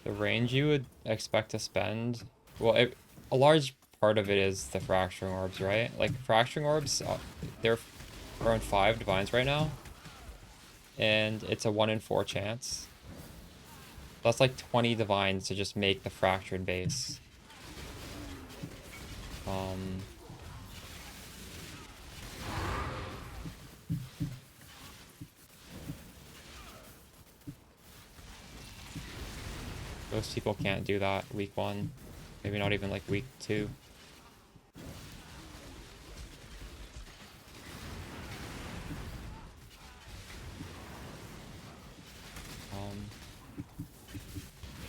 The range you would expect to spend, well, a large part of it is the Fracturing Orbs, right? Like, Fracturing Orbs, they're around 5 divines right now, and it's a 1 in 4 chance. That's like 20 divines to just make the Fractured base. Most people can't do that week 1. Maybe not even like week 2.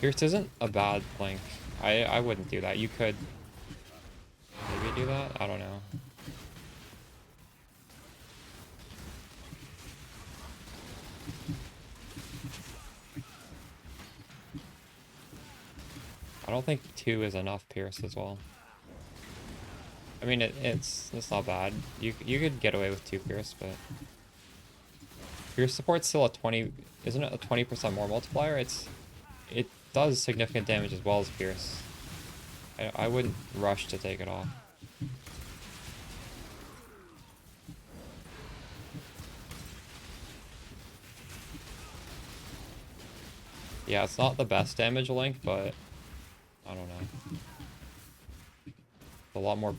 Pierce isn't a bad blink. I wouldn't do that. You could maybe do that? I don't know. I don't think 2 is enough Pierce as well. I mean, it's not bad. You could get away with 2 Pierce, but Pierce support's still a 20, isn't it a 20% more multiplier? It does significant damage as well as Pierce. I wouldn't rush to take it off. Yeah, it's not the best damage link, but I don't know. A lot more